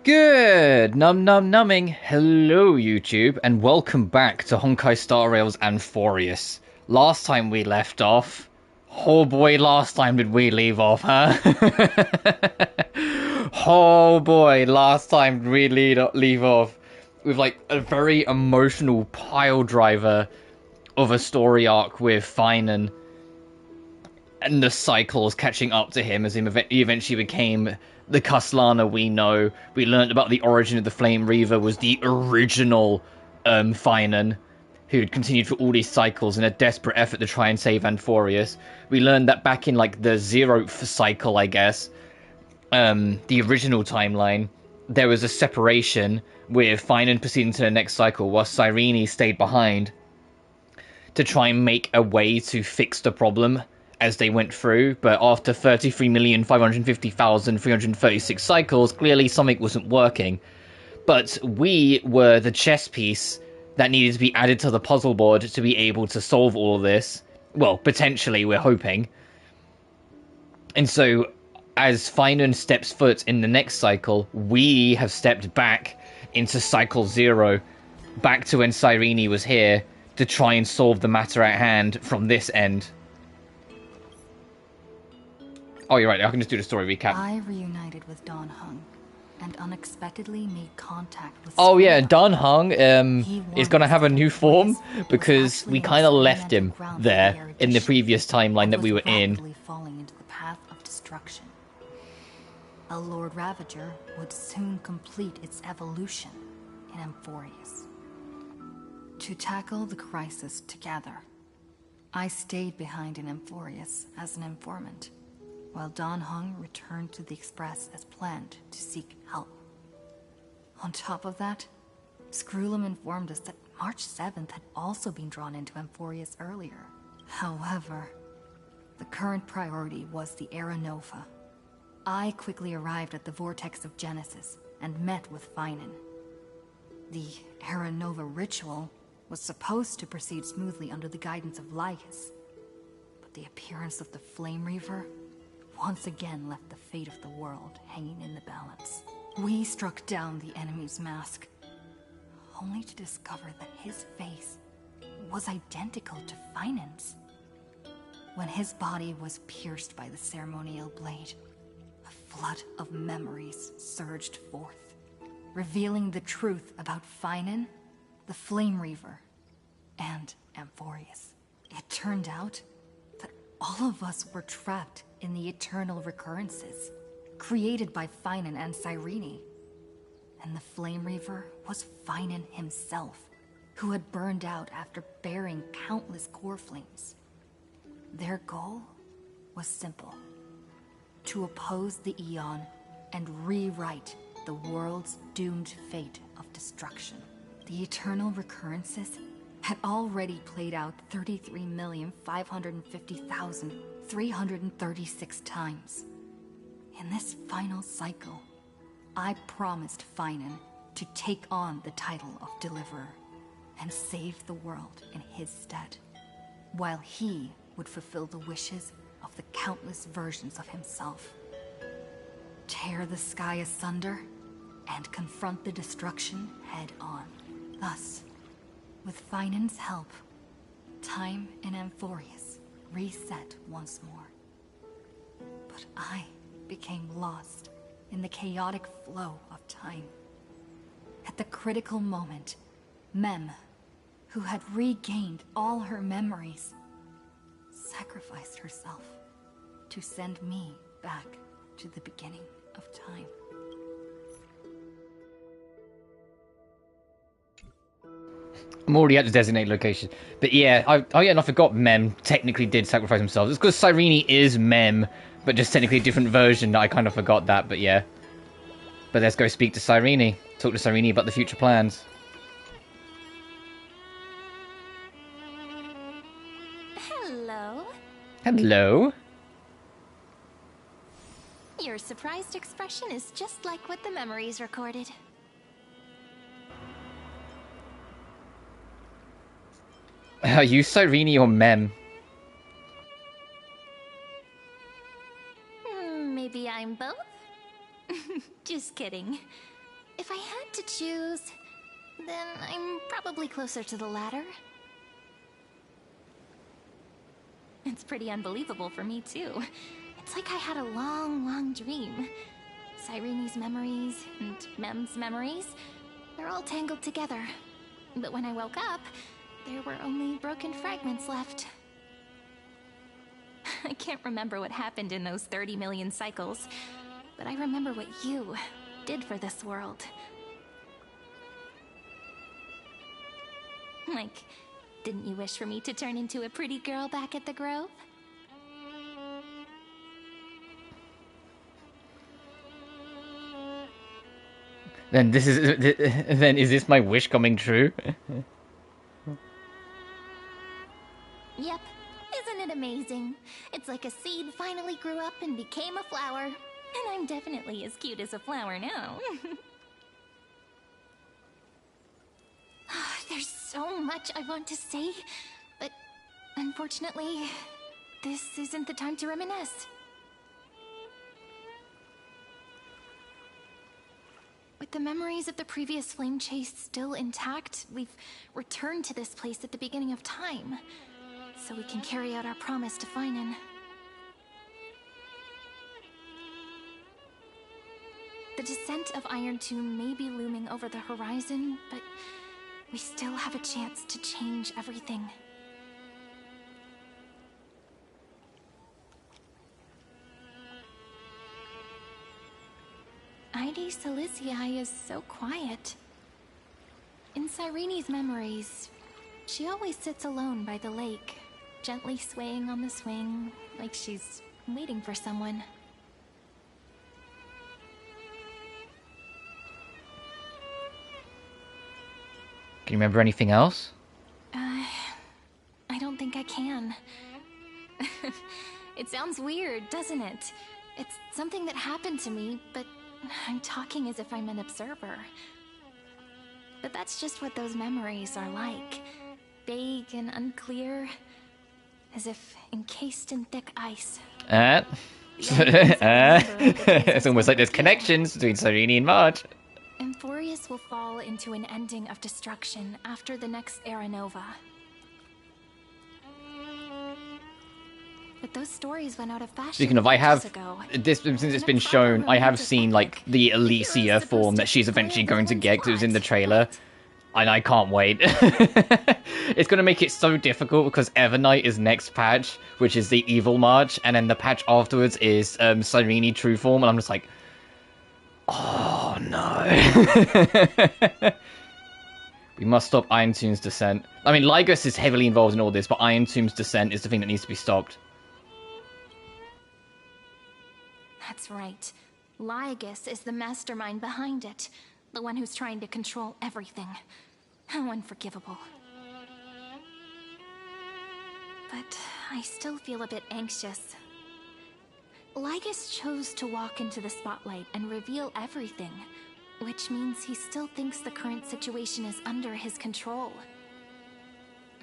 Good numbing. Hello YouTube and welcome back to Honkai Star Rail's Amphoreus. Last time we left off, oh boy, last time did we leave off, huh? Oh boy, last time did we leave off with like a very emotional pile driver of a story arc with Finan and the cycles catching up to him as he eventually became the Kaslana we know. We learned about the origin of the Flame Reaver was the original Finan, who'd continued through all these cycles in a desperate effort to try and save Amphoreus. We learned that back in like the 0th cycle, I guess, the original timeline, there was a separation with Finan proceeding to the next cycle while Cyrene stayed behind to try and make a way to fix the problem as they went through, but after 33,550,336 cycles, clearly something wasn't working. But we were the chess piece that needed to be added to the puzzle board to be able to solve all of this. Well, potentially, we're hoping. And so, as Finan steps foot in the next cycle, we have stepped back into cycle 0, back to when Cyrene was here, to try and solve the matter at hand from this end. Oh, you're right. I can just do the story recap. I reunited with Dan Heng and unexpectedly made contact with... Oh yeah, Dan Heng is going to have a new form because we kind of left him there in the previous timeline that we were in. Falling into the path of destruction. A Lord Ravager would soon complete its evolution in Amphoreus. To tackle the crisis together, I stayed behind in Amphoreus as an informant, while Dan Heng returned to the Express as planned to seek help. On top of that, Screwlum informed us that March 7th had also been drawn into Amphoreus earlier. However, the current priority was the Era Nova. I quickly arrived at the Vortex of Genesis and met with Finan. The Era Nova ritual was supposed to proceed smoothly under the guidance of Lycus, but the appearance of the Flame Reaver once again left the fate of the world hanging in the balance. We struck down the enemy's mask, only to discover that his face was identical to Finan's. When his body was pierced by the ceremonial blade, a flood of memories surged forth, revealing the truth about Finan, the Flame Reaver, and Amphoreus. It turned out that all of us were trapped in the eternal recurrences, created by Finan and Cyrene. And the Flame Reaver was Finan himself, who had burned out after bearing countless core flames. Their goal was simple: to oppose the Eon and rewrite the world's doomed fate of destruction. The eternal recurrences had already played out 33,550,336 times. In this final cycle, I promised Finan to take on the title of Deliverer and save the world in his stead, while he would fulfill the wishes of the countless versions of himself. Tear the sky asunder and confront the destruction head on. Thus, with Finan's help, time in Amphoreus reset once more. But I became lost in the chaotic flow of time. At the critical moment, Mem, who had regained all her memories, sacrificed herself to send me back to the beginning of time. I'm already at the designated location. But yeah, I forgot Mem technically did sacrifice himself. It's because Cyrene is Mem, but just technically a different version. I kind of forgot that, but yeah. But let's go speak to Cyrene. Talk to Cyrene about the future plans. Hello. Hello. Your surprised expression is just like what the memories recorded. Are you Cyrene or Mem? Maybe I'm both? Just kidding. If I had to choose, then I'm probably closer to the latter. It's pretty unbelievable for me, too. It's like I had a long, long dream. Cyrene's memories and Mem's memories, they're all tangled together. But when I woke up, there were only broken fragments left. I can't remember what happened in those 30 million cycles, but I remember what you did for this world. Like, didn't you wish for me to turn into a pretty girl back at the Grove? Then is this my wish coming true? Yep. Isn't it amazing? It's like a seed finally grew up and became a flower. And I'm definitely as cute as a flower now. There's so much I want to say, but unfortunately, this isn't the time to reminisce. With the memories of the previous flame chase still intact, we've returned to this place at the beginning of time, so we can carry out our promise to Finan. The descent of Iron Tomb may be looming over the horizon, but we still have a chance to change everything. Ide Silicii is so quiet. In Cyrene's memories, she always sits alone by the lake, gently swaying on the swing, like she's waiting for someone. Can you remember anything else? I don't think I can. It sounds weird, doesn't it? It's something that happened to me, but I'm talking as if I'm an observer. But that's just what those memories are like. Vague and unclear, as if encased in thick ice. It's almost like there's connections between Cyrene and Marge. Amphoreus will fall into an ending of destruction after the next Era Nova. But those stories went out of fashion. Speaking of, I have ago. this since it's been shown. I have seen like the Alicia form that she's eventually going to get. 'Cause it was in the trailer, and I can't wait. It's gonna make it so difficult because Evernight is next patch, which is the evil March, and then the patch afterwards is Cyrene true form, and I'm just like, oh no. We must stop Iron Tomb's descent. I mean, Lygus is heavily involved in all this, but Iron Tomb's descent is the thing that needs to be stopped. That's right. Lygus is the mastermind behind it. The one who's trying to control everything. How unforgivable. But I still feel a bit anxious. Lygus chose to walk into the spotlight and reveal everything, which means he still thinks the current situation is under his control.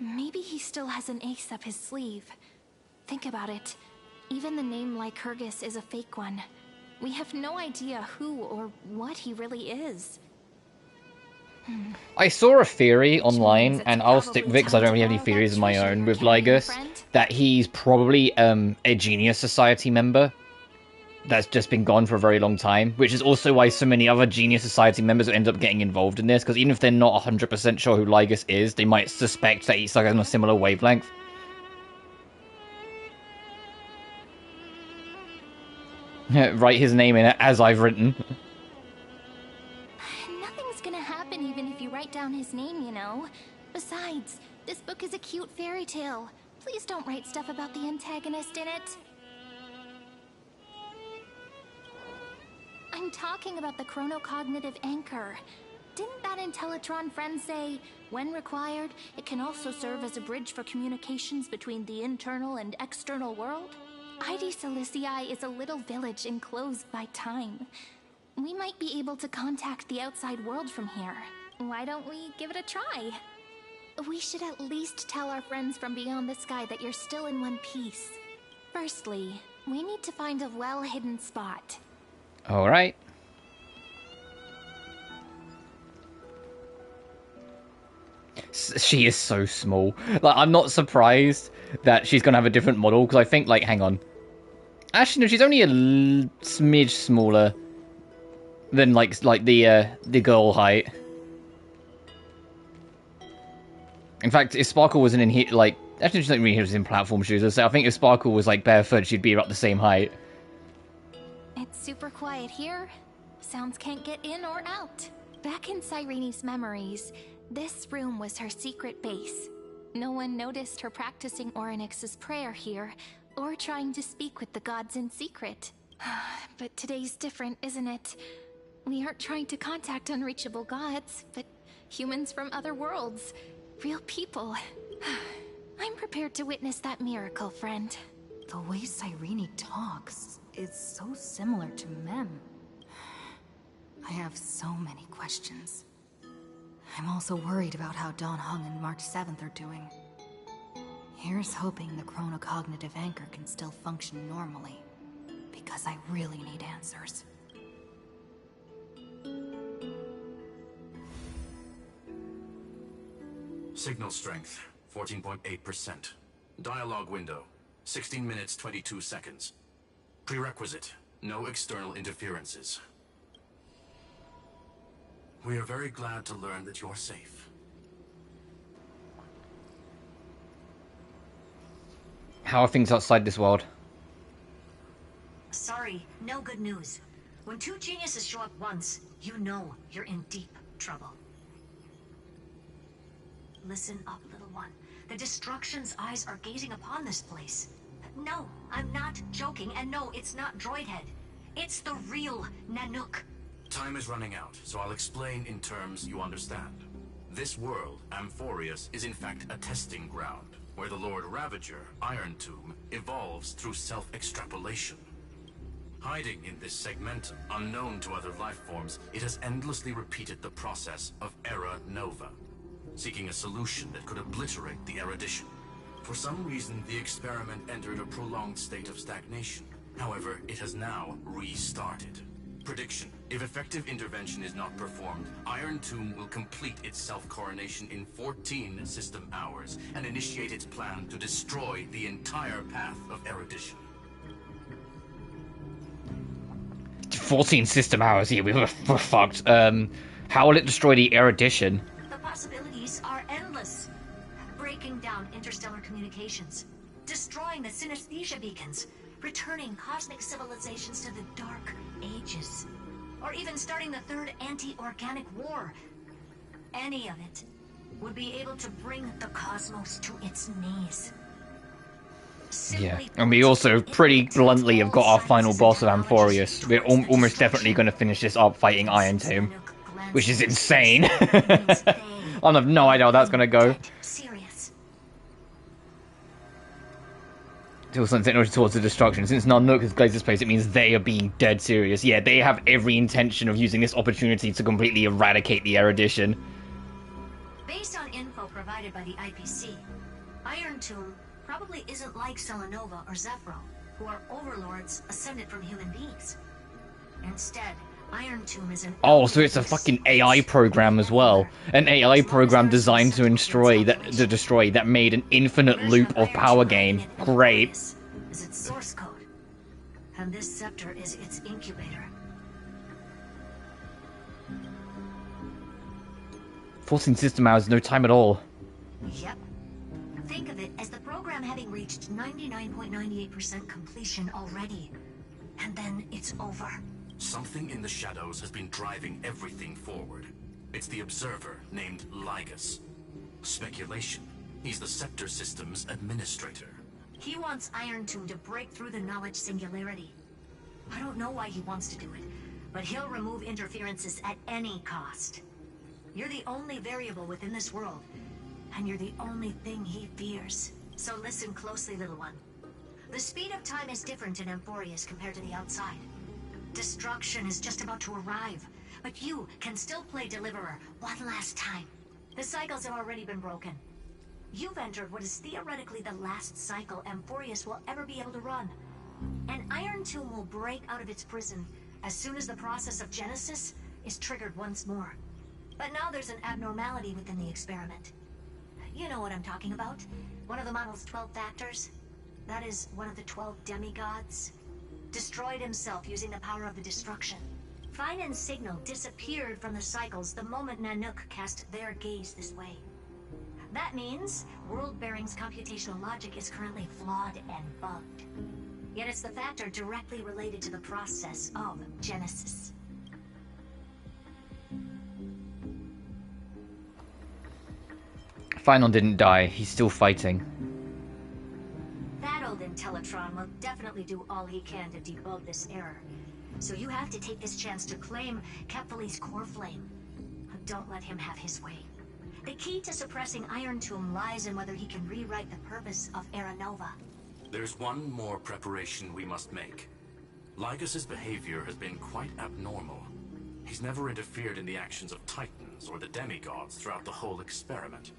Maybe he still has an ace up his sleeve. Think about it. Even the name Lycurgus is a fake one. We have no idea who or what he really is. I saw a theory online, and I'll stick with it because I don't really have any theories of my own with Lygus, that he's probably a Genius Society member that's just been gone for a very long time, which is also why so many other Genius Society members end up getting involved in this, because even if they're not 100% sure who Lygus is, they might suspect that he's like on a similar wavelength. Write his name in it as I've written. Nothing's gonna happen even if you write down his name, you know. Besides, this book is a cute fairy tale. Please don't write stuff about the antagonist in it. I'm talking about the chronocognitive anchor. Didn't that Intellitron friend say, when required, it can also serve as a bridge for communications between the internal and external world? Ide Silicii is a little village enclosed by time. We might be able to contact the outside world from here. Why don't we give it a try? We should at least tell our friends from beyond the sky that you're still in one piece. Firstly, we need to find a well-hidden spot. Alright. She is so small. Like, I'm not surprised that she's gonna have a different model, because I think, like, hang on. Actually, no, she's only a smidge smaller than, like the girl height. In fact, if Sparkle wasn't in here, like, actually, she's not really in platform shoes, so I think if Sparkle was, like, barefoot, she'd be about the same height. It's super quiet here. Sounds can't get in or out. Back in Cyrene's memories, this room was her secret base. No one noticed her practicing Orynyx's prayer here, or trying to speak with the gods in secret. But today's different, isn't it? We aren't trying to contact unreachable gods, but humans from other worlds. Real people. I'm prepared to witness that miracle, friend. The way Cyrene talks is so similar to Mem. I have so many questions. I'm also worried about how Dawn Hung and March 7th are doing. Here's hoping the chronocognitive anchor can still function normally, because I really need answers. Signal strength, 14.8%. Dialogue window, 16 minutes 22 seconds. Prerequisite, no external interferences. We are very glad to learn that you're safe. How are things outside this world? Sorry, no good news. When two geniuses show up once, you know you're in deep trouble. Listen up, little one. The Destruction's eyes are gazing upon this place. No, I'm not joking, and no, it's not Droidhead. It's the real Nanook. Time is running out, so I'll explain in terms you understand. This world, Amphoreus, is in fact a testing ground, where the Lord Ravager, Iron Tomb, evolves through self-extrapolation. Hiding in this segmentum, unknown to other life forms, it has endlessly repeated the process of Era Nova, seeking a solution that could obliterate the erudition. For some reason, the experiment entered a prolonged state of stagnation. However, it has now restarted. Prediction: if effective intervention is not performed, Iron Tomb will complete its self-coronation in 14 system hours and initiate its plan to destroy the entire path of erudition. 14 system hours, yeah, we're fucked. How will it destroy the erudition? The possibilities are endless. Breaking down interstellar communications, destroying the synesthesia beacons, returning cosmic civilizations to the Dark Ages, or even starting the third anti-organic war. Any of it would be able to bring the cosmos to its knees. Yeah, and we also pretty bluntly have got our final boss of Amphoreus. We're almost definitely going to finish this up fighting Iron Tomb, which is insane. I have no idea how that's going to go. Till some technology towards the destruction. Since Nanook has glazed this place, it means they are being dead serious. Yeah, they have every intention of using this opportunity to completely eradicate the erudition. Based on info provided by the IPC, Iron Tomb probably isn't like Selenova or Zephyro, who are overlords ascended from human beings. Instead, Iron Tomb is an... Oh, so it's a fucking AI program as well. An AI program designed to destroy that made an infinite loop of power gain. Great. Is its source code, and this scepter is its incubator. 14 system hours, no time at all. Yep. Think of it as the program having reached 99.98% completion already. And then it's over. Something in the shadows has been driving everything forward. It's the Observer, named Lygus. Speculation: he's the Scepter System's administrator. He wants Iron Tomb to break through the knowledge singularity. I don't know why he wants to do it, but he'll remove interferences at any cost. You're the only variable within this world, and you're the only thing he fears. So listen closely, little one. The speed of time is different in Amphoreus compared to the outside. Destruction is just about to arrive, but you can still play Deliverer one last time. The cycles have already been broken. You've entered what is theoretically the last cycle Amphoreus will ever be able to run. And Iron Tomb will break out of its prison as soon as the process of Genesis is triggered once more. But now there's an abnormality within the experiment. You know what I'm talking about. One of the model's 12 factors. That is one of the 12 demigods. Destroyed himself using the power of the destruction. Finan's signal disappeared from the cycles the moment Nanook cast their gaze this way. That means World-Bearing's computational logic is currently flawed and bugged. Yet it's the factor directly related to the process of Genesis. Final didn't die. He's still fighting. That old Intellatron will definitely do all he can to debug this error. So you have to take this chance to claim Kephal's core flame. Don't let him have his way. The key to suppressing Iron Tomb lies in whether he can rewrite the purpose of Era Nova. There's one more preparation we must make. Lycus's behavior has been quite abnormal. He's never interfered in the actions of Titans or the demigods throughout the whole experiment.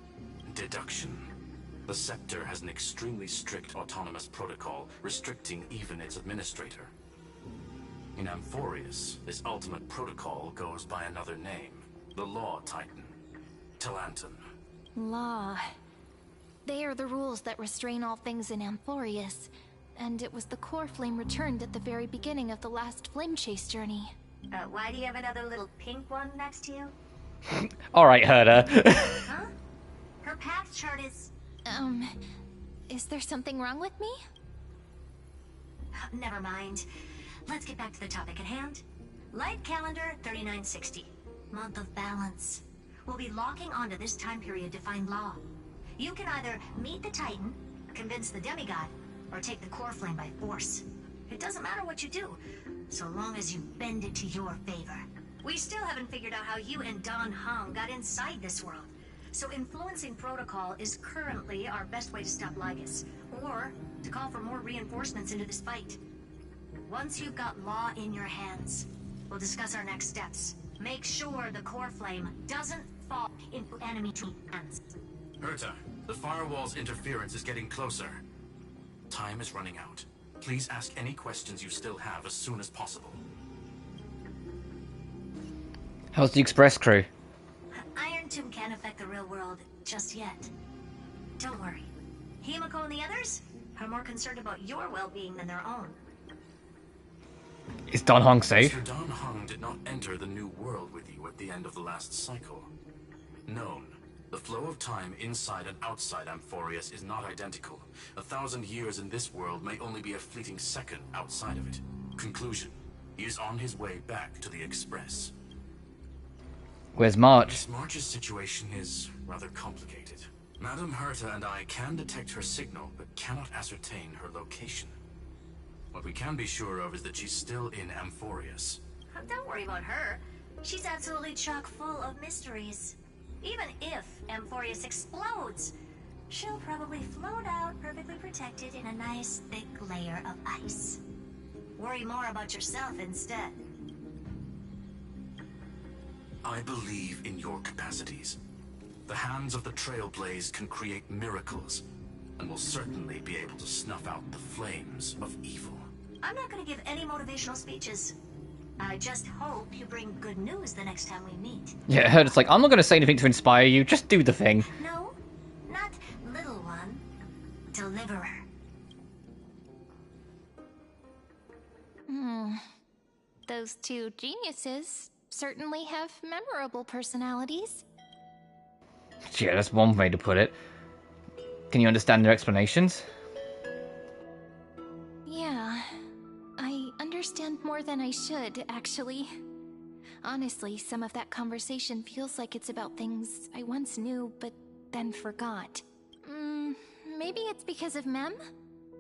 Deduction. The Scepter has an extremely strict autonomous protocol, restricting even its administrator. In Amphoreus, this ultimate protocol goes by another name, the Law Titan, Talanton. Law. They are the rules that restrain all things in Amphoreus, and it was the core flame returned at the very beginning of the last flame chase journey. Why do you have another little pink one next to you? Alright, Herder. Huh? Her path chart is... Is there something wrong with me? Never mind. Let's get back to the topic at hand. Light calendar 3960. Month of balance. We'll be locking onto this time period to find Law. You can either meet the Titan, convince the demigod, or take the core flame by force. It doesn't matter what you do, so long as you bend it to your favor. We still haven't figured out how you and Don Hung got inside this world. So influencing protocol is currently our best way to stop Lygus, or to call for more reinforcements into this fight. Once you've got Law in your hands, we'll discuss our next steps. Make sure the core flame doesn't fall into enemy hands. Herta, the firewall's interference is getting closer. Time is running out. Please ask any questions you still have as soon as possible. How's the express crew? Iron Tomb can't affect the real world just yet. Don't worry. Himiko and the others are more concerned about your well-being than their own. Is Don Hong safe? Mr. Don Hung did not enter the new world with you at the end of the last cycle. Known. The flow of time inside and outside Amphoreus is not identical. 1,000 years in this world may only be a fleeting second outside of it. Conclusion. He is on his way back to the Express. Where's March? Miss March's situation is rather complicated. Madame Herta and I can detect her signal, but cannot ascertain her location. What we can be sure of is that she's still in Amphoreus. Don't worry about her. She's absolutely chock full of mysteries. Even if Amphoreus explodes, she'll probably float out perfectly protected in a nice thick layer of ice. Worry more about yourself instead. I believe in your capacities. The hands of the Trailblaze can create miracles, and will certainly be able to snuff out the flames of evil. I'm not going to give any motivational speeches. I just hope you bring good news the next time we meet. Yeah, Herder's like, I'm not going to say anything to inspire you, just do the thing. No, not little one. Deliverer. Those two geniuses certainly have memorable personalities. Yeah, that's one way to put it. Can you understand their explanations? Yeah, I understand more than I should, actually. Honestly, some of that conversation feels like it's about things I once knew, but then forgot. Maybe it's because of Mem?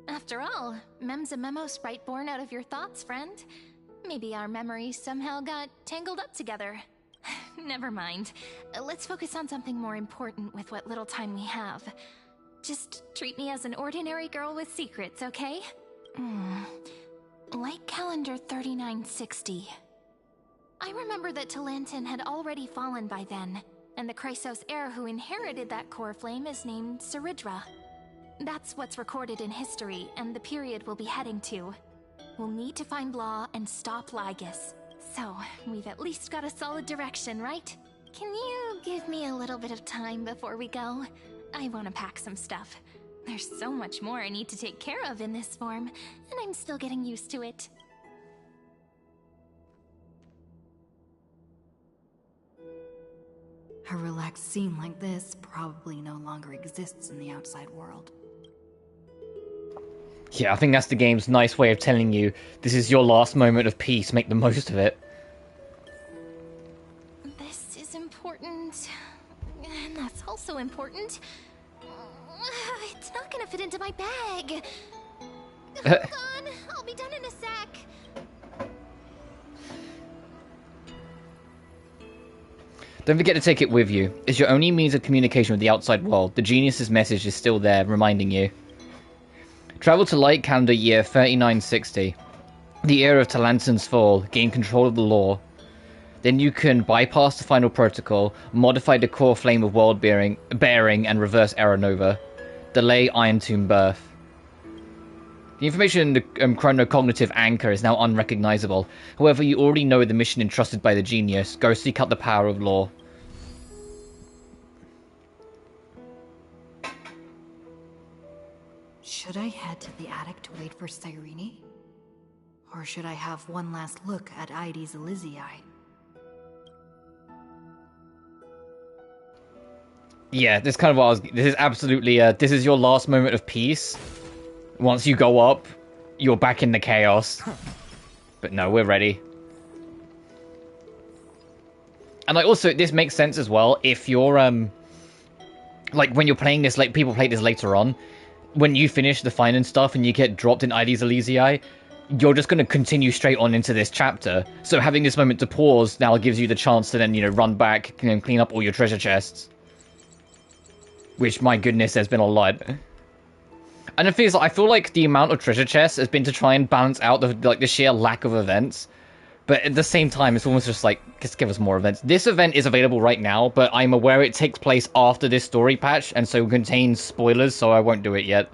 After all, Mem's a memo sprite born out of your thoughts, friend. Maybe our memories somehow got tangled up together. Never mind. Let's focus on something more important with what little time we have. Just treat me as an ordinary girl with secrets, okay? Light calendar 3960. I remember that Talanton had already fallen by then, and the Chrysos heir who inherited that core flame is named Saridra. That's what's recorded in history, and the period we'll be heading to. We'll need to find Law and stop Lygus. So, we've at least got a solid direction, right? Can you give me a little bit of time before we go? I want to pack some stuff. There's so much more I need to take care of in this form, and I'm still getting used to it. A relaxed scene like this probably no longer exists in the outside world. Yeah, I think that's the game's nice way of telling you this is your last moment of peace, make the most of it. This is important, and that's also important. It's not gonna fit into my bag. Hold on, I'll be done in a sec. Don't forget to take it with you. It's your only means of communication with the outside world. The genius's message is still there, reminding you. Travel to light calendar year 3960. The era of Talanton's fall. Gain control of the law. Then you can bypass the final protocol, modify the core flame of world bearing, and reverse Era Nova. Delay Iron Tomb birth. The information in the chronocognitive anchor is now unrecognizable. However, you already know the mission entrusted by the genius. Go seek out the power of law. Should I head to the attic to wait for Cyrene? Or should I have one last look at Ides Elysiae? Yeah, this is kind of what I was... This is absolutely... this is your last moment of peace. Once you go up, you're back in the chaos. But no, we're ready. And like, also, this makes sense as well if you're, like, when you're playing this, like, people play this later on. When you finish the fine and stuff and you get dropped in Ides Elysiae, you're just going to continue straight on into this chapter. So having this moment to pause now gives you the chance to then, you know, run back and clean up all your treasure chests. Which, my goodness, there's been a lot. And I feel like the amount of treasure chests has been to try and balance out the sheer lack of events. But at the same time, it's almost just like, just give us more events. This event is available right now, but I'm aware it takes place after this story patch, and so contains spoilers, so I won't do it yet.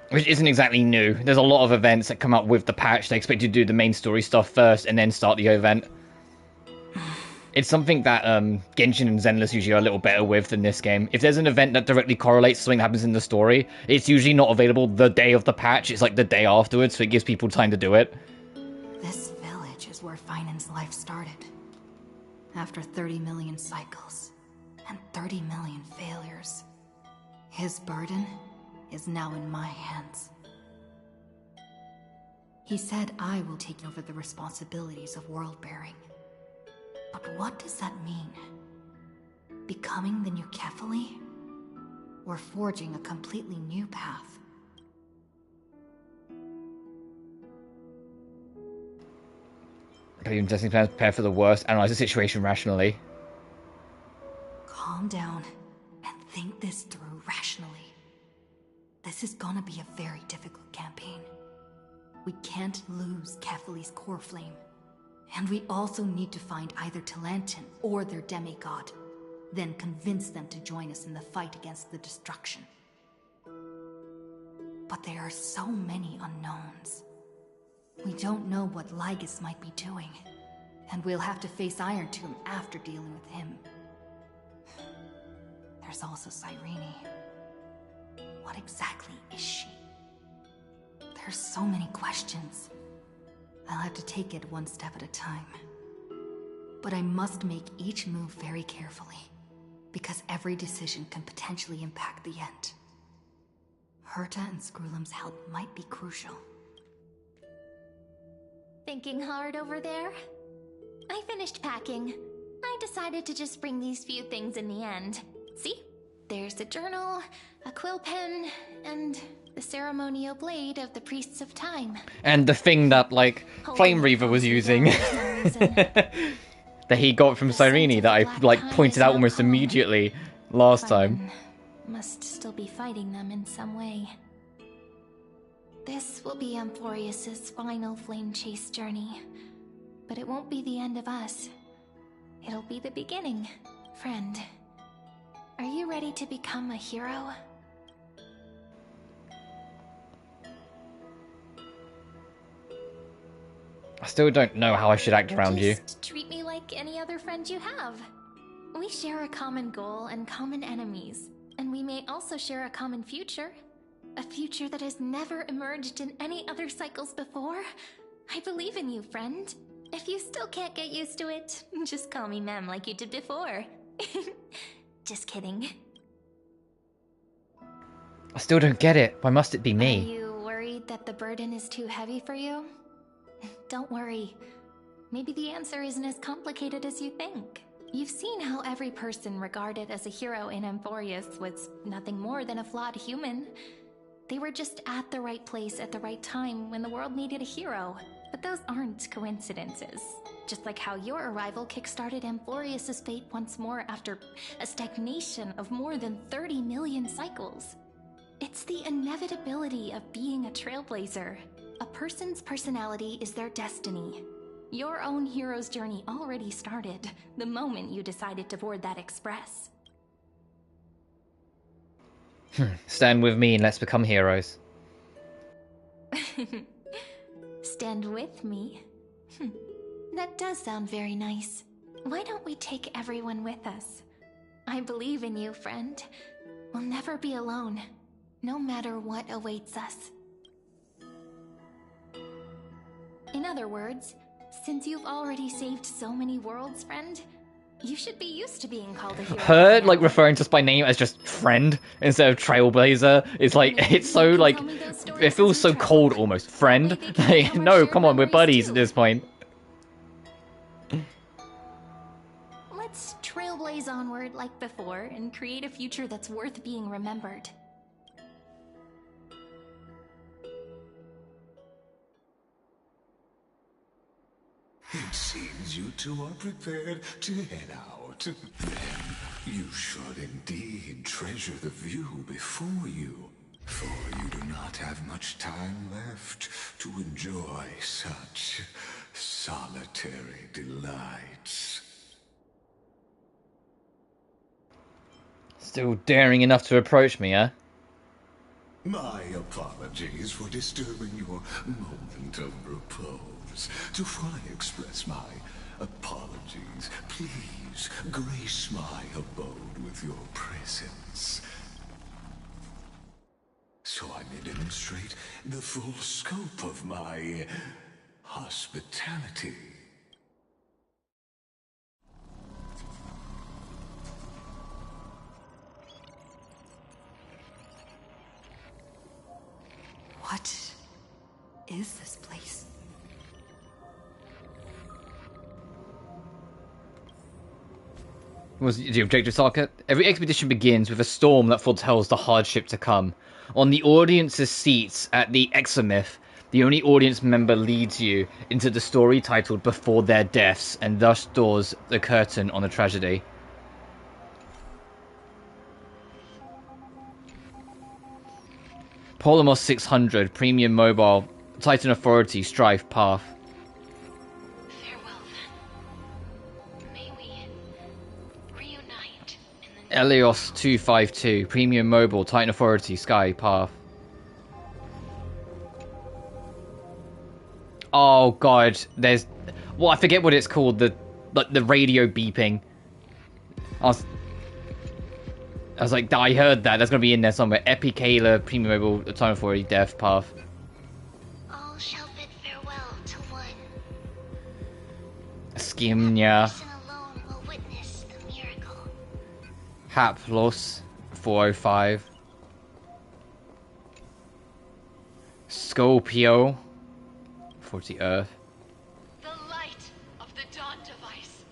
Which isn't exactly new. There's a lot of events that come out with the patch. They expect you to do the main story stuff first, and then start the event. It's something that Genshin and Zenless usually are a little better with than this game. If there's an event that directly correlates to something that happens in the story, it's usually not available the day of the patch. It's like the day afterwards, so it gives people time to do it. This village is where Finan's life started. After 30 million cycles and 30 million failures, his burden is now in my hands. He said I will take over the responsibilities of world-bearing. But what does that mean? Becoming the new Kefali? Or forging a completely new path? Can even testing plans prepare for the worst, analyze the situation rationally. Calm down and think this through rationally. This is gonna be a very difficult campaign. We can't lose Kefali's core flame. And we also need to find either Talanton or their demigod, then convince them to join us in the fight against the destruction. But there are so many unknowns. We don't know what Lygus might be doing, and we'll have to face Iron Tomb after dealing with him. There's also Cyrene. What exactly is she? There's so many questions. I'll have to take it one step at a time. But I must make each move very carefully, because every decision can potentially impact the end. Herta and Screwlum's help might be crucial. Thinking hard over there? I finished packing. I decided to just bring these few things in the end. See? There's a journal, a quill pen, and the ceremonial blade of the Priests of Time. And the thing that, like, Flame Reaver was using. That he got from Cyrene that I, like, pointed out almost immediately last time. Must still be fighting them in some way. This will be Amphoreus' final flame chase journey. But it won't be the end of us. It'll be the beginning, friend. Are you ready to become a hero? I still don't know how I should act around you. Just treat me like any other friend you have. We share a common goal and common enemies, and we may also share a common future. A future that has never emerged in any other cycles before. I believe in you, friend. If you still can't get used to it, just call me Mem like you did before. Just kidding. I still don't get it. Why must it be Are me? you worried that the burden is too heavy for you? Don't worry. Maybe the answer isn't as complicated as you think. You've seen how every person regarded as a hero in Amphoreus was nothing more than a flawed human. They were just at the right place at the right time when the world needed a hero. But those aren't coincidences. Just like how your arrival kickstarted Amphoreus' fate once more after a stagnation of more than 30 million cycles. It's the inevitability of being a trailblazer. A person's personality is their destiny. Your own hero's journey already started the moment you decided to board that express. Stand with me and let's become heroes. Stand with me? That does sound very nice. Why don't we take everyone with us? I believe in you, friend. We'll never be alone, no matter what awaits us. In other words, since you've already saved so many worlds, friend, you should be used to being called a hero. Her, like, referring to us by name as just friend instead of trailblazer is like, it's so, like, it feels so cold almost. Friend? Like, no, come on, we're buddies at this point. Let's trailblaze onward like before and create a future that's worth being remembered. It seems you two are prepared to head out. You should indeed treasure the view before you, for you do not have much time left to enjoy such solitary delights. Still daring enough to approach me, huh? My apologies for disturbing your moment of repose. To fully express my apologies, please grace my abode with your presence, so I may demonstrate the full scope of my hospitality. What is this place? Was the objective, Sokka? Every expedition begins with a storm that foretells the hardship to come. On the audience's seats at the Exomyth, the only audience member leads you into the story titled Before Their Deaths, and thus draws the curtain on the tragedy. Polymos 600, Premium Mobile, Titan Authority, Strife, Path. Farewell, then. May we reunite in the Elios 252, Premium Mobile, Titan Authority, Sky, Path. Oh god, there's... Well, I forget what it's called, the radio beeping. I was like, I heard that, that's gonna be in there somewhere. Epicala, Premium Mobile, Titan Authority, Death, Path. all shall bid farewell to one. Skimnia. Person alone will witness the miracle. Haplos 405. Scorpio 40 Earth. The light of the dawn device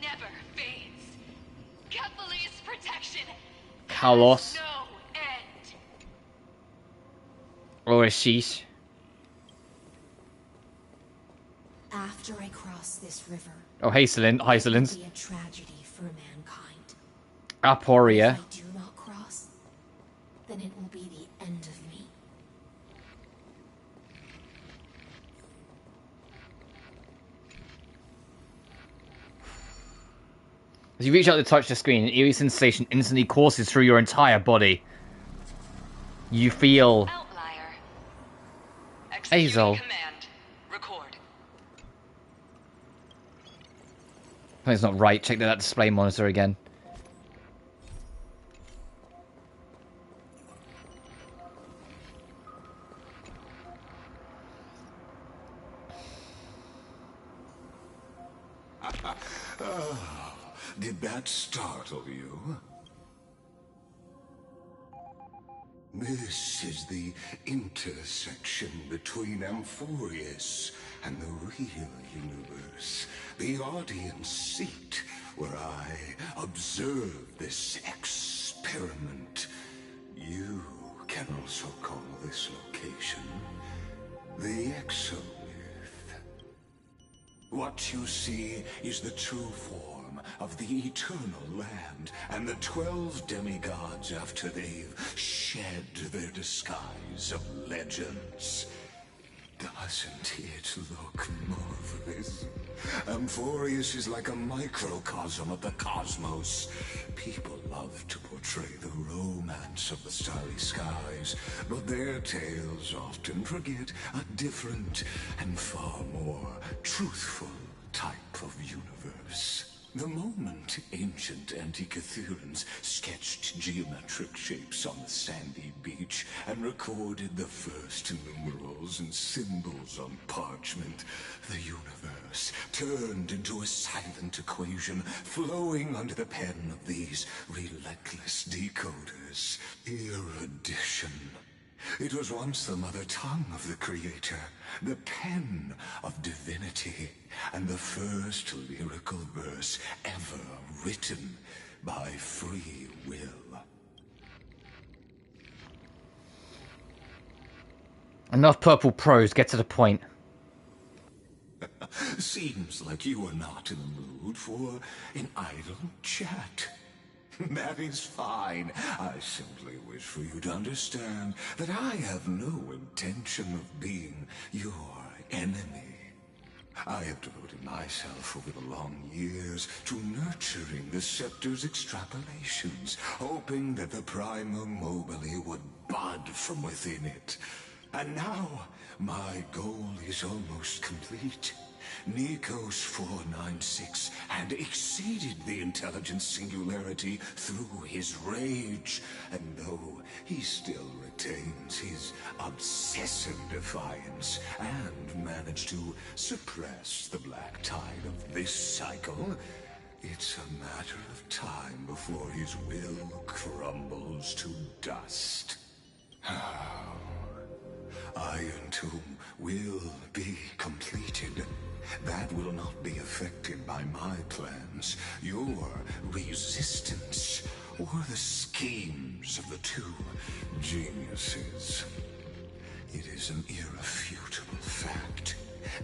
never fades. Kephal's protection Kalos. has no end. Oreshish. After I cross this river, Oh, hey, Celine. Hi, Celine. it'll be a tragedy for mankind. Aporia. If I do not cross, then it will be the end of me. As you reach out to touch the screen, an eerie sensation instantly courses through your entire body. You feel... Outlier. Hazel. Executing command. Record. Something's not right. Check that display monitor again. Did that startle you? This is the intersection between Amphoreus and the real universe. The audience seat where I observe this experiment. You can also call this location the Exolith. What you see is the true form of the eternal land and the 12 demigods after they've shed their disguise of legends. Doesn't it look marvelous? Amphoreus is like a microcosm of the cosmos. People love to portray the romance of the starry skies, but their tales often forget a different and far more truthful type of universe. The moment ancient Antikytherians sketched geometric shapes on the sandy beach and recorded the first numerals and symbols on parchment, the universe turned into a silent equation flowing under the pen of these relentless decoders. Erudition. It was once the mother tongue of the creator, the pen of divinity, and the first lyrical verse ever written by free will. Enough purple prose, get to the point. Seems like you are not in the mood for an idle chat. That is fine. I simply wish for you to understand that I have no intention of being your enemy. I have devoted myself over the long years to nurturing the scepter's extrapolations, hoping that the Prima Mobile would bud from within it. And now, my goal is almost complete. Nikos 496 had exceeded the intelligence singularity through his rage, and though he still retains his obsessive defiance and managed to suppress the black tide of this cycle, it's a matter of time before his will crumbles to dust. Iron Tomb will be completed. That will not be affected by my plans, your resistance, or the schemes of the two geniuses. It is an irrefutable fact,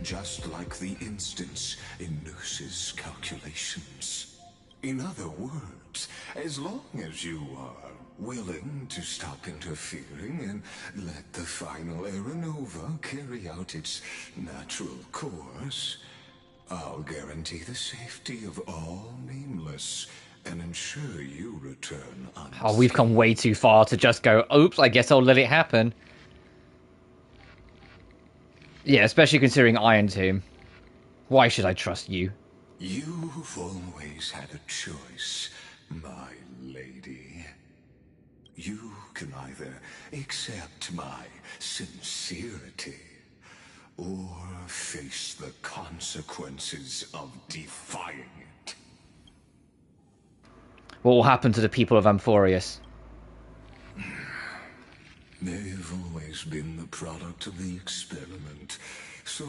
just like the instance in Nurse's calculations. In other words, as long as you are willing to stop interfering and let the final Aeronova carry out its natural course, I'll guarantee the safety of all nameless and ensure you return unscathed. Oh, we've come way too far to just go, oops, I guess I'll let it happen. Yeah, especially considering Iron Tomb. Why should I trust you? You've always had a choice, my lady. You can either accept my sincerity or face the consequences of defying it. What will happen to the people of Amphoreus? They've always been the product of the experiment, so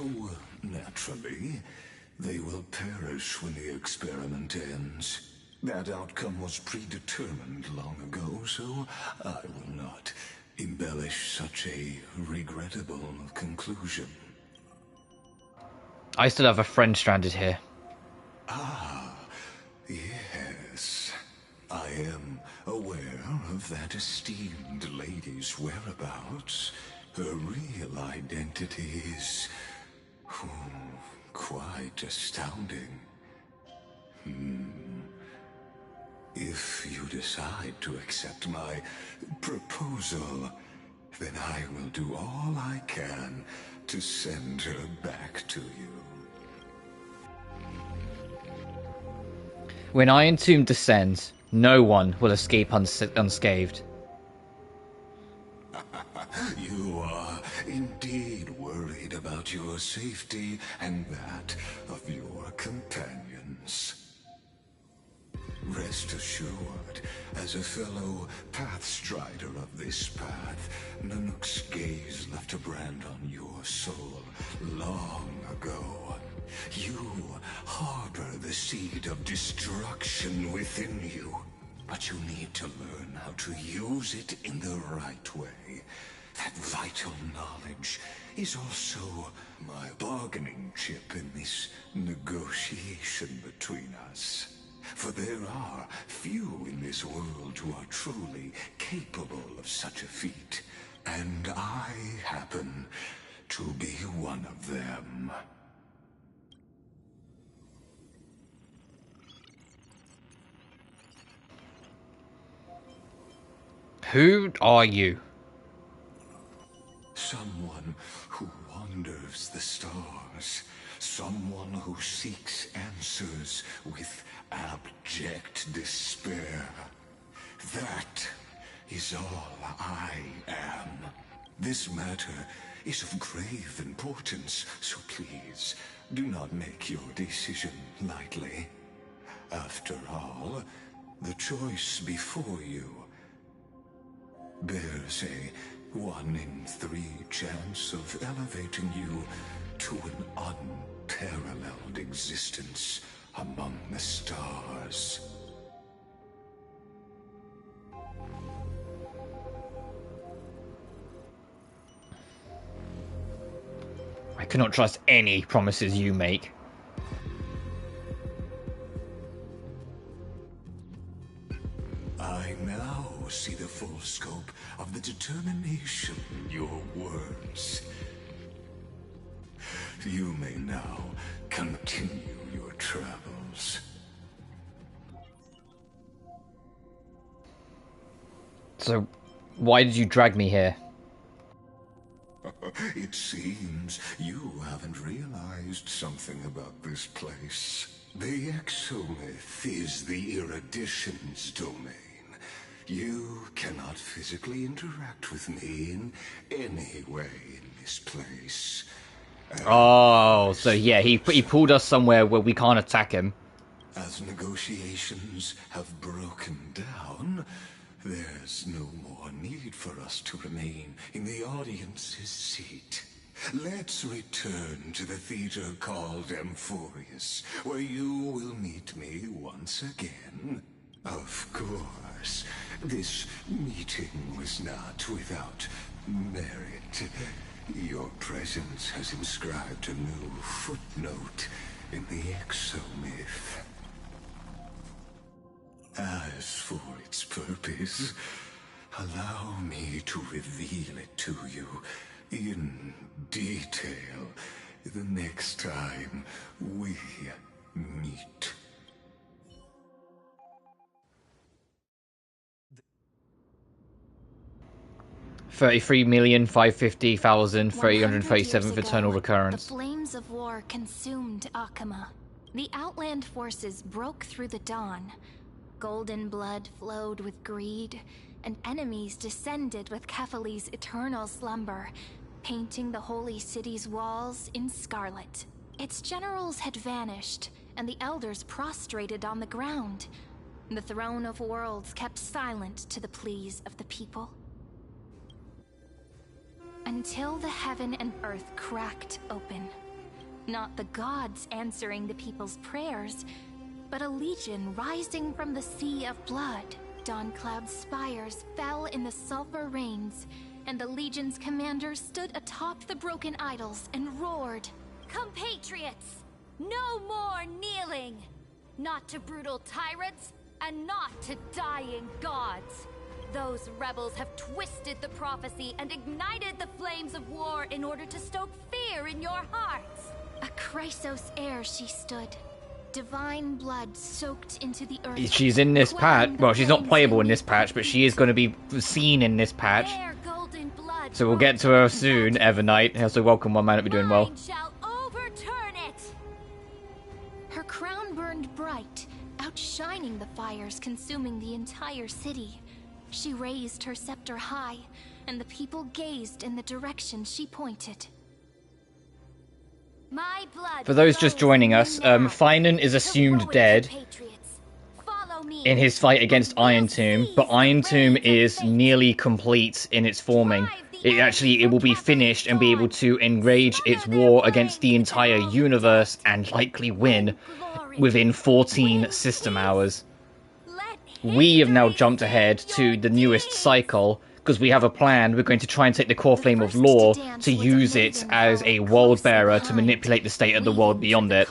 naturally, they will perish when the experiment ends. That outcome was predetermined long ago, so I will not embellish such a regrettable conclusion. I still have a friend stranded here. Ah, yes. I am aware of that esteemed lady's whereabouts. Her real identity is quite astounding. If you decide to accept my proposal, then I will do all I can to send her back to you. When Iron Tomb descends, no one will escape unscathed. You are indeed worried about your safety and that of your companions. Rest assured, as a fellow pathstrider of this path, Nanook's gaze left a brand on your soul long ago. You harbor the seed of destruction within you, but you need to learn how to use it in the right way. That vital knowledge is also my bargaining chip in this negotiation between us. For there are few in this world who are truly capable of such a feat, and I happen to be one of them. Who are you? Someone who wanders the stars. Someone who seeks answers with abject despair. That is all I am. This matter is of grave importance, so please do not make your decision lightly. After all, the choice before you bears a 1 in 3 chance of elevating you to an unparalleled existence among the stars. I cannot trust any promises you make. I now see the full scope of the determination in your words. You may now continue your travels. So, why did you drag me here? It seems you haven't realized something about this place. The exomyth is the erudition's domain. You cannot physically interact with me in any way in this place. Oh, so yeah, he pulled us somewhere where we can't attack him. As negotiations have broken down, there's no more need for us to remain in the audience's seat. Let's return to the theater called Amphoreus, where you will meet me once again. Of course, this meeting was not without merit. Your presence has inscribed a new footnote in the exomyth. As for its purpose, allow me to reveal it to you in detail the next time we meet. $33,550,337 eternal recurrence. The flames of war consumed Akama. The Outland forces broke through the dawn. Golden blood flowed with greed, and enemies descended with Kefali's eternal slumber, painting the holy city's walls in scarlet. Its generals had vanished, and the elders prostrated on the ground. The throne of worlds kept silent to the pleas of the people. Until the heaven and earth cracked open. Not the gods answering the people's prayers, but a legion rising from the sea of blood. Dawncloud's spires fell in the sulfur rains, and the legion's commander stood atop the broken idols and roared, "Compatriots, no more kneeling! Not to brutal tyrants, and not to dying gods! Those rebels have twisted the prophecy and ignited the flames of war in order to stoke fear in your hearts!" A Chrysos heir she stood. Divine blood soaked into the earth. She's in this patch. Well, she's not playable in this patch, but she is going to be seen in this patch. So we'll get to her soon, Evernight. Also, welcome, one man. Hope you're doing well. Shall overturn it. Her crown burned bright, outshining the fires consuming the entire city. She raised her scepter high, and the people gazed in the direction she pointed. My blood For those just joining us, Finan is assumed dead. in his fight against Iron Tomb, but Iron Tomb is nearly complete in its forming. It will be finished and be able to engage its war against the entire universe and likely win within 14 system hours. We have now jumped ahead to the newest cycle, because we have a plan. We're going to try and take the core flame of law to use it as a world bearer to manipulate the state of the world beyond it.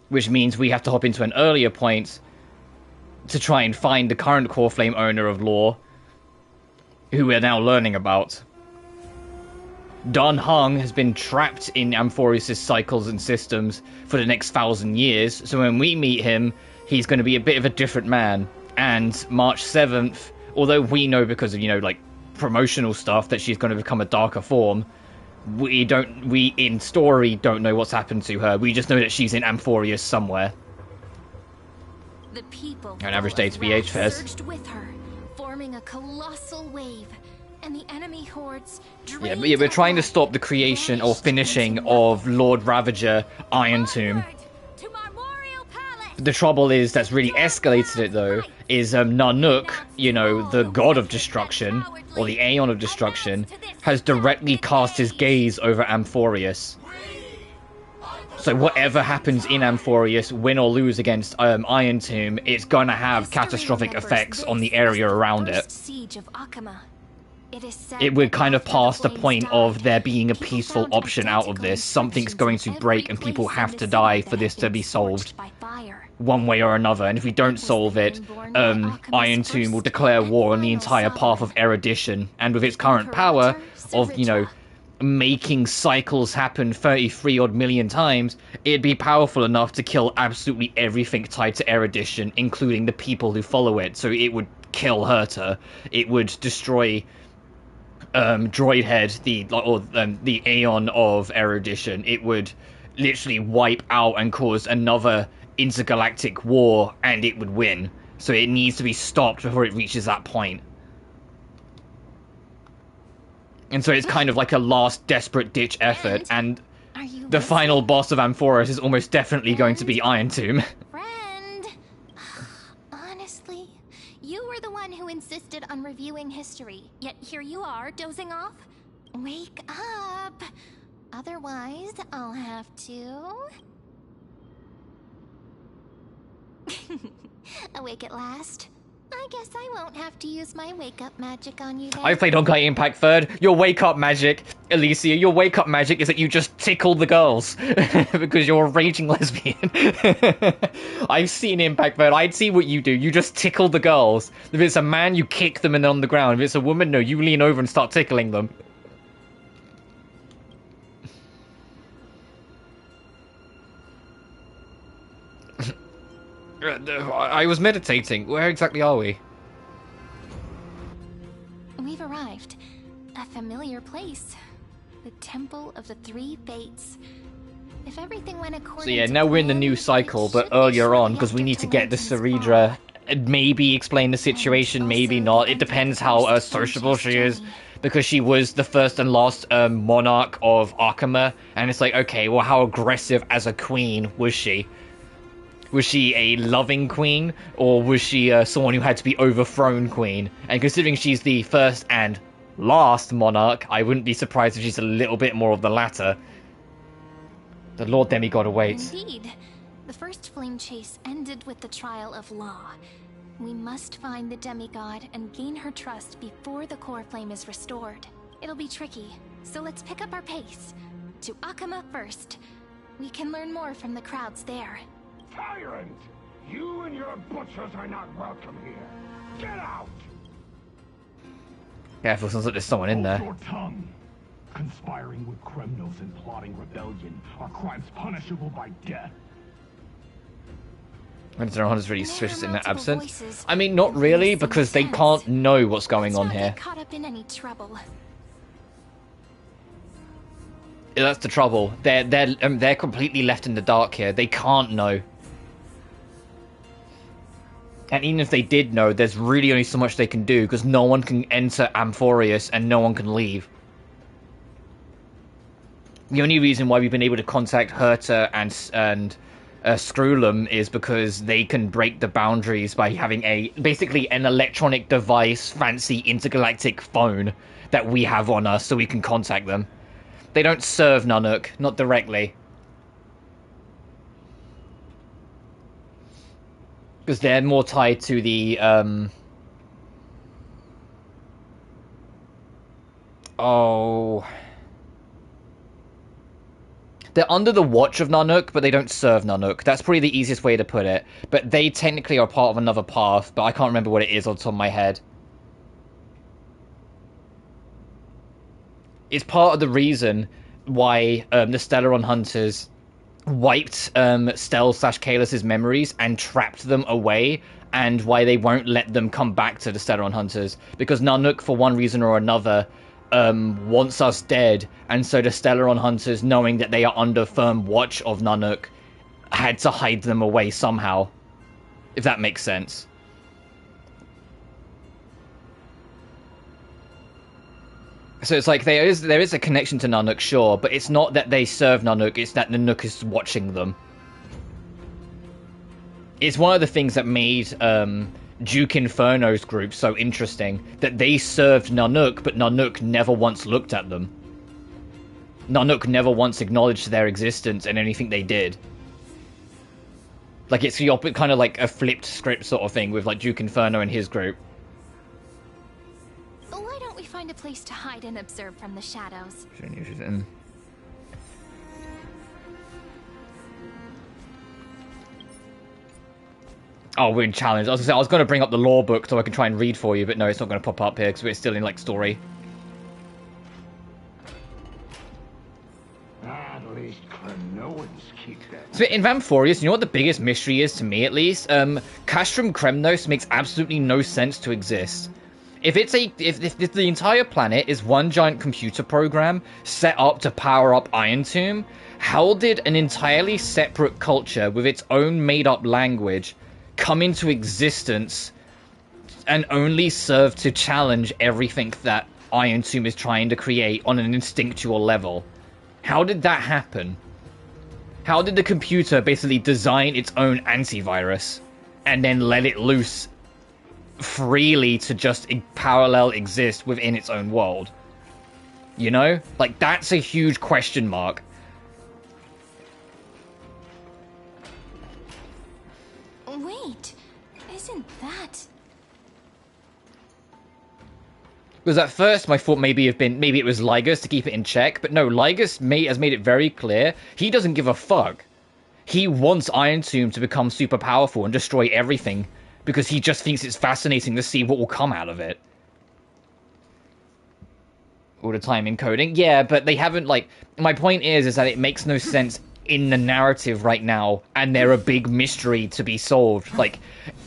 Which means we have to hop into an earlier point to try and find the current core flame owner of law, who we're now learning about. Dan Heng has been trapped in Amphoreus' cycles and systems for the next 1,000 years, so when we meet him, he's going to be a bit of a different man. And March 7th, although we know because of, like, promotional stuff that she's going to become a darker form, we in story don't know what's happened to her. We just know that she's in Amphoreus somewhere. The people an average day to be HFS. surged with her, forming a colossal wave, and the enemy hordes Yeah, we're trying to stop the creation or finishing of Lord Ravager Iron Tomb. The trouble is, that's really escalated it, though, is Nanook, the god of destruction, or the Aeon of destruction, has directly cast his gaze over Amphoreus. So whatever happens in Amphoreus, win or lose against Iron Tomb, it's gonna have catastrophic effects on the area around it. It would kind of pass the point of there being a peaceful option out of this. Something's going to break and people have to die for this to be solved one way or another. And if we don't solve it, Iron Tomb will declare war on the entire path of erudition. And with its current power of, making cycles happen 33 odd million times, it'd be powerful enough to kill absolutely everything tied to erudition, including the people who follow it. So it would kill Herta. It would destroy Droidhead, the Aeon of erudition. It would literally wipe out and cause another intergalactic war, and it would win. So it needs to be stopped before it reaches that point. And so it's kind of like a last desperate-ditch effort, and the final boss of Amphoreus is almost definitely going to be Iron Tomb. Friend, honestly, you were the one who insisted on reviewing history, yet here you are, dozing off? Wake up! Otherwise, I'll have to... Awake at last? I guess I won't have to use my wake-up magic on you then. I played Honkai Impact 3rd. Your wake-up magic, Alicia, your wake-up magic is that you just tickle the girls. Because you're a raging lesbian. I've seen Impact 3rd. I'd see what you do. You just tickle the girls. If it's a man, you kick them and on the ground. If it's a woman, no, you lean over and start tickling them. I was meditating. Where exactly are we? We've arrived. A familiar place. The Temple of the Three Fates. If everything went according So yeah, to now we're in the plan, new cycle, but should be earlier on, shortly because we after need to get the Torrentine's Ceredra, fall. and maybe explain the situation, maybe not. It depends how sociable she is, because she was the first and last monarch of Arkema, and it's like, okay, well, how aggressive as a queen was she? Was she a loving queen, or was she someone who had to be overthrown queen? And considering she's the first and last monarch, I wouldn't be surprised if she's a little bit more of the latter. The Lord Demigod awaits. Indeed. The first flame chase ended with the trial of law. We must find the demigod and gain her trust before the core flame is restored. It'll be tricky, so let's pick up our pace. To Akama first. We can learn more from the crowds there. Tyrant! You and your butchers are not welcome here. Get out! Careful, sounds like there's someone in there. Hold your tongue. Conspiring with Kremnos and plotting rebellion are crimes punishable by death. I don't know how it's really suspicious in their absence. I mean, not really, because they can't know what's going on here. Caught up in any trouble. Yeah, that's the trouble. They're completely left in the dark here. They can't know. And even if they did know, there's really only so much they can do, because no one can enter Amphoreus and no one can leave. The only reason why we've been able to contact Herta and Screwlum is because they can break the boundaries by having basically an electronic device, fancy intergalactic phone that we have on us so we can contact them. They don't serve Nanook, not directly. Because they're more tied to the, they're under the watch of Nanook, but they don't serve Nanook. That's probably the easiest way to put it. But they technically are part of another path, but I can't remember what it is on top of my head. It's part of the reason why the Stellaron Hunters wiped Stell/Kalis' memories and trapped them away, and why they won't let them come back to the Stellaron Hunters. Because Nanook, for one reason or another, wants us dead, and so the Stellaron Hunters, knowing that they are under firm watch of Nanook, had to hide them away somehow. If that makes sense. So it's like there is a connection to Nanook, sure, but it's not that they serve Nanook, it's that Nanook is watching them. It's one of the things that made Duke Inferno's group so interesting, that they served Nanook, but Nanook never once looked at them. Nanook never once acknowledged their existence in anything they did. Like, it's the opposite, kind of like a flipped script sort of thing with like Duke Inferno and his group. Why don't we find a place to hide and observe from the shadows? Oh, we're in challenge. I was going to bring up the lore book so I can try and read for you, but no, it's not going to pop up here because we're still in, like, story. At least Kremnoans keep that. So in Amphoreus, you know what the biggest mystery is, to me at least? Castrum Kremnos makes absolutely no sense to exist. If the entire planet is one giant computer program set up to power up Iron Tomb, how did an entirely separate culture with its own made-up language come into existence and only serve to challenge everything that Iron Tomb is trying to create on an instinctual level? How did that happen? How did the computer basically design its own antivirus and then let it loose freely to just parallel exist within its own world? You know? Like, that's a huge question mark. Wait, isn't that... Because at first my thought maybe it was Lygus to keep it in check, but no, Lygus has made it very clear he doesn't give a fuck. He wants Iron Tomb to become super powerful and destroy everything, because he just thinks it's fascinating to see what will come out of it. All the time encoding. Yeah, but they haven't, like... My point is that it makes no sense in the narrative right now, and they're a big mystery to be solved. Like,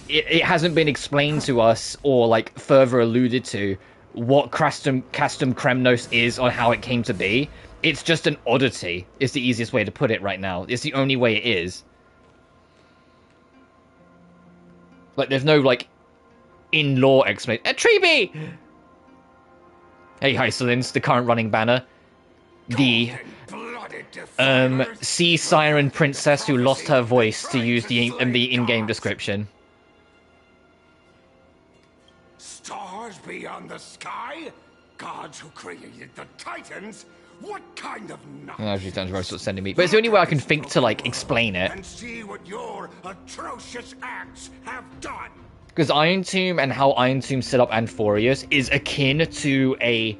it hasn't been explained to us, or, like, further alluded to, what Custom Kremnos is or how it came to be. It's just an oddity, is the easiest way to put it right now. It's the only way it is. Like, there's no, like, in-law explanation. Treeby! Hey, Hysolins, the current running banner. The sea siren princess who lost her voice, to use the in-game description. Stars beyond the sky? Gods who created the Titans? What kind of nonsense? She's down to sort of sending me. But it's the only way I can think to, like, explain it. And see what your atrocious acts have done. Because Iron Tomb and how Iron Tomb set up Amphoreus is akin to a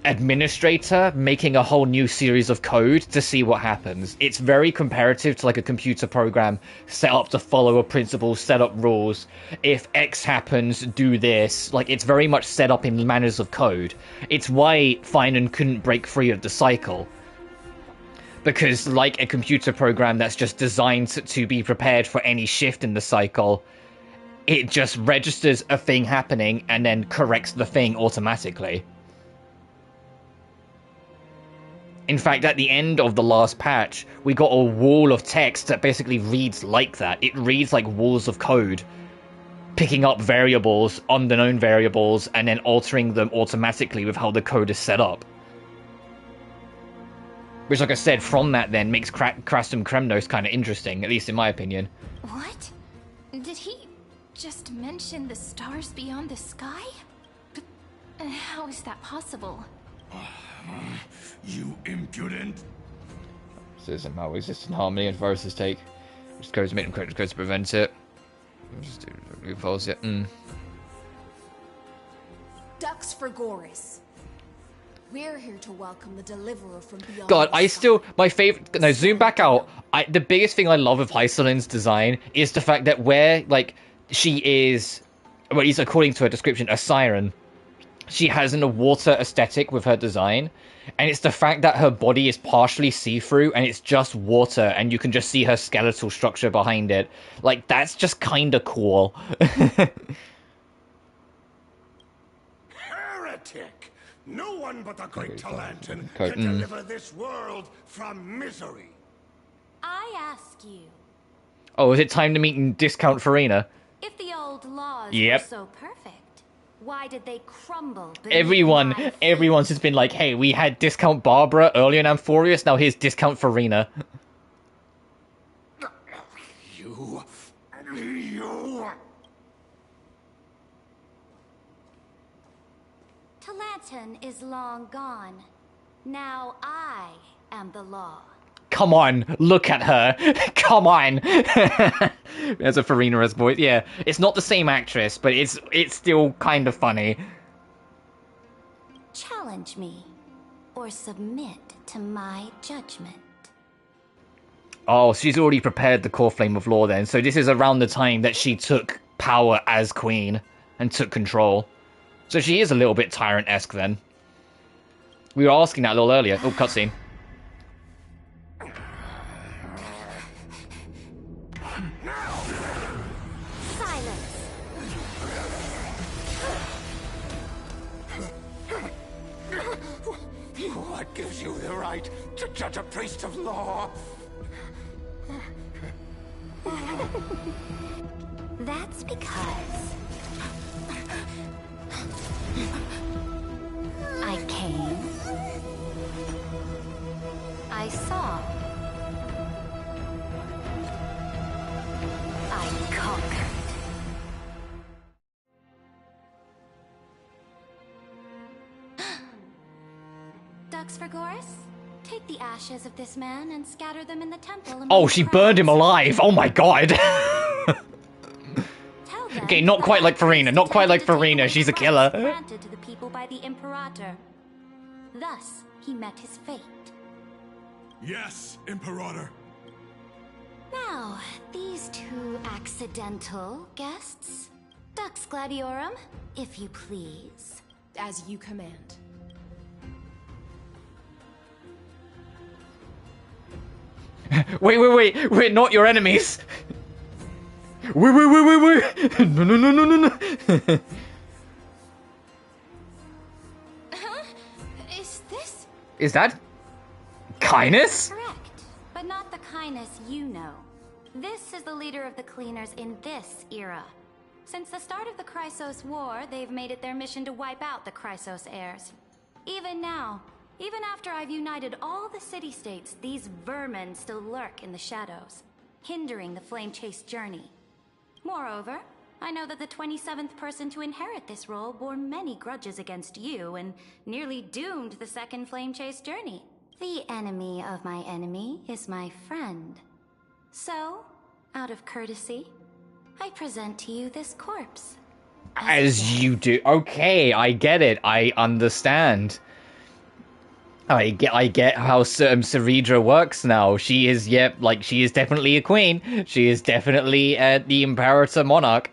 administrator making a whole new series of code to see what happens. It's very comparative to like a computer program set up to follow a principle, set up rules. If X happens, do this. Like, it's very much set up in manners of code. It's why Finan couldn't break free of the cycle. Because, like a computer program that's just designed to be prepared for any shift in the cycle, it just registers a thing happening and then corrects the thing automatically. In fact, at the end of the last patch, we got a wall of text that basically reads like that. It reads like walls of code, picking up variables, unknown variables, and then altering them automatically with how the code is set up. Which, like I said, from that then makes Crastum Kremnos kind of interesting, at least in my opinion. What? Did he just mention the stars beyond the sky? But how is that possible? You impudent! So there's somehow exists in harmony and Varus's take. Just goes to make them correct, goes to prevent it. Just do loopholes, yeah. Ducks for Goris. We're here to welcome the deliverer from beyond. God, I still, my favorite, no, zoom back out. The biggest thing I love of Hycelin's design is the fact that where, like, she is, well, at least according to her description, a siren, she has a water aesthetic with her design. And it's the fact that her body is partially see-through and it's just water and you can just see her skeletal structure behind it. Like, that's just kind of cool. Heretic! No one but the great Talantin Okay, can deliver this world from misery. I ask you, Oh, is it time to meet in Discount Farina? if the old laws Yep. were so perfect, why did they crumble beneath Everyone, my feet? everyone's just been like, hey, we had Discount Barbara earlier in Amphoreus, now here's Discount Farina. You... Talantin is long gone. Now I am the law. Come on, look at her. Come on. There's a Farina's voice. Yeah, it's not the same actress, but it's still kind of funny. Challenge me, or submit to my judgment. Oh, she's already prepared the core flame of law then. So this is around the time that she took power as queen and took control. So she is a little bit tyrant-esque then. We were asking that a little earlier. Oh, cutscene. Silence. What gives you the right to judge a priest of law? That's because I came, I saw, I conquered. Ducks for Goris? Take the ashes of this man and scatter them in the temple. Oh, she burned him alive. Oh my god. Okay, not quite like Farina. Not quite like Farina. She's a killer. Granted to the people by the Imperator. Thus, he met his fate. Yes, Imperator. Now, these two accidental guests. Dux Gladiorum, if you please. As you command. Wait, we're not your enemies. Wait. No. Huh? Is this? Is that kindness? Correct, but not the kindness you know. This is the leader of the Cleaners in this era. Since the start of the Chrysos War, they've made it their mission to wipe out the Chrysos heirs. Even now, even after I've united all the city-states, these vermin still lurk in the shadows, hindering the flame-chase journey. Moreover, I know that the 27th person to inherit this role bore many grudges against you and nearly doomed the second flame-chase journey. The enemy of my enemy is my friend. So, out of courtesy, I present to you this corpse. As you do. Okay, I get it. I understand. I get how Ceridra works now. She is, she is definitely a queen. She is definitely the Imperator Monarch.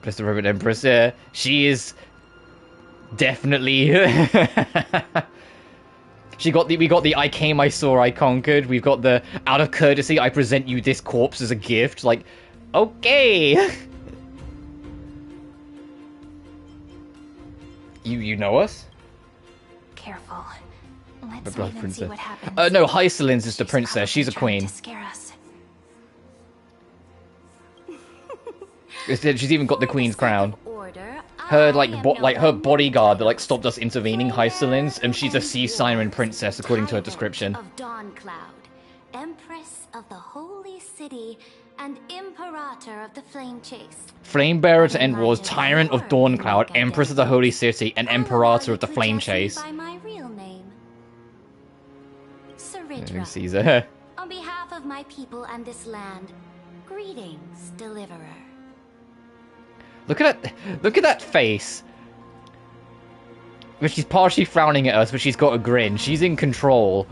Just the Reverend Empress, she is definitely... we got the I came, I saw, I conquered. We've got the out of courtesy, I present you this corpse as a gift. Like, okay. You know us? Careful. Let's The Blood wait and see Princess. what happens. No, Hycelin's just a She's princess. She's a probably trying queen. to scare us. She's even got the queen's crown. Order, her her bodyguard that like stopped us intervening, Hyselins, and she's a sea siren princess according to her description. Of Dawn Cloud, Empress of the Holy City, and Imperator of the Flame Chase. Flamebearer to end wars, Tyrant of Dawn Cloud, Empress of the Holy City, and Imperator of the Flame Chase. By my real name, Who sees her? on behalf of my people and this land, greetings, Deliverer. Look at that face. But she's partially frowning at us, but she's got a grin. She's in control.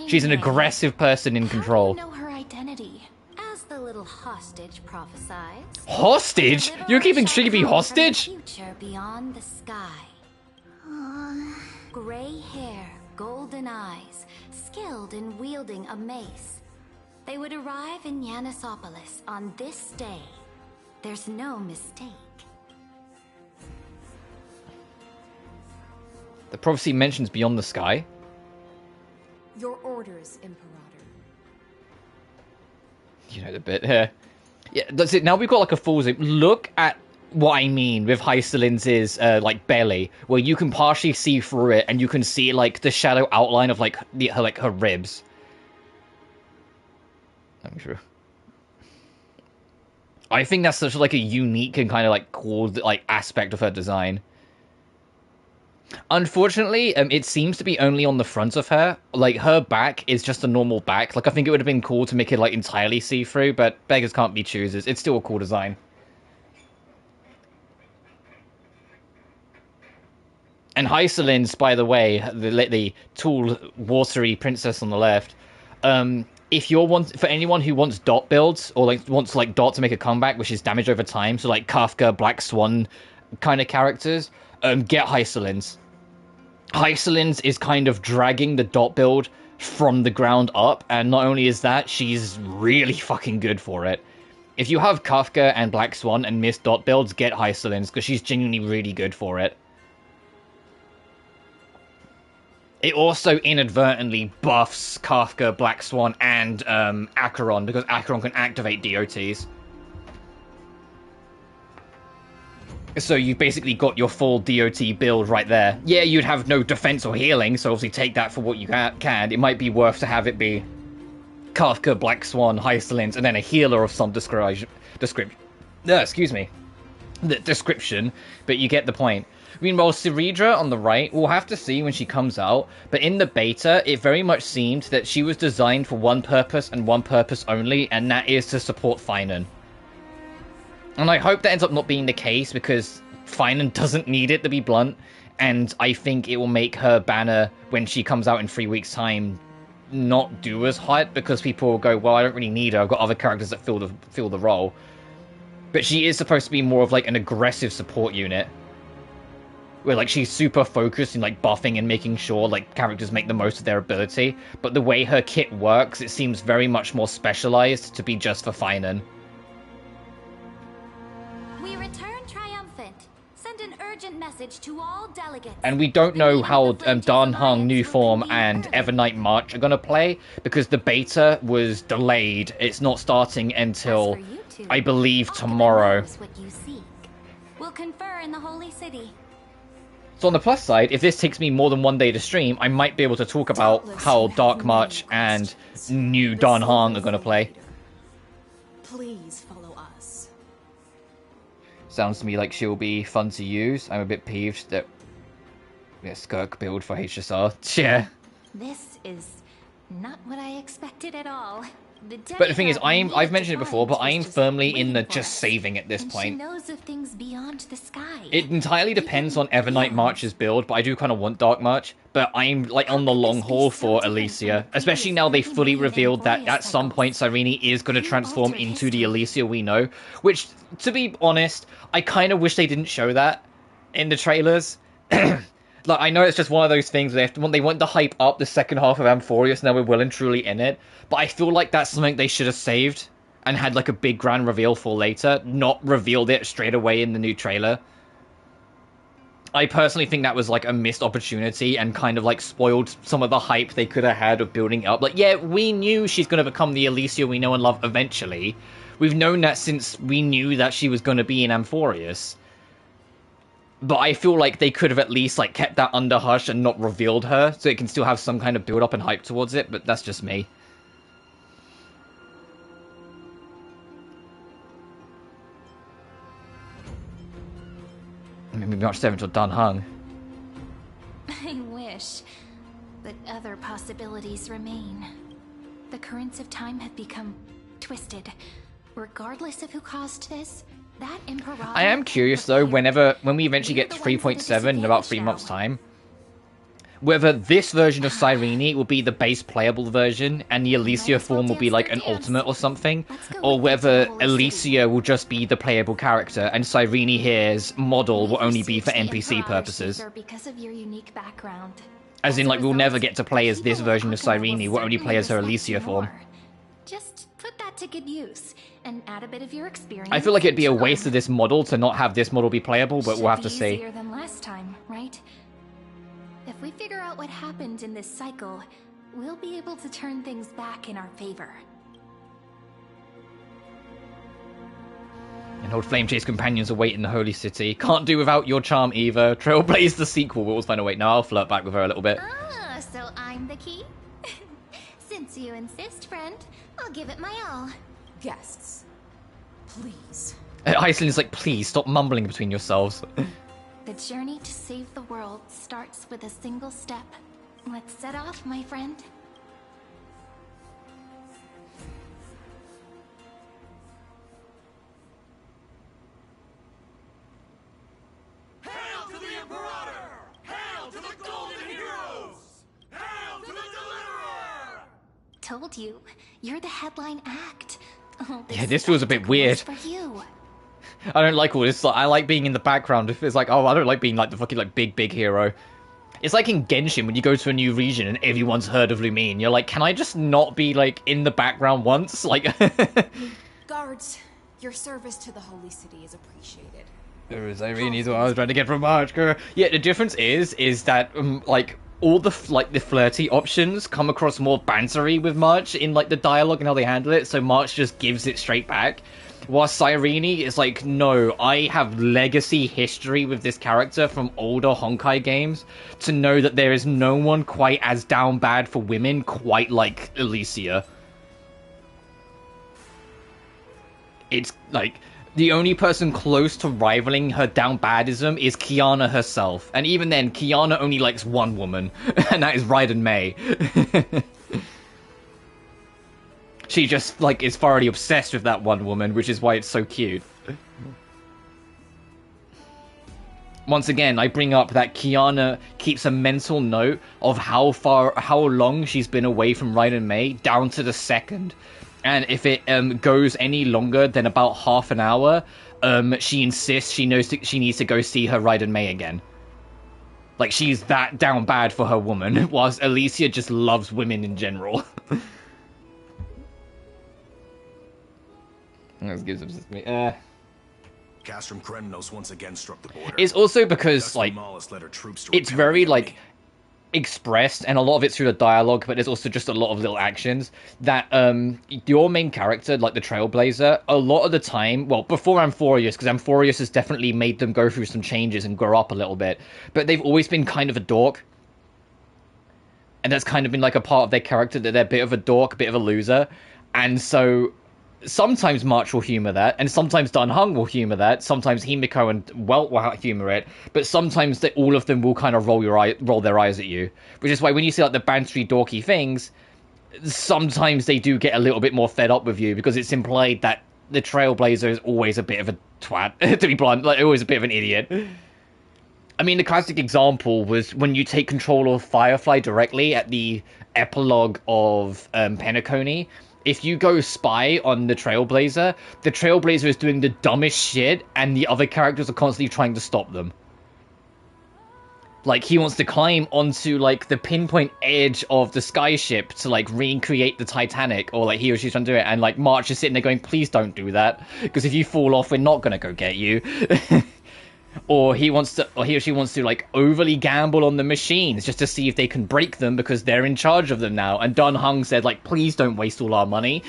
She's an aggressive person in control. Know her identity, as the little hostage prophesies. Hostage? You're keeping Shigebi hostage? Future beyond the sky. Gray hair, golden eyes, skilled in wielding a mace. They would arrive in Yanisopolis on this day. There's no mistake. The prophecy mentions beyond the sky. Your orders, Imperator. You know the bit here. Yeah, that's it. Now we've got like a full zoom. Look at what I mean with Hyselin's like belly, where you can partially see through it, and you can see like the shadow outline of like her ribs. I'm sure. I think that's such like a unique and kind of like cool like aspect of her design. Unfortunately, it seems to be only on the front of her. Like, her back is just a normal back. Like, I think it would have been cool to make it, like, entirely see-through, but beggars can't be choosers. It's still a cool design. And Hyselin's, by the way, the tall, watery princess on the left, if you're for anyone who wants dot builds, or, like, wants, like, dot to make a comeback, which is damage over time, so, like, Kafka, Black Swan kind of characters, get Hyselin's. Hyselin's is kind of dragging the dot build from the ground up, and not only is that, she's really fucking good for it. If you have Kafka and Black Swan and miss dot builds, get Hyselin's, because she's genuinely really good for it. It also inadvertently buffs Kafka, Black Swan, and Acheron, because Acheron can activate DOTs. So you've basically got your full DOT build right there. Yeah, you'd have no defense or healing, so obviously take that for what you can. It might be worth to have it be Kafka, Black Swan, Hyselin's, and then a healer of some description. Description, but you get the point. Meanwhile, Ciridra on the right, we'll have to see when she comes out, but in the beta, it very much seemed that she was designed for one purpose and one purpose only, and that is to support Finan. And I hope that ends up not being the case, because Finan doesn't need it, to be blunt, and I think it will make her banner, when she comes out in 3 weeks' time, not do as hot, because people will go, well, I don't really need her, I've got other characters that fill the role. But she is supposed to be more of, like, an aggressive support unit, where, like, she's super focused in, like, buffing and making sure, like, characters make the most of their ability, but the way her kit works, it seems very much more specialized to be just for Finan. We return triumphant. Send an urgent message to all delegates. And we don't know how Dan Heng New Form and Evernight March are going to play, because the beta was delayed. It's not starting until, I believe, tomorrow. We'll confer in the Holy City. So on the plus side, if this takes me more than 1 day to stream, I might be able to talk about how Dark March and new Dan Heng are going to play. Please follow us. Sounds to me like she'll be fun to use. I'm a bit peeved that... Yeah, Skirk build for HSR. Yeah. This is not what I expected at all. But the thing is, I've mentioned it before, but I am firmly in the just saving at this point. She knows of things beyond the sky. It entirely depends on Evernight March's build, but I do kind of want Dark March. But I'm like on the long haul for Elysia, especially now they fully revealed that at some point Cyrene is going to transform into the Elysia we know. Which, to be honest, I kind of wish they didn't show that in the trailers. Like, I know it's just one of those things where they want to hype up the second half of Amphoreus, now we're well and truly in it. But I feel like that's something they should have saved and had like a big grand reveal for later, not revealed it straight away in the new trailer. I personally think that was like a missed opportunity and kind of like spoiled some of the hype they could have had of building up. Like, yeah, we knew she's going to become the Elysia we know and love eventually. We've known that since we knew that she was going to be in Amphoreus. But I feel like they could have at least like kept that under hush and not revealed her, so it can still have some kind of build up and hype towards it. But that's just me. Maybe March 7th or done hung. I wish, but other possibilities remain. The currents of time have become twisted. Regardless of who caused this, that Imperator... I am curious though, when we eventually get to 3.7 in about 3 months' time, whether this version of Cyrene will be the base playable version and the Alicia form will be like an ultimate or something, or whether Alicia will just be the playable character and Cyrene here's model will only be for NPC purposes. Because of your unique background. As in, like, we'll never get to play as this version of Cyrene, we'll only play as her Alicia form. Just put that to good use and add a bit of your experience. I feel like it'd be a waste of this model to not have this model be playable, but we'll have to see. Easier than last time, right? If we figure out what happened in this cycle, we'll be able to turn things back in our favor. And old Flame Chase companions await in the Holy City. Can't do without your charm either. Trailblaze the sequel, but we'll find a way. No, I'll flirt back with her a little bit. Ah, so I'm the key? Since you insist, friend, I'll give it my all. Guests, please. Iceland's like, please stop mumbling between yourselves. The journey to save the world starts with a single step. Let's set off, my friend. Hail to the Imperator! Hail to the Golden Heroes! Hail to the Deliverer! Told you, you're the headline act. Yeah, this feels a bit weird. For you. I don't like all this. I like being in the background. It's like, oh, I don't like being like the fucking like big hero. It's like in Genshin when you go to a new region and everyone's heard of Lumine. You're like, can I just not be like in the background once? Like, Guards, your service to the Holy City is appreciated. Irene's what I was trying to get from March. Yeah, the difference is that like all the the flirty options come across more bantery with March in like the dialogue and how they handle it. So March just gives it straight back. While Cyrene is like, no, I have legacy history with this character from older Honkai games to know that there is no one quite as down bad for women quite like Alicia. It's like, the only person close to rivaling her down badism is Kiana herself. And even then, Kiana only likes one woman, and that is Raiden May. She just, like, is thoroughly obsessed with that one woman, which is why it's so cute. Once again, I bring up that Kiana keeps a mental note of how long she's been away from Raiden May, down to the second. And if it goes any longer than about half an hour, she insists she knows she needs to go see her Raiden May again. Like, she's that down bad for her woman, whilst Alicia just loves women in general. That gives me. Castrum Krenos once again struck the border. It's also because like it's very like expressed, and a lot of it's through the dialogue, but there's also just a lot of little actions that your main character, like the Trailblazer, a lot of the time, well, before Amphoreus, because Amphoreus has definitely made them go through some changes and grow up a little bit, but they've always been kind of a dork. And that's kind of been like a part of their character, that they're a bit of a dork, a bit of a loser. And so sometimes March will humor that, and sometimes Dan Heng will humor that, sometimes Himiko and Welt will humor it, but sometimes all of them will kind of roll their eyes at you. Which is why when you see like the bantery dorky things, sometimes they do get a little bit more fed up with you, because it's implied that the Trailblazer is always a bit of a twat, to be blunt, like always a bit of an idiot. I mean, the classic example was when you take control of Firefly directly at the epilogue of Penacony. If you go spy on the Trailblazer is doing the dumbest shit, and the other characters are constantly trying to stop them. Like, he wants to climb onto, like, the pinpoint edge of the skyship to, like, recreate the Titanic, or, like, he or she's trying to do it, and, like, March is sitting there going, please don't do that, because if you fall off, we're not gonna go get you. Or he or she wants to, like, overly gamble on the machines just to see if they can break them because they're in charge of them now. And Dan Heng said, like, please don't waste all our money.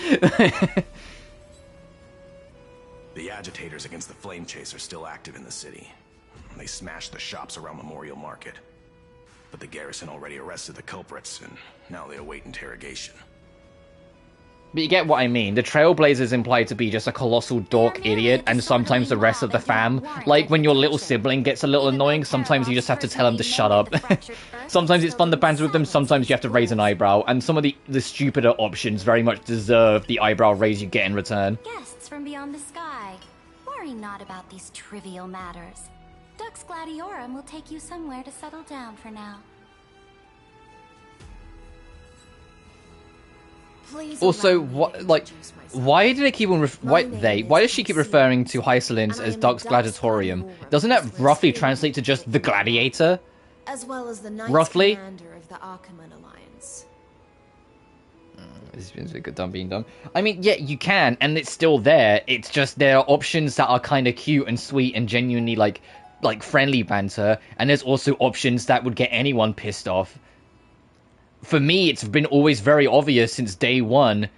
The agitators against the Flame Chase are still active in the city. They smashed the shops around Memorial Market. But the garrison already arrested the culprits, and now they await interrogation. But you get what I mean. The Trailblazers implied to be just a colossal dork idiot, and sometimes the rest of the fam. Like when your little sibling gets a little annoying, sometimes you just have to tell them to shut up. Sometimes it's fun to banter with them, sometimes you have to raise an eyebrow, and some of the stupider options very much deserve the eyebrow raise you get in return. Guests from beyond the sky. Worry not about these trivial matters. Dux Gladiorum will take you somewhere to settle down for now. Please Also, allow me what, to like, introduce myself. why do they keep on My name why is does she keep Amphoreus, referring to Hysolins and as I am Dux the Dux Gladiatorium? Gladiatorium Doesn't that Mistress roughly in translate to just the Britain, Gladiator? as well as the Knights Roughly? Commander of the Archiman Alliance. It's a good dumb being dumb. I mean, yeah, you can, and it's still there. It's just there are options that are kind of cute and sweet and genuinely like friendly banter, and there's also options that would get anyone pissed off. For me, it's been always very obvious since day one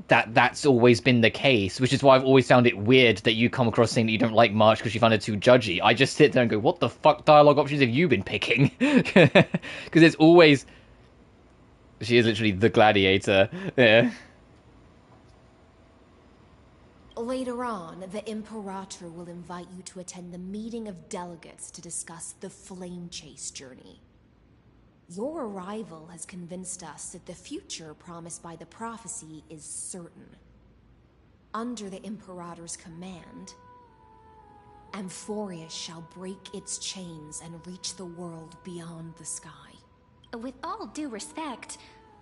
that that's always been the case, which is why I've always found it weird that you come across saying that you don't like March because you find it too judgy. I just sit there and go, what the fuck dialogue options have you been picking? Because it's always... She is literally the gladiator. Yeah. Later on, the Imperator will invite you to attend the meeting of delegates to discuss the Flame Chase journey. Your arrival has convinced us that the future promised by the prophecy is certain. Under the Imperator's command, Amphoreus shall break its chains and reach the world beyond the sky. With all due respect,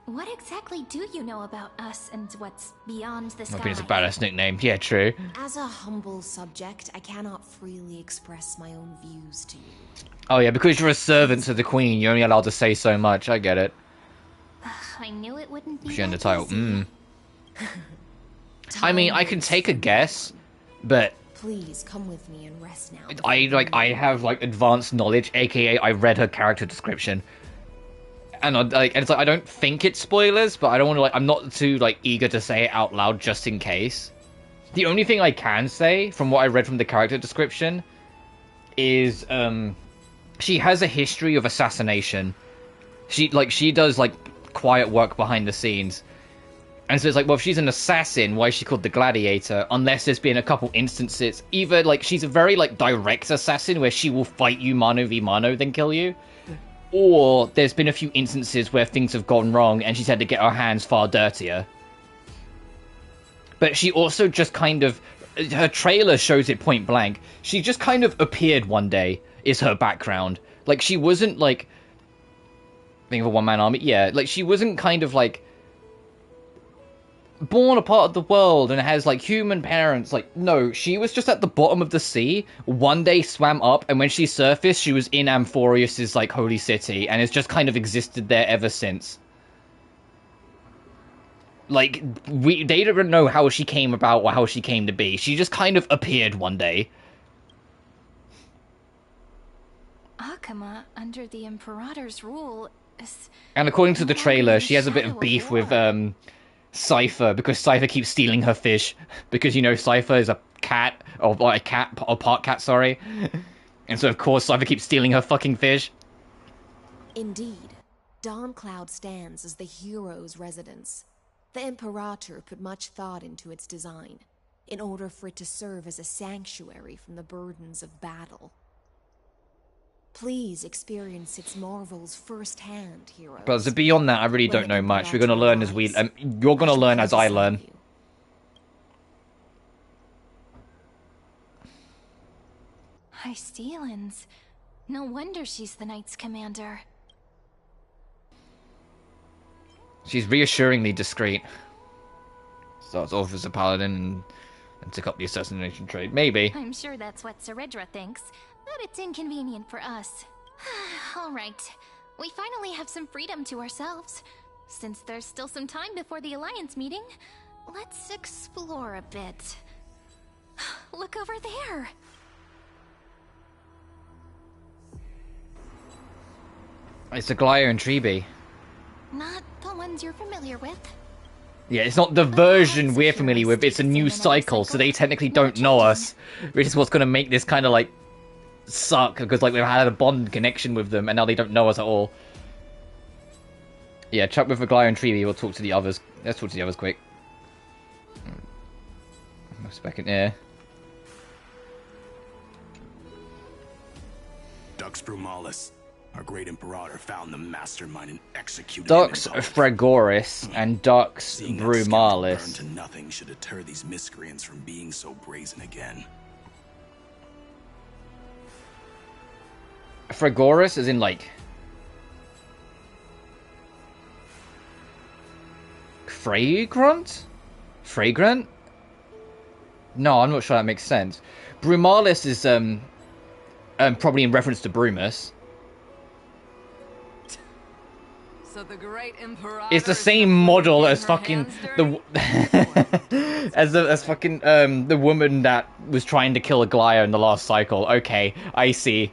what exactly do you know about us and what's beyond the sky? I think it's a badass nickname. Yeah, true. As a humble subject, I cannot freely express my own views to you. Oh yeah, because you're a servant to the Queen, you're only allowed to say so much. I get it. I knew it wouldn't be She in the that title. easy. I mean, I can take a guess, but Please come with me and rest now. I have advanced knowledge, aka I read her character description, and and it's like I don't think it's spoilers, but I don't want to I'm not too eager to say it out loud just in case. The only thing I can say from what I read from the character description is she has a history of assassination. She does quiet work behind the scenes. And so it's well, if she's an assassin, why is she called the Gladiator? Unless there's been a couple instances. Either, she's a very, direct assassin where she will fight you mano v mano, then kill you. Or there's been a few instances where things have gone wrong and she's had to get her hands far dirtier. But she also just her trailer shows it point blank. She just kind of appeared one day, is her background. She wasn't, think of a one-man army? Yeah, she wasn't born a part of the world and has human parents. No, she was just at the bottom of the sea, one day swam up, and when she surfaced she was in Amphoreus's holy city and has just kind of existed there ever since. They don't know how she came about or how she came to be. She just kind of appeared one day. Akama, under the Imperator's rule, is... And according to the trailer, she has a bit of beef with Cypher, because Cypher keeps stealing her fish, because Cypher is a cat, or part cat, sorry. And so of course Cypher keeps stealing her fucking fish. Indeed, Dawncloud stands as the hero's residence. The Imperator put much thought into its design, in order for it to serve as a sanctuary from the burdens of battle. Please experience its marvels firsthand, heroes. But beyond that, I really don't know much. We're gonna learn as you're gonna learn as I learn. Hystealans. No wonder she's the Knights Commander. She's reassuringly discreet. Starts off as a paladin and took up the assassination trade. Maybe. I'm sure that's what Seredra thinks, but it's inconvenient for us. All right. We finally have some freedom to ourselves. Since there's still some time before the Alliance meeting, let's explore a bit. Look over there! It's a Glio and Treeby. Not the ones you're familiar with. Yeah, it's not the version we're familiar with, it's a new cycle, so they technically don't know us. Which is what's gonna make this kind of suck because like we've had a bond connection with them and now they don't know us at all. Yeah, chat with Maglire and Treevy. We'll talk to the others. Let's talk to the others quick. What's back in here? Dux Brumalis, our great Imperator, found the mastermind and executed Dux him in public. Fragoris and Dux Seeing that skeleton Brumalis. burned to nothing should deter these miscreants from being so brazen again. Fragoris is in like Fragrant? No, I'm not sure that makes sense. Brumalis is probably in reference to Brumus. So the great Imperator It's the same model as fucking the as fucking the woman that was trying to kill Aglaya in the last cycle. Okay, I see.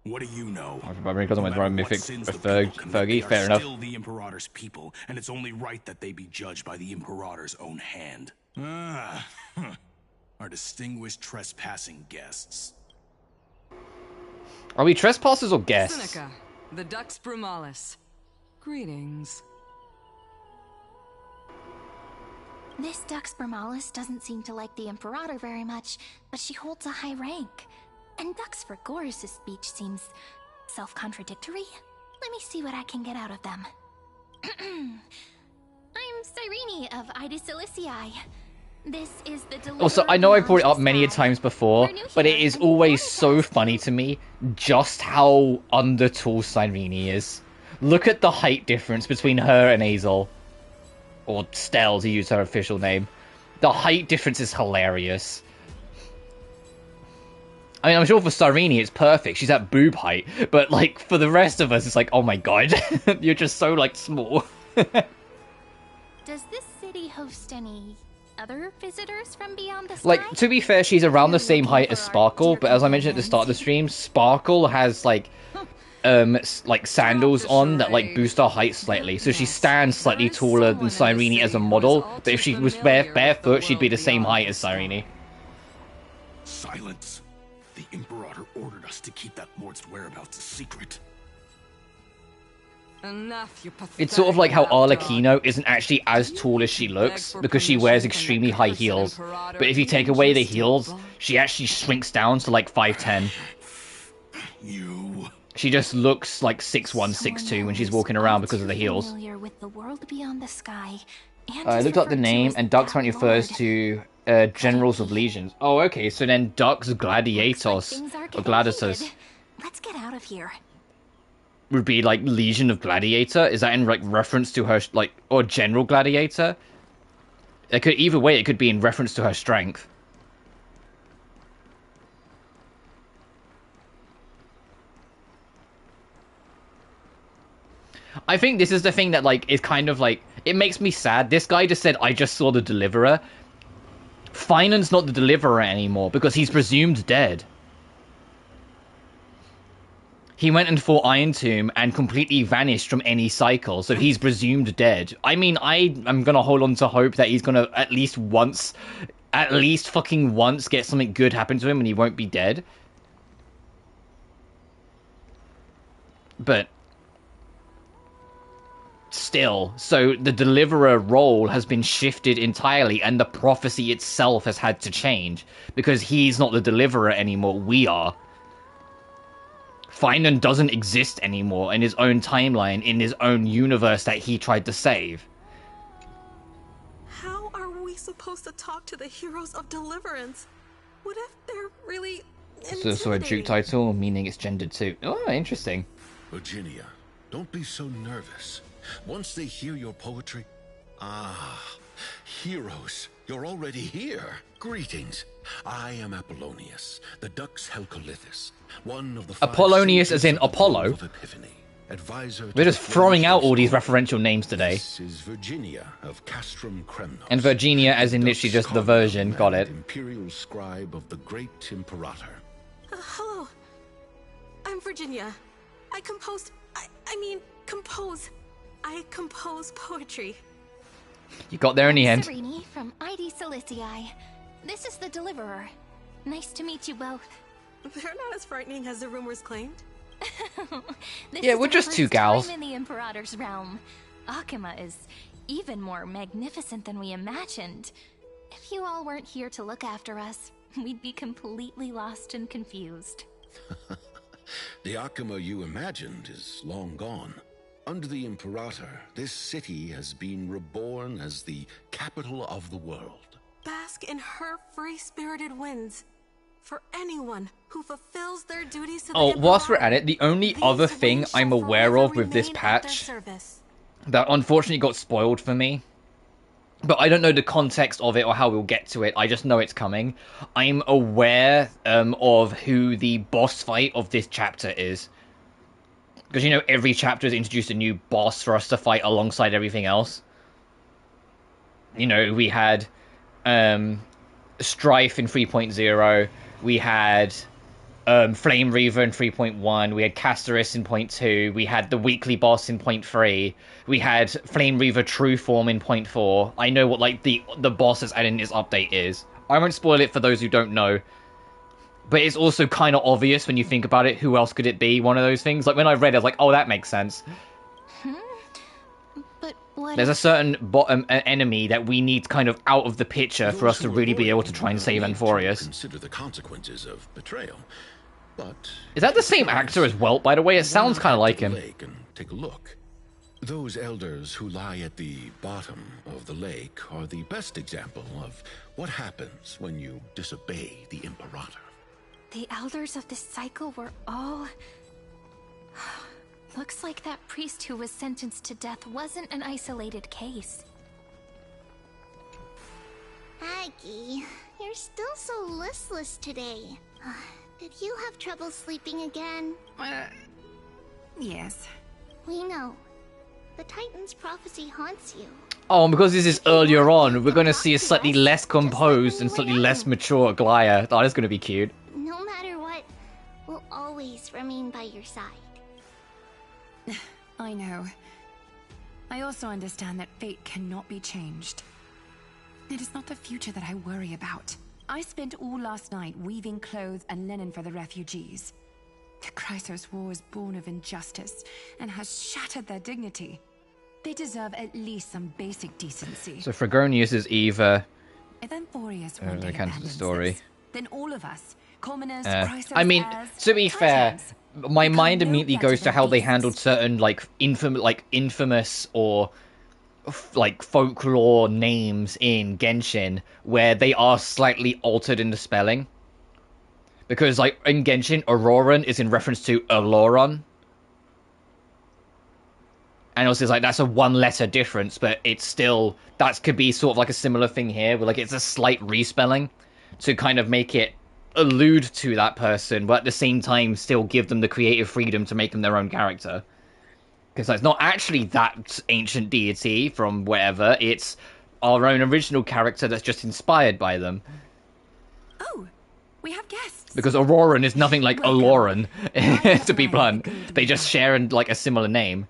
What do you know? Because I'm a mythic Fergie. Fair enough. Still the Imperator's people, and it's only right that they be judged by the Imperator's own hand. Our distinguished trespassing guests. Are we trespassers or guests? Seneca, the Dux Brumalis. Greetings. This Dux Brumalis doesn't seem to like the Imperator very much, but she holds a high rank. And Dux Fragoris' speech seems self-contradictory. Let me see what I can get out of them. I'm Cyrene of Ida Silicii. This is the deliverer. Also, I know I've brought it up many times before, but it is always so funny to me just how under tall Cyrene is. Look at the height difference between her and Azel. Or Stell, to use her official name. The height difference is hilarious. I mean, I'm sure for Cyrene it's perfect. She's at boob height. But, like, for the rest of us, it's like, oh my god. You're just so, like, small. Does this city host any other visitors from beyond the sky? Like, to be fair, she's around the same height as Sparkle. But as I mentioned at the start of the stream, Sparkle has, like sandals on that, like, boost her height slightly. So she stands slightly taller than Cyrene as a model. But if she was barefoot, she'd be the same height as Cyrene. Silence. The Imperator ordered us to keep that lord's whereabouts a secret. Enough, you pathetic. It's sort of like how lapdog. Arlecchino isn't actually as tall as she looks because she wears extremely high heels. But if you take away the heels, she actually shrinks down to like 5'10". You. She just looks like 6'1", 6'2" when she's walking around because of the heels. Familiar with the world beyond the sky. I looked up the name, and Dux apparently refers to generals of legions. Oh, okay, so then Dux Gladiatos, or Gladiators, Let's get out of here. would be like Legion of Gladiator? Is that in like reference to her, like, or General Gladiator? It could, either way, it could be in reference to her strength. I think this is the thing that, like, is kind of, like, it makes me sad. This guy just said, I just saw the Deliverer. Finan's not the Deliverer anymore, because he's presumed dead. He went and fought Iron Tomb and completely vanished from any cycle, so he's presumed dead. I mean, I'm gonna hold on to hope that he's gonna at least fucking once get something good happen to him and he won't be dead. But still, so the Deliverer role has been shifted entirely, and the prophecy itself has had to change, because he's not the Deliverer anymore, we are. Finan doesn't exist anymore in his own timeline, in his own universe that he tried to save. How are we supposed to talk to the heroes of Deliverance? What if they're really So a Duke title, meaning it's gendered too. Oh, interesting. Virginia, don't be so nervous. Once they hear your poetry... Ah, heroes, you're already here. Greetings. I am Apollonius, the Dux Helcolithus, one of the Apollonius as in Apollo? of Epiphany, advisor We're to just the throwing out Florence all these Scholar. referential names today. This is Virginia of Castrum Kremnos. And Virginia as in literally just the version, got it. Imperial scribe of the great Imperator. Hello. I'm Virginia. I compose poetry. You got there in the end. Cyrene from ID Silicii. This is the Deliverer. Nice to meet you both. They're not as frightening as the rumors claimed. Yeah, we're just two gals. Time in the Imperator's realm. Akuma is even more magnificent than we imagined. If you all weren't here to look after us, we'd be completely lost and confused. The Akuma you imagined is long gone. Under the Imperator, this city has been reborn as the capital of the world. Bask in her free-spirited winds. For anyone who fulfills their duties to the Oh, whilst we're Imperator, at it, the only other thing I'm aware of with this patch that unfortunately got spoiled for me, but I don't know the context of it or how we'll get to it, I just know it's coming. I'm aware of who the boss fight of this chapter is. Because, you know, every chapter has introduced a new boss for us to fight alongside everything else. You know, we had Strife in 3.0, we had Flame Reaver in 3.1, we had Casterus in 0.2, we had the weekly boss in 0.3, we had Flame Reaver True Form in 0.4. I know what, like, the boss that's added in this update is. I won't spoil it for those who don't know. But it's also kind of obvious when you think about it. Who else could it be? One of those things. Like, when I read it, I was like, oh, that makes sense. But what There's a certain bottom enemy that we need kind of out of the picture for us to really be able to try and save Amphoreus. Consider the consequences of betrayal. But is that the same actor as Welt, by the way? It sounds kind of like him. And take a look. Those elders who lie at the bottom of the lake are the best example of what happens when you disobey the Imperator. The elders of this cycle were all... Looks like that priest who was sentenced to death wasn't an isolated case. Aggie, you're still so listless today. Did you have trouble sleeping again? Yes. We know. The Titan's prophecy haunts you. Oh, and because this is earlier on, we're going to see a slightly less composed and slightly less mature Glaya. Oh, that's going to be cute. No matter what, we'll always remain by your side. I know. I also understand that fate cannot be changed. It is not the future that I worry about. I spent all last night weaving clothes and linen for the refugees. The Chrysos War is born of injustice and has shattered their dignity. They deserve at least some basic decency. So Fragonius is Eva. If Amphoreus one day Kind of the story. this, then all of us, commoners, Chrysos I mean, heirs, to be fair, my mind no immediately better goes to than how they beasts. handled certain infamous or like folklore names in Genshin, where they are slightly altered in the spelling. Because like in Genshin, Auroran is in reference to Aloran. And also, it's like, that's a one-letter difference, but it's still... That could be sort of like a similar thing here, where like it's a slight respelling to kind of make it allude to that person, but at the same time still give them the creative freedom to make them their own character. Because it's not actually that ancient deity from wherever, it's our own original character that's just inspired by them. Oh, we have guests. Because Auroran is nothing like Aloran, to be blunt. They just share like a similar name.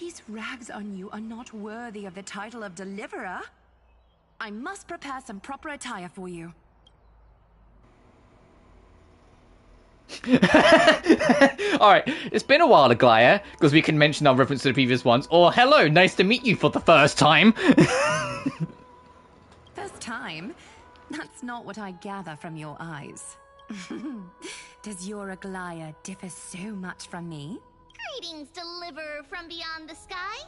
These rags on you are not worthy of the title of Deliverer. I must prepare some proper attire for you. Alright, it's been a while, Aglaya, because we can mention our reference to the previous ones. Or, hello, nice to meet you for the first time. First time? That's not what I gather from your eyes. Does your Aglaya differ so much from me? Greetings, Deliverer from beyond the sky.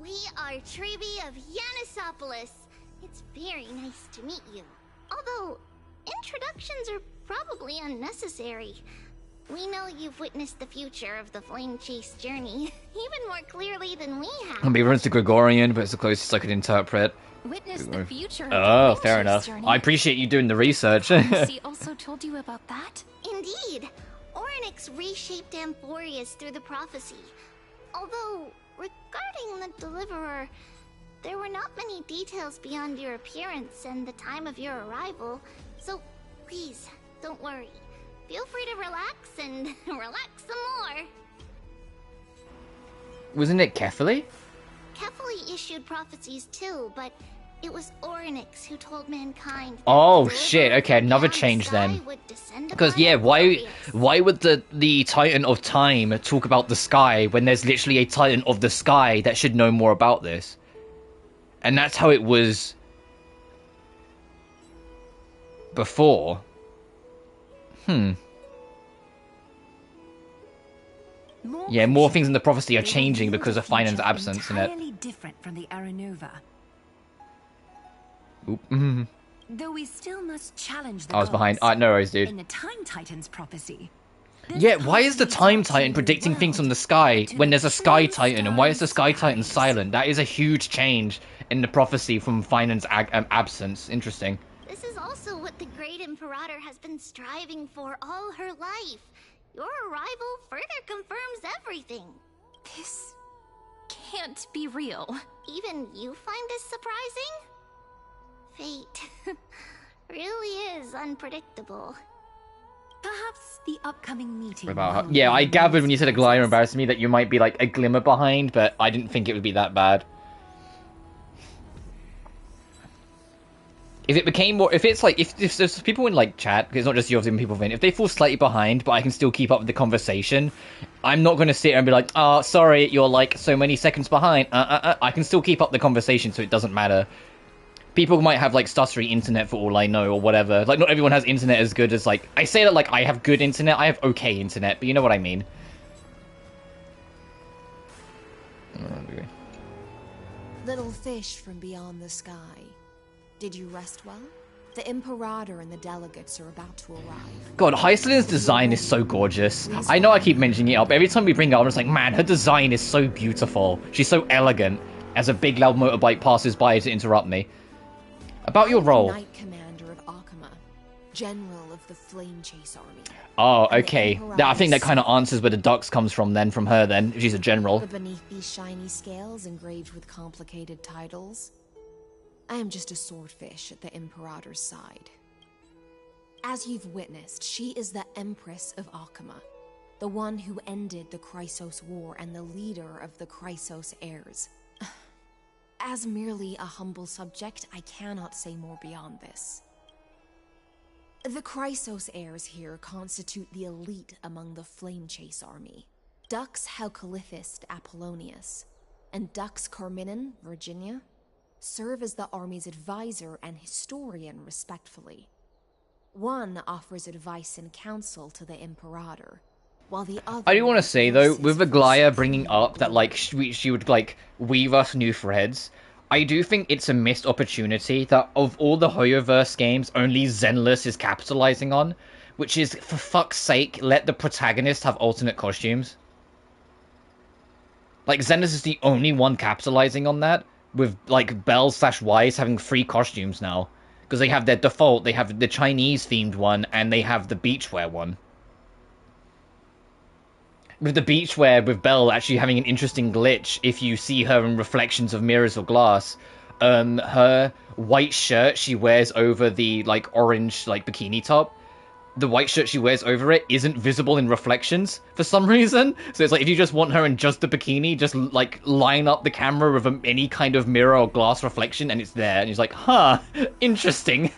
We are Trevi of Yanisopolis. It's very nice to meet you. Although, introductions are probably unnecessary. We know you've witnessed the future of the Flame Chase journey, even more clearly than we have. I'll be reference to Gregorian, but it's the closest I could interpret. Witness the future. Oh, fair enough. Journey. I appreciate you doing the research. He also told you about that? Indeed. Orynyx reshaped Amphoreus through the prophecy. Although, regarding the Deliverer, there were not many details beyond your appearance and the time of your arrival, so please, don't worry. Feel free to relax and relax some more. Wasn't it Kefali? Kefali issued prophecies too, but It was Orynyx who told mankind. Oh shit, okay, another change then. Because yeah, why would the Titan of Time talk about the sky when there's literally a Titan of the sky that should know more about this? And that's how it was before. Yeah, more things in the prophecy are changing because of Finan's absence in it. Entirely different from the Aranova. Oop. Though we still must challenge the I was behind. gods. No worries, dude. In the Time Titan's prophecy. Yeah, why is the Time Titan predicting things from the sky when there's a Sky Titan? And why is the Sky Titan silent? That is a huge change in the prophecy from Finan's absence. Interesting. This is also what the Great Imperator has been striving for all her life. Your arrival further confirms everything. This can't be real. Even you find this surprising? Fate really is unpredictable. Perhaps the upcoming meeting. About yeah, I gathered when you said a glider embarrassed me that you might be like a glimmer behind, but I didn't think it would be that bad. If it became more, if it's like, if there's people in like chat, because it's not just yours, even people in, if they fall slightly behind, but I can still keep up with the conversation, I'm not going to sit here and be like, oh, sorry, you're like so many seconds behind. I can still keep up the conversation, so it doesn't matter. People might have like stuttery internet for all I know, or whatever. Like, not everyone has internet as good as like, I say that like I have good internet, I have okay internet, but you know what I mean. Little fish from beyond the sky. Did you rest well? The Imperator and the delegates are about to arrive. God, Hycelin's design is so gorgeous. I know I keep mentioning it up. Every time we bring it up, I'm just like, man, her design is so beautiful. She's so elegant. As a big loud motorbike passes by to interrupt me. About your role. Knight Commander of Akama, General of the Flame Chase Army. Oh, okay. I think that kind of answers where the ducks comes from then, from her then, if she's a general. But beneath these shiny scales engraved with complicated titles, I am just a swordfish at the Imperator's side. As you've witnessed, she is the Empress of Akama, the one who ended the Chrysos War and the leader of the Chrysos heirs. As merely a humble subject, I cannot say more beyond this. The Chrysos heirs here constitute the elite among the Flame Chase army. Dux Halcalithist Apollonius and Dux Carminin, Virginia, serve as the army's advisor and historian respectfully. One offers advice and counsel to the Imperator, while the other... I do want to say, though, with Aglaya bringing up that, like, she would, like, weave us new threads, I do think it's a missed opportunity that of all the Hoyoverse games, only Zenless is capitalizing on, which is, for fuck's sake, let the protagonist have alternate costumes. Like, Zenless is the only one capitalizing on that, with, like, Belle/Wise having 3 costumes now. Because they have their default, they have the Chinese-themed one, and they have the beachwear one. With the beachwear, with Belle actually having an interesting glitch, if you see her in reflections of mirrors or glass, her white shirt she wears over the, like, orange, like, bikini top, the white shirt she wears over it isn't visible in reflections for some reason. So it's like, if you just want her in just the bikini, just, like, line up the camera with any kind of mirror or glass reflection, and it's there. And he's like, huh, interesting.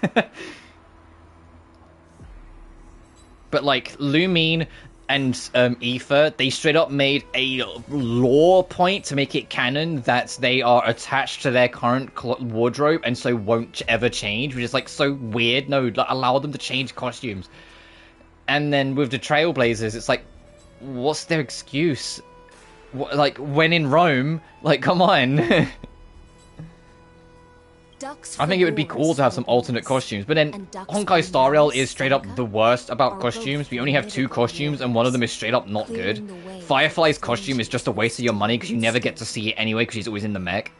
But, like, Lumine and Aether, they straight up made a lore point to make it canon that they are attached to their current wardrobe and so won't ever change, which is like so weird. No, allow them to change costumes. And then with the Trailblazers, it's like, what's their excuse? Like, when in Rome, like, come on. I think it would be cool to have some alternate costumes, but then Honkai Star Rail is straight up the worst about costumes. We only have 2 costumes, and one of them is straight up not good. Firefly's costume is just a waste of your money, because you never get to see it anyway, because she's always in the mech.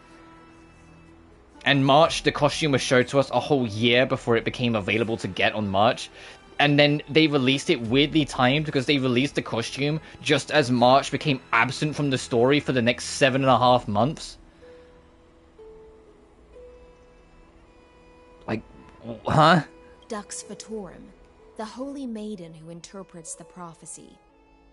And March, the costume was showed to us a whole year before it became available to get on March. And then they released it weirdly timed, because they released the costume just as March became absent from the story for the next 7.5 months. Like, huh? Dux Fatorum, the holy maiden who interprets the prophecy.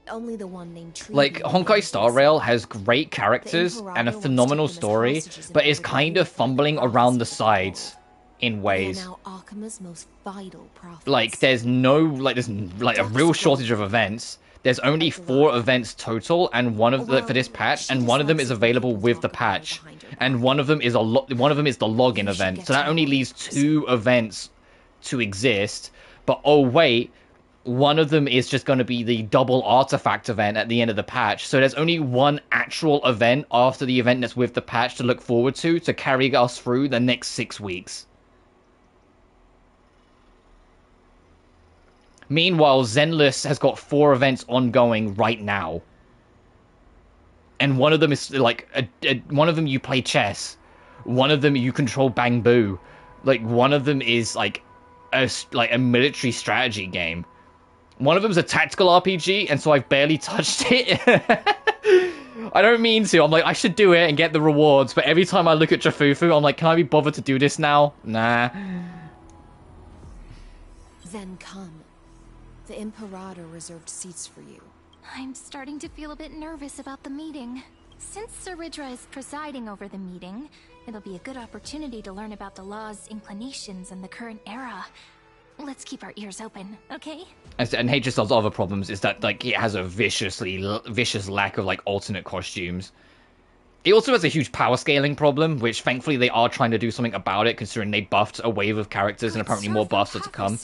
Only the one named Tree. Like, Honkai Star Rail has great characters and a phenomenal story, but is kind of fumbling around the sides in ways. Now Akima's most vital prophets. Like, there's a real shortage of events. There's only 4 events total, and one of for this patch, and one of them is available with the patch, and one of them is the login event. So that only leaves 2 events to exist. But oh wait, one of them is just going to be the double artifact event at the end of the patch. So there's only one actual event after the event that's with the patch to look forward to carry us through the next 6 weeks. Meanwhile, Zenless has got 4 events ongoing right now. And one of them is like one of them you play chess. One of them you control Bangbu. Like one of them is like a military strategy game. One of them's a tactical RPG, and so I've barely touched it. I don't mean to. I'm like, I should do it and get the rewards, but every time I look at Jafufu, I'm like, can I be bothered to do this now? Nah. Then come. The Imperator reserved seats for you. I'm starting to feel a bit nervous about the meeting. Since Sir Ridra is presiding over the meeting, it'll be a good opportunity to learn about the law's inclinations in the current era. Let's keep our ears open, okay? And HSL's other problems is that, like, it has a vicious lack of, like, alternate costumes. It also has a huge power scaling problem, which thankfully they are trying to do something about it, considering they buffed a wave of characters and apparently more buffs are to come.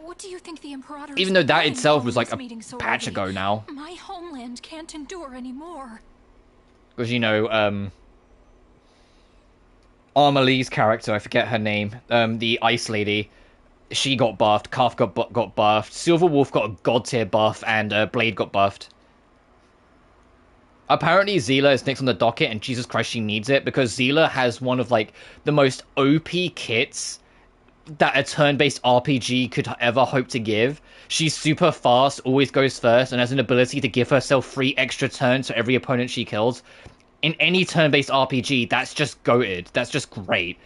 What do you think the Imperator Even though that itself was like a patch ago now. My homeland can't endure anymore. Because, you know, Armalee's character, I forget her name, the Ice Lady, she got buffed, Calf got buffed, Silverwolf got a god tier buff, and Blade got buffed. Apparently Zila is next on the docket, and Jesus Christ, she needs it, because Zila has one of, like, the most OP kits that a turn-based RPG could ever hope to give. She's super fast, always goes first, and has an ability to give herself 3 extra turns to every opponent she kills. In any turn-based RPG, that's just goated. That's just great.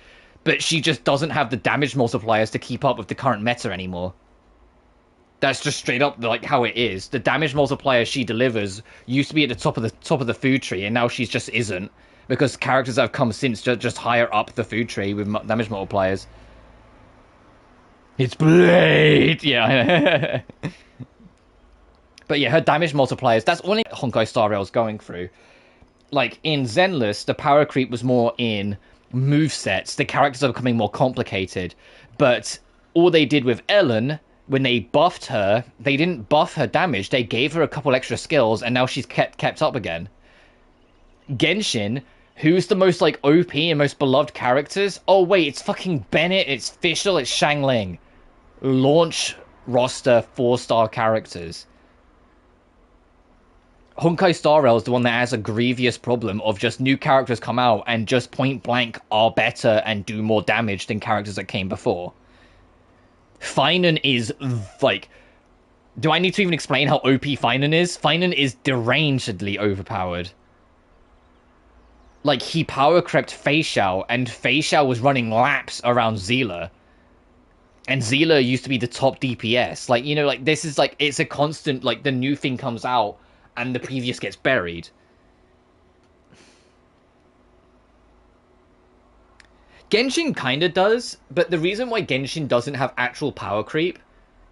But she just doesn't have the damage multipliers to keep up with the current meta anymore. That's just straight up like how it is. The damage multiplier she delivers used to be at the top of the food tree, and now she's just isn't, because characters that have come since just higher up the food tree with damage multipliers. It's Blade! Yeah. But yeah, her damage multipliers, that's only Honkai Star Rail's going through. Like, in Zenless, the power creep was more in movesets. The characters are becoming more complicated. But all they did with Ellen, when they buffed her, they didn't buff her damage. They gave her a couple extra skills, and now she's kept up again. Genshin, who's the most, like, OP and most beloved characters? Oh, wait, it's fucking Bennett, it's Fischl, it's Xiangling. Launch roster 4-star characters. Honkai Star Rail is the one that has a grievous problem of just new characters come out and just point blank are better and do more damage than characters that came before. Finan is, like... Do I need to even explain how OP Finan is? Finan is derangedly overpowered. Like, he power crept Fei Xiao, and Fei Xiao was running laps around Zila. And Zila used to be the top DPS. Like, you know, like, this is, like, it's a constant, like, the new thing comes out, and the previous gets buried. Genshin kinda does, but the reason why Genshin doesn't have actual power creep,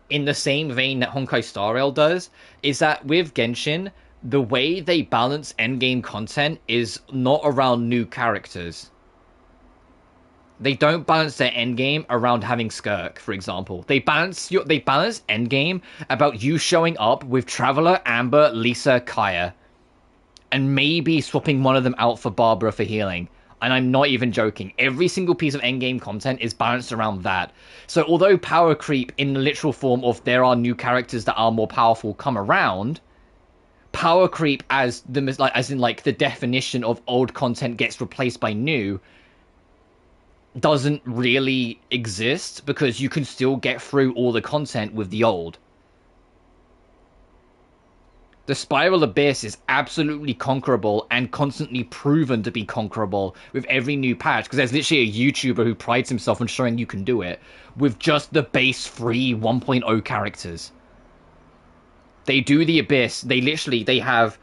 in the same vein that Honkai Star Rail does, is that with Genshin, the way they balance endgame content is not around new characters. They don't balance their endgame around having Skirk, for example. They balance endgame about you showing up with Traveler, Amber, Lisa, Kaya. And maybe swapping one of them out for Barbara for healing. And I'm not even joking. Every single piece of endgame content is balanced around that. So although power creep in the literal form of there are new characters that are more powerful come around, power creep as in the definition of old content gets replaced by new doesn't really exist, because you can still get through all the content with the old. The Spiral Abyss is absolutely conquerable and constantly proven to be conquerable with every new patch, because there's literally a YouTuber who prides himself on showing you can do it with just the base free 1.0 characters. They do the Abyss. They have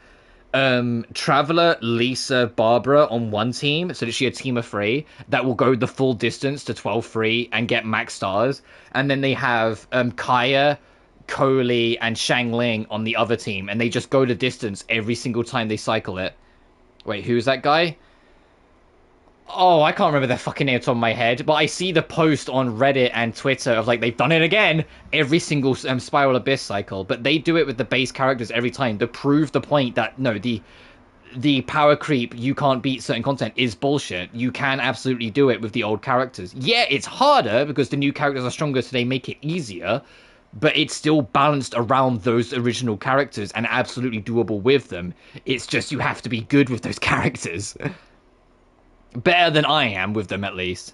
Traveler, Lisa, Barbara on one team, so literally a team of 3 that will go the full distance to 12-3 and get max stars. And then they have Kaya, Coley, and Shangling on the other team, and they just go the distance every single time they cycle it. Wait, who's that guy? Oh, I can't remember their fucking name off the top of my head, but I see the post on Reddit and Twitter of, like, they've done it again every single Spiral Abyss cycle, but they do it with the base characters every time to prove the point that, no, the power creep, you can't beat certain content, is bullshit. You can absolutely do it with the old characters. Yeah, it's harder because the new characters are stronger, so they make it easier, but it's still balanced around those original characters and absolutely doable with them. It's just you have to be good with those characters. Better than I am with them, at least.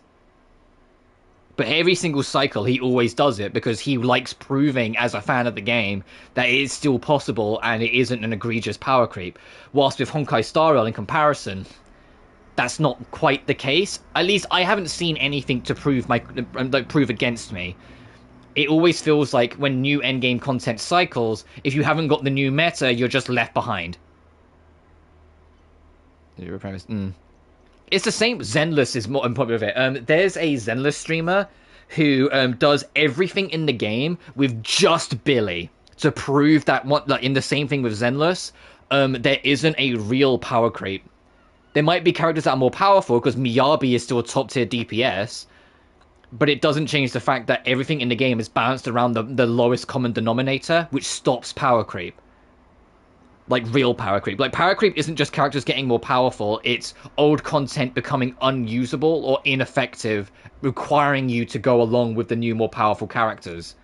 But every single cycle, he always does it because he likes proving, as a fan of the game, that it is still possible and it isn't an egregious power creep. Whilst with Honkai Star Rail, in comparison, that's not quite the case. At least I haven't seen anything to prove against me. It always feels like when new endgame content cycles, if you haven't got the new meta, you're just left behind. It's the same. Zenless is more important with it. There's a Zenless streamer who does everything in the game with just Billy to prove that in the same thing with Zenless, there isn't a real power creep. There might be characters that are more powerful because Miyabi is still a top tier DPS, but it doesn't change the fact that everything in the game is balanced around the lowest common denominator, which stops power creep. Like real power creep. Like power creep isn't just characters getting more powerful, it's old content becoming unusable or ineffective, requiring you to go along with the new, more powerful characters.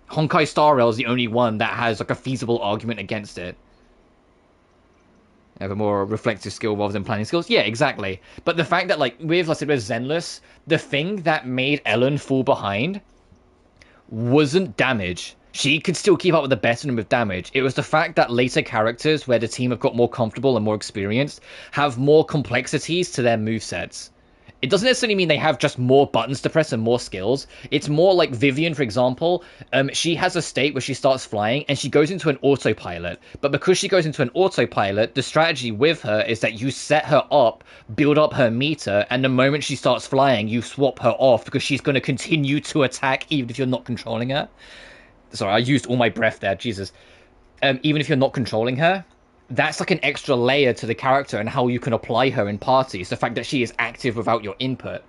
Honkai Star Rail is the only one that has like a feasible argument against it. Have a more reflective skill rather than planning skills. Yeah, exactly. But the fact that, like, with Zenless, the thing that made Ellen fall behind wasn't damage. She could still keep up with the better with damage. It was the fact that later characters, where the team have got more comfortable and more experienced, have more complexities to their movesets. It doesn't necessarily mean they have just more buttons to press and more skills. It's more like Vivian, for example. She has a state where she starts flying and she goes into an autopilot. But because she goes into an autopilot, the strategy with her is that you set her up, build up her meter, and the moment she starts flying, you swap her off because she's going to continue to attack even if you're not controlling her. Sorry, I used all my breath there, Jesus. Even if you're not controlling her, that's like an extra layer to the character and how you can apply her in parties. The fact that she is active without your input.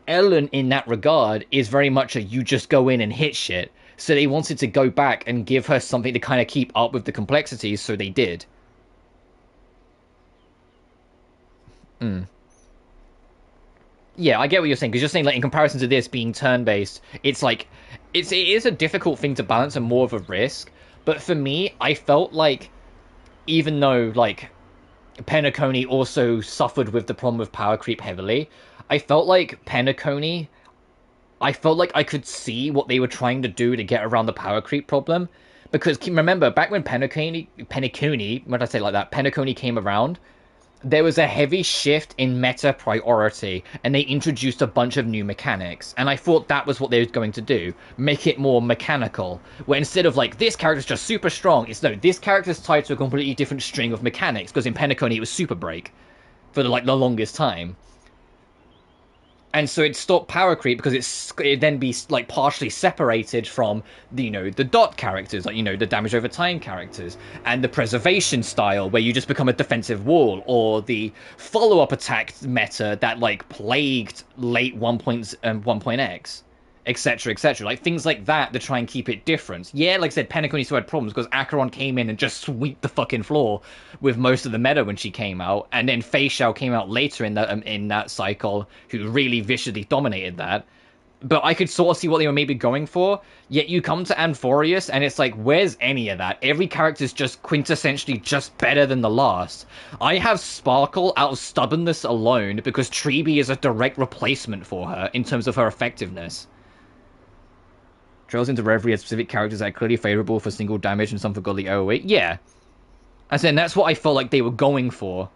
Ellen, in that regard, is very much a you just go in and hit shit. So they wanted to go back and give her something to kind of keep up with the complexities, so they did. Yeah, I get what you're saying, because you're saying, like, in comparison to this being turn-based, it's like, it is a difficult thing to balance and more of a risk. But for me, I felt like, even though, like, Penacony also suffered with the problem of power creep heavily, I felt like Penacony, I felt like I could see what they were trying to do to get around the power creep problem. Because, remember, back when Penacony, what did I say like that? Penacony came around, there was a heavy shift in meta priority, and they introduced a bunch of new mechanics. And I thought that was what they were going to do. Make it more mechanical. Where instead of, like, this character's just super strong, it's no, this character's tied to a completely different string of mechanics. Because in Penacony, it was Super Break for, like, the longest time. And so it stopped power creep because it'd then be, like, partially separated from the, you know, the dot characters, like, you know, the damage over time characters, and the preservation style where you just become a defensive wall, or the follow-up attack meta that, like, plagued late 1.x, etc., etc. Like, things like that to try and keep it different. Yeah, like I said, Penacony still had problems because Acheron came in and just swept the fucking floor with most of the meta when she came out, and then Fei Xiao came out later in that cycle, who really viciously dominated that. But I could sort of see what they were maybe going for, yet you come to Amphoreus, and it's like, where's any of that? Every character's just quintessentially just better than the last. I have Sparkle out of stubbornness alone, because Treeby is a direct replacement for her in terms of her effectiveness. Trails into Reverie has specific characters that are clearly favorable for single damage and some for godly AoE. Yeah. I said, that's what I felt like they were going for.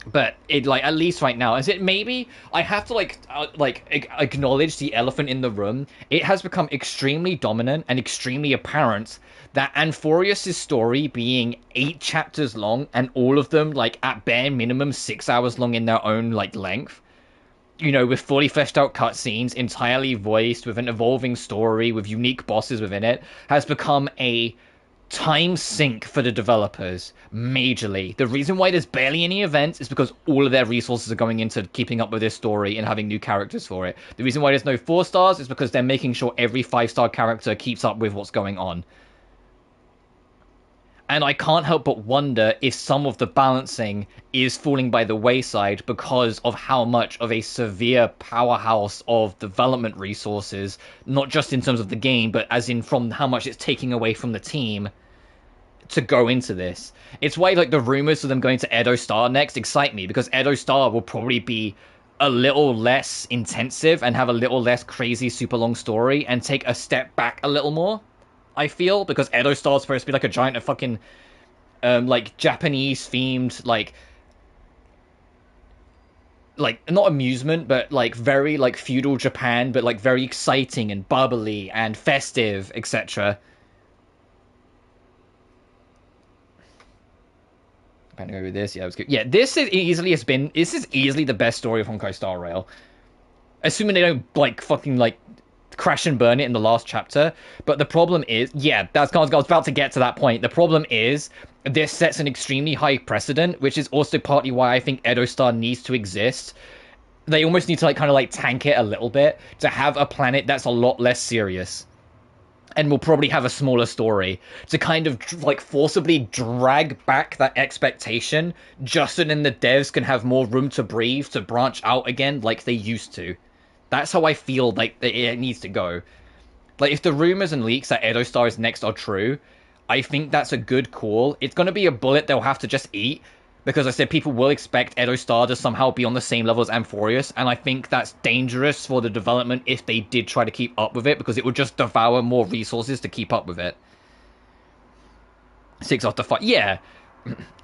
But it, like, at least right now, is it maybe I have to acknowledge the elephant in the room. It has become extremely dominant and extremely apparent that Amphoreus' story being 8 chapters long, and all of them, like, at bare minimum 6 hours long in their own, like, length, you know, with fully fleshed out cutscenes, entirely voiced, with an evolving story, with unique bosses within it, has become a time sink for the developers, majorly. The reason why there's barely any events is because all of their resources are going into keeping up with this story and having new characters for it. The reason why there's no 4 stars is because they're making sure every 5-star character keeps up with what's going on. And I can't help but wonder if some of the balancing is falling by the wayside because of how much of a severe powerhouse of development resources, not just in terms of the game, but as in from how much it's taking away from the team to go into this. It's why, like, the rumors of them going to Edo Star next excite me, because Edo Star will probably be a little less intensive and have a little less crazy super long story and take a step back a little more, I feel, because Edo Star is supposed to be like a giant fucking like Japanese themed like not amusement, but like very like feudal Japan, but like very exciting and bubbly and festive, etc. I'm gonna go with this. Yeah, it was good. Yeah, this is easily the best story of Honkai Star Rail. Assuming they don't like fucking like crash and burn it in the last chapter. But the problem is, yeah, I was about to get to that point. The problem is this sets an extremely high precedent, which is also partly why I think Edo Star needs to exist. They almost need to like kind of like tank it a little bit to have a planet that's a lot less serious and will probably have a smaller story to kind of like forcibly drag back that expectation just so then the devs can have more room to breathe, to branch out again like they used to. That's how I feel like it needs to go. Like, if the rumors and leaks that Edo Star is next are true, I think that's a good call. It's going to be a bullet they'll have to just eat, because I said people will expect Edo Star to somehow be on the same level as Amphoreus, and I think that's dangerous for the development if they did try to keep up with it, because it would just devour more resources to keep up with it. 6 after 5. Yeah.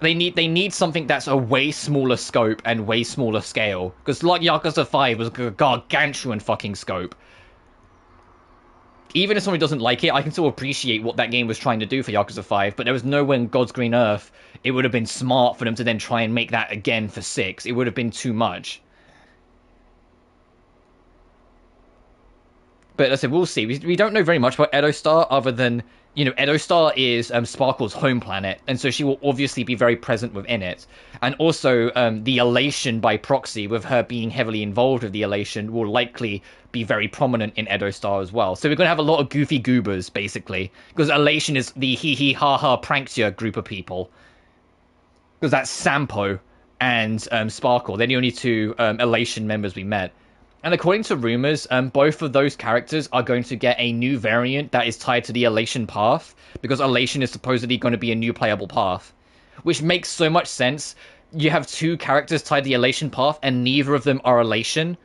They need something that's a way smaller scope and way smaller scale. Because like Yakuza 5 was a gargantuan fucking scope. Even if somebody doesn't like it, I can still appreciate what that game was trying to do for Yakuza 5. But there was nowhere in God's Green Earth it would have been smart for them to then try and make that again for 6. It would have been too much. But as I said, we'll see. We don't know very much about Edo Star other than, you know, Edo Star is Sparkle's home planet, and so she will obviously be very present within it. And also, the Elation by proxy, with her being heavily involved with the Elation, will likely be very prominent in Edo Star as well. So we're going to have a lot of goofy goobers, basically. Because Elation is the hee-hee-ha-ha prankster group of people. Because that's Sampo and Sparkle. They're the only 2 Elation members we met. And according to rumors, both of those characters are going to get a new variant that is tied to the Elation path, because Elation is supposedly going to be a new playable path. Which makes so much sense. You have 2 characters tied to the Elation path, and neither of them are Elation.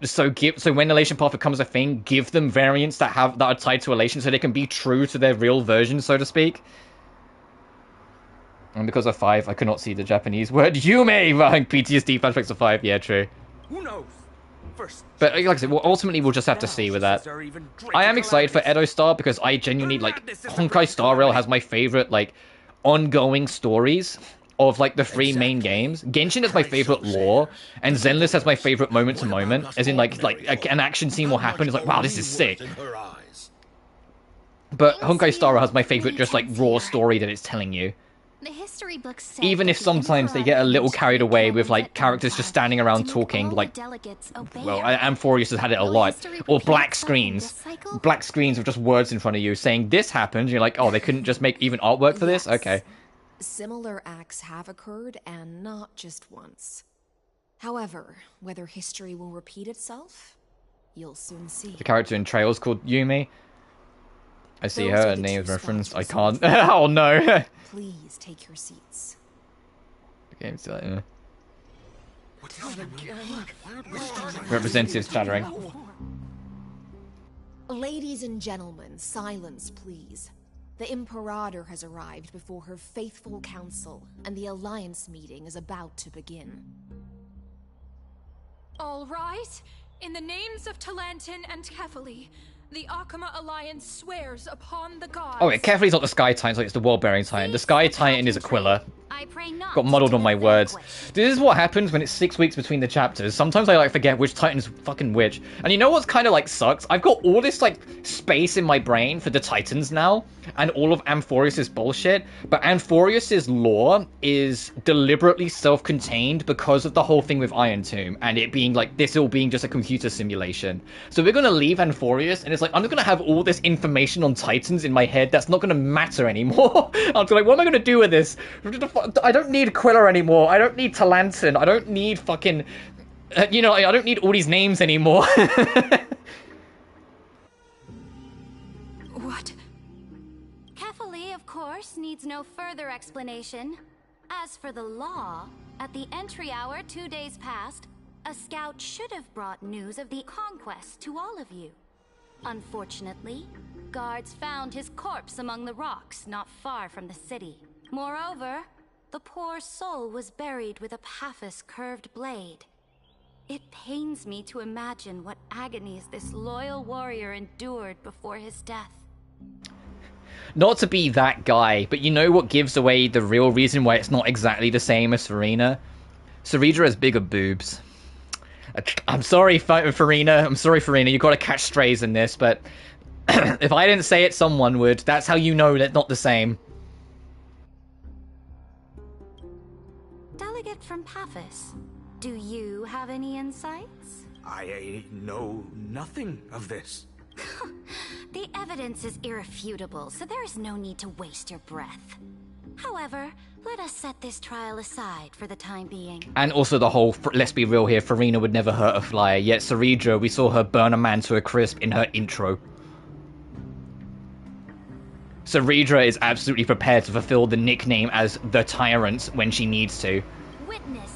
So when Elation path becomes a thing, give them variants that are tied to Elation, so they can be true to their real version, so to speak. And because of 5, I could not see the Japanese word Yume behind PTSD flashbacks of 5. Yeah, true. Who knows? First, but like I said, ultimately we'll just have to see with that. I am excited for Edo Star because I genuinely, like, Honkai Star Rail has my favorite, like, ongoing stories of, like, the 3 main games. Genshin is my favorite lore, and Zenless has my favorite moment to moment, as in, like an action scene will happen, it's like, wow, this is sick. But Honkai Star Rail has my favorite just, like, raw story that it's telling you. The history books said even if sometimes they get a little carried away with like characters just standing around talking, like, well, Amphoreus has had it a lot, or black screens with just words in front of you saying this happened. You're like, oh, they couldn't just make even artwork for this? Okay. Similar acts have occurred, and not just once. However, whether history will repeat itself, you'll soon see. The character in Trails called Yumi. I see her name is referenced. I can't. Oh no. Please take your seats. The game's still representatives chattering. Ladies and gentlemen, silence, please. The Imperator has arrived before her faithful council, and the Alliance meeting is about to begin. All rise. In the names of Talantin and Kefali, the Akama Alliance swears upon the gods. Oh, yeah, Kefali's not the Sky Titan, so it's the World-Bearing Titan. The Sky Titan is Aquila. I pray not. Got muddled on my words. This is what happens when it's 6 weeks between the chapters. Sometimes I like forget which Titan's fucking which. And you know what's kind of like sucks? I've got all this like space in my brain for the Titans now, and all of Amphoreus' bullshit. But Amphoreus' lore is deliberately self-contained because of the whole thing with Iron Tomb, and it being like this all being just a computer simulation. So we're gonna leave Amphoreus, and it's like I'm just gonna have all this information on Titans in my head that's not gonna matter anymore. I'm like, what am I gonna do with this? I don't need Aquila anymore. I don't need Talantin. I don't need fucking... you know, I don't need all these names anymore. What? Kefali, of course, needs no further explanation. As for the law, at the entry hour 2 days past, a scout should have brought news of the conquest to all of you. Unfortunately, guards found his corpse among the rocks not far from the city. Moreover, the poor soul was buried with a Paphos curved blade. It pains me to imagine what agonies this loyal warrior endured before his death. Not to be that guy, but you know what gives away the real reason why it's not exactly the same as Farina? Saridra has bigger boobs. I'm sorry, Farina. I'm sorry, Farina. You gotta catch strays in this, but if I didn't say it, someone would. That's how you know that's not the same. Delegate from Paphos, do you have any insights? I know nothing of this. The evidence is irrefutable, so there is no need to waste your breath. However, let us set this trial aside for the time being. And also the whole, let's be real here, Farina would never hurt a fly, yet Saridra, we saw her burn a man to a crisp in her intro. Saridra is absolutely prepared to fulfill the nickname as the Tyrant when she needs to. Witness,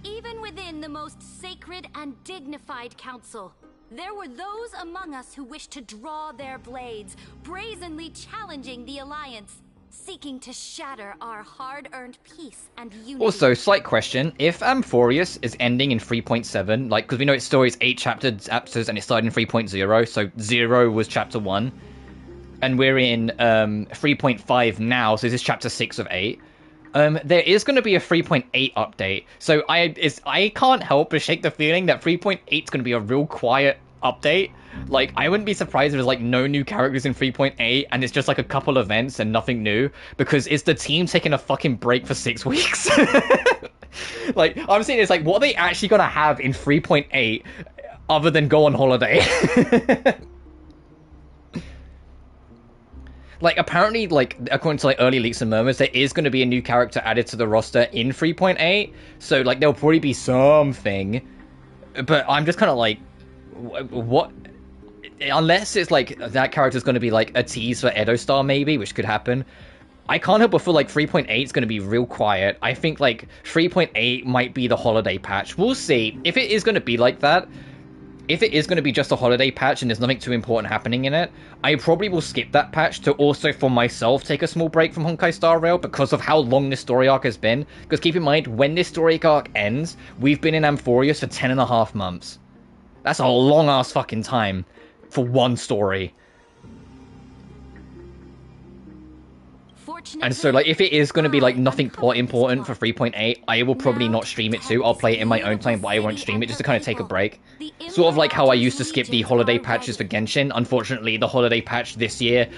even within the most sacred and dignified council, there were those among us who wished to draw their blades, brazenly challenging the Alliance, seeking to shatter our hard-earned peace and unity. Also, slight question, if Amphoreus is ending in 3.7, like, because we know its story is 8 chapters and it started in 3.0, so 0 was chapter 1, and we're in 3.5 now, so this is chapter 6 of 8. There is going to be a 3.8 update, so I can't help but shake the feeling that 3.8 is going to be a real quiet update. Like, I wouldn't be surprised if there's like no new characters in 3.8 and it's just like a couple events and nothing new, because it's the team taking a fucking break for 6 weeks. Like, I'm saying it's like, what are they actually going to have in 3.8 other than go on holiday? Like, apparently, like, according to, like, early leaks and murmurs, there is going to be a new character added to the roster in 3.8. So, like, there'll probably be something. But I'm just kind of like, what? Unless it's, like, that character's going to be, like, a tease for Edo Star, maybe, which could happen. I can't help but feel like 3.8 is going to be real quiet. I think, like, 3.8 might be the holiday patch. We'll see. If it is going to be like that, if it is going to be just a holiday patch and there's nothing too important happening in it, I probably will skip that patch to also, for myself, take a small break from Honkai Star Rail because of how long this story arc has been. Because keep in mind, when this story arc ends, we've been in Amphoreus for 10.5 months. That's a long-ass fucking time for one story. And so, like, if it is going to be, like, nothing important for 3.8, I will probably not stream it too. I'll play it in my own time, but I won't stream it just to kind of take a break. Sort of like how I used to skip the holiday patches for Genshin. Unfortunately, the holiday patch this year,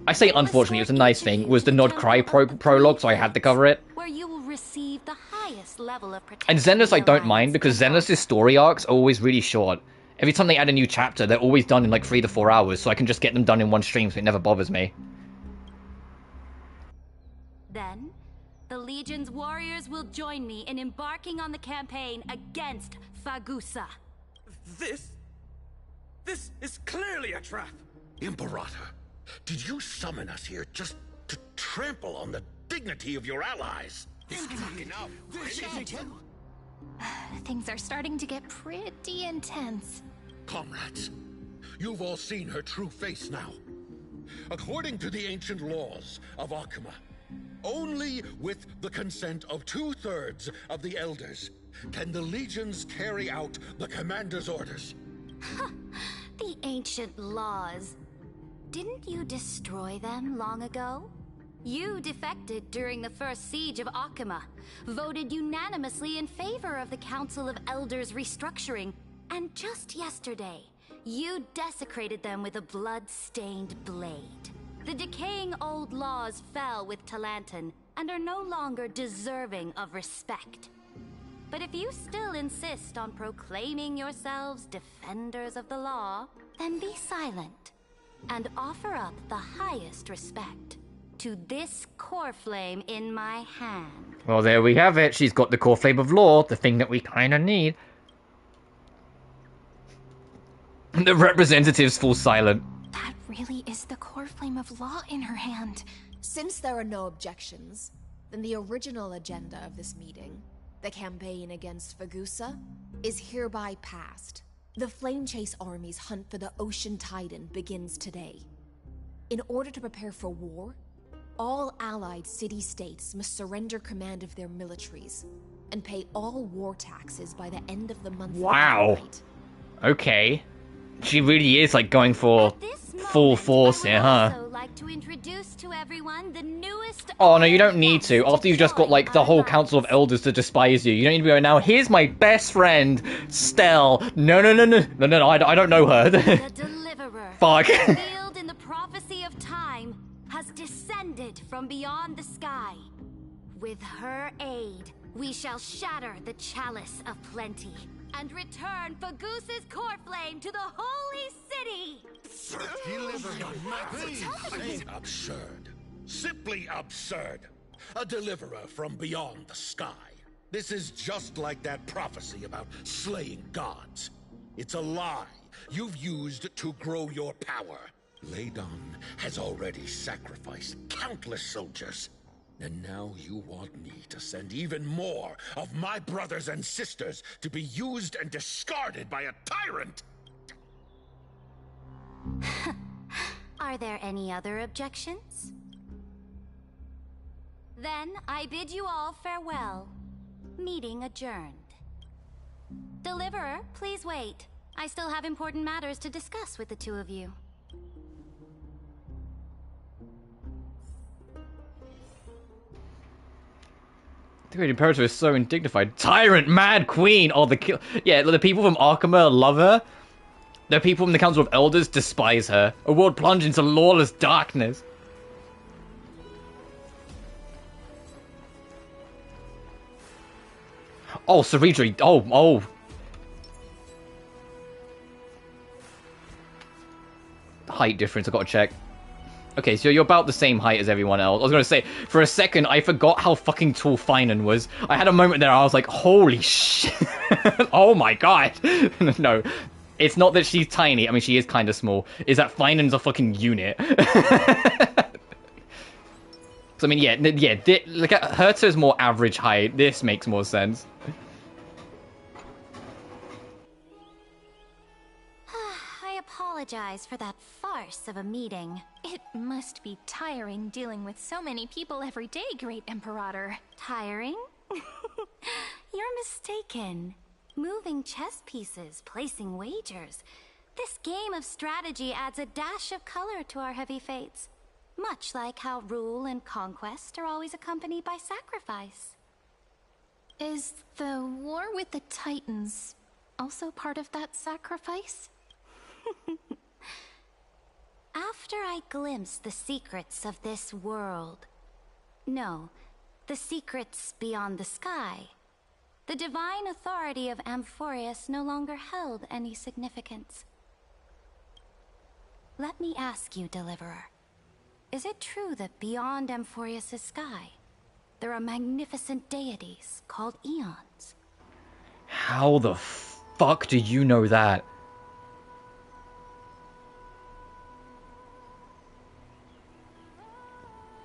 I say unfortunately, it was a nice thing, was the Nod Cry prologue, so I had to cover it. Where you will receive the highest level of protection. And Xenos I don't mind, because Xenos' story arcs are always really short. Every time they add a new chapter, they're always done in like 3 to 4 hours, so I can just get them done in one stream, so it never bothers me. Then, the Legion's warriors will join me in embarking on the campaign against Fagusa. This is clearly a trap. Imperator, did you summon us here just to trample on the dignity of your allies? This cannot be enough. Things are starting to get pretty intense. Comrades, you've all seen her true face now. According to the ancient laws of Akuma, only with the consent of 2/3 of the elders can the legions carry out the commander's orders. The ancient laws. Didn't you destroy them long ago? You defected during the first siege of Akuma, voted unanimously in favor of the Council of Elders restructuring, and just yesterday, you desecrated them with a blood-stained blade. The decaying old laws fell with Talanton and are no longer deserving of respect. But if you still insist on proclaiming yourselves defenders of the law, then be silent and offer up the highest respect to this core flame in my hand. Well, there we have it. She's got the core flame of law, the thing that we kind of need. The representatives fall silent. That really is the core flame of law in her hand. Since there are no objections, then the original agenda of this meeting, the campaign against Fagusa, is hereby passed. The Flame Chase Army's hunt for the Ocean Titan begins today. In order to prepare for war, all allied city-states must surrender command of their militaries and pay all war taxes by the end of the month. Wow. Okay. She really is like going for full force here, huh? I would like to introduce to everyone the newest. Oh no, you don't need to. After you've just got like the whole Council of Elders to despise you, you don't need to go now. Here's my best friend, Stell. No, I don't know her. The Deliverer, Fuck. revealed in the prophecy of time, has descended from beyond the sky. With her aid, we shall shatter the chalice of plenty and return Fagusa's core flame to the holy city. Absurd. Simply absurd. A deliverer from beyond the sky. This is just like that prophecy about slaying gods. It's a lie you've used to grow your power. Ladon has already sacrificed countless soldiers. And now you want me to send even more of my brothers and sisters to be used and discarded by a tyrant? Are there any other objections? Then I bid you all farewell. Meeting adjourned. Deliverer, please wait. I still have important matters to discuss with the two of you. The Great Imperator is so indignified. Tyrant, Mad Queen! Oh, the people from Akuma love her. The people from the Council of Elders despise her. A world plunged into lawless darkness. Oh, Saridri. Oh. Height difference, I gotta check. Okay, so you're about the same height as everyone else. I was gonna say, for a second, I forgot how fucking tall Finan was. I had a moment there, I was like, holy shit. Oh my god. No, it's not that she's tiny. I mean, she is kind of small. Is that Finan's a fucking unit. So, I mean, look at Herta's more average height. This makes more sense. I apologize for that farce of a meeting. It must be tiring dealing with so many people every day, Great Imperator. Tiring? You're mistaken. Moving chess pieces, placing wagers. This game of strategy adds a dash of color to our heavy fates. Much like how rule and conquest are always accompanied by sacrifice. Is the war with the Titans also part of that sacrifice? After I glimpsed the secrets of this world, no, the secrets beyond the sky, the divine authority of Amphoreus no longer held any significance. Let me ask you, Deliverer, is it true that beyond Amphoreus' sky, there are magnificent deities called Eons? How the fuck do you know that?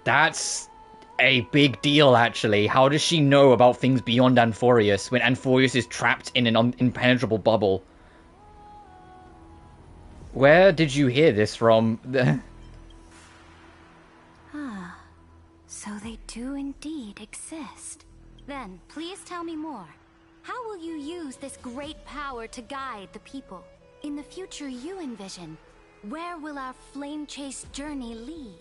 That's a big deal, actually. How does she know about things beyond Amphoreus when Amphoreus is trapped in an impenetrable bubble? Where did you hear this from? indeed exist. Then, please tell me more. How will you use this great power to guide the people? In the future you envision, where will our flame chase journey lead?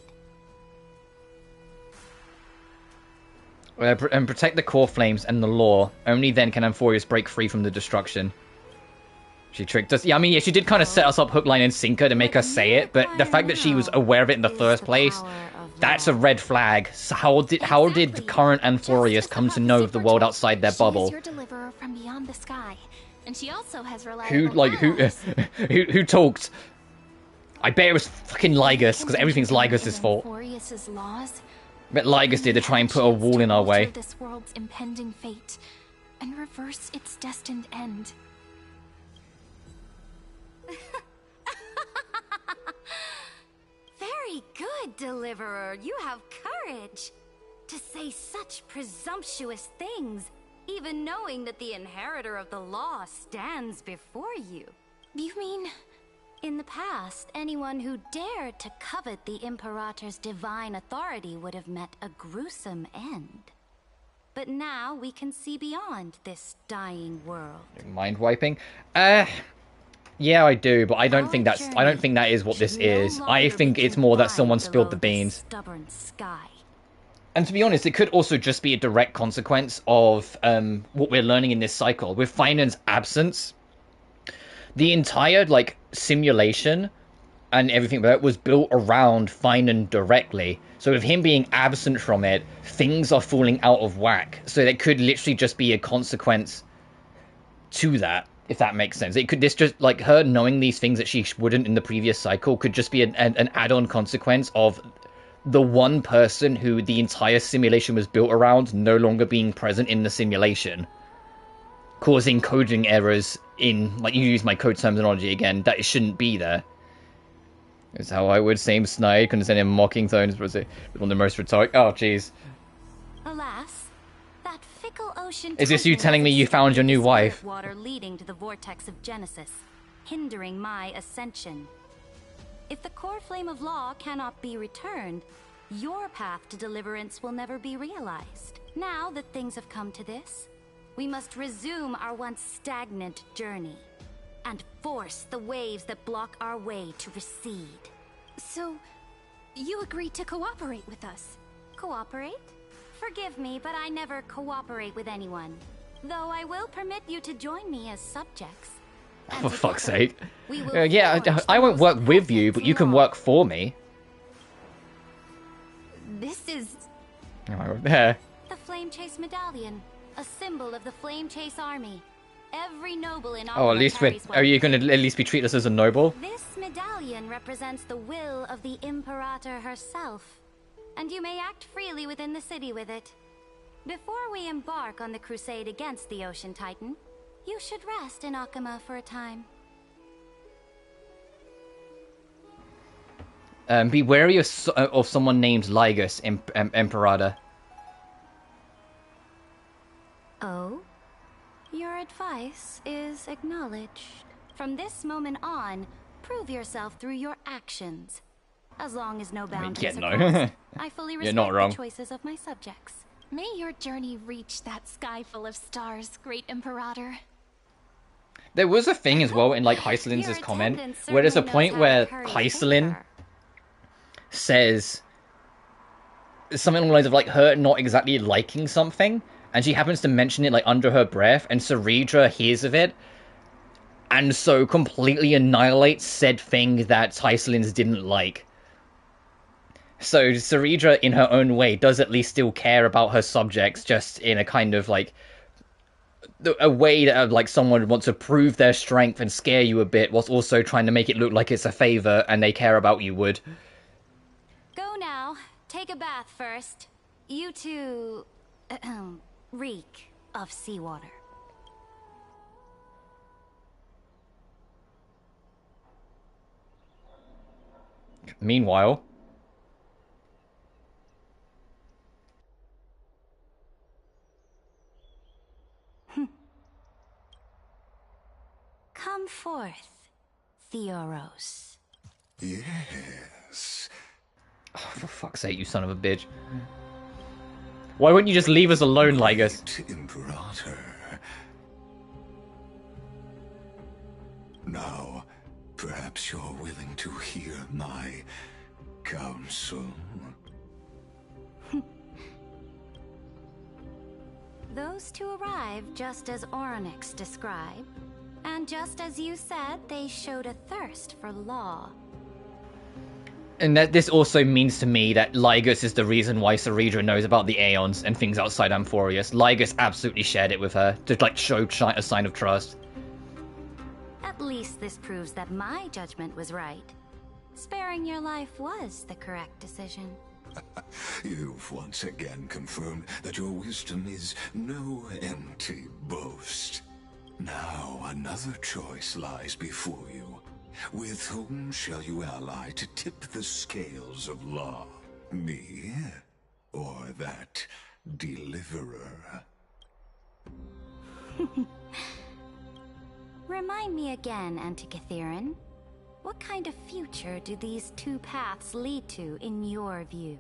And protect the core flames and the lore. Only then can Amphoreus break free from the destruction. She tricked us. Yeah, I mean, yeah, she did kind of set us up hook, line, and sinker to make us say it, but the fact that she was aware of it in the first place, that's a red flag. So how did the current Amphoreus come to know of the world outside their bubble? She is your deliverer from beyond the sky, and she also has Who talked? I bet it was fucking Lygus, because everything's Lygus' fault. Amphoreus's laws. But Lygus did to try and put a wall in our way. This world's impending fate and reverse its destined end. Very good, Deliverer. You have courage to say such presumptuous things, even knowing that the inheritor of the law stands before you. You mean... In the past, anyone who dared to covet the Imperator's divine authority would have met a gruesome end. But now we can see beyond this dying world. Mind wiping? Yeah, I do, but I don't think that is what this is. I think it's more that someone spilled the beans. Stubborn sky. And to be honest, it could also just be a direct consequence of what we're learning in this cycle. With Finan's absence, the entire simulation and everything about it was built around Finan directly. So with him being absent from it, things are falling out of whack. So it could literally just be a consequence to that, if that makes sense. It could her knowing these things that she wouldn't in the previous cycle could just be an add-on consequence of the one person who the entire simulation was built around no longer being present in the simulation, causing coding errors in, you use my code terminology again, that it shouldn't be there. Is how I would say snide, condescending, mocking tones, was it one of the most rhetoric? Oh, jeez. Alas, that fickle ocean. Is this you telling me you found your new wife? Water leading to the vortex of Genesis, hindering my ascension. If the core flame of law cannot be returned, your path to deliverance will never be realized. Now that things have come to this, we must resume our once stagnant journey and force the waves that block our way to recede. So, you agreed to cooperate with us? Cooperate? Forgive me, but I never cooperate with anyone. Though I will permit you to join me as subjects. For fuck's sake. Yeah, I won't work with you, but you can work for me. This is... There. The Flame Chase Medallion, a symbol of the Flame Chase Army. Every noble in at least are you going to at least be treated us as a noble? This medallion represents the will of the Imperator herself, and you may act freely within the city with it. Before we embark on the crusade against the Ocean Titan, you should rest in Akama for a time. Be wary of someone named Lygus, Imperator. Oh? Your advice is acknowledged. From this moment on, prove yourself through your actions. As long as no boundaries are crossed, I fully respect the choices of my subjects. May your journey reach that sky full of stars, great Imperator. There was a thing as well in Hycelin's comment, where there's a point where Hycelin says something along the lines of her not exactly liking something, and she happens to mention it under her breath, and Ceridra hears of it, and so completely annihilates said thing that Hycelins didn't like. So Ceridra, in her own way, does at least still care about her subjects, just in a kind of a way that someone would want to prove their strength and scare you a bit, whilst also trying to make it look like it's a favor and they care about you would. Go now. Take a bath first. You two... reek of seawater. Meanwhile... Come forth, Theoros. Yes. Oh, for fuck's sake, you son of a bitch. Why wouldn't you just leave us alone, Lygus? Imperator. Now, perhaps you're willing to hear my counsel. Those two arrived just as Oryx described. And just as you said, they showed a thirst for law. And that this also means to me that Lygus is the reason why Ceredra knows about the Aeons and things outside Amphoreus. Lygus absolutely shared it with her to like show a sign of trust. At least this proves that my judgment was right. Sparing your life was the correct decision. You've once again confirmed that your wisdom is no empty boast. Now another choice lies before you. With whom shall you ally to tip the scales of law? Me? Or that deliverer? Remind me again, Antikytheron. What kind of future do these two paths lead to in your view?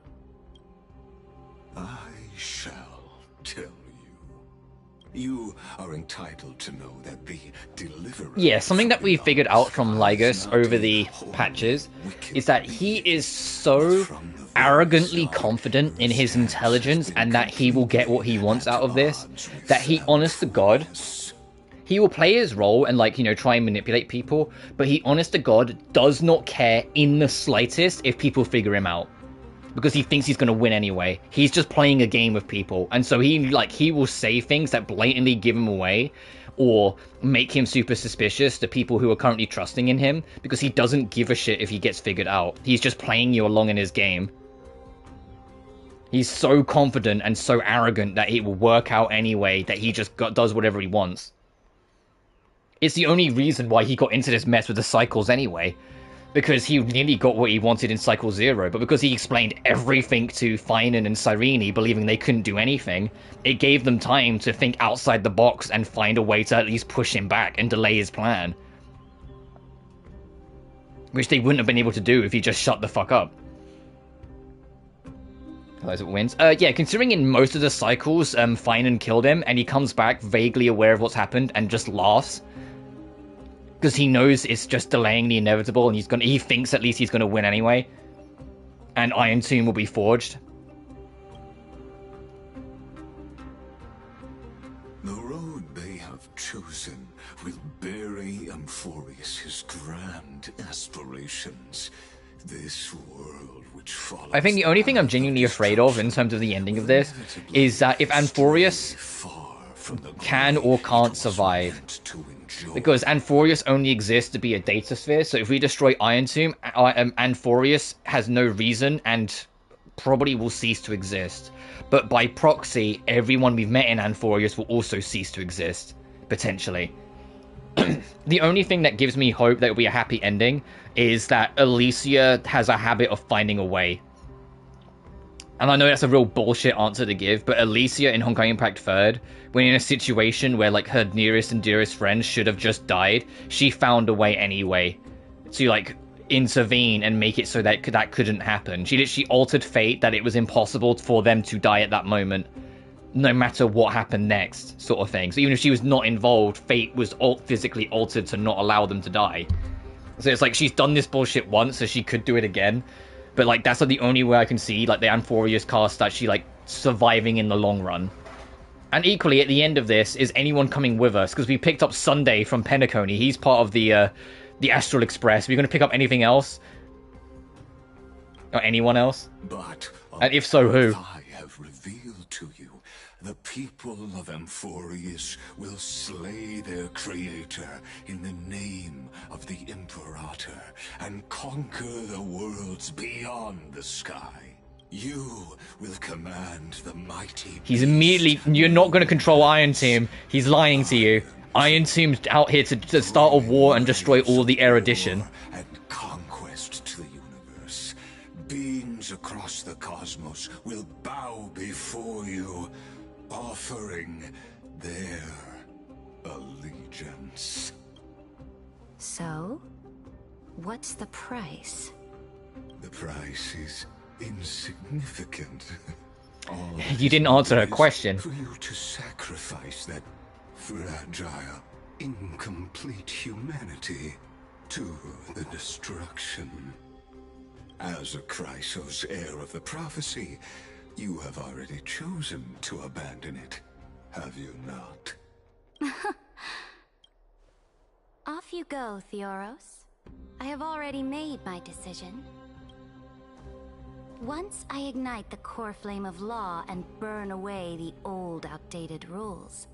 I shall tell you. You are entitled to know that the deliverer... Yeah, something that we figured out from Lygus over the patches is that he is so arrogantly confident in his intelligence and that he will get what he wants out of this, that he, honest to God, he will play his role and, like, you know, try and manipulate people, but he, honest to God, does not care in the slightest if people figure him out. Because he thinks he's going to win anyway. He's just playing a game with people. And so he will say things that blatantly give him away or make him super suspicious to people who are currently trusting in him, because he doesn't give a shit if he gets figured out. He's just playing you along in his game. He's so confident and so arrogant that it will work out anyway, that he just does whatever he wants. It's the only reason why he got into this mess with the cycles anyway. Because he nearly got what he wanted in Cycle 0, but because he explained everything to Finan and Cyrene, believing they couldn't do anything, it gave them time to think outside the box and find a way to at least push him back and delay his plan. Which they wouldn't have been able to do if he just shut the fuck up. Otherwise it wins. Yeah, considering in most of the cycles, Finan killed him, and he comes back vaguely aware of what's happened and just laughs. Because he knows it's just delaying the inevitable, and he thinks at least he's gonna win anyway. And Iron Tomb will be forged. The road they have chosen will bury Amphoreus' grand aspirations. This world which follows... I think the only thing I'm genuinely afraid of in terms of the ending of this is that if Amphoreus can or can't survive. Because Amphoreus only exists to be a data sphere, so if we destroy Iron Tomb, Amphoreus has no reason and probably will cease to exist. But by proxy, everyone we've met in Amphoreus will also cease to exist, potentially. The only thing that gives me hope that it'll be a happy ending is that Alicia has a habit of finding a way. And I know that's a real bullshit answer to give, but Alicia in Honkai Impact 3rd, when in a situation where, like, her nearest and dearest friends should have just died, she found a way anyway to, like, intervene and make it so that that couldn't happen. She literally altered fate, that it was impossible for them to die at that moment, no matter what happened next, sort of thing. So even if she was not involved, fate was physically altered to not allow them to die. So it's like she's done this bullshit once, so she could do it again. But, like, that's, like, the only way I can see, like, the Amphoreus cast actually, like, surviving in the long run. And equally, at the end of this, is anyone coming with us? Because we picked up Sunday from Penacony. He's part of the Astral Express. Are we going to pick up anything else? Or anyone else? But and if so, who? I have revealed to you, the people of Amphoreus will slay their creator in the name of the Imperator and conquer the worlds beyond the sky. You will command the mighty... He's immediately... You're not going to control Iron Tomb. He's lying to you. Iron Tomb's out here to start a war and destroy all the erudition. And conquest to the universe. Beings across the cosmos will bow before you, offering their allegiance. So, what's the price? The price is insignificant. You didn't answer her question. For you to sacrifice that fragile, incomplete humanity to the destruction. As a Chrysos heir of the prophecy, you have already chosen to abandon it, have you not? Off you go, Theoros. I have already made my decision. Once I ignite the core flame of law and burn away the old, outdated rules,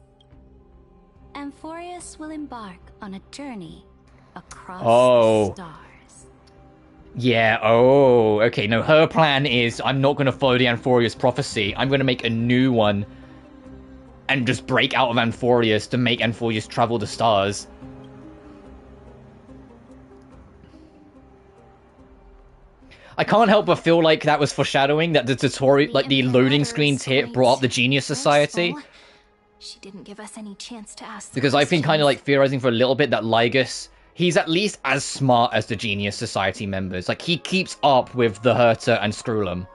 Amphoreus will embark on a journey across the stars. Yeah, okay. No, her plan is, I'm not going to follow the Amphoreus prophecy. I'm going to make a new one and just break out of Amphoreus to make Amphoreus travel the stars. I can't help but feel like that was foreshadowing that the tutorial, like the loading screens here, brought up the Genius Society. She didn't give us any chance to ask. Because I've been kind of like theorizing for a little bit that Lygus, he's at least as smart as the Genius Society members. Like, he keeps up with the Herta and Screwlum.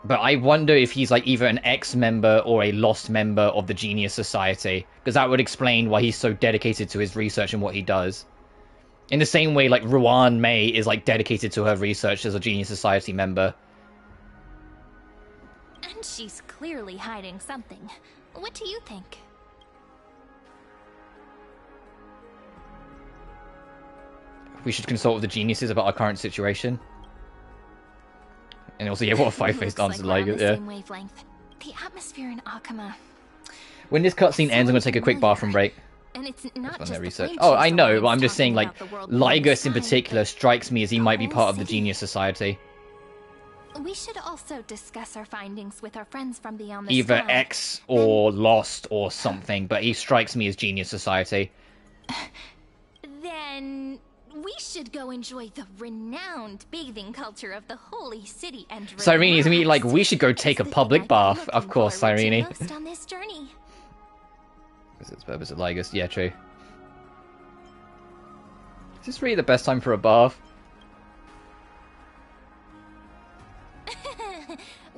But I wonder if he's like either an ex-member or a lost member of the Genius Society. Because that would explain why he's so dedicated to his research and what he does. In the same way, like, Ruan May is, like, dedicated to her research as a Genius Society member. And she's clearly hiding something. What do you think? We should consult with the geniuses about our current situation. And also, yeah, what a five-faced answer like it, yeah. Same wavelength. The atmosphere in Akama. When this cutscene ends, I'm gonna take a quick bathroom break. And it's not just Their the research. flame Oh, I chase know, alliance but I'm just saying, talking like, about the world beyond the Lygus in sky, particular strikes me as he might be part of the Genius Society. We should also discuss our findings with our friends from beyond the Either sky. X or Lost or something, but he strikes me as Genius Society. Then we should go enjoy the renowned bathing culture of the holy city and Cyrene is immediately like, we should go take a public bath. Of course, Cyrene. most on this journey. Because it's purpose of Lygus. Yeah, true. Is this really the best time for a bath?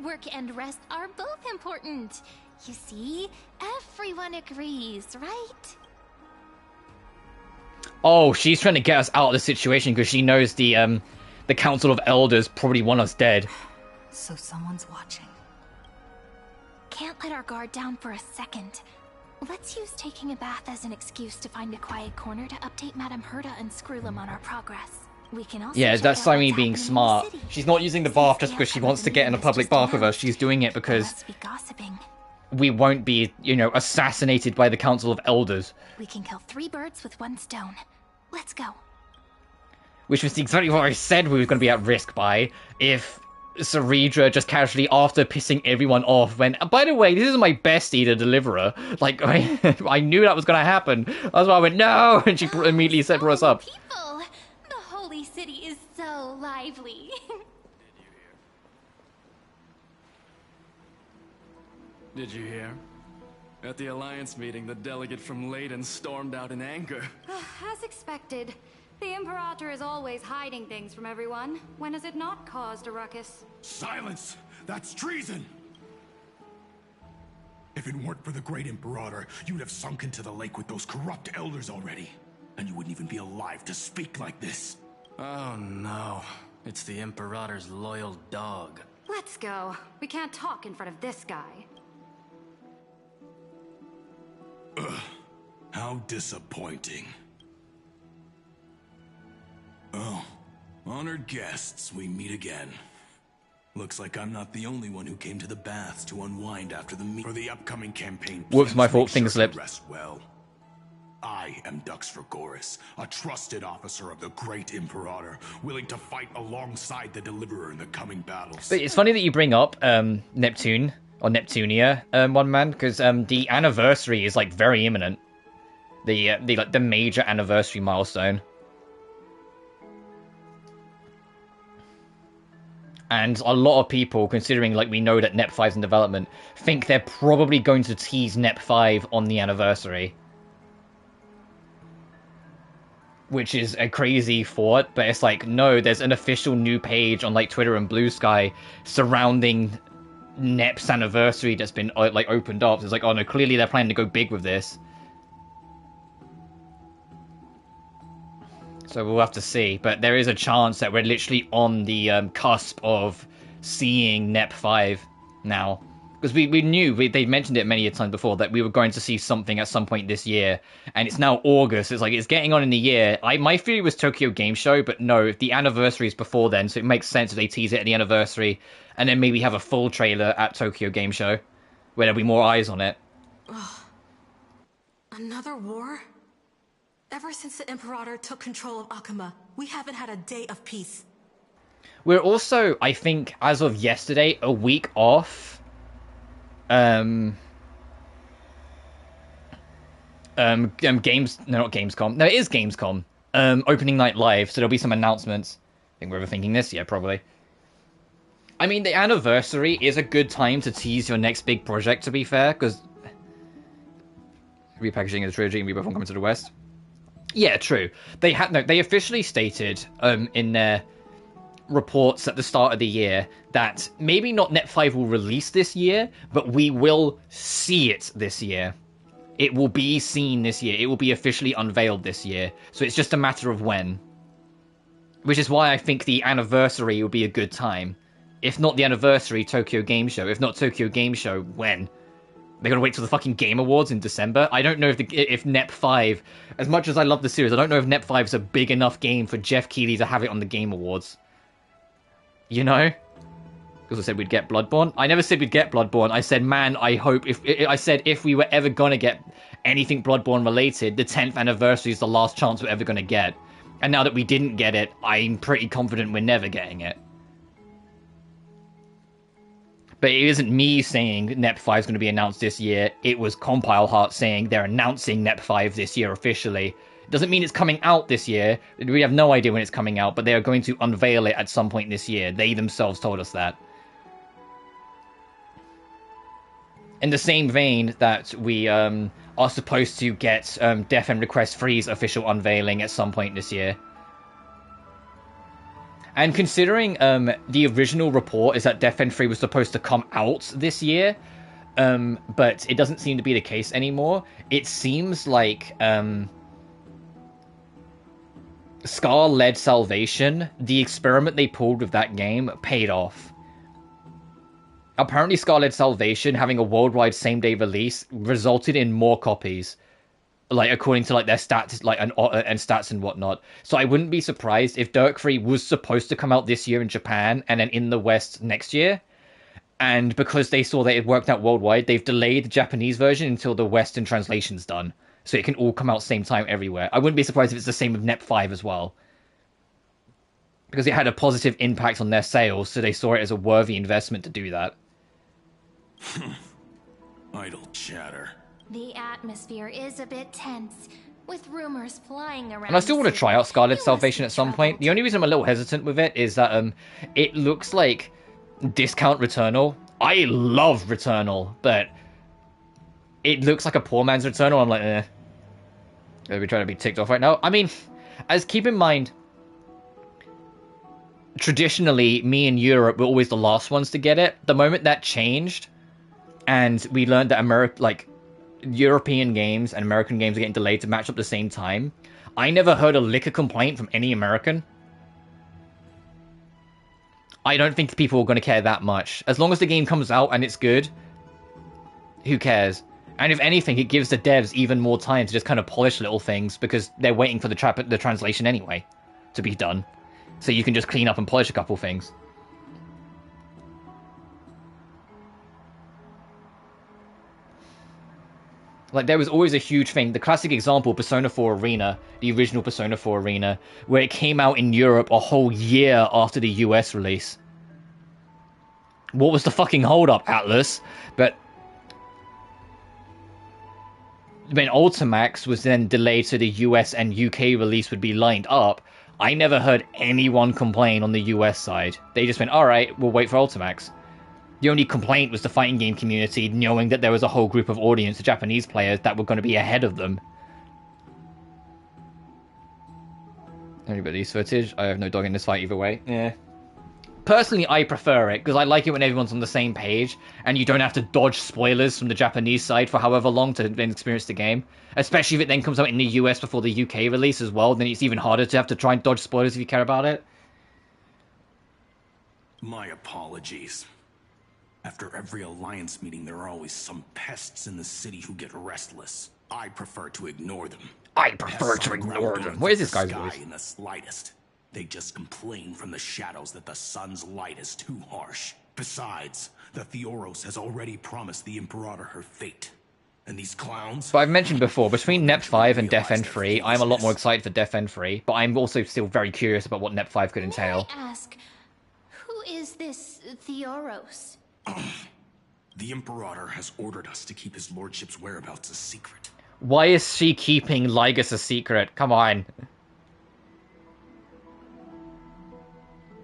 Work and rest are both important. You see, everyone agrees, right? Oh, she's trying to get us out of the situation because she knows the Council of Elders probably want us dead. So someone's watching. Can't let our guard down for a second. Let's use taking a bath as an excuse to find a quiet corner to update Madame Herta and Screwlum on our progress. We can also Yeah, check that's out Cyrene what's being happening in the smart. city. She's not using the bath just because she wants to get in a public bath with us. She's doing it because Let's be gossiping. we won't be, you know, assassinated by the Council of Elders. We can kill 3 birds with 1 stone. Let's go. Which was exactly what I said we were going to be at risk by if Ceredra just casually, after pissing everyone off, went, by the way, this is my bestie, the Deliverer. Like, I knew that was going to happen. That's why I went, no! And she immediately set for us up. People! The holy city is so lively. Did you hear? At the Alliance meeting, the delegate from Leyden stormed out in anger. As expected. The Imperator is always hiding things from everyone. When has it not caused a ruckus? Silence! That's treason! If it weren't for the great Imperator, you'd have sunk into the lake with those corrupt elders already. And you wouldn't even be alive to speak like this. Oh no. It's the Imperator's loyal dog. Let's go. We can't talk in front of this guy. Ugh. How disappointing. Oh, honored guests, we meet again. Looks like I'm not the only one who came to the baths to unwind after the meet. For the upcoming campaign, Whoops, my fault, please finger make sure slipped. to rest well. I am Dux Fregoris, a trusted officer of the great Imperator, willing to fight alongside the Deliverer in the coming battles. But it's funny that you bring up Neptune, or Neptunia, one man, because the anniversary is, like, very imminent. The major anniversary milestone. And a lot of people, considering, like, we know that Nep 5's in development, think they're probably going to tease Nep 5 on the anniversary. which is a crazy thought, but it's like, no, there's an official new page on like Twitter and BlueSky surrounding NEP's anniversary that's been like opened up. It's like, oh no, clearly they're planning to go big with this. So we'll have to see, but there is a chance that we're literally on the cusp of seeing NEP 5 now. Because we knew, they mentioned it many times before, that we were going to see something at some point this year. And it's now August. It's like, it's getting on in the year. My theory was Tokyo Game Show, but no, the anniversary is before then. So it makes sense if they tease it at the anniversary. And then maybe have a full trailer at Tokyo Game Show. Where there'll be more eyes on it. Ugh. Another war? Ever since the Imperator took control of Akuma, we haven't had a day of peace. We're also, I think, as of yesterday, a week off... games, no, not Gamescom. No, it is Gamescom. Opening night live, so there'll be some announcements. I think we're overthinking this, yeah, probably. I mean, the anniversary is a good time to tease your next big project, to be fair, because repackaging of the trilogy and Rebirth Coming to the West. Yeah, true. They officially stated in their reports at the start of the year that maybe not NEP 5 will release this year, but we will see it this year. It will be seen this year. It will be officially unveiled this year. So it's just a matter of when. Which is why I think the anniversary will be a good time. If not the anniversary, Tokyo Game Show. If not Tokyo Game Show, when? They're gonna wait till the fucking Game Awards in December? I don't know if NEP 5, as much as I love the series, I don't know if NEP 5 is a big enough game for Jeff Keighley to have it on the Game Awards. You know? Because I said we'd get Bloodborne. I never said we'd get Bloodborne. I said, man, I hope... if we were ever gonna get anything Bloodborne related, the 10th anniversary is the last chance we're ever gonna get. And now that we didn't get it, I'm pretty confident we're never getting it. But it isn't me saying NEP 5 is going to be announced this year. It was Compile Heart saying they're announcing NEP 5 this year officially. It doesn't mean it's coming out this year. We have no idea when it's coming out, but they are going to unveil it at some point this year. They themselves told us that. In the same vein that we are supposed to get Death and Request 3's official unveiling at some point this year. And considering the original report is that Death End 3 was supposed to come out this year, but it doesn't seem to be the case anymore, it seems like Scar-led Salvation, the experiment they pulled with that game, paid off. Apparently Scar-led Salvation, having a worldwide same-day release, resulted in more copies. Like, according to, like, their stats, like, and stats and whatnot. So I wouldn't be surprised if Dirk 3 was supposed to come out this year in Japan, and then in the West next year. And because they saw that it worked out worldwide, they've delayed the Japanese version until the Western translation's done. So it can all come out same time everywhere. I wouldn't be surprised if it's the same with NEP 5 as well. Because it had a positive impact on their sales, so they saw it as a worthy investment to do that. Idle chatter. The atmosphere is a bit tense, with rumors flying around. And I still want to try out Scarlet Salvation at some point. The only reason I'm a little hesitant with it is that it looks like Discount Returnal. I love Returnal, but it looks like a poor man's Returnal. I'm like, eh. Are we trying to be ticked off right now? I mean, keep in mind, traditionally, me and Europe were always the last ones to get it. The moment that changed, and we learned that European games and American games are getting delayed to match up the same time, I never heard a lick of complaint from any American. I don't think people are going to care that much. As long as the game comes out and it's good, who cares? And if anything, it gives the devs even more time to just kind of polish little things, because they're waiting for the translation anyway to be done. So you can just clean up and polish a couple things. Like, there was always a huge thing. The classic example, Persona 4 Arena, the original Persona 4 Arena, where it came out in Europe a whole year after the US release. What was the fucking hold-up, Atlas? But when Ultimax was then delayed so the US and UK release would be lined up, I never heard anyone complain on the US side. They just went, alright, we'll wait for Ultimax. The only complaint was the fighting game community knowing that there was a whole group of audience of Japanese players that were going to be ahead of them. Only release footage. I have no dog in this fight either way. Yeah. Personally, I prefer it, because I like it when everyone's on the same page, and you don't have to dodge spoilers from the Japanese side for however long to then experience the game. Especially if it then comes out in the US before the UK release as well, then it's even harder to have to try and dodge spoilers if you care about it. My apologies. After every Alliance meeting, there are always some pests in the city who get restless. I prefer to ignore them. I prefer to ignore them. Where is this guy's voice? In the slightest. They just complain from the shadows that the sun's light is too harsh. Besides, the Theoros has already promised the Imperator her fate. And these clowns... But I've mentioned before, between NEP 5 and Def End 3, I'm a lot more excited for Def End 3, but I'm also still very curious about what NEP 5 could entail. May I ask, who is this Theoros? The Imperator has ordered us to keep his lordship's whereabouts a secret. Why is she keeping Lygus a secret? Come on.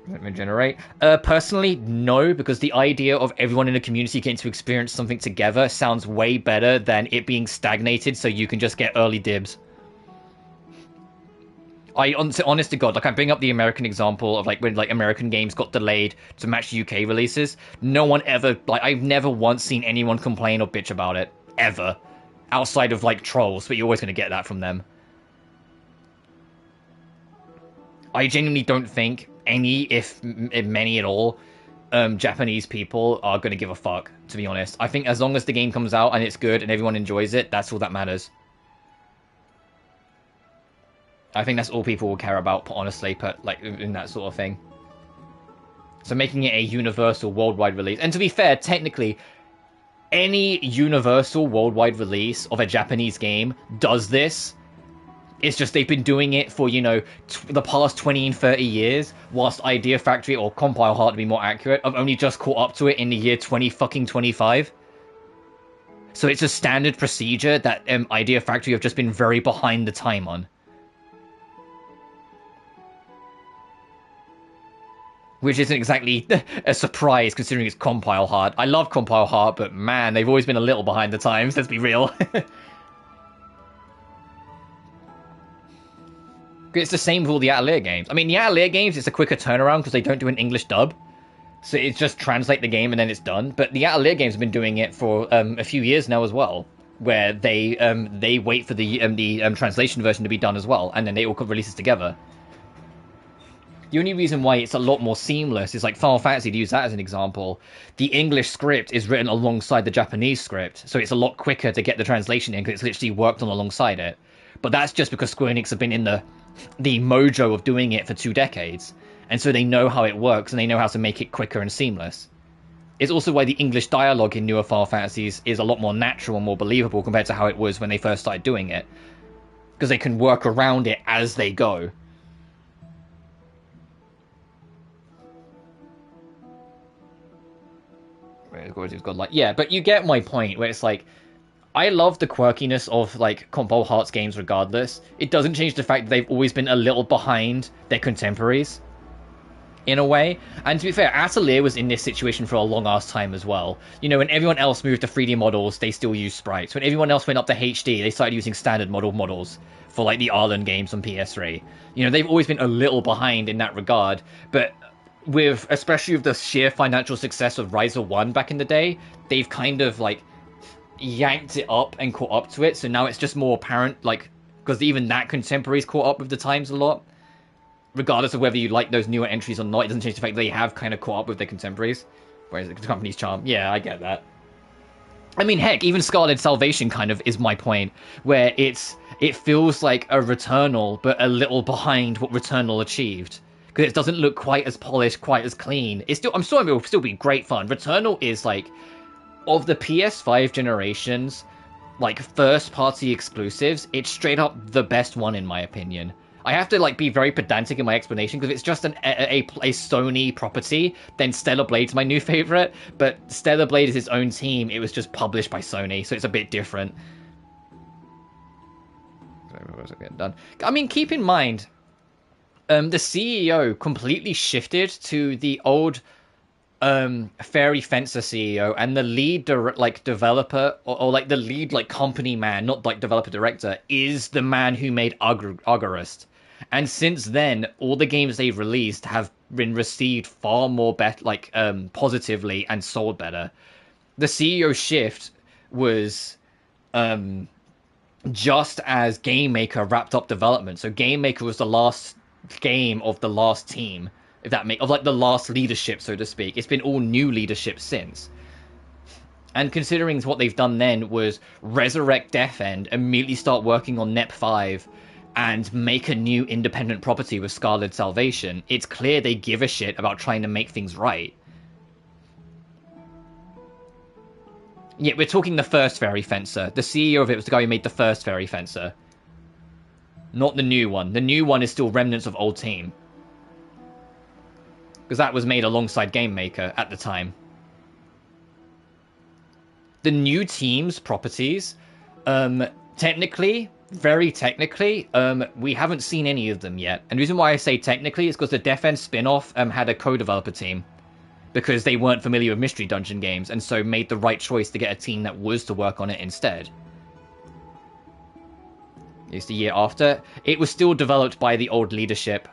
Let me generate. Personally, no, because the idea of everyone in the community getting to experience something together sounds way better than it being stagnated so you can just get early dibs. Honest to God, like I bring up the American example of like when like American games got delayed to match UK releases. No one ever, like I've never once seen anyone complain or bitch about it. Ever. Outside of like trolls, but you're always going to get that from them. I genuinely don't think any, if many at all, Japanese people are going to give a fuck, to be honest. I think as long as the game comes out and it's good and everyone enjoys it, that's all that matters. I think that's all people will care about, honestly, but like in that sort of thing. So making it a universal worldwide release. And to be fair, technically, any universal worldwide release of a Japanese game does this. It's just they've been doing it for, you know, the past 20 and 30 years, whilst Idea Factory, or Compile Heart to be more accurate, have only just caught up to it in the year 2025. So it's a standard procedure that Idea Factory have just been very behind the time on. Which isn't exactly a surprise considering it's Compile Heart. I love Compile Heart, but man, they've always been a little behind the times, let's be real. It's the same with all the Atelier games. I mean, the Atelier games, it's a quicker turnaround because they don't do an English dub. So it's just translate the game and then it's done. But the Atelier games have been doing it for a few years now as well, where they wait for the translation version to be done as well, and then they all release it together. The only reason why it's a lot more seamless is like Final Fantasy, to use that as an example. The English script is written alongside the Japanese script, so it's a lot quicker to get the translation in because it's literally worked on alongside it. But that's just because Square Enix have been in the mojo of doing it for 2 decades, and so they know how it works and they know how to make it quicker and seamless. It's also why the English dialogue in newer Final Fantasies is a lot more natural and more believable compared to how it was when they first started doing it, because they can work around it as they go. Yeah, but you get my point, where it's like, I love the quirkiness of like Compile Hearts games regardless. It doesn't change the fact that they've always been a little behind their contemporaries, in a way. And to be fair, Atelier was in this situation for a long ass time as well. You know, when everyone else moved to 3D models, they still used sprites. When everyone else went up to HD, they started using standard models for like the Arlen games on PS3. You know, they've always been a little behind in that regard, but especially with the sheer financial success of Ryza 1 back in the day, they've kind of like yanked it up and caught up to it, so now it's just more apparent, like, because even that contemporaries caught up with the times a lot. Regardless of whether you like those newer entries or not, it doesn't change the fact they have kind of caught up with their contemporaries. Whereas the company's charm, yeah, I get that. I mean, heck, even Scarlet Salvation kind of is my point, where it feels like a Returnal, but a little behind what Returnal achieved. Because it doesn't look quite as polished, quite as clean. I'm sure it will still be great fun. Returnal is like, of the PS5 generations, like first-party exclusives, it's straight up the best one in my opinion. I have to like be very pedantic in my explanation because it's just a Sony property. Then Stellar Blade's my new favorite, but Stellar Blade is its own team. It was just published by Sony, so it's a bit different. Done. I mean, keep in mind, the CEO completely shifted to the old Fairy Fencer CEO, and the lead developer or like the lead like company man, not like developer director, is the man who made Argumentative. And since then, all the games they've released have been received far more positively and sold better. The CEO shift was just as Game Maker wrapped up development. So Game Maker was the last game of the last team, if that of like the last leadership, so to speak. It's been all new leadership since. And considering what they've done then was resurrect Death End, immediately start working on NEP 5, and make a new independent property with Scarlet Salvation, it's clear they give a shit about trying to make things right. Yeah, we're talking the first Fairy Fencer. The CEO of it was the guy who made the first Fairy Fencer. Not the new one. The new one is still remnants of old team. Because that was made alongside Game Maker at the time. The new team's properties, technically, very technically, we haven't seen any of them yet. And the reason why I say technically is because the Death End spin-off had a co-developer team. Because they weren't familiar with Mystery Dungeon games, and so made the right choice to get a team that was to work on it instead. It's the year after. It was still developed by the old leadership.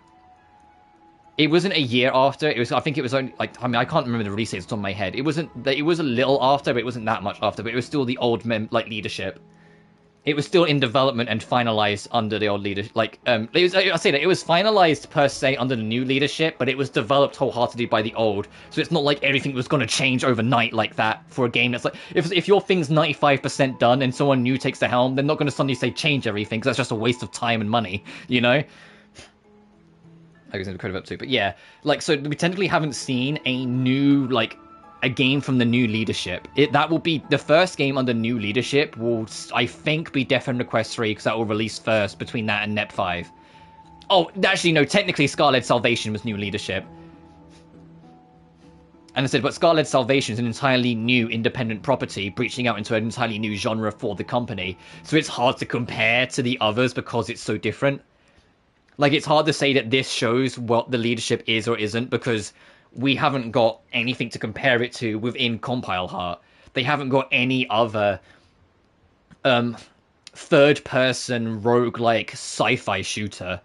It wasn't a year after. It was. I think it was only like. I mean, I can't remember the release date. It's on my head. It wasn't. It was a little after, but it wasn't that much after. But it was still the old leadership. It was still in development and finalized under the old leadership. Like, I say that it was finalized per se under the new leadership, but it was developed wholeheartedly by the old. So it's not like everything was going to change overnight like that for a game that's like, if your thing's 95% done and someone new takes the helm, they're not going to suddenly say change everything, because that's just a waste of time and money, you know? I was in the code up too, but yeah, like, so we technically haven't seen a new, like, a game from the new leadership. That will be the first game under new leadership. Will, I think, be Death End Request 3, because that will release first between that and NEP 5. Oh, actually, no, technically Scarlet Salvation was new leadership. And I said, but Scarlet Salvation is an entirely new independent property, breaching out into an entirely new genre for the company. So it's hard to compare to the others because it's so different. Like, it's hard to say that this shows what the leadership is or isn't, because we haven't got anything to compare it to within Compile Heart. They haven't got any other third-person roguelike sci-fi shooter.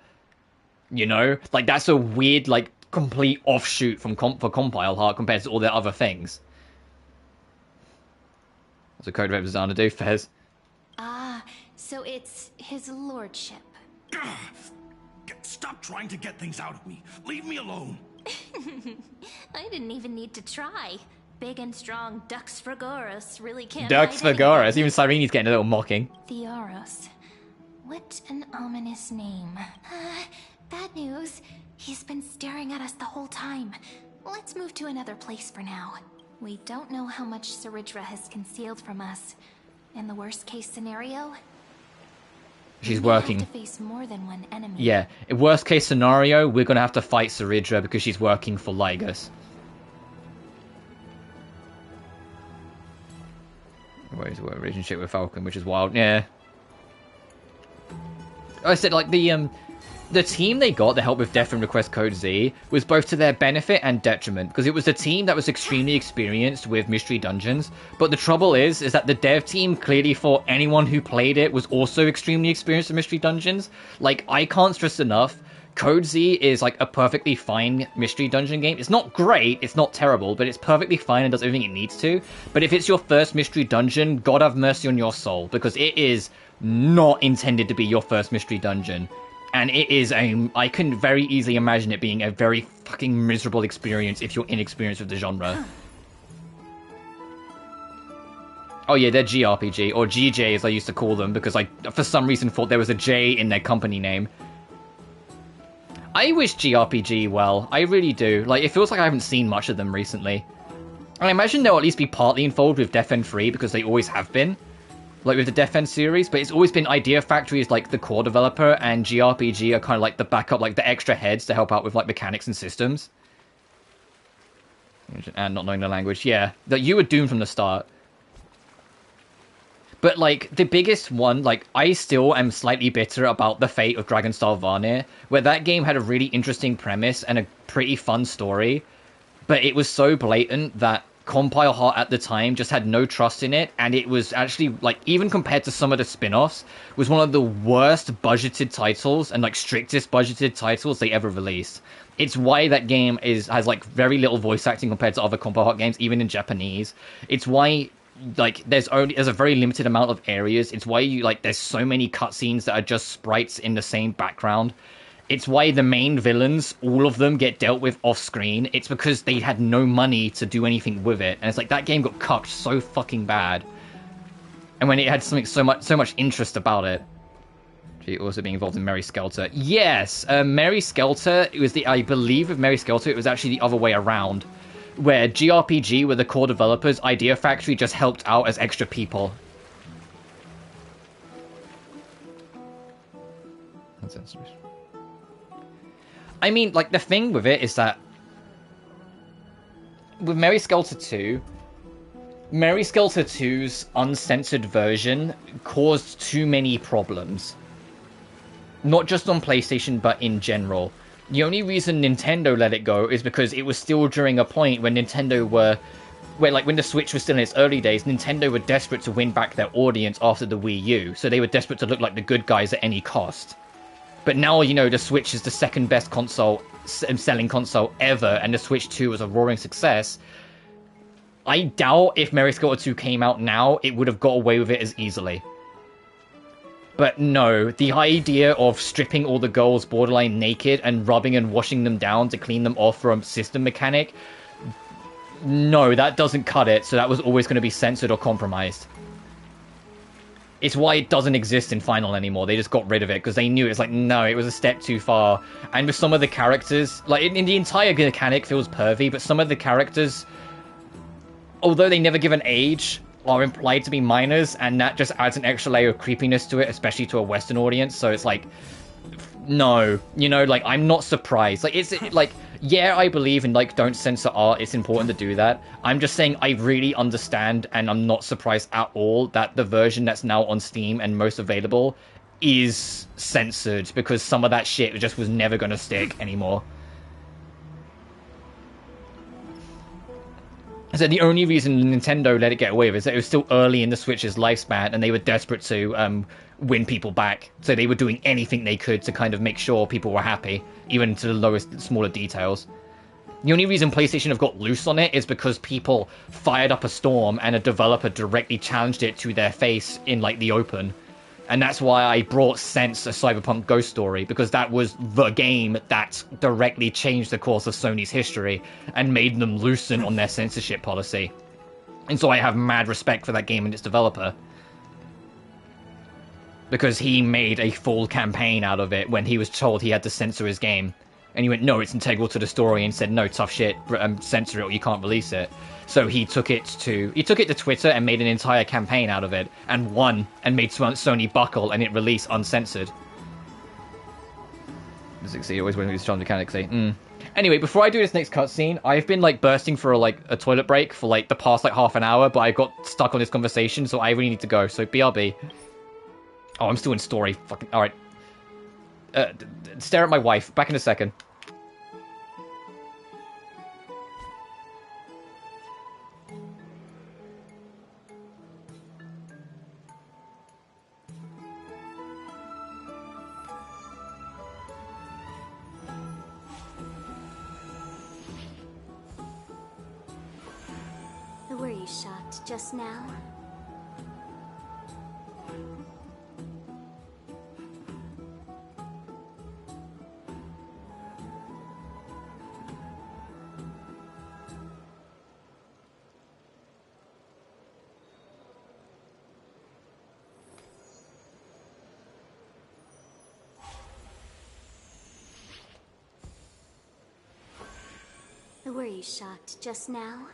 You know? Like, that's a weird, like, complete offshoot from for Compile Heart compared to all their other things. What's a code representative do, Fez? Ah, so it's his lordship. Stop trying to get things out of me. Leave me alone. I didn't even need to try. Big and strong Dux Fragoros really can't. Dux Fragoros. Even Cyrene's getting a little mocking. Theoros. What an ominous name. Bad news. He's been staring at us the whole time. Let's move to another place for now. We don't know how much Saridra has concealed from us. In the worst case scenario, she's we working. have to face more than one enemy. Yeah, in worst case scenario, we're gonna have to fight Saridra because she's working for Lygus. What relationship with Falcon, which is wild. Yeah. I said, like, the team they got to help with Death End Request Code Z was both to their benefit and detriment, because it was a team that was extremely experienced with Mystery Dungeons, but the trouble is that the dev team clearly thought anyone who played it was also extremely experienced with Mystery Dungeons. Like, I can't stress enough, Code Z is, like, a perfectly fine Mystery Dungeon game. It's not great, it's not terrible, but it's perfectly fine and does everything it needs to. But if it's your first Mystery Dungeon, God have mercy on your soul, because it is not intended to be your first Mystery Dungeon. And it is I can very easily imagine it being a very fucking miserable experience if you're inexperienced with the genre. Oh yeah, they're GRPG, or GJ as I used to call them, because I, for some reason, thought there was a J in their company name. I wish GRPG well, I really do. Like, it feels like I haven't seen much of them recently. I imagine they'll at least be partly involved with Death End 3, because they always have been. Like with the Death End series, but it's always been Idea Factory is like the core developer, and GRPG are kind of like the backup, like the extra heads to help out with like mechanics and systems. And not knowing the language, yeah. That you were doomed from the start. But like the biggest one, like I still am slightly bitter about the fate of Dragonstar Varnir, where that game had a really interesting premise and a pretty fun story, but it was so blatant that Compile Heart at the time just had no trust in it, and it was actually, like, even compared to some of the spin-offs, was one of the worst budgeted titles and, like, strictest budgeted titles they ever released. It's why that game has like very little voice acting compared to other Compile Heart games, even in Japanese. It's why, like, there's a very limited amount of areas. It's why there's so many cutscenes that are just sprites in the same background. It's why the main villains, all of them, get dealt with off screen. It's because they had no money to do anything with it, and it's like that game got cucked so fucking bad. And when it had so much interest about it. She also being involved in Mary Skelter. Yes, Mary Skelter. I believe with Mary Skelter, it was actually the other way around, where GRPG, were the core developers, Idea Factory just helped out as extra people. That's interesting. I mean, like, the thing with it is that with Mary Skelter 2, Mary Skelter 2's uncensored version caused too many problems. Not just on PlayStation, but in general. The only reason Nintendo let it go is because it was still during a point when when the Switch was still in its early days, Nintendo were desperate to win back their audience after the Wii U, so they were desperate to look like the good guys at any cost. But now, the Switch is the second best selling console ever, and the Switch 2 was a roaring success. I doubt if Mary Skelter 2 came out now, it would have got away with it as easily. But no, the idea of stripping all the girls borderline naked and rubbing and washing them down to clean them off from system mechanic, no, that doesn't cut it, so that was always going to be censored or compromised. It's why it doesn't exist in Final anymore. They just got rid of it because they knew it's like, no, it was a step too far. And with some of the characters, like in the entire mechanic feels pervy, but some of the characters, although they never give an age, are implied to be minors, and that just adds an extra layer of creepiness to it, especially to a Western audience. So it's like, no, I'm not surprised. Yeah, I believe in, don't censor art. It's important to do that. I'm just saying I really understand, and I'm not surprised at all that the version that's now on Steam and most available is censored, because some of that shit just was never going to stick anymore. So the only reason Nintendo let it get away with it is that it was still early in the Switch's lifespan, and they were desperate to win people back. So they were doing anything they could to kind of make sure people were happy, even to the smaller details. The only reason PlayStation have got loose on it is because people fired up a storm and a developer directly challenged it to their face in, the open. And that's why I brought Sense, a Cyberpunk Ghost Story, because that was the game that directly changed the course of Sony's history and made them loosen on their censorship policy. And so I have mad respect for that game and its developer. Because he made a full campaign out of it when he was told he had to censor his game. And he went, no, it's integral to the story, and said, no, tough shit, censor it or you can't release it. So he took it to Twitter and made an entire campaign out of it, and won, and made Sony buckle, and it released uncensored. See, always when we was trying to mechanics say, Anyway, before I do this next cutscene, I've been bursting for a toilet break for the past half an hour, but I got stuck on this conversation, so I really need to go. So BRB. Oh, I'm still in story. Fucking all right. Stare at my wife. Back in a second. Were you shocked just now? Were you shocked just now?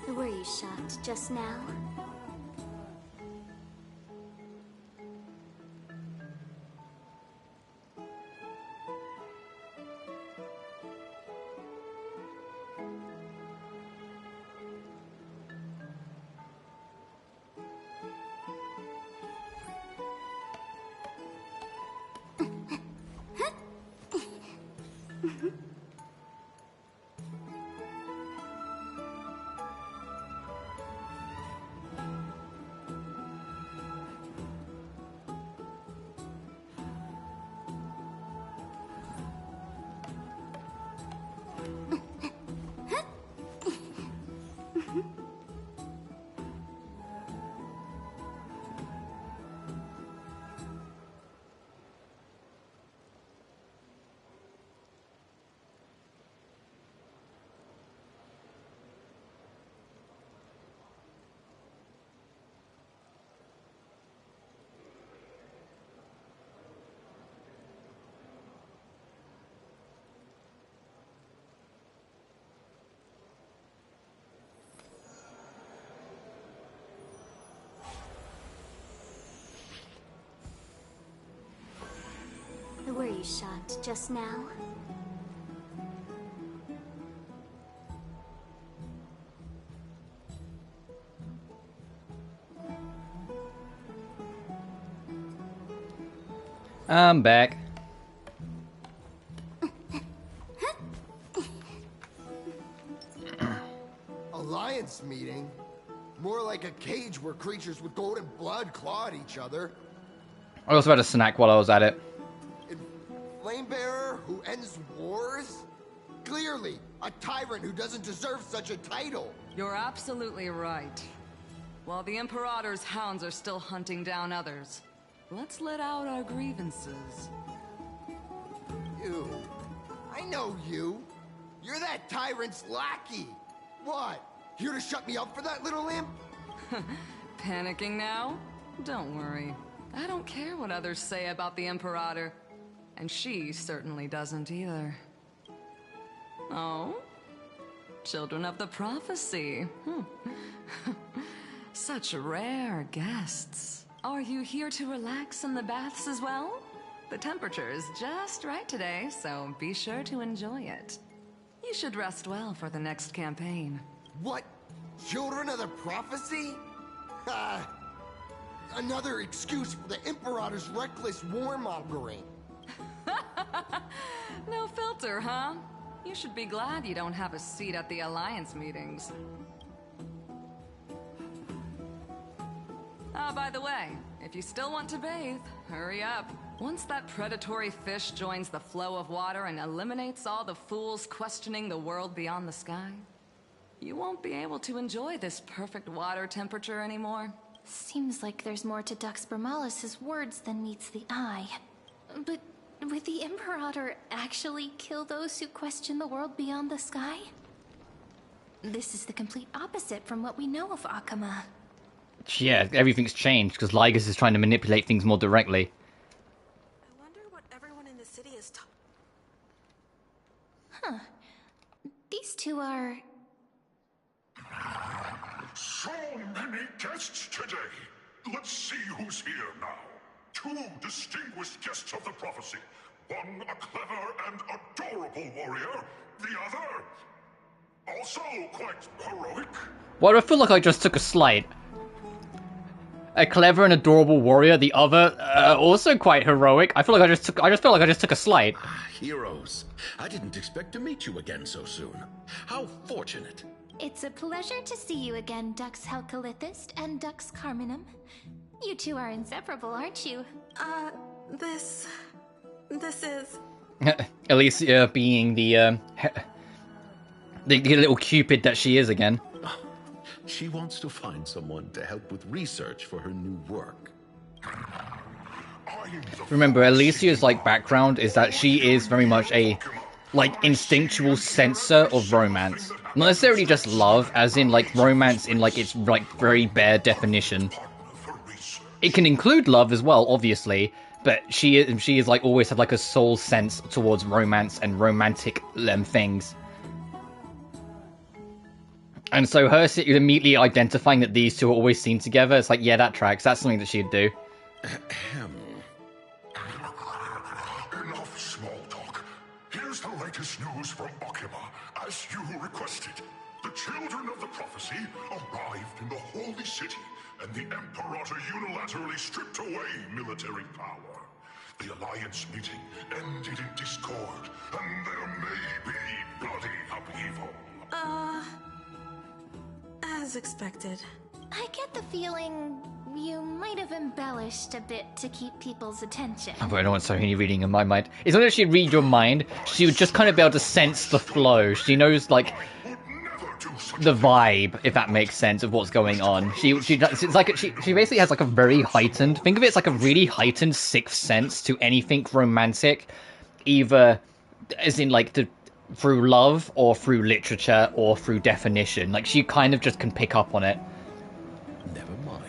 Were you shocked just now? Were you shocked just now? I'm back. Alliance meeting? More like a cage where creatures with golden blood claw at each other. I also had a snack while I was at it. Flamebearer who ends wars? Clearly, a tyrant who doesn't deserve such a title. You're absolutely right. While the Imperator's hounds are still hunting down others, let's let out our grievances. You. I know you. You're that tyrant's lackey. What? Here to shut me up for that little imp? Panicking now? Don't worry. I don't care what others say about the Imperator. And she certainly doesn't either. Oh? Children of the Prophecy. Such rare guests. Are you here to relax in the baths as well? The temperature is just right today, so be sure to enjoy it. You should rest well for the next campaign. What? Children of the Prophecy? Another excuse for the Imperator's reckless warmongering. No filter, huh? You should be glad you don't have a seat at the Alliance meetings. Ah, by the way, if you still want to bathe, hurry up. Once that predatory fish joins the flow of water and eliminates all the fools questioning the world beyond the sky, you won't be able to enjoy this perfect water temperature anymore. Seems like there's more to Dux Bromalis' words than meets the eye. But would the Imperator actually kill those who question the world beyond the sky? This is the complete opposite from what we know of Akama. Yeah, everything's changed because Lygus is trying to manipulate things more directly. I wonder what everyone in the city is Huh. These two are... So many guests today. Let's see who's here now. Two distinguished guests of the prophecy. One a clever and adorable warrior. The other, also quite heroic. Why do I feel like I just took a slide? A clever and adorable warrior. The other, also quite heroic. I feel like I just felt like I just took a slide. Heroes. I didn't expect to meet you again so soon. How fortunate. It's a pleasure to see you again, Dux Helcalithist and Dux Carminum. You two are inseparable, aren't you? This is... Alicia being the little cupid that she is again. She wants to find someone to help with research for her new work. Remember, Alicia's like background is that she is very much a like instinctual sensor of romance. Not necessarily just love, as in like romance in like its like very bare definition. It can include love as well, obviously, but she is like always had like a soul sense towards romance and romantic things. And so her immediately identifying that these two are always seen together, it's like, yeah, that tracks. That's something that she'd do. Enough small talk. Here's the latest news from Akima, as you requested. The children of the prophecy arrived in the holy city, and the Imperator unilaterally stripped away military power. The Alliance meeting ended in discord, and there may be bloody upheaval. As expected. I get the feeling you might have embellished a bit to keep people's attention. Oh, but I don't want Sohini reading in my mind. It's not that she'd read your mind, she would just kind of be able to sense the flow. She knows, like, the vibe, if that makes sense, of what's going on. It's like, she basically has, like, a very heightened, think of it as, like, a really heightened sixth sense to anything romantic, either, as in, like, through love, or through literature, or through definition. Like, she kind of just can pick up on it. Never mind.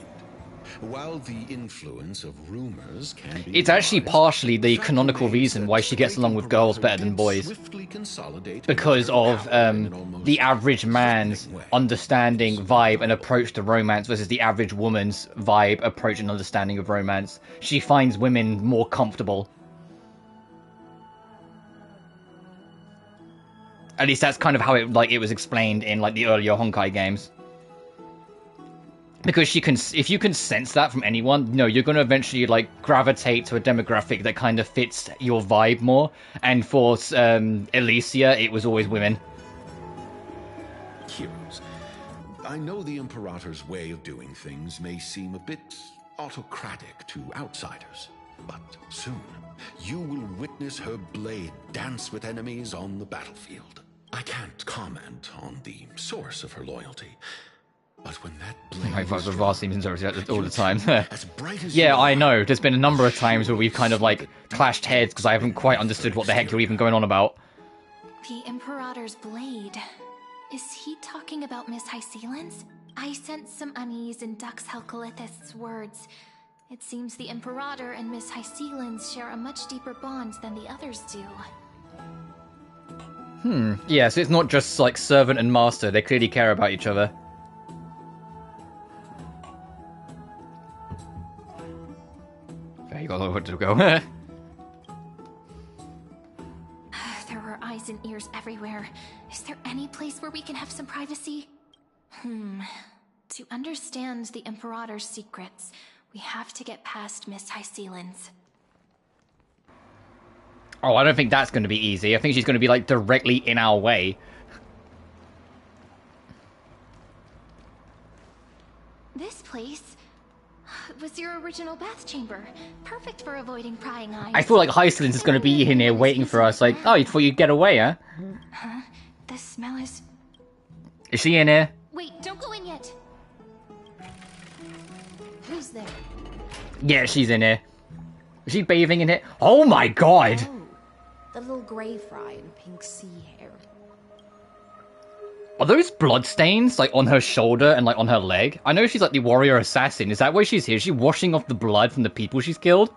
While the influence of rumors can be... It's actually partially the canonical reason why she gets along with girls better than boys. Because of the average man's understanding, vibe, and approach to romance versus the average woman's vibe, approach, and understanding of romance. She finds women more comfortable. At least that's kind of how it was explained in like the earlier Honkai games. Because if you can sense that from anyone, no, you're going to eventually like gravitate to a demographic that kind of fits your vibe more. And for Alicia, it was always women. Heroes, I know the Imperator's way of doing things may seem a bit autocratic to outsiders, but soon you will witness her blade dance with enemies on the battlefield. I can't comment on the source of her loyalty, but when that blade... My Vast seems interested all the time. Yeah, I know. There's been a number of times where we've kind of like clashed heads because I haven't quite understood what the heck you're even going on about. The Imperator's blade. Is he talking about Miss Hycelan's? I sense some unease in Dux Helcolith's words. It seems the Imperator and Miss Hycelan's share a much deeper bond than the others do. Yeah, so it's not just like servant and master. They clearly care about each other. There you got a lot to go. There are eyes and ears everywhere. Is there any place where we can have some privacy? To understand the Imperator's secrets, we have to get past Miss Hycelan's. Oh, I don't think that's going to be easy. I think she's going to be, like, directly in our way. This place was your original bath chamber. Perfect for avoiding prying eyes. I feel like Hycelan's is going to be in here waiting for us. Like, oh, you thought you'd get away, huh? Huh? The smell is... Is she in here? Wait, don't go in yet. Who's there? Yeah, she's in here. Is she bathing in here? Oh my god! Oh, the little grey fry and pink sea hair. Are those bloodstains, like, on her shoulder and, like, on her leg? I know she's, like, the warrior assassin. Is that why she's here? Is she washing off the blood from the people she's killed?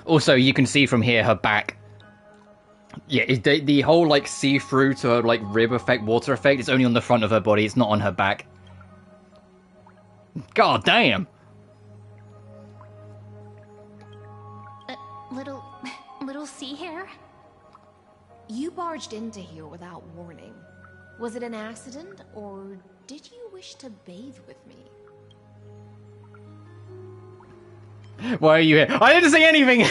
Also, you can see from here her back. Yeah, the whole, like, see-through to her, like, rib effect, water effect, it's only on the front of her body. It's not on her back. God damn! Little sea hair? You barged into here without warning. Was it an accident, or did you wish to bathe with me? Why are you here? I didn't say anything!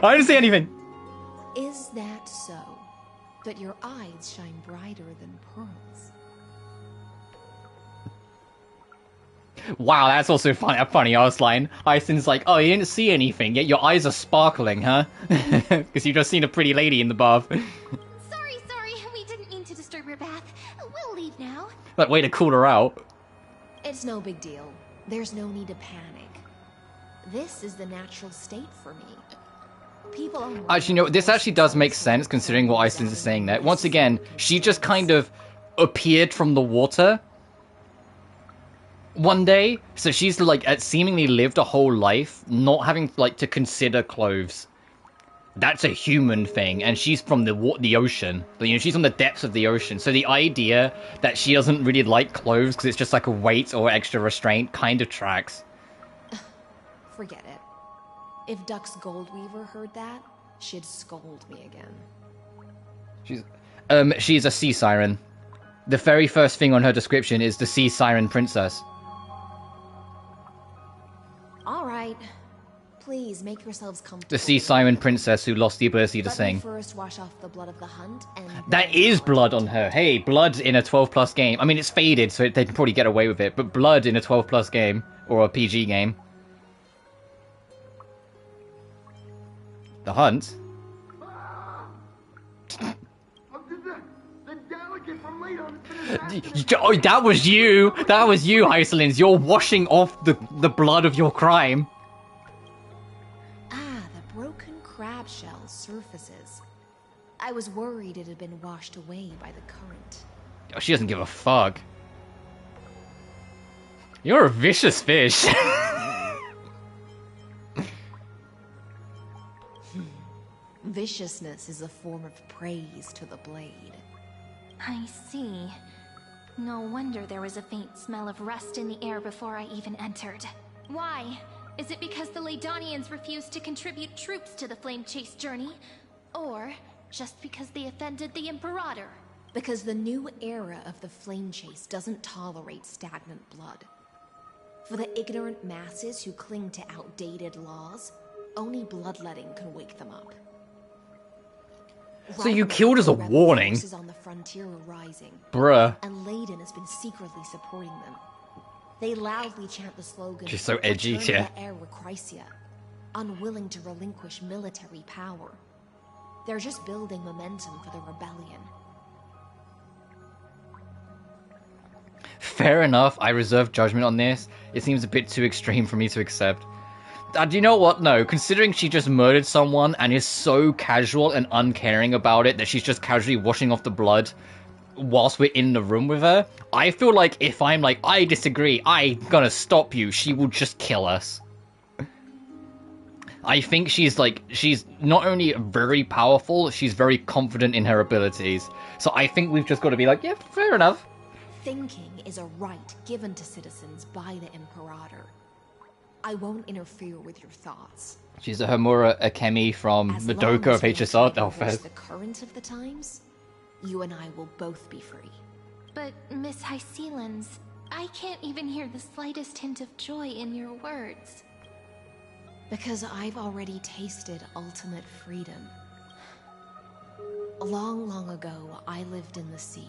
I didn't say anything! Is that so? But your eyes shine brighter than pearls. Wow, that's also a funny ass line. Icen's like, oh, you didn't see anything, yet your eyes are sparkling, huh? Because you just seen a pretty lady in the bath. Like, way to call her out. It's no big deal. There's no need to panic. This is the natural state for me. People are Actually, you know, this actually does make sense considering what Iceland is saying there. Once again, she just kind of appeared from the water one day. So she's like seemingly lived a whole life not having like to consider clothes. That's a human thing, and she's from the ocean. You know, she's on the depths of the ocean. So the idea that she doesn't really like clothes because it's just like a weight or extra restraint kind of tracks. Forget it. If Duck's Goldweaver heard that, she'd scold me again. She's a sea siren. The very first thing on her description is the sea siren princess. All right. Please make yourselves comfortable. The sea siren princess who lost the ability to sing. Let me first wash off the blood of the hunt and... That is blood on her. Hey, blood in a 12+ game. I mean, it's faded, so they can probably get away with it. But blood in a 12+ game, or a PG game. The hunt? Oh, that was you! That was you, Icelands! You're washing off the blood of your crime. Ah, the broken crab shell surfaces. I was worried it had been washed away by the current. Oh, she doesn't give a fuck. You're a vicious fish. Viciousness is a form of praise to the blade. I see. No wonder there was a faint smell of rust in the air before I even entered. Why? Is it because the Laedonians refused to contribute troops to the Flame Chase journey? Or just because they offended the Imperator? Because the new era of the Flame Chase doesn't tolerate stagnant blood. For the ignorant masses who cling to outdated laws, only bloodletting can wake them up. So you killed as a warning? On the frontier are rising, bruh. And Leiden has been secretly supporting them. They loudly chant the slogan, she's so edgy, yeah. Unwilling to relinquish military power. They're just building momentum for the rebellion. Fair enough, I reserve judgment on this. It seems a bit too extreme for me to accept. Do you know what? No, considering she just murdered someone and is so casual and uncaring about it that she's just casually washing off the blood whilst we're in the room with her, I feel like if I'm like, I disagree, I'm gonna stop you, she will just kill us. I think she's not only very powerful, she's very confident in her abilities. So I think we've just got to be like, yeah, fair enough. Thinking is a right given to citizens by the Imperator. I won't interfere with your thoughts. She's a Homura Akemi from Madoka of HSR Delpheth. The current of the times, you and I will both be free. But, Miss Hycelans, I can't even hear the slightest hint of joy in your words. Because I've already tasted ultimate freedom. Long, long ago, I lived in the sea.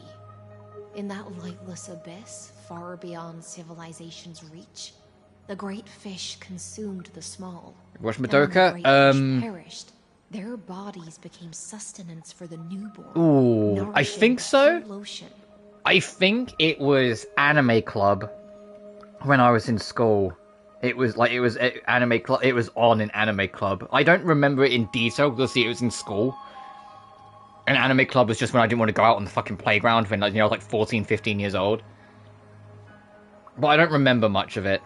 In that lightless abyss, far beyond civilization's reach. The great fish consumed the small. Watch Madoka. Perished. Their bodies became sustenance for the newborn. Ooh, I think so. I think it was Anime Club when I was in school. It was Anime Club. It was on in Anime Club. I don't remember it in detail because see, it was in school. And Anime Club was just when I didn't want to go out on the fucking playground when I was like 14, 15 years old. But I don't remember much of it.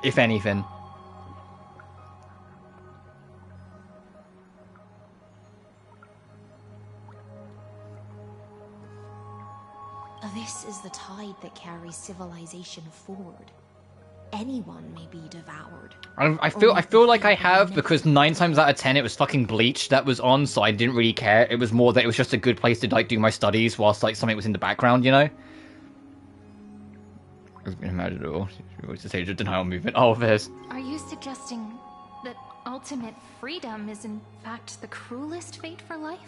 If anything. This is the tide that carries civilization forward. Anyone may be devoured. I feel like I have, because 9 times out of 10 it was fucking Bleach that was on, so I didn't really care. It was more that it was just a good place to like do my studies whilst like something was in the background, you know? It's been imaginable. What's the stage of denial movement? Oh, there's. Are you suggesting that ultimate freedom is in fact the cruelest fate for life?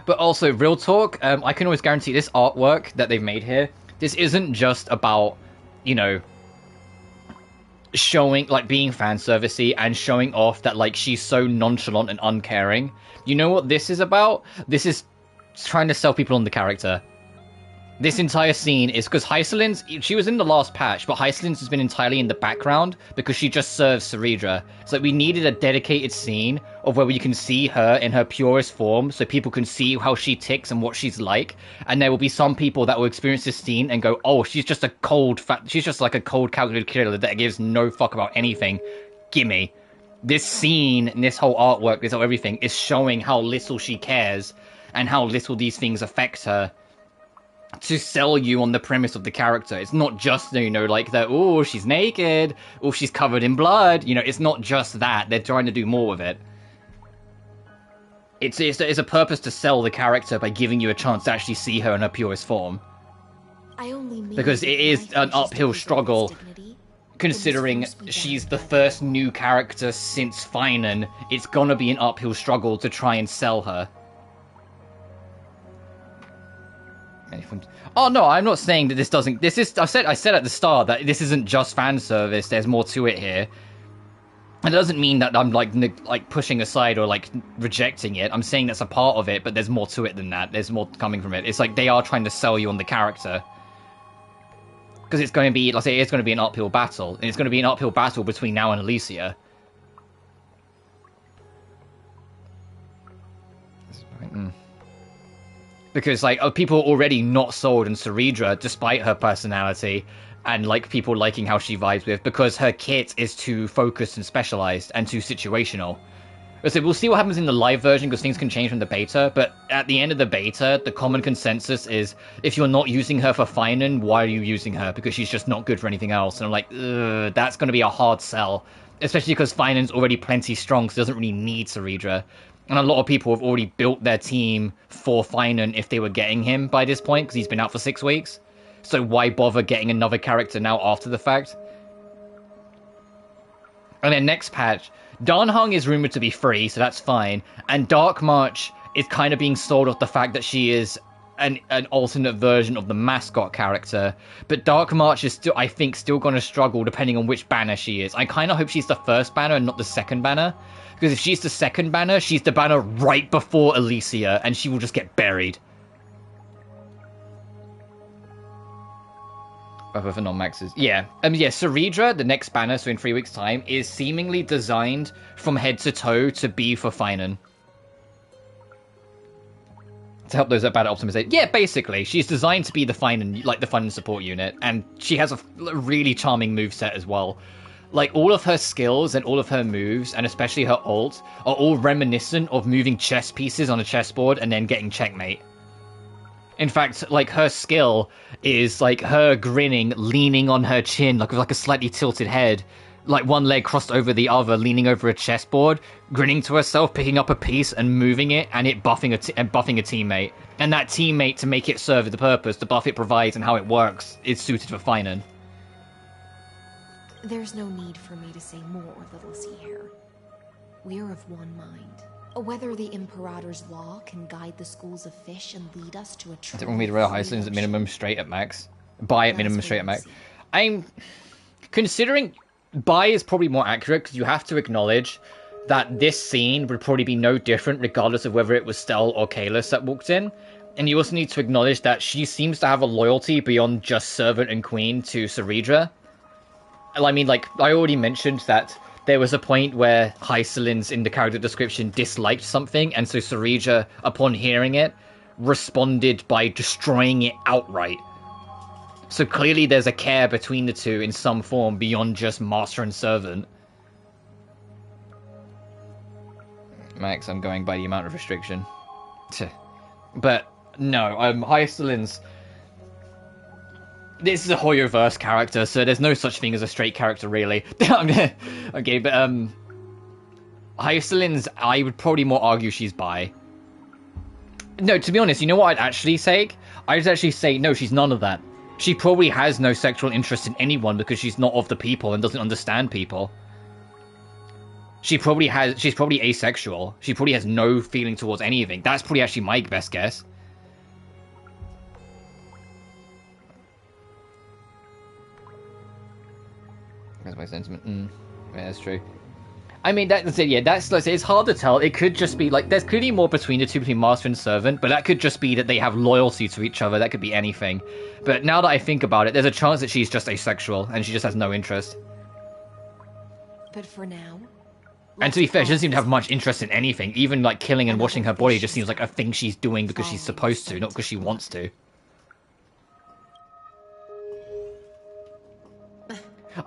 But also, real talk, I can always guarantee this artwork that they've made here, this isn't just about, you know, showing, like, being fan servicey and showing off that, like, she's so nonchalant and uncaring. You know what this is about? This is trying to sell people on the character. This entire scene is because Hycelin's, she was in the last patch, but Hycelin's has been entirely in the background because she just serves Ceridra. So we needed a dedicated scene of where you can see her in her purest form so people can see how she ticks and what she's like. And there will be some people that will experience this scene and go, oh, she's just a she's just like a cold calculated killer that gives no fuck about anything. Gimme. This scene and this whole artwork, this whole everything is showing how little she cares and how little these things affect her. To sell you on the premise of the character. It's not just, you know, like that, oh, she's naked, oh, she's covered in blood. You know, it's not just that. They're trying to do more with it. It's a purpose to sell the character by giving you a chance to actually see her in her purest form. Because it is an uphill struggle, considering she's the first new character since Finan. It's gonna be an uphill struggle to try and sell her. Oh no, I'm not saying that this doesn't. This is. I said at the start that this isn't just fan service. There's more to it here. It doesn't mean that I'm like pushing aside or like rejecting it. I'm saying that's a part of it, but there's more to it than that. There's more coming from it. It's like they are trying to sell you on the character because it's going to be, let's say, it's going to be an uphill battle, and it's going to be an uphill battle between now and Elysia. Because, like, people are already not sold on Ceridra, despite her personality, and, like, people liking how she vibes with, because her kit is too focused and specialized, and too situational. So we'll see what happens in the live version, because things can change from the beta, but at the end of the beta, the common consensus is, if you're not using her for Finan, why are you using her? Because she's just not good for anything else. And I'm like, ugh, that's going to be a hard sell. Especially because Finan's already plenty strong, so doesn't really need Ceridra. And a lot of people have already built their team for Finan if they were getting him by this point, because he's been out for 6 weeks. So why bother getting another character now after the fact? And then next patch, Darnhung is rumored to be free, so that's fine. And Dark March is kind of being sold off the fact that she is an alternate version of the mascot character. But Dark March is still, I think, still going to struggle depending on which banner she is. I kind of hope she's the first banner and not the second banner. Because if she's the second banner, she's the banner right before Elysia, and she will just get buried. Other for non-maxes. Yeah. Yeah, Ceridra, the next banner, so in 3 weeks' time, is seemingly designed from head to toe to be for Finan. To help those that bad at optimization. Yeah, basically. She's designed to be the Finan, like the Finan support unit, and she has a really charming moveset as well. Like, all of her skills and all of her moves, and especially her ult, are all reminiscent of moving chess pieces on a chessboard and then getting checkmate. In fact, like, her skill is, like, her grinning, leaning on her chin, like, with, like, a slightly tilted head. Like, one leg crossed over the other, leaning over a chessboard, grinning to herself, picking up a piece and moving it, and it buffing a teammate. And that teammate, to make it serve the purpose, the buff it provides and how it works, is suited for Finan. There's no need for me to say more, Little Sea here. We're of one mind. Whether the Imperator's law can guide the schools of fish and lead us to a true... I don't want me to rail Hycelin's at minimum, straight at max. Buy at minimum, straight at max. I'm considering buy is probably more accurate, because you have to acknowledge that this scene would probably be no different regardless of whether it was Stel or Kalis that walked in. And you also need to acknowledge that she seems to have a loyalty beyond just servant and queen to Ceridra. I mean, like, I already mentioned that there was a point where Hycelin's in the character description disliked something, and so Ceridra, upon hearing it, responded by destroying it outright. So clearly there's a care between the two in some form beyond just master and servant. Max, I'm going by the amount of restriction. But, no, Hycelin's... This is a Hoyoverse character, so there's no such thing as a straight character, really. Okay, but, Hycelin's, I would probably more argue she's bi. No, to be honest, you know what I'd actually say? I'd actually say, no, she's none of that. She probably has no sexual interest in anyone because she's not of the people and doesn't understand people. She's probably asexual. She probably has no feeling towards anything. That's probably actually my best guess. That's my sentiment. Yeah, that's true. I mean, that's it. Yeah, that's like, it's hard to tell. It could just be like there's clearly more between the two, between master and servant, but that could just be that they have loyalty to each other. That could be anything. But now that I think about it, there's a chance that she's just asexual and she just has no interest. But for now. And to be fair, she doesn't seem to have much interest in anything. Even like killing and washing her body just seems like a thing she's doing because she's supposed to, not because she wants to.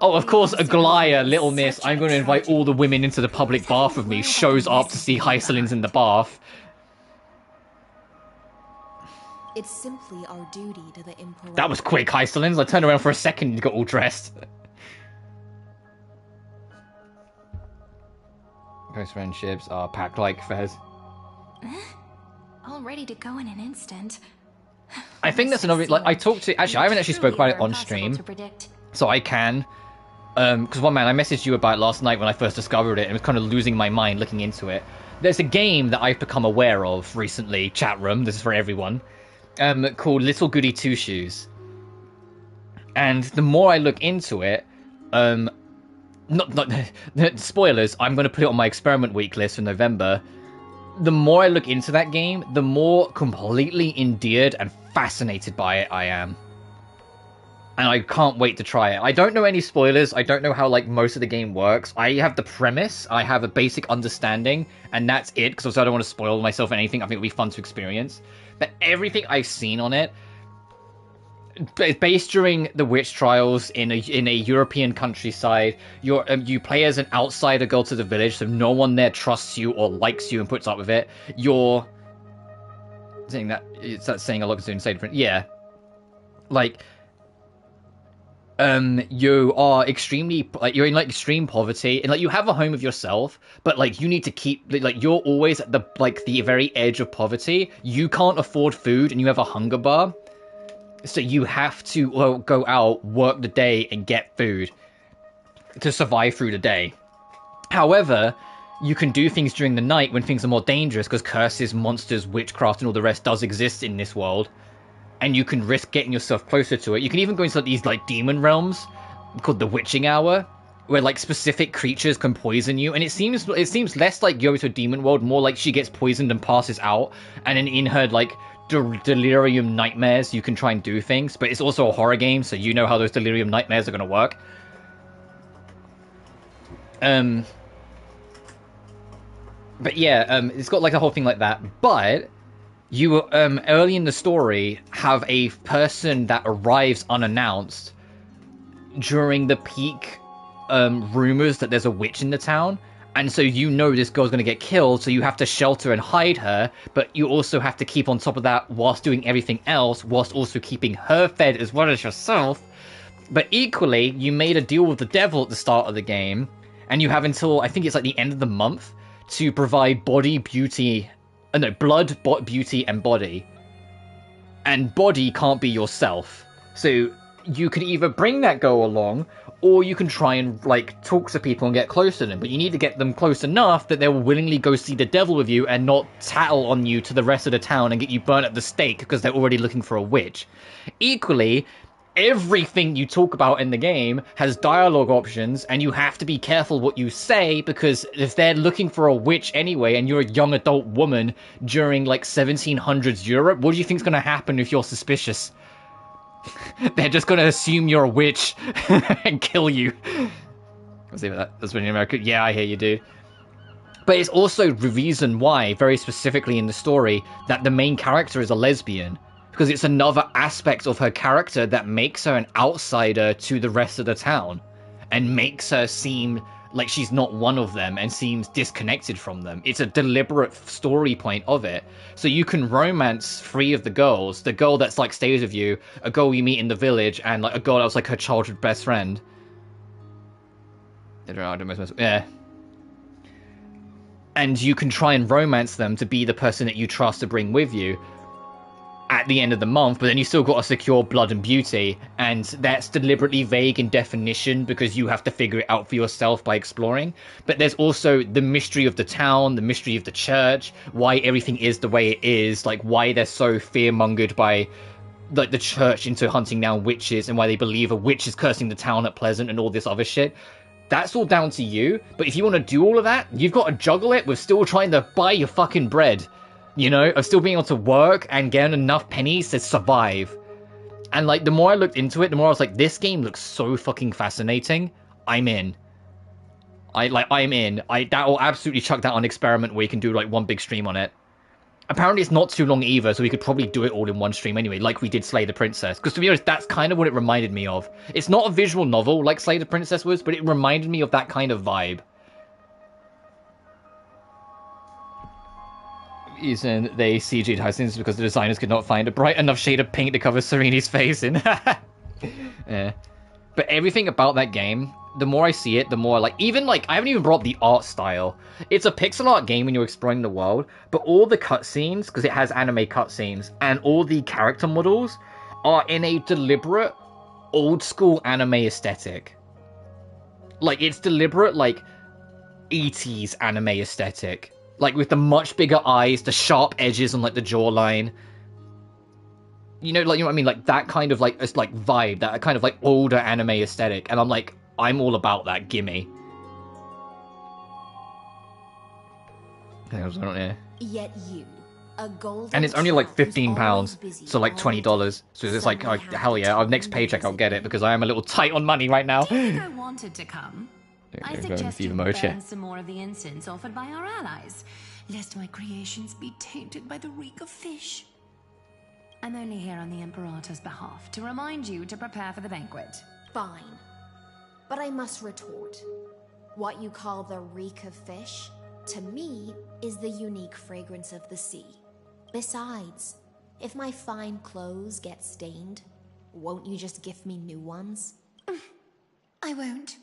Oh, of course, Aglaya, Little Miss, I'm going to invite all the women into the public bath with me, shows up to see Hycelin's in the bath. It's simply our duty to the Emperor. That was quick, Hycelin's. I turned around for a second and you got all dressed. Close friendships are packed like Fez. All ready to go in an instant. I think that's another, like, I talked to, actually, I haven't actually spoke about it on stream. So I can. Because one man, I messaged you about it last night when I first discovered it and was kind of losing my mind looking into it. There's a game that I've become aware of recently, chat room, this is for everyone, called Little Goody Two Shoes. And the more I look into it, not spoilers, I'm going to put it on my experiment week list for November. The more I look into that game, the more completely endeared and fascinated by it I am. And I can't wait to try it. I don't know any spoilers. I don't know how, like, most of the game works. I have the premise. I have a basic understanding. And that's it, because also I don't want to spoil myself anything. I think it'll be fun to experience. But everything I've seen on it, based during the witch trials in a European countryside, you play as an outsider girl to the village, so no one there trusts you or likes you and puts up with it. You're saying that it's that saying a lot to say different. Yeah, like you are extremely, like, you're in like extreme poverty and like you have a home of yourself, but like you need to keep, like, you're always at the, like, the very edge of poverty. You can't afford food and you have a hunger bar. So you have to go out, work the day, and get food to survive through the day. However, you can do things during the night when things are more dangerous, because curses, monsters, witchcraft, and all the rest does exist in this world. And you can risk getting yourself closer to it. You can even go into like, these like demon realms called the Witching Hour, where like specific creatures can poison you. And it seems less like you go to a demon world, more like she gets poisoned and passes out, and then in her like delirium nightmares you can try and do things. But it's also a horror game, so you know how those delirium nightmares are going to work. But yeah, it's got like a whole thing like that. But you early in the story have a person that arrives unannounced during the peak rumors that there's a witch in the town. And so you know this girl's going to get killed, so you have to shelter and hide her, but you also have to keep on top of that whilst doing everything else, whilst also keeping her fed as well as yourself. But equally, you made a deal with the devil at the start of the game, and you have until, I think it's like the end of the month, to provide blood, beauty, and body. And body can't be yourself. So you can either bring that girl along, or you can try and, like, talk to people and get close to them. But you need to get them close enough that they will willingly go see the devil with you and not tattle on you to the rest of the town and get you burnt at the stake because they're already looking for a witch. Equally, everything you talk about in the game has dialogue options, and you have to be careful what you say, because if they're looking for a witch anyway and you're a young adult woman during, like, 1700s Europe, what do you think's going to happen if you're suspicious? They're just going to assume you're a witch and kill you. I'll see that. That's when in America. Yeah, I hear you, dude. But it's also the reason why, very specifically in the story, that the main character is a lesbian. Because it's another aspect of her character that makes her an outsider to the rest of the town. And makes her seem like she's not one of them and seems disconnected from them. It's a deliberate story point of it. So you can romance 3 of the girls. The girl that's like stays with you, a girl you meet in the village, and like a girl that was like her childhood best friend. Yeah. And you can try and romance them to be the person that you trust to bring with you at the end of the month, but then you still got to secure blood and beauty, and that's deliberately vague in definition because you have to figure it out for yourself by exploring. But there's also the mystery of the town, the mystery of the church, why everything is the way it is, like why they're so fear-mongered by like the church into hunting down witches, and why they believe a witch is cursing the town at Pleasant and all this other shit. That's all down to you. But if you want to do all of that, you've got to juggle it with still trying to buy your fucking bread. You know, of still being able to work and get enough pennies to survive. And like, the more I looked into it, the more I was like, this game looks so fucking fascinating. I'm in. I'm in. That will absolutely chuck that on experiment where you can do like one big stream on it. Apparently it's not too long either, so we could probably do it all in one stream anyway, like we did Slay the Princess. Because to be honest, that's kind of what it reminded me of. It's not a visual novel like Slay the Princess was, but it reminded me of that kind of vibe. Reason they CG'd Hyacinth because the designers could not find a bright enough shade of pink to cover Serene's face in. Yeah. But everything about that game, the more I see it, the more like, even like, I haven't even brought up the art style. It's a pixel art game when you're exploring the world, but all the cutscenes, because it has anime cutscenes, and all the character models are in a deliberate, old school anime aesthetic. Like, it's deliberate, like, 80s anime aesthetic. Like, with the much bigger eyes, the sharp edges on, like, the jawline. You know what I mean? Like, that kind of, like, it's like vibe, that kind of, like, older anime aesthetic. And I'm like, I'm all about that, gimme. Yet you, a golden and it's only like £15, so like $20. So it's like, oh, hell yeah, our next paycheck I'll get it, because I am a little tight on money right now. I wanted to come. I suggest you mode, burn some more of the incense offered by our allies, lest my creations be tainted by the reek of fish. I'm only here on the Imperator's behalf to remind you to prepare for the banquet. Fine. But I must retort. What you call the reek of fish, to me, is the unique fragrance of the sea. Besides, if my fine clothes get stained, won't you just gift me new ones? I won't.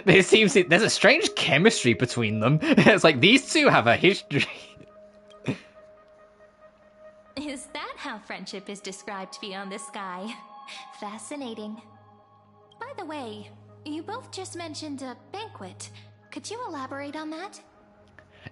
There's a strange chemistry between them. It's like, these two have a history. Is that how friendship is described beyond the sky? Fascinating. By the way, you both just mentioned a banquet. Could you elaborate on that?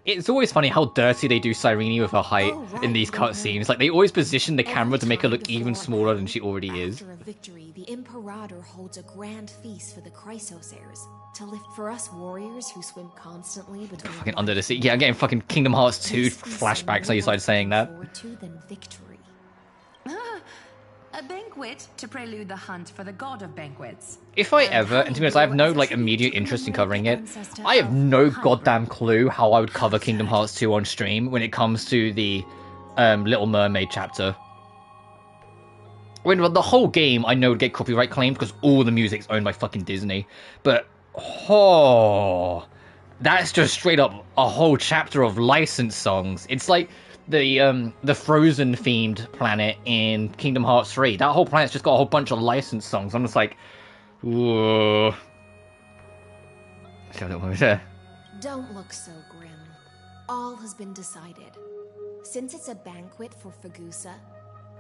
It's always funny how dirty they do Cyrene with her height in these cutscenes. Like, they always position the camera to make her look even smaller than she already is. After a victory, the Imperator holds a grand feast for the Chrysos heirs to lift for us warriors who swim constantly between Fucking under the sea. Yeah, I'm getting fucking Kingdom Hearts 2 flashbacks now you started saying that. Victory. A banquet to prelude the hunt for the god of banquets. If I ever, and to be honest, I have no like immediate interest in covering it. I have no goddamn clue how I would cover Kingdom Hearts 2 on stream when it comes to the Little Mermaid chapter. When the whole game I know would get copyright claimed because all the music's owned by fucking Disney. But oh, that's just straight up a whole chapter of licensed songs. It's like the Frozen themed planet in Kingdom Hearts 3. That whole planet's just got a whole bunch of licensed songs. I'm just like, whoa. Don't look so grim. All has been decided. Since it's a banquet for Fagusa,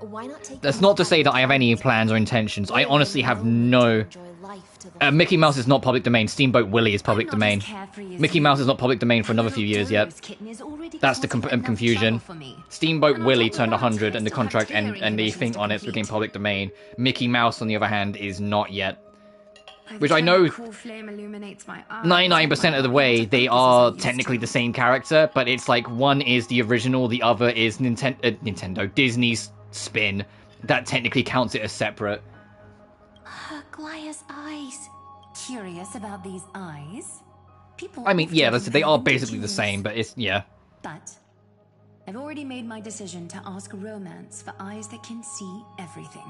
why not take... That's not to say that I have any plans or intentions. I honestly have no... Mickey Mouse is not public domain. Steamboat Willie is public domain. Mickey Mouse is not public domain for another few years yet. That's the confusion. Steamboat Willie turned 100 and the contract and the thing on it became public domain. Mickey Mouse, on the other hand, is not yet. Which I know 99% of the way they are technically the same character, but it's like one is the original, the other is Nintendo, Disney's spin. That technically counts it as separate. Glaya's eyes. Curious about these eyes? People I mean, yeah, they are basically the same, but it's, yeah. But I've already made my decision to ask romance for eyes that can see everything.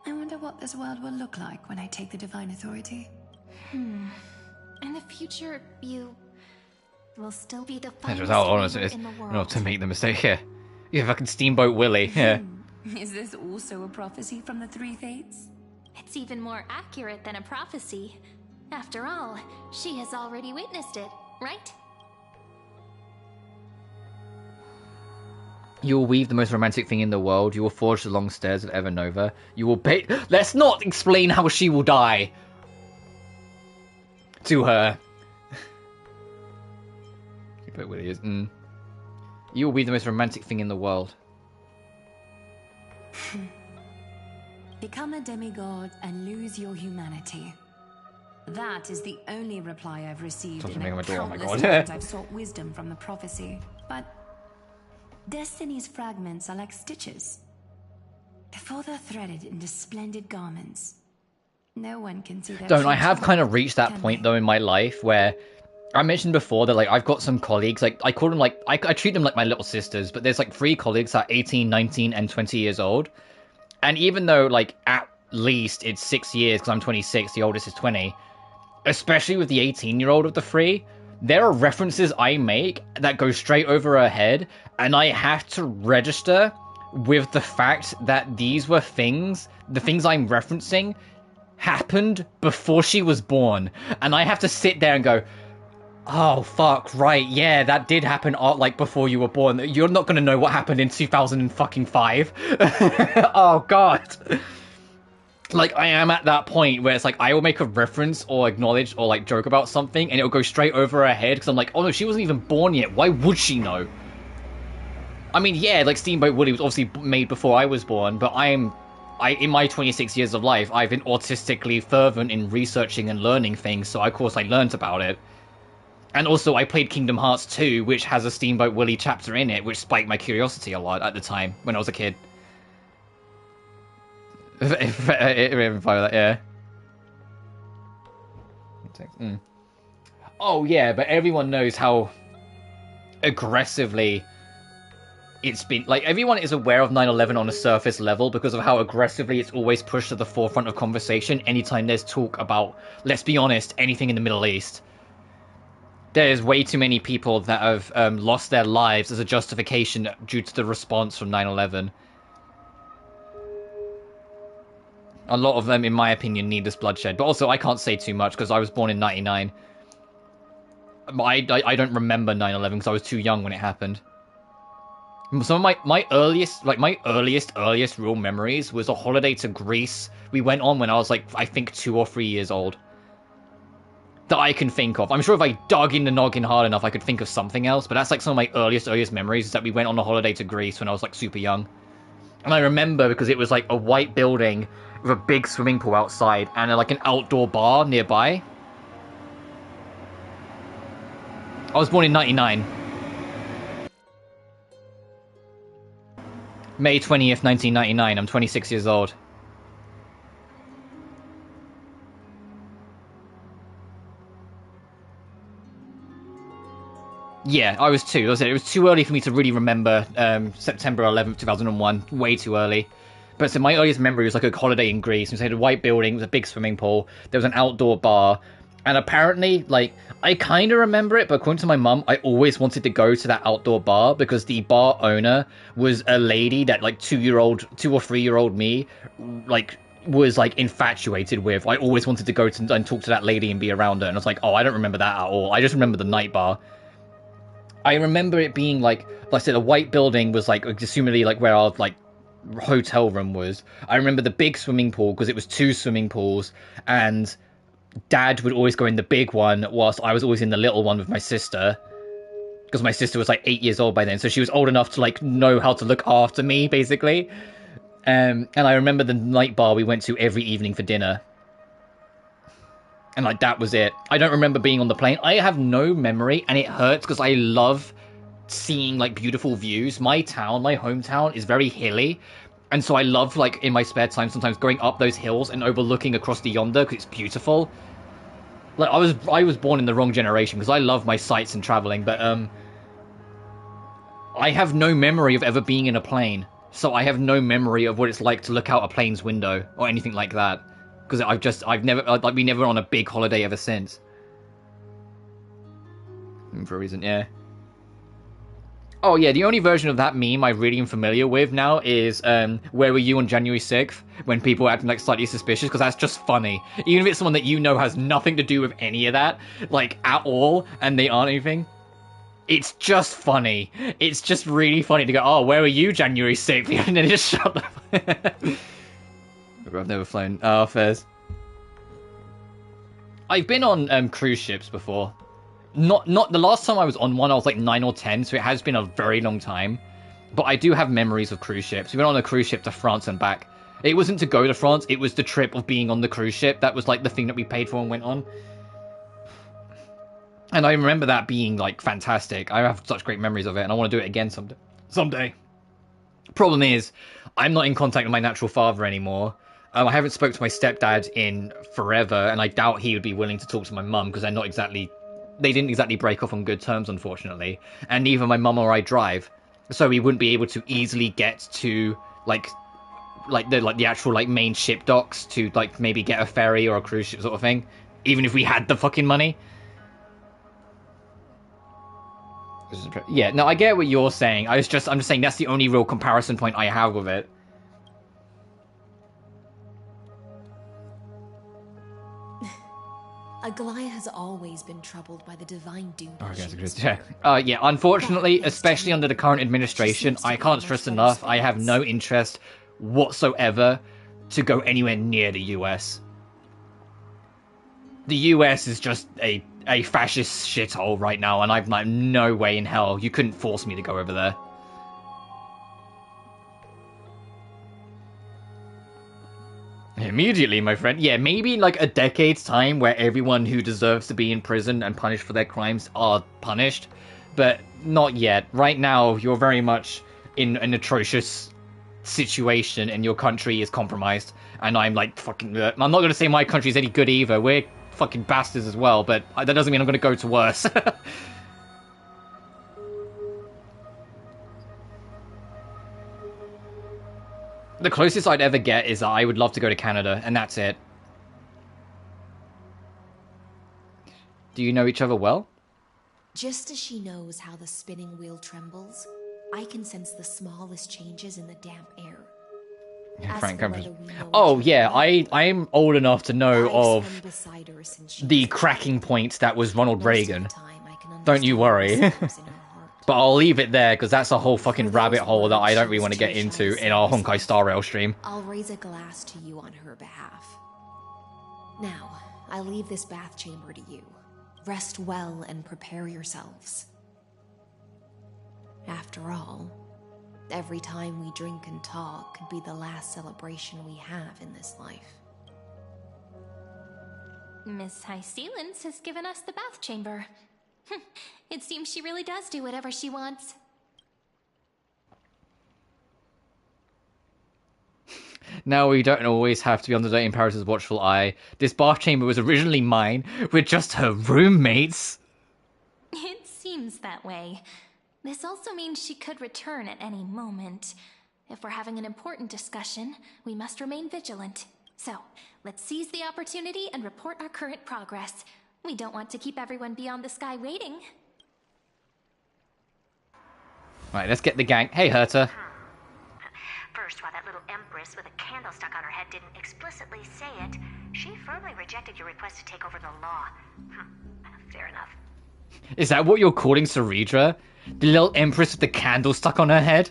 I wonder what this world will look like when I take the divine authority. In the future, you will still be the That's finest how honest it ruler is. in the world. Not to make the mistake here. Yeah, fucking Steamboat Willie, yeah. Is this also a prophecy from the Three Fates? It's even more accurate than a prophecy. After all, she has already witnessed it, right? You will weave the most romantic thing in the world. You will forge the long stairs of Evernova. You will Let's not explain how she will die to her. But Willie is. You will be the most romantic thing in the world. The become a demigod and lose your humanity. That is the only reply I've received Something in on my the door, oh my countless God. times I've sought wisdom from the prophecy. But Destiny's fragments are like stitches. Before they're threaded into splendid garments, no one can see their Don't I true have kind of form, reached that can point though in my life where I mentioned before that like I've got some colleagues, like I call them like I treat them like my little sisters, but there's like 3 colleagues that are 18, 19 and 20 years old. And even though like at least it's 6 years because I'm 26, the oldest is 20, especially with the 18-year-old of the 3, there are references I make that go straight over her head, and I have to register with the fact that these were things, the things I'm referencing, happened before she was born. And I have to sit there and go, oh, fuck, right, yeah, that did happen, like, before you were born. You're not gonna know what happened in 2005. Oh, God. Like, I am at that point where it's like, I will make a reference or acknowledge or, like, joke about something, and it'll go straight over her head, because I'm like, oh, no, she wasn't even born yet. Why would she know? I mean, yeah, like, Steamboat Willie was obviously made before I was born, but in my 26 years of life, I've been autistically fervent in researching and learning things, so of course I learnt about it. And also, I played Kingdom Hearts 2, which has a Steamboat Willie chapter in it, which spiked my curiosity a lot at the time, when I was a kid. If that, yeah. Oh, yeah, but everyone knows how aggressively it's been... Like, everyone is aware of 9/11 on a surface level because of how aggressively it's always pushed to the forefront of conversation anytime there's talk about, let's be honest, anything in the Middle East. There's way too many people that have lost their lives as a justification due to the response from 9/11. A lot of them, in my opinion, need this bloodshed. But also, I can't say too much because I was born in 99. I don't remember 9/11 because I was too young when it happened. Some of my earliest real memories was a holiday to Greece we went on when I was like, I think 2 or 3 years old. That I can think of. I'm sure if I dug in the noggin hard enough, I could think of something else, but that's like some of my earliest memories is that we went on a holiday to Greece when I was like super young. And I remember because it was like a white building with a big swimming pool outside and like an outdoor bar nearby. I was born in 99. May 20th, 1999. I'm 26 years old. Yeah, I was 2. It was too early for me to really remember September 11th, 2001. Way too early. But so my earliest memory was like a holiday in Greece. We had a white building, it was a big swimming pool. There was an outdoor bar. And apparently, like, I kind of remember it, but according to my mum, I always wanted to go to that outdoor bar because the bar owner was a lady that, like, 2 or 3-year-old me, like, was, like, infatuated with. I always wanted to go to and talk to that lady and be around her. And I was like, oh, I don't remember that at all. I just remember the night bar. I remember it being, like I said, a white building was, like, assumedly, like, where our, like, hotel room was. I remember the big swimming pool because it was 2 swimming pools, and Dad would always go in the big one whilst I was always in the little one with my sister, because my sister was like 8 years old by then, so she was old enough to like know how to look after me basically. And I remember the night bar we went to every evening for dinner, and like that was it. I don't remember being on the plane. I have no memory, and it hurts because I love seeing like beautiful views. My town, my hometown, is very hilly, and so I love, like, in my spare time sometimes going up those hills and overlooking across the yonder because it's beautiful. Like, I was born in the wrong generation because I love my sights and traveling, but I have no memory of ever being in a plane, so I have no memory of what it's like to look out a plane's window or anything like that, because I've never, like, we never on a big holiday ever since. For a reason, yeah. Oh yeah, the only version of that meme I really am familiar with now is where were you on January 6th when people acting like slightly suspicious, because that's just funny. Even if it's someone that you know has nothing to do with any of that, like, at all, and they aren't anything, it's just funny. It's just really funny to go, oh, where were you January 6th? And then just shut up. I've never flown. Oh, fairs. I've been on cruise ships before. Not the last time I was on one, I was like 9 or 10, so it has been a very long time. But I do have memories of cruise ships. We went on a cruise ship to France and back. It wasn't to go to France, it was the trip of being on the cruise ship. That was like the thing that we paid for and went on. And I remember that being like fantastic. I have such great memories of it, and I want to do it again someday. Problem is, I'm not in contact with my natural father anymore. I haven't spoke to my stepdad in forever, and I doubt he would be willing to talk to my mum, because they didn't exactly break off on good terms, unfortunately. And neither my mum or I drive, so we wouldn't be able to easily get to like the actual like main ship docks to like maybe get a ferry or a cruise ship sort of thing, even if we had the fucking money. Yeah, no, I get what you're saying. I'm just saying that's the only real comparison point I have with it. Aglaia has always been troubled by the divine doom. Yeah, unfortunately, especially under the current administration, I can't stress enough, I have no interest whatsoever to go anywhere near the US. The US is just a fascist shithole right now, and I've like no way in hell you couldn't force me to go over there. Immediately, my friend. Yeah, maybe like a decade's time where everyone who deserves to be in prison and punished for their crimes are punished, but not yet. Right now, you're very much in an atrocious situation, and your country is compromised. And I'm like fucking. I'm not gonna say my country's any good either. We're fucking bastards as well, but that doesn't mean I'm gonna go to worse. The closest I'd ever get is I would love to go to Canada, and that's it. Do you know each other well? Just as she knows how the spinning wheel trembles, I can sense the smallest changes in the damp air. Frank Oh yeah, I'm old enough to know of the cracking point that was Ronald Reagan. Don't you worry. But I'll leave it there, because that's a whole fucking rabbit hole that I don't really want to get into in our Honkai Star Rail stream. I'll raise a glass to you on her behalf. Now, I leave this bath chamber to you. Rest well and prepare yourselves. After all, every time we drink and talk could be the last celebration we have in this life. Miss High Sealance has given us the bath chamber. It seems she really does do whatever she wants. Now we don't always have to be under the Imperator's watchful eye. This bath chamber was originally mine, with just her roommates. It seems that way. This also means she could return at any moment. If we're having an important discussion, we must remain vigilant. So, let's seize the opportunity and report our current progress. We don't want to keep everyone beyond the sky waiting. Right, let's get the gang. Hey, Herta. First, while that little empress with a candle stuck on her head didn't explicitly say it, she firmly rejected your request to take over the law. Fair enough. Is that what you're calling Ceredra? The little empress with the candle stuck on her head?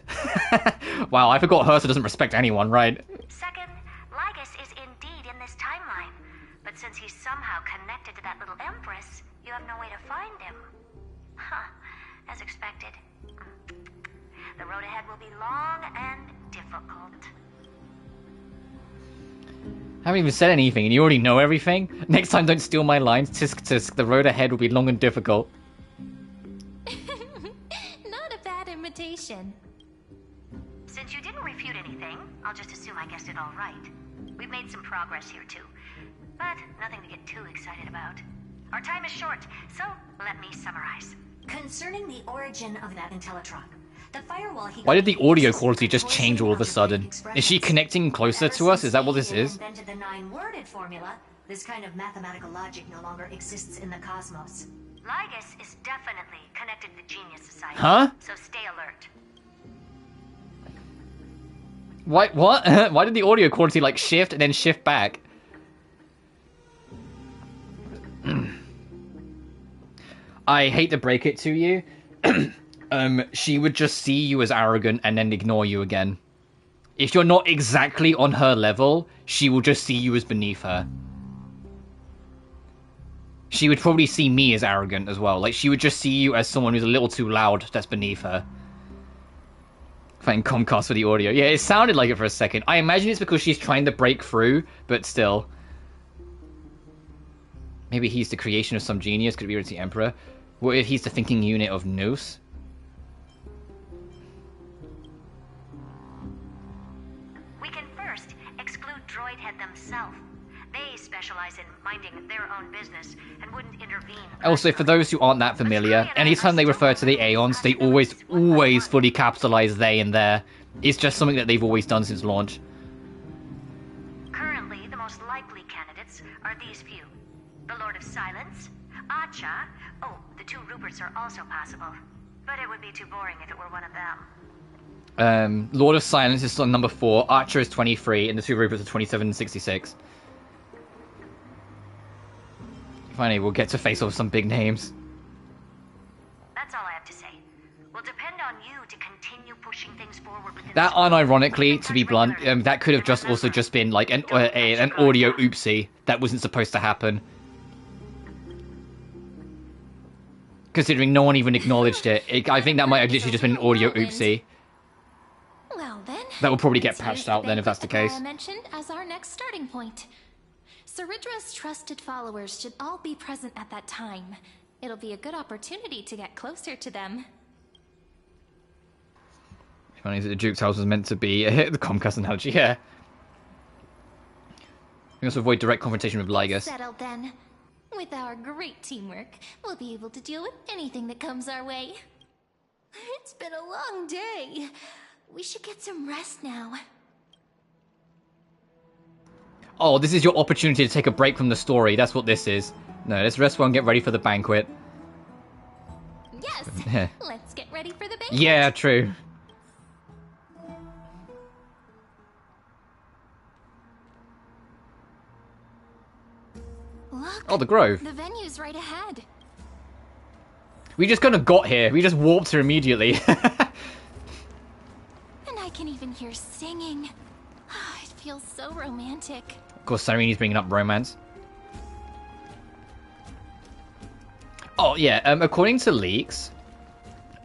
Wow, I forgot Herta doesn't respect anyone, right? Second, Lygus is indeed in this timeline. But since he's somehow connected to that little empress, you have no way to find him. As expected. The road ahead will be long and difficult. I haven't even said anything, and you already know everything? Next time, don't steal my lines. Tisk tisk, the road ahead will be long and difficult. Not a bad imitation. Since you didn't refute anything, I'll just assume I guessed it all right. We've made some progress here, too. But nothing to get too excited about. Our time is short, so let me summarize. Concerning the origin of that Intellitron, the firewall he Why did the audio quality just change all of a sudden? Is she connecting closer to us? Is that what this is? Invented the 9-worded formula. This kind of mathematical logic no longer exists in the cosmos. Lygus is definitely connected to the Genius Society. Huh? So stay alert. What? Why did the audio quality like shift and then shift back? I hate to break it to you. She would just see you as arrogant and then ignore you again. If you're not exactly on her level, she will just see you as beneath her. She would probably see me as arrogant as well. Like, she would just see you as someone who's a little too loud that's beneath her. Fighting Comcast for the audio. Yeah, it sounded like it for a second. I imagine it's because she's trying to break through, but still. Maybe he's the creation of some genius. Could be the Emperor. What if he's the thinking unit of Nous? We can first exclude Droidhead themselves. They specialize in minding their own business and wouldn't intervene. Also, for those who aren't that familiar, anytime they refer to the Aeons, they always fully capitalize they and their. It's just something that they've always done since launch. Currently, the most likely candidates are these few. The Lord of Silence, Acha. Oh, the two Ruperts are also possible. But it would be too boring if it were one of them. Lord of Silence is on number 4, Archer is 23, and the two Ruperts are 27 and 66. Finally, we'll get to face off some big names. That's all I have to say. We'll depend on you to continue pushing things forward within That, unironically, to be blunt, that could have just been like an audio oopsie that wasn't supposed to happen. Considering no one even acknowledged it, I think that might have literally just been an audio oopsie. Well then, that will probably get patched out then if that's the case. I mentioned as our next starting point. Ceridra's trusted followers should all be present at that time. It'll be a good opportunity to get closer to them. Funny that the Duke's house was meant to be the Comcast analogy, yeah. We also avoid direct confrontation with Lygus. Settled then. With our great teamwork, we'll be able to deal with anything that comes our way. It's been a long day. We should get some rest now. Oh, this is your opportunity to take a break from the story. That's what this is. No, let's rest well and get ready for the banquet. Yes, let's get ready for the banquet. Yeah, true. Look, oh, the Grove. The venue's right ahead. We just kind of got here. We just warped here immediately. And I can even hear singing. It feels so romantic. Of course, Cyreni's bringing up romance. Oh, yeah. According to leaks,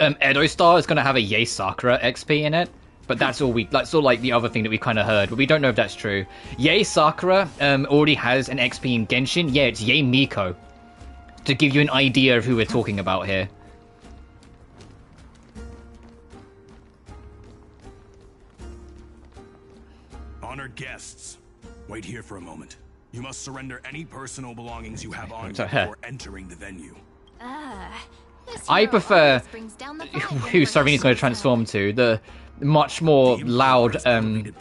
Edo Star is going to have a Yei Sakura XP in it. But that's all like the other thing that we kind of heard, but we don't know if that's true. Yei Sakura already has an XP in Genshin. Yeah, it's Yei Miko. To give you an idea of who we're talking about here. Honored guests, wait here for a moment. You must surrender any personal belongings you have on you Sorry. before entering the venue. I prefer who Cyreni's going to transform to. The much more loud and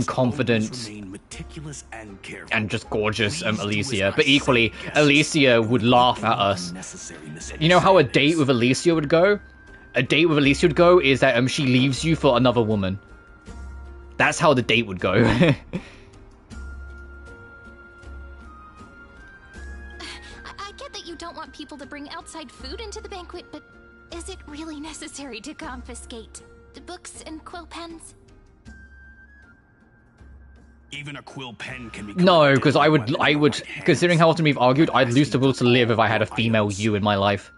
confident and just gorgeous Alicia. But equally, Alicia would laugh at us. You know how a date with Alicia would go? A date with Alicia would go is that she leaves you for another woman. That's how the date would go. I get that you don't want people to bring outside food into the banquet, but is it really necessary to confiscate the books and quill pens? Even a quill pen can be. No, because I would, considering how often we've argued, I'd lose the will to live if I had a female you in my life.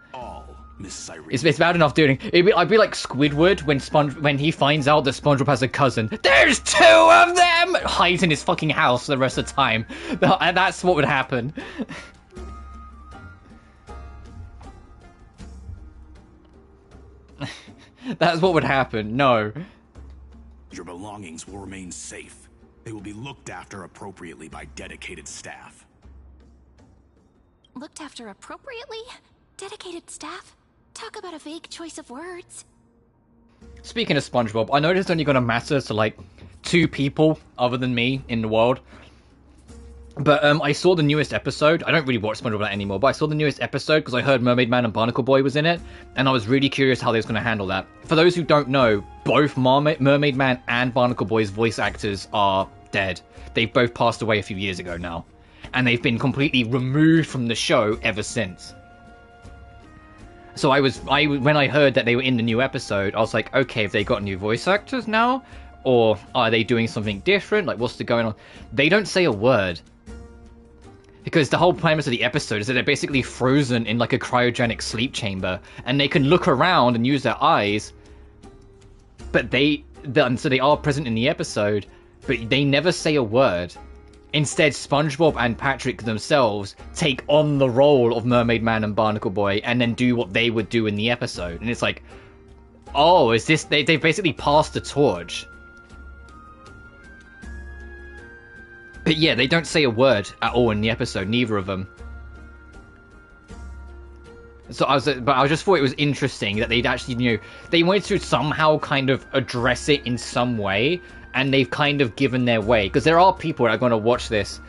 It's bad enough doing. I'd be like Squidward when he finds out that SpongeBob has a cousin. There's 2 of them! Hides in his fucking house the rest of the time. That's what would happen. That's what would happen. No. Your belongings will remain safe. They will be looked after appropriately by dedicated staff. Looked after appropriately? Dedicated staff? Talk about a vague choice of words. Speaking of SpongeBob, I know it's only going to matter to like 2 people other than me in the world. But I saw the newest episode. I don't really watch SpongeBob anymore, but I saw the newest episode because I heard Mermaid Man and Barnacle Boy was in it, and I was really curious how they was going to handle that. For those who don't know, both Mermaid Man and Barnacle Boy's voice actors are dead. They've both passed away a few years ago now, and they've been completely removed from the show ever since. So when I heard that they were in the new episode, I was like, okay, have they got new voice actors now? Or are they doing something different? Like, what's going on? They don't say a word. Because the whole premise of the episode is that they're basically frozen in like a cryogenic sleep chamber, and they can look around and use their eyes, but so they are present in the episode, but they never say a word. Instead, SpongeBob and Patrick themselves take on the role of Mermaid Man and Barnacle Boy and then do what they would do in the episode. And it's like, oh, is this... They've basically passed the torch. But yeah, they don't say a word at all in the episode, neither of them. So I just thought it was interesting that they'd actually, they wanted to somehow kind of address it in some way, and they've kind of given their way. Because there are people that are going to watch this,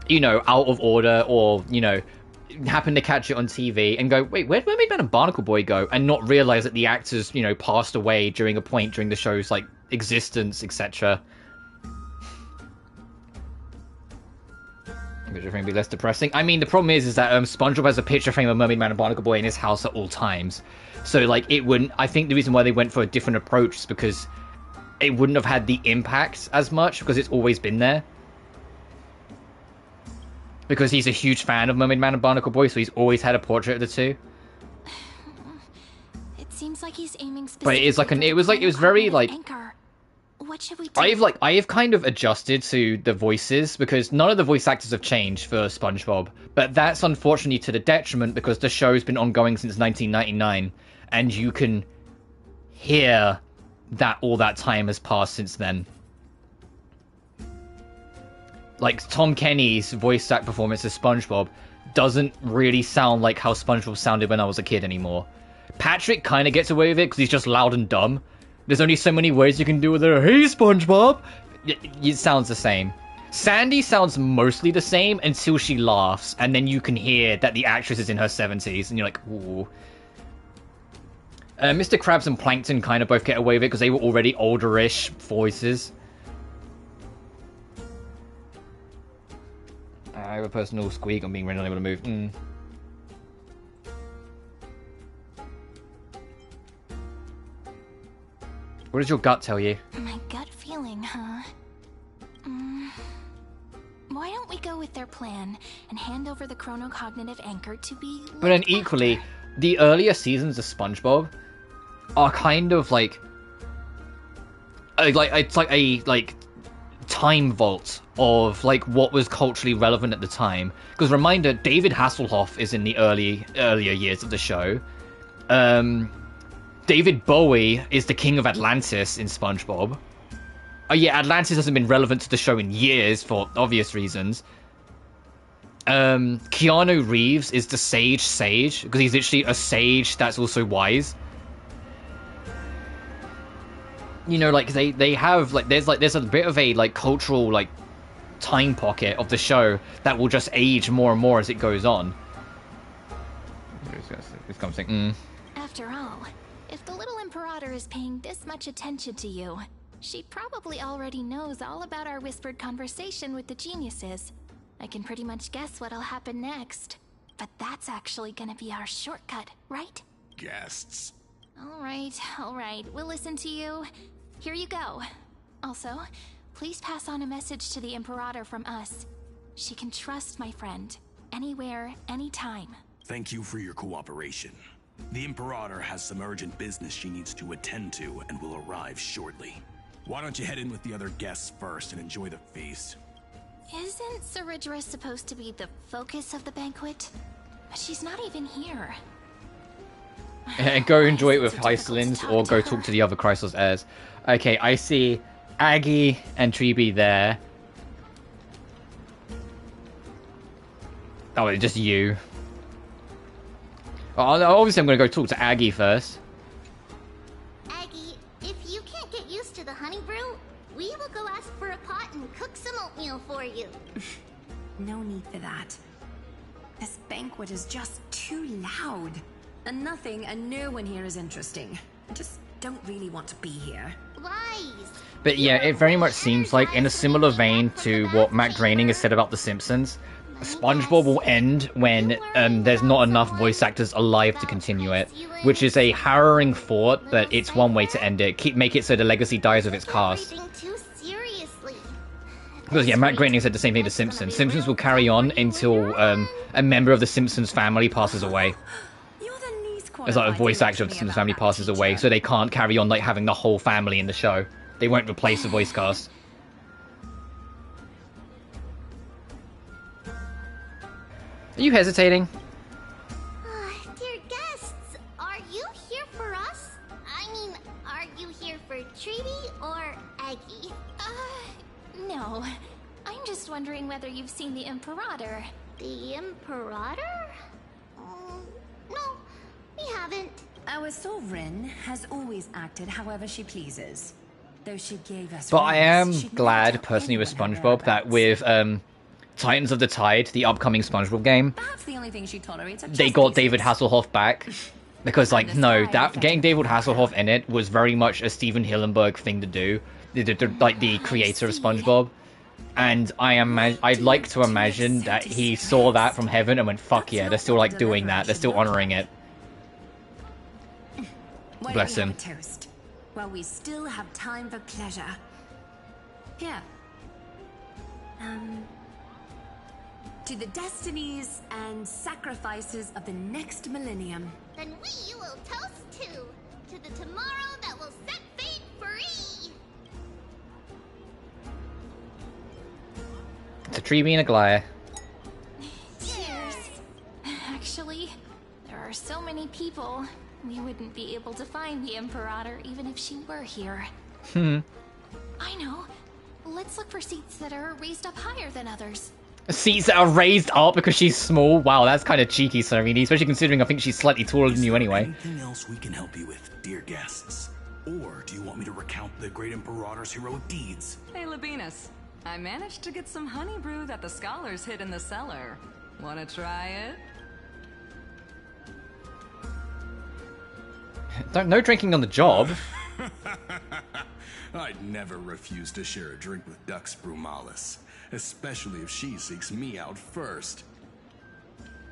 out of order, or, happen to catch it on TV and go, wait, where'd Mermaid Man and Barnacle Boy go? And not realize that the actors, passed away during a point during the show's, existence, etc. Picture frame be less depressing. I mean, the problem is that SpongeBob has a picture frame of Mermaid Man and Barnacle Boy in his house at all times. So, it wouldn't... I think the reason why they went for a different approach is because it wouldn't have had the impact as much, because it's always been there. Because he's a huge fan of Mermaid Man and Barnacle Boy, so he's always had a portrait of the two. It seems like he's aiming specifically. But it is it was very Anchor. What should we do? I have kind of adjusted to the voices, because none of the voice actors have changed for SpongeBob. But that's unfortunately to the detriment, because the show's been ongoing since 1999, and you can hear that all that time has passed since then. Tom Kenny's voice act performance as SpongeBob doesn't really sound like how SpongeBob sounded when I was a kid anymore. Patrick kind of gets away with it, because he's just loud and dumb. There's only so many ways you can do with it. Hey, SpongeBob! It sounds the same. Sandy sounds mostly the same until she laughs, and then you can hear that the actress is in her 70s, and you're like, ooh. Mr. Krabs and Plankton kind of both get away with it, because they were already older-ish voices. I have a personal squeak on being really unable to move. What does your gut tell you? My gut feeling, huh? Why don't we go with their plan and hand over the chronocognitive anchor to be... But then equally, the earlier seasons of SpongeBob are kind of it's like a time vault of what was culturally relevant at the time. Because reminder, David Hasselhoff is in the earlier years of the show. David Bowie is the king of Atlantis in SpongeBob. Oh yeah, Atlantis hasn't been relevant to the show in years for obvious reasons. Keanu Reeves is the sage, because he's literally a sage that's also wise. They have there's a bit of a cultural time pocket of the show that will just age more and more as it goes on. It's something. After all, if the little Imperator is paying this much attention to you, she probably already knows all about our whispered conversation with the geniuses. I can pretty much guess what'll happen next. But that's actually gonna be our shortcut, right? Guests. All right. We'll listen to you. Here you go. Also, please pass on a message to the Imperator from us. She can trust my friend. Anywhere, anytime. Thank you for your cooperation. The Imperator has some urgent business she needs to attend to and will arrive shortly. Why don't you head in with the other guests first and enjoy the feast? Isn't Ceridra supposed to be the focus of the banquet? But she's not even here. Go enjoy it with Hycelins, or go talk to the other Chrysalis heirs. Okay, I see Aggie and Treeby there. Oh, just you. Obviously, I'm going to go talk to Aggie first. Aggie, if you can't get used to the honey brew, we will go ask for a pot and cook some oatmeal for you. No need for that. This banquet is just too loud. And nothing and no one here is interesting. I just don't really want to be here. Lies! But yeah, it very much seems like, in a similar vein to what Matt Groening has said about The Simpsons, SpongeBob will end when there's not enough voice actors alive to continue it, which is a harrowing thought, but it's one way to end it. Make it so the legacy dies with its cast. Because yeah, Matt Groening said the same thing to Simpsons. Simpsons will carry on until a member of the Simpsons family passes away. You're the niece It's like a voice actor of the family passes away, so they can't carry on like having the whole family in the show. They won't replace the voice cast. Are you hesitating? Dear guests, are you here for us? I mean, are you here for Treaty or Aggie? No. I'm just wondering whether you've seen the Imperator. The Imperator? No, we haven't. Our sovereign has always acted however she pleases. Though she gave us But I am rings, she'd glad, never tell personally, with anyone her SpongeBob, that with Titans of the Tide, the upcoming SpongeBob game, Perhaps the only thing she tolerates are they chess got pieces. David Hasselhoff back. Because, like, no, that getting David Hasselhoff in it was very much a Steven Hillenburg thing to do. Like, the creator of SpongeBob. And I'd like to imagine that he saw that from heaven and went, fuck yeah, they're still, like, doing that. They're still honoring it. Why Bless don't we him. have a toast? While we still have time for pleasure. Here. To the destinies and sacrifices of the next millennium. Then we will toast to the tomorrow that will set fate free. It's a tree being a glider. Cheers. Actually, there are so many people. We wouldn't be able to find the Imperator even if she were here. I know. Let's look for seats that are raised up higher than others. Seats that are raised up because she's small? Wow, that's kind of cheeky, Serenity, especially considering I think she's slightly taller than you anyway. Anything else we can help you with, dear guests? Or do you want me to recount the great Imperator's heroic deeds? Hey, Labinas. I managed to get some honey brew that the scholars hid in the cellar. Wanna try it? No drinking on the job. I'd never refuse to share a drink with Dux Brumalis, especially if she seeks me out first.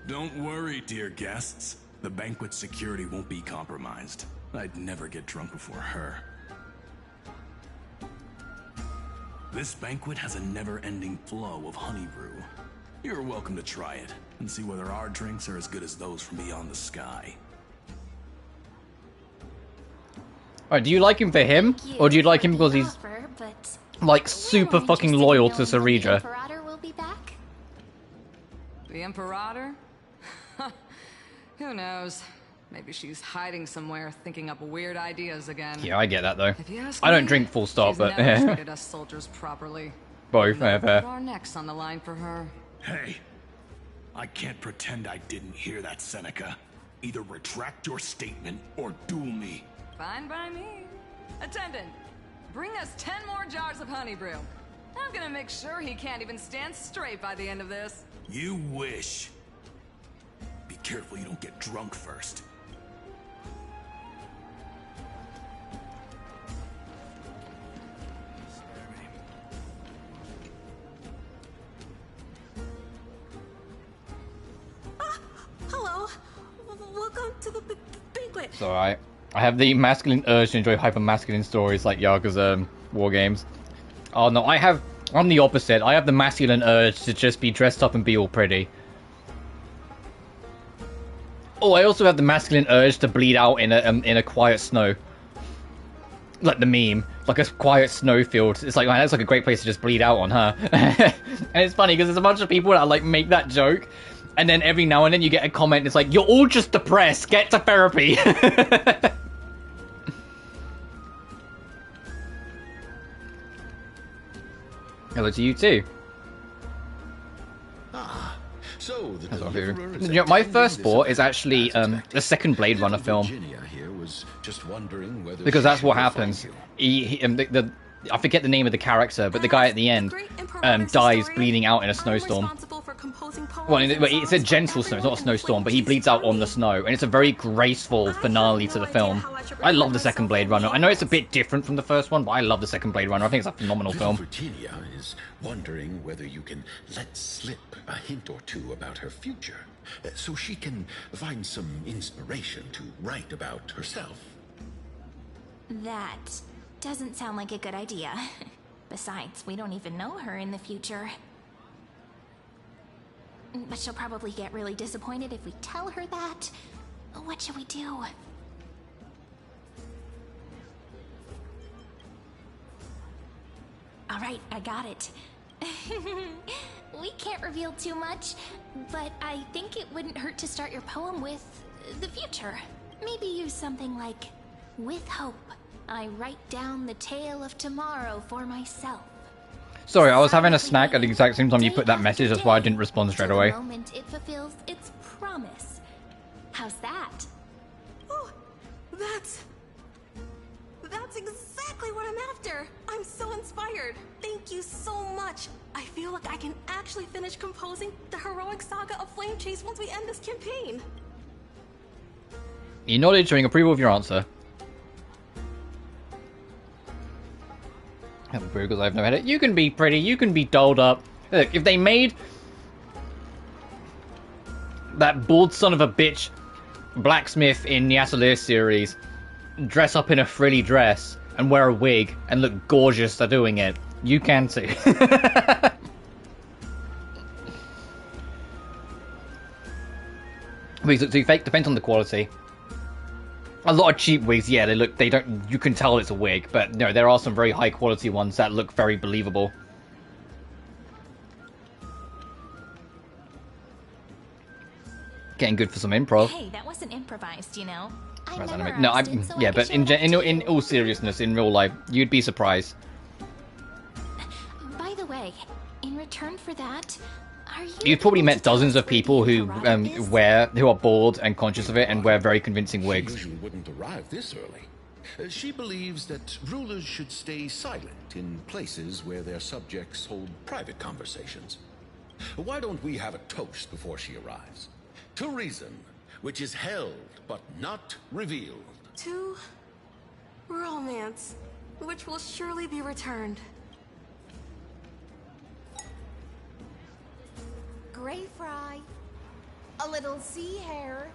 Don't worry, dear guests. The banquet security won't be compromised. I'd never get drunk before her. This banquet has a never-ending flow of honey brew. You're welcome to try it and see whether our drinks are as good as those from beyond the sky. Alright, do you like him for him? Or do you like him because he's, like, super fucking loyal to Ceredra? Imperator will be back? The Imperator? Who knows? Maybe she's hiding somewhere, thinking up weird ideas again. Yeah, I get that though. If you ask I don't me, drink full stop, she's but never treated us soldiers properly. both, Never fair. put our necks on the line for her. Hey, I can't pretend I didn't hear that, Seneca. Either retract your statement or duel me. Fine by me. Attendant, bring us 10 more jars of honey brew. I'm gonna make sure he can't even stand straight by the end of this. You wish. Be careful you don't get drunk first. Hello. Welcome to the banquet. It's alright. I have the masculine urge to enjoy hyper-masculine stories like Yakuza war games. Oh no, I'm the opposite. I have the masculine urge to just be dressed up and be all pretty. Oh, I also have the masculine urge to bleed out in a quiet snow. Like the meme. Like a quiet snowfield. It's like, man, that's like a great place to just bleed out on, huh? And it's funny because there's a bunch of people that like make that joke. And then every now and then you get a comment, it's like, you're all just depressed, get to therapy. Hello to you too. So the That's deliverer is you know, my attending first this thought is event actually as expected. the second Blade Runner film. Virginia here was just wondering whether Because she that's what should happens. find you. I forget the name of the character, but the guy at the end dies bleeding out in a snowstorm. Well, it's a gentle snow, it's not a snowstorm, but he bleeds out on the snow, and it's a very graceful finale to the film. I love the second Blade Runner. I know it's a bit different from the first one, but I love the second Blade Runner. I think it's a phenomenal Little film. Virginia is wondering whether you can let slip a hint or two about her future, so she can find some inspiration to write about herself. That doesn't sound like a good idea. Besides, we don't even know her in the future. But she'll probably get really disappointed if we tell her that. What should we do? All right, I got it. We can't reveal too much, but I think it wouldn't hurt to start your poem with the future. Maybe use something like, with hope, I write down the tale of tomorrow for myself. Sorry, I was having a snack at the exact same time you put that message, that's why I didn't respond straight away. The moment it fulfills its promise. How's that? Oh, that's exactly what I'm after. I'm so inspired. Thank you so much. I feel like I can actually finish composing the heroic saga of Flame Chase once we end this campaign. You nodded, showing approval of your answer. Because I have no headache. You can be pretty, you can be dolled up. Look, if they made that bald son of a bitch blacksmith in the Atelier series dress up in a frilly dress and wear a wig and look gorgeous for doing it, you can too. Wigs look too fake, depends on the quality. A lot of cheap wigs, yeah, they don't, you can tell it's a wig, but no, there are some very high quality ones that look very believable. Getting good for some improv. Hey, that wasn't improvised, you know. No, yeah, but in all seriousness, in real life, you'd be surprised. By the way, in return for that, are you... You've probably met dozens of people who who are bored and conscious of it and wear very convincing wigs. She wouldn't arrive this early. She believes that rulers should stay silent in places where their subjects hold private conversations. Why don't we have a toast before she arrives? To reason, which is held but not revealed. To romance, which will surely be returned. Gray fry. A little sea hare.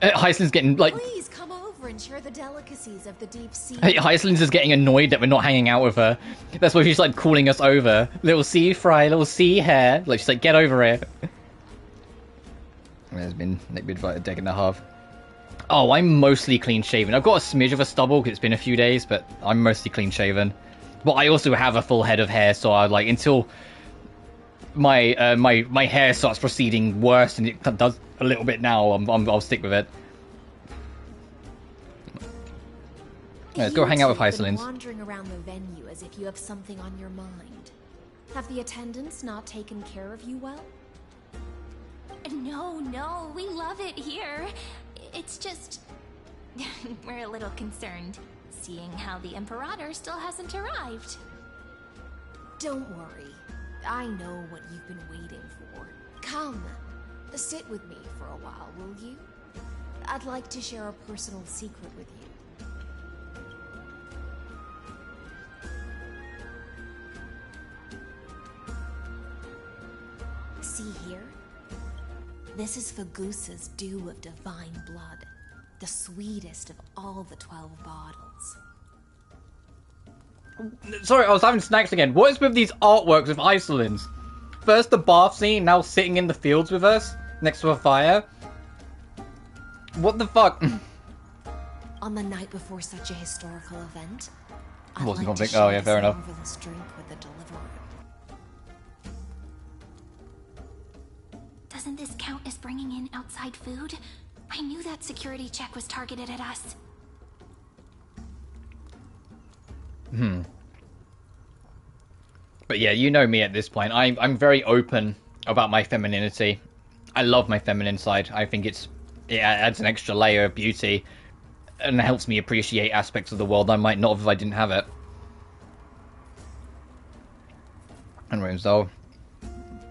Hycelin's getting, like... Please come over and share the delicacies of the deep sea. Hycelin's just getting annoyed that we're not hanging out with her. That's why she's, like, calling us over. Little sea fry, little sea hare. Like, she's like, get over here. It's been about a decade and a half. Oh, I'm mostly clean-shaven. I've got a smidge of a stubble because it's been a few days, but I'm mostly clean-shaven. But I also have a full head of hair, so I like until my my hair starts proceeding worse, and it does a little bit now. I'll stick with it. Let's go hang out with Hycelin's. Wandering around the venue as if you have something on your mind. Have the attendants not taken care of you well? No, we love it here. It's just... we're a little concerned, seeing how the Imperator still hasn't arrived. Don't worry. I know what you've been waiting for. Come, sit with me for a while, will you? I'd like to share a personal secret with you. See here? This is Fagusa's dew of divine blood, the sweetest of all the 12 bottles. Sorry, I was having snacks again. What is with these artworks of Hycelin's? First the bath scene, now sitting in the fields with us, next to a fire. What the fuck? On the night before such a historical event, I wasn't gonna think. Oh yeah, fair enough. Marvelous drink with the Deliverer. Doesn't this count as bringing in outside food? I knew that security check was targeted at us. But yeah, you know me at this point. I'm very open about my femininity. I love my feminine side. I think it adds an extra layer of beauty and helps me appreciate aspects of the world I might not have if I didn't have it. Anyway, so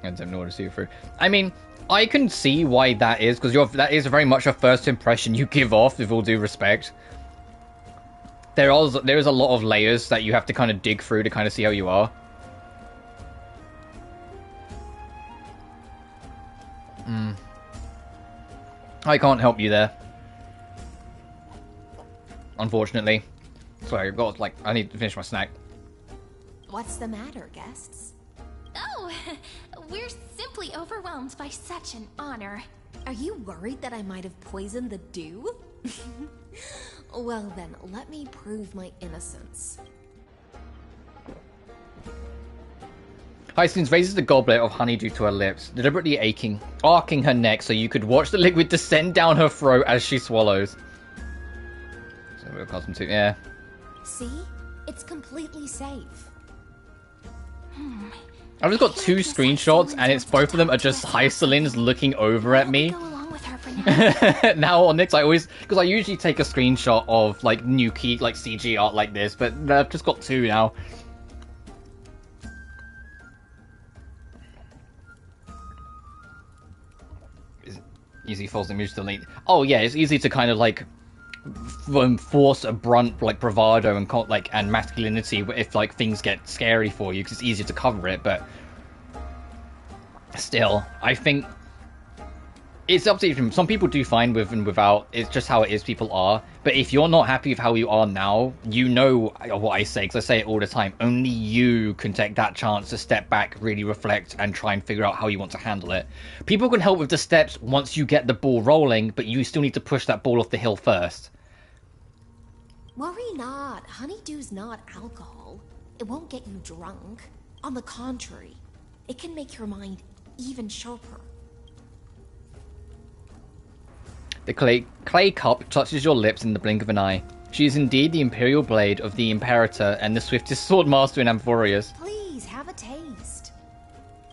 I don't know what to see through. I mean, I can see why that is, because that is very much a first impression you give off, with all due respect. There is a lot of layers that you have to kind of dig through to kind of see how you are. I can't help you there, unfortunately. Sorry, I've got, like, I need to finish my snack. What's the matter, guests? Oh, we're simply overwhelmed by such an honor. Are you worried that I might have poisoned the dew? Well then, let me prove my innocence. Hyacinth raises the goblet of honeydew to her lips, deliberately arcing her neck so you could watch the liquid descend down her throat as she swallows. So we're accustomed to, yeah. See? It's completely safe. I've just got 2 screenshots, and it's both of them are just Hycelins looking over at me. Now on Nix, because I usually take a screenshot of like new key, like CG art like this, but I've just got 2 now. Easy false image delete. Oh yeah, it's easy to kind of like force a brunt like bravado and masculinity if like things get scary for you, because it's easier to cover it. But still, I think it's up to you. Some people do fine with and without. It's just how it is. People are. But if you're not happy with how you are now, you know what I say, because I say it all the time. Only you can take that chance to step back, really reflect, and try and figure out how you want to handle it. People can help with the steps once you get the ball rolling, but you still need to push that ball off the hill first. Worry not. Honeydew's not alcohol. It won't get you drunk. On the contrary, it can make your mind even sharper. The clay cup touches your lips in the blink of an eye. She is indeed the imperial blade of the Imperator and the swiftest sword master in Amphoreus. Please, have a taste.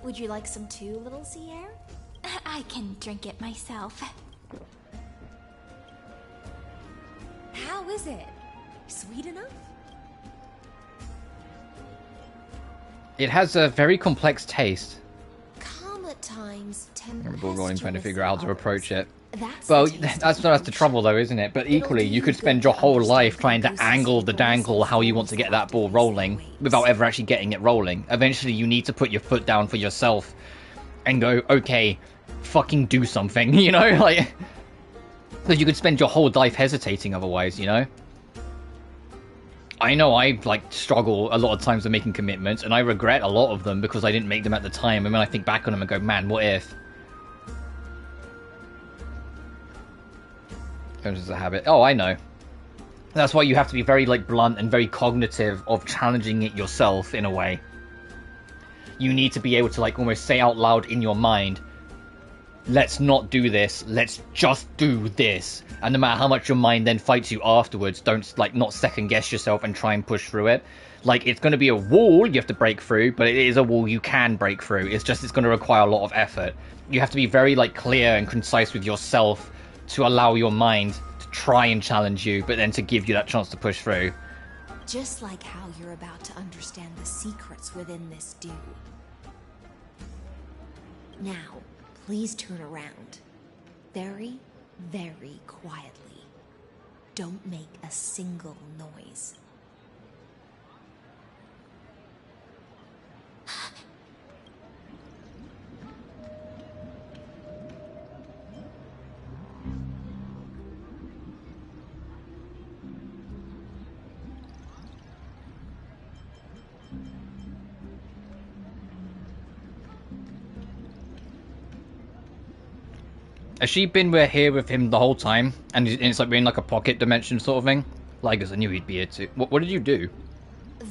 Would you like some too, little sea air? I can drink it myself. How is it? Sweet enough? It has a very complex taste. Calm at times, Remember rolling trying to figure out how to approach it. That's Well, that's the trouble though, isn't it? But equally, you could spend your whole life trying to angle the dangle how you want to get that ball rolling without ever actually getting it rolling. Eventually, you need to put your foot down for yourself and go, okay, fucking do something, you know? Like, because you could spend your whole life hesitating otherwise, you know? I know I, like, struggle a lot of times with making commitments, and I regret a lot of them because I didn't make them at the time, and when I think back on them and go, man, what if? As a habit. Oh, I know. That's why you have to be very like blunt and very cognitive of challenging it yourself in a way. You need to be able to like almost say out loud in your mind, let's not do this, let's just do this. And no matter how much your mind then fights you afterwards, don't like not second guess yourself and try and push through it. Like, it's going to be a wall you have to break through, but it is a wall you can break through. It's just it's going to require a lot of effort. You have to be very like clear and concise with yourself to allow your mind to try and challenge you, but then to give you that chance to push through. Just like how you're about to understand the secrets within this dew. Now, please turn around. Very, very quietly. Don't make a single noise. Has she been here with him the whole time? And it's like we're in like a pocket dimension sort of thing? Like, I knew he'd be here too. What did you do?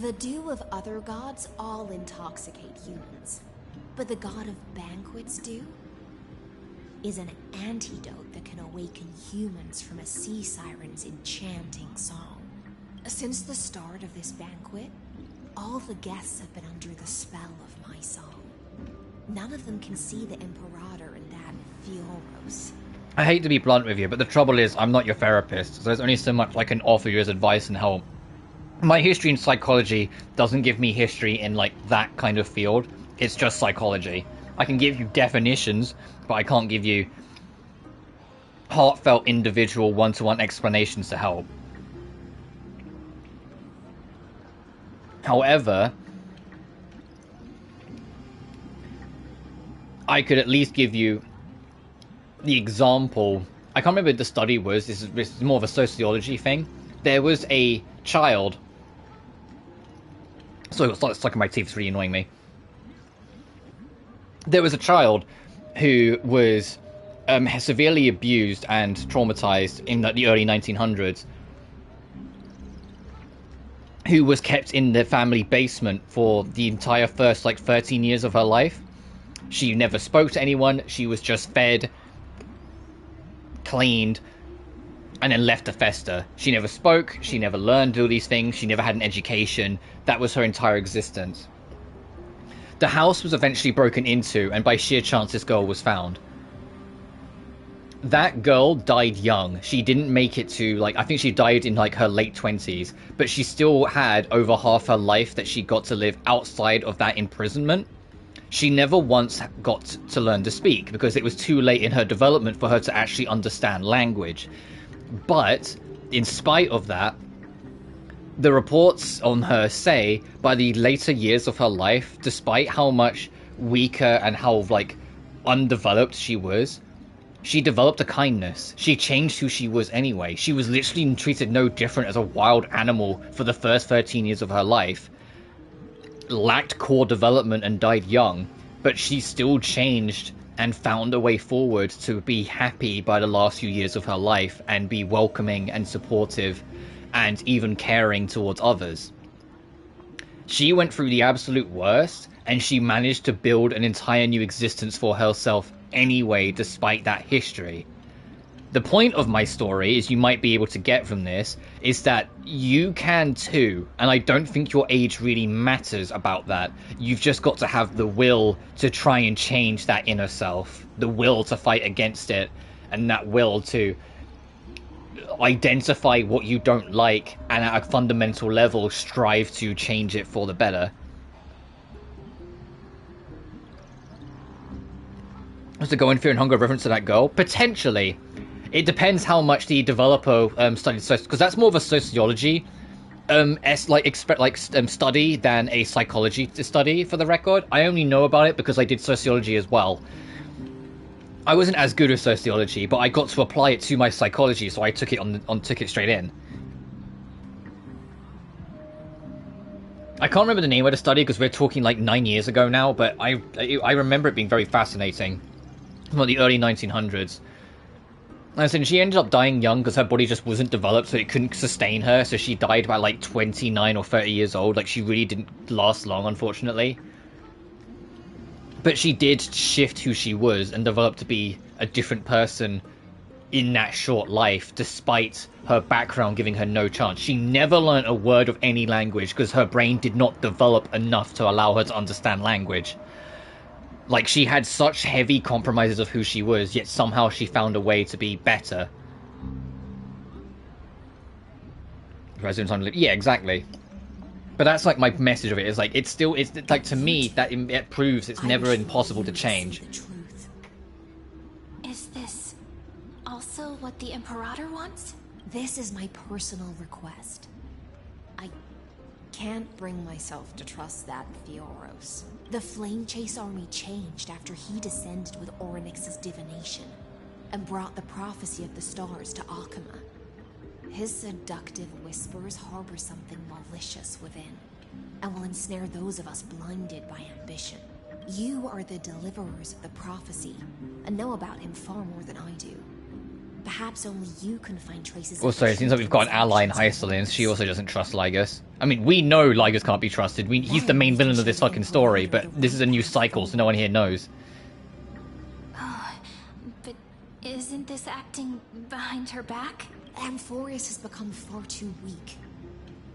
The dew of other gods all intoxicate humans. But the god of banquets dew is an antidote that can awaken humans from a sea siren's enchanting song. Since the start of this banquet, all the guests have been under the spell of my song. None of them can see the Imperator in that Amphoreus. I hate to be blunt with you, but the trouble is I'm not your therapist, so there's only so much I can offer you as advice and help. My history in psychology doesn't give me history in like that kind of field. It's just psychology. I can give you definitions, but I can't give you heartfelt individual one-to-one explanations to help. However, I could at least give you the example. I can't remember what the study was. This is more of a sociology thing. There was a child. So it's stuck in my teeth. It's really annoying me. There was a child who was severely abused and traumatized in the early 1900s, who was kept in the family basement for the entire first, 13 years of her life. She never spoke to anyone. She was just fed, cleaned, and then left to fester. She never spoke. She never learned all these things. She never had an education. That was her entire existence. The house was eventually broken into, and by sheer chance, this girl was found. That girl died young. She didn't make it to, I think she died in, her late 20s. But she still had over half her life that she got to live outside of that imprisonment. She never once got to learn to speak, because it was too late in her development for her to actually understand language. But, in spite of that, the reports on her say, by the later years of her life, despite how much weaker and how, undeveloped she was, she developed a kindness. She changed who she was anyway. She was literally treated no different as a wild animal for the first 13 years of her life. Lacked core development and died young, but she still changed and found a way forward to be happy by the last few years of her life and be welcoming and supportive and even caring towards others. She went through the absolute worst, and she managed to build an entire new existence for herself anyway, despite that history. The point of my story, as you might be able to get from this, is that you can too, and I don't think your age really matters about that. You've just got to have the will to try and change that inner self, the will to fight against it, and that will to identify what you don't like, and at a fundamental level strive to change it for the better. Was the Go in Fear and Hunger reference to that girl? Potentially. It depends how much the developer studied, because that's more of a sociology study than a psychology study, for the record. I only know about it because I did sociology as well. I wasn't as good at sociology, but I got to apply it to my psychology, so I took it straight in. I can't remember the name of the study because we're talking 9 years ago now, but I remember it being very fascinating. From the early 1900s. And so she ended up dying young because her body just wasn't developed, so it couldn't sustain her, so she died by 29 or 30 years old. She really didn't last long, unfortunately. But she did shift who she was and develop to be a different person in that short life, despite her background giving her no chance. She never learned a word of any language because her brain did not develop enough to allow her to understand language. She had such heavy compromises of who she was, yet somehow she found a way to be better. Yeah, exactly. But that's my message of it, is it's to me, that it proves it's never impossible to change. Is this also what the Imperator wants? This is my personal request. I can't bring myself to trust that Amphoreus. The Flame Chase army changed after he descended with Orynyx's divination and brought the prophecy of the stars to Akama. His seductive whispers harbor something malicious within, and will ensnare those of us blinded by ambition. You are the deliverers of the prophecy, and know about him far more than I do. Perhaps only you can find traces Also, it seems like we've got an ally in Hyselin. She also doesn't trust Lygus. I mean, we know Lygus can't be trusted. He's the main villain of this fucking story, but this is a new cycle, so no one here knows. Oh, but isn't this acting behind her back? Amphoreus has become far too weak.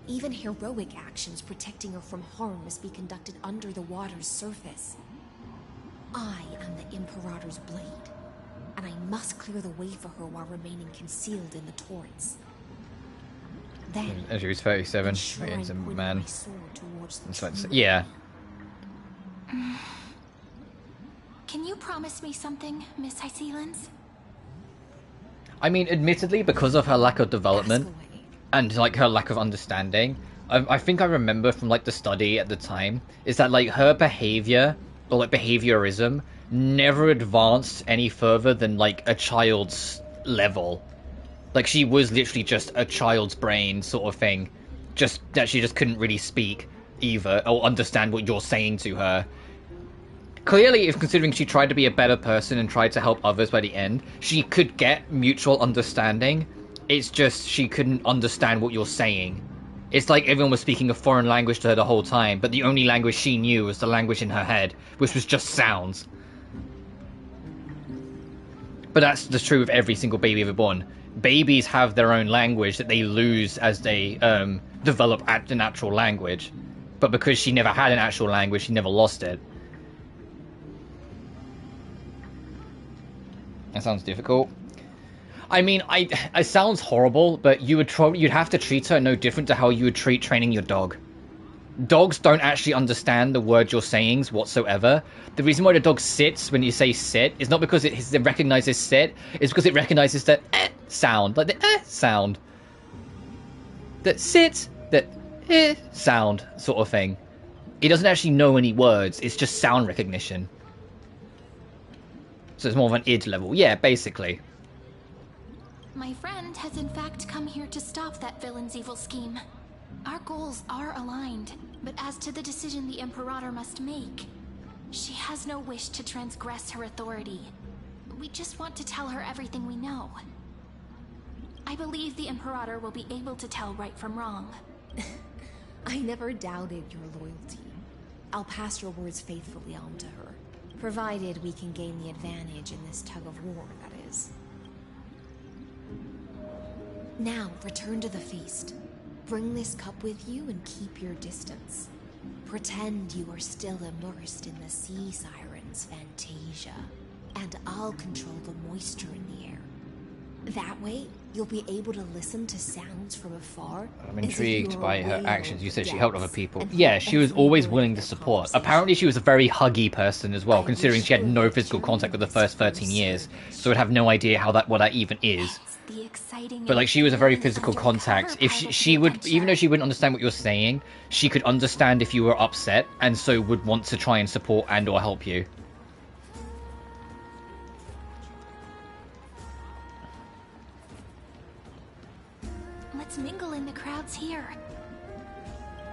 Even heroic actions protecting her from harm must be conducted under the water's surface. I am the Imperator's blade, and I must clear the way for her while remaining concealed in the torrents. Then, as he was 37, he's a man. Yeah. Can you promise me something, Miss Hyselins? I mean, admittedly, because of her lack of development and her lack of understanding, I think I remember from the study at the time is that her behavior or behaviorism never advanced any further than a child's level. She was literally just a child's brain sort of thing, just that she just couldn't really speak either or understand what you're saying to her. clearly, if considering she tried to be a better person and tried to help others by the end, she could get mutual understanding. It's just she couldn't understand what you're saying. It's like everyone was speaking a foreign language to her the whole time, but the only language she knew was the language in her head, which was just sounds. But that's the truth of every single baby ever born. Babies have their own language that they lose as they develop an actual language. But because she never had an actual language, she never lost it. That sounds difficult. I mean, it sounds horrible, but you'd have to treat her no different to how you would treat training your dog. Dogs don't actually understand the words you're saying whatsoever. The reason why the dog sits when you say sit is not because it recognizes sit, it's because it recognizes the sound, like the sound. The sit, the sound sort of thing. It doesn't actually know any words, it's just sound recognition. So it's more of an id level. Yeah, basically. My friend has in fact come here to stop that villain's evil scheme. Our goals are aligned, but as to the decision the Imperator must make, she has no wish to transgress her authority. We just want to tell her everything we know. I believe the Imperator will be able to tell right from wrong. I never doubted your loyalty. I'll pass your words faithfully on to her, provided we can gain the advantage in this tug of war, that is. Now, return to the feast. Bring this cup with you and keep your distance. Pretend you are still immersed in the sea siren's fantasia, and I'll control the moisture in the air. That way, you'll be able to listen to sounds from afar. I'm intrigued by her actions. You said she helped other people. Yeah, she was always willing to support. Apparently she was a very huggy person as well, considering she had no physical contact for the first 13 years. So I'd have no idea what that even is. But like, she was a very physical contact. If she would, even though she wouldn't understand what you're saying, she could understand if you were upset, and so would want to try and support and or help you. Let's mingle in the crowds here.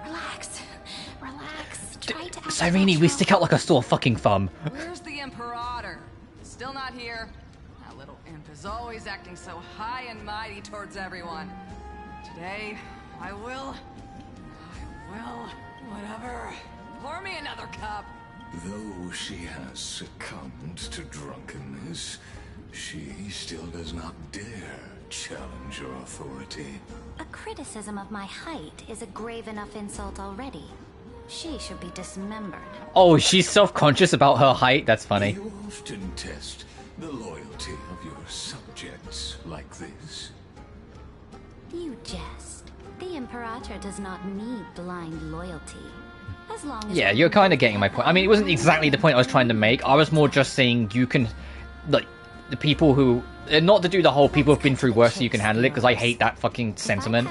Relax. Relax. Try to act Cyrene, we stick out like a sore fucking thumb. Where's the Imperator? Still not here. That little imp is always acting so high and mighty towards everyone. Today, I will, whatever. Pour me another cup. Though she has succumbed to drunkenness, she still does not dare challenge your authority. A criticism of my height is a grave enough insult already. She should be dismembered. Oh, she's self-conscious about her height? That's funny. You often test the loyalty of your subjects like this. You jest. The Imperator does not need blind loyalty. As long as Yeah, you're kind of getting my point. I mean, it wasn't exactly the point I was trying to make. I was more just saying you can, like, the people who, not to do the whole people have been through worse so you can handle it, because I hate that fucking sentiment.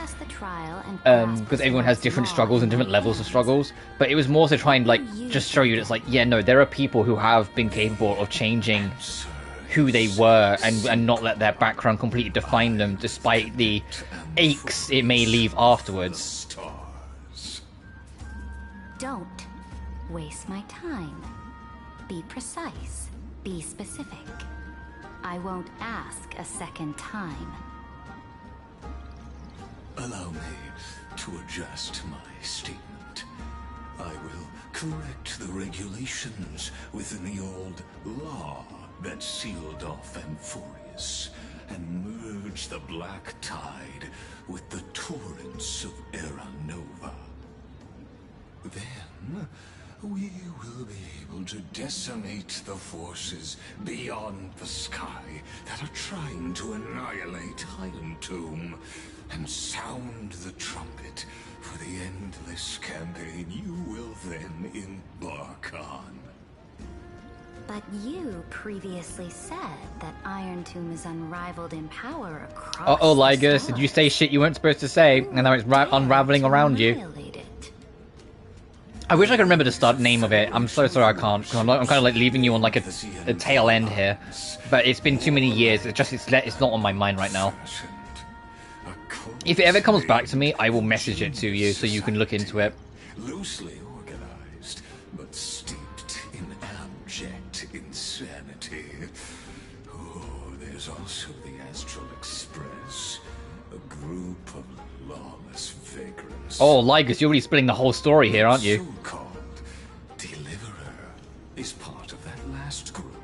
Because everyone has different struggles and different levels of struggles. But it was more to try and, like, just show you that it's like, yeah, no, there are people who have been capable of changing who they were and not let their background completely define them, despite the aches it may leave afterwards. Don't waste my time. Be precise. Be specific. I won't ask a second time. Allow me to adjust my statement. I will correct the regulations within the old law that sealed off Amphoreus and merge the black tide with the torrents of Era Nova. Then, we will be able to decimate the forces beyond the sky that are trying to annihilate Iron Tomb, and sound the trumpet for the endless campaign you will then embark on. But you previously said that Iron Tomb is unrivaled in power across Uh-oh, Lygus, did you say shit you weren't supposed to say, and now it's unraveling around you? I wish I could remember the start name of it. I'm so sorry I can't, because I'm kind of like leaving you on like a tail end here. But it's been too many years, it's not on my mind right now. If it ever comes back to me, I will message it to you so you can look into it. Loosely organized, but steeped in lawless vagrants. Oh, Lygus, you're already spilling the whole story here, aren't you? So-called deliverer is part of that last group.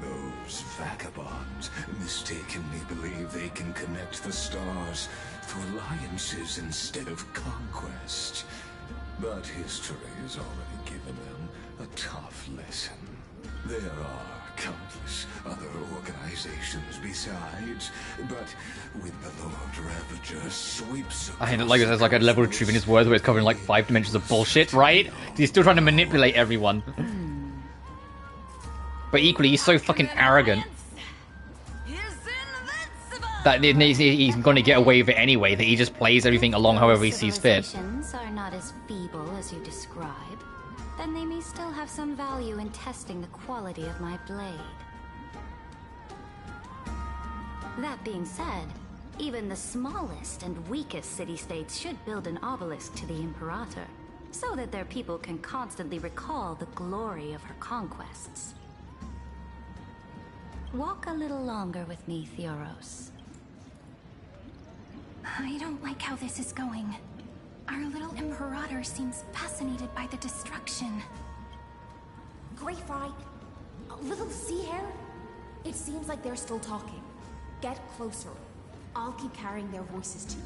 Those vagabonds mistakenly believe they can connect the stars through alliances instead of conquest. But history has already given them a tough lesson. There are countless other organizations besides, but when the Lord Ravager sweeps I hate it like there's like a level of truth in his words where it's covering like 5 dimensions of bullshit, right? He's still trying to manipulate everyone. But equally, he's so fucking arrogant that he's going to get away with it anyway, that he just plays everything along however he sees fit. Civilizations are not as feeble as you describe, then they may still have some value in testing the quality of my blade. That being said, even the smallest and weakest city-states should build an obelisk to the Imperator, so that their people can constantly recall the glory of her conquests. Walk a little longer with me, Theoros. I don't like how this is going. Our little Imperator seems fascinated by the destruction. Greyfry, little sea hare? It seems like they're still talking. Get closer. I'll keep carrying their voices to you.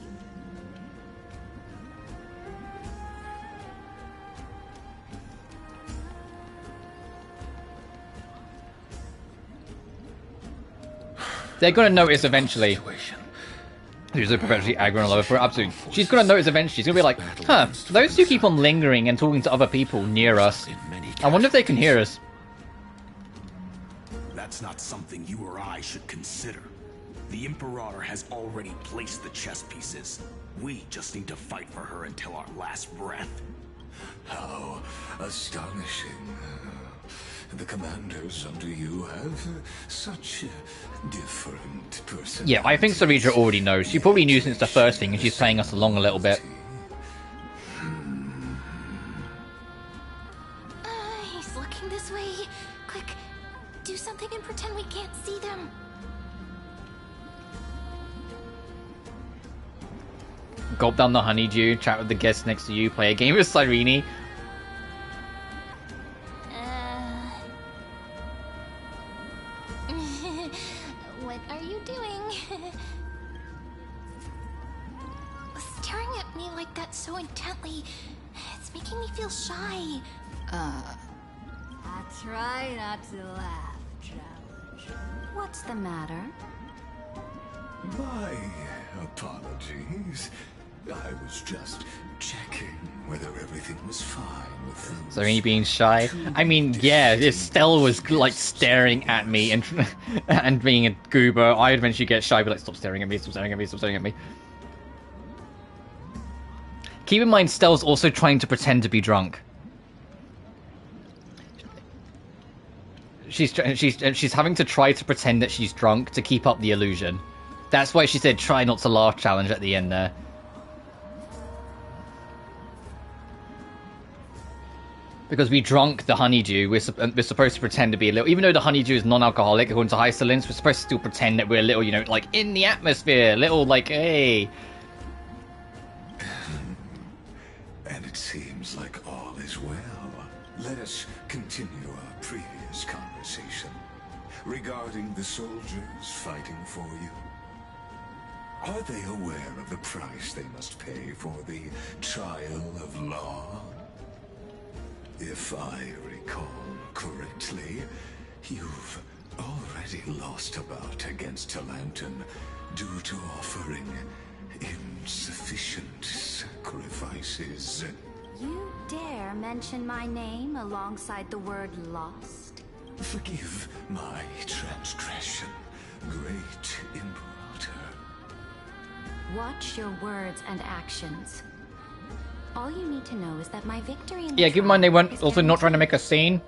They're gonna notice eventually. She's perpetually aggroing all over for it. Absolutely. She's gonna notice eventually. She's gonna be like, huh, those two keep on lingering and talking to other people near us. I wonder if they can hear us. That's not something you or I should consider. The Imperator has already placed the chess pieces. We just need to fight for her until our last breath. How astonishing. The commanders under you have such different personalities. Yeah, I think Sarita already knows. She probably knew since the first thing, and she's playing us along a little bit. He's looking this way. Quick, do something and pretend we can't see them. Gulp down the honeydew, chat with the guests next to you, play a game with Cyrene. What are you doing? Staring at me like that so intently, it's making me feel shy. I try not to laugh, Challenge. What's the matter? My apologies. I was just checking whether everything was fine with them. Cyrene being shy. I mean, yeah, if Stella was like staring at me and and being a goober, I'd eventually get shy, but like, stop staring at me, stop staring at me, stop staring at me. Keep in mind, Stella's also trying to pretend to be drunk. She's having to try to pretend that she's drunk to keep up the illusion. That's why she said try not to laugh challenge at the end there. Because we drunk the honeydew, we're supposed to pretend to be a little... Even though the honeydew is non-alcoholic, according to Hysolence, we're supposed to still pretend that we're a little, you know, like, in the atmosphere. Little, like, hey... And it seems like all is well. Let us continue our previous conversation regarding the soldiers fighting for you. Are they aware of the price they must pay for the trial of law? If I recall correctly, you've already lost a bout against Talanton due to offering insufficient sacrifices. You dare mention my name alongside the word lost? Forgive my transgression, great Imperator. Watch your words and actions. All you need to know is that my victory in Yeah, keep in mind they weren't also not trying to make a scene.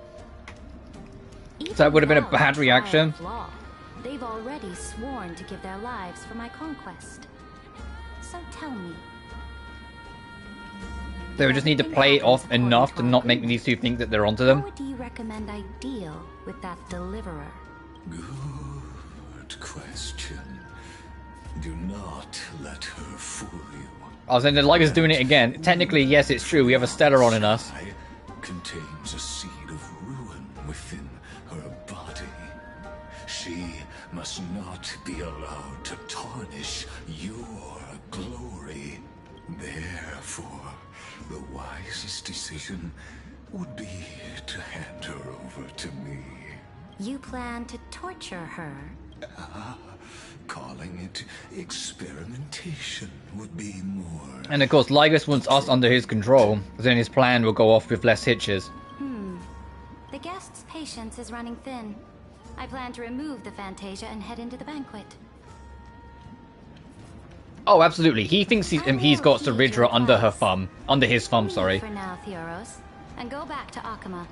So that would have been a bad reaction. They've already sworn to give their lives for my conquest. So tell me. They would just need to play it off enough to not make these two think that they're onto them. How do you recommend I deal with that deliverer? Good question. Do not let her fool you. I was saying that Liger's doing it again. Technically, yes, it's true. We have a Stellaron in us. Contains a seed of ruin within her body. She must not be allowed to tarnish your glory. Therefore, the wisest decision would be to hand her over to me. You plan to torture her? Calling it experimentation would be more... And of course, Lygus wants us under his control, then his plan will go off with less hitches. The guest's patience is running thin. I plan to remove the Fantasia and head into the banquet. Oh, absolutely. He thinks he's got Ceridra under his thumb, sorry. For now, Theoros, and go back to Akama.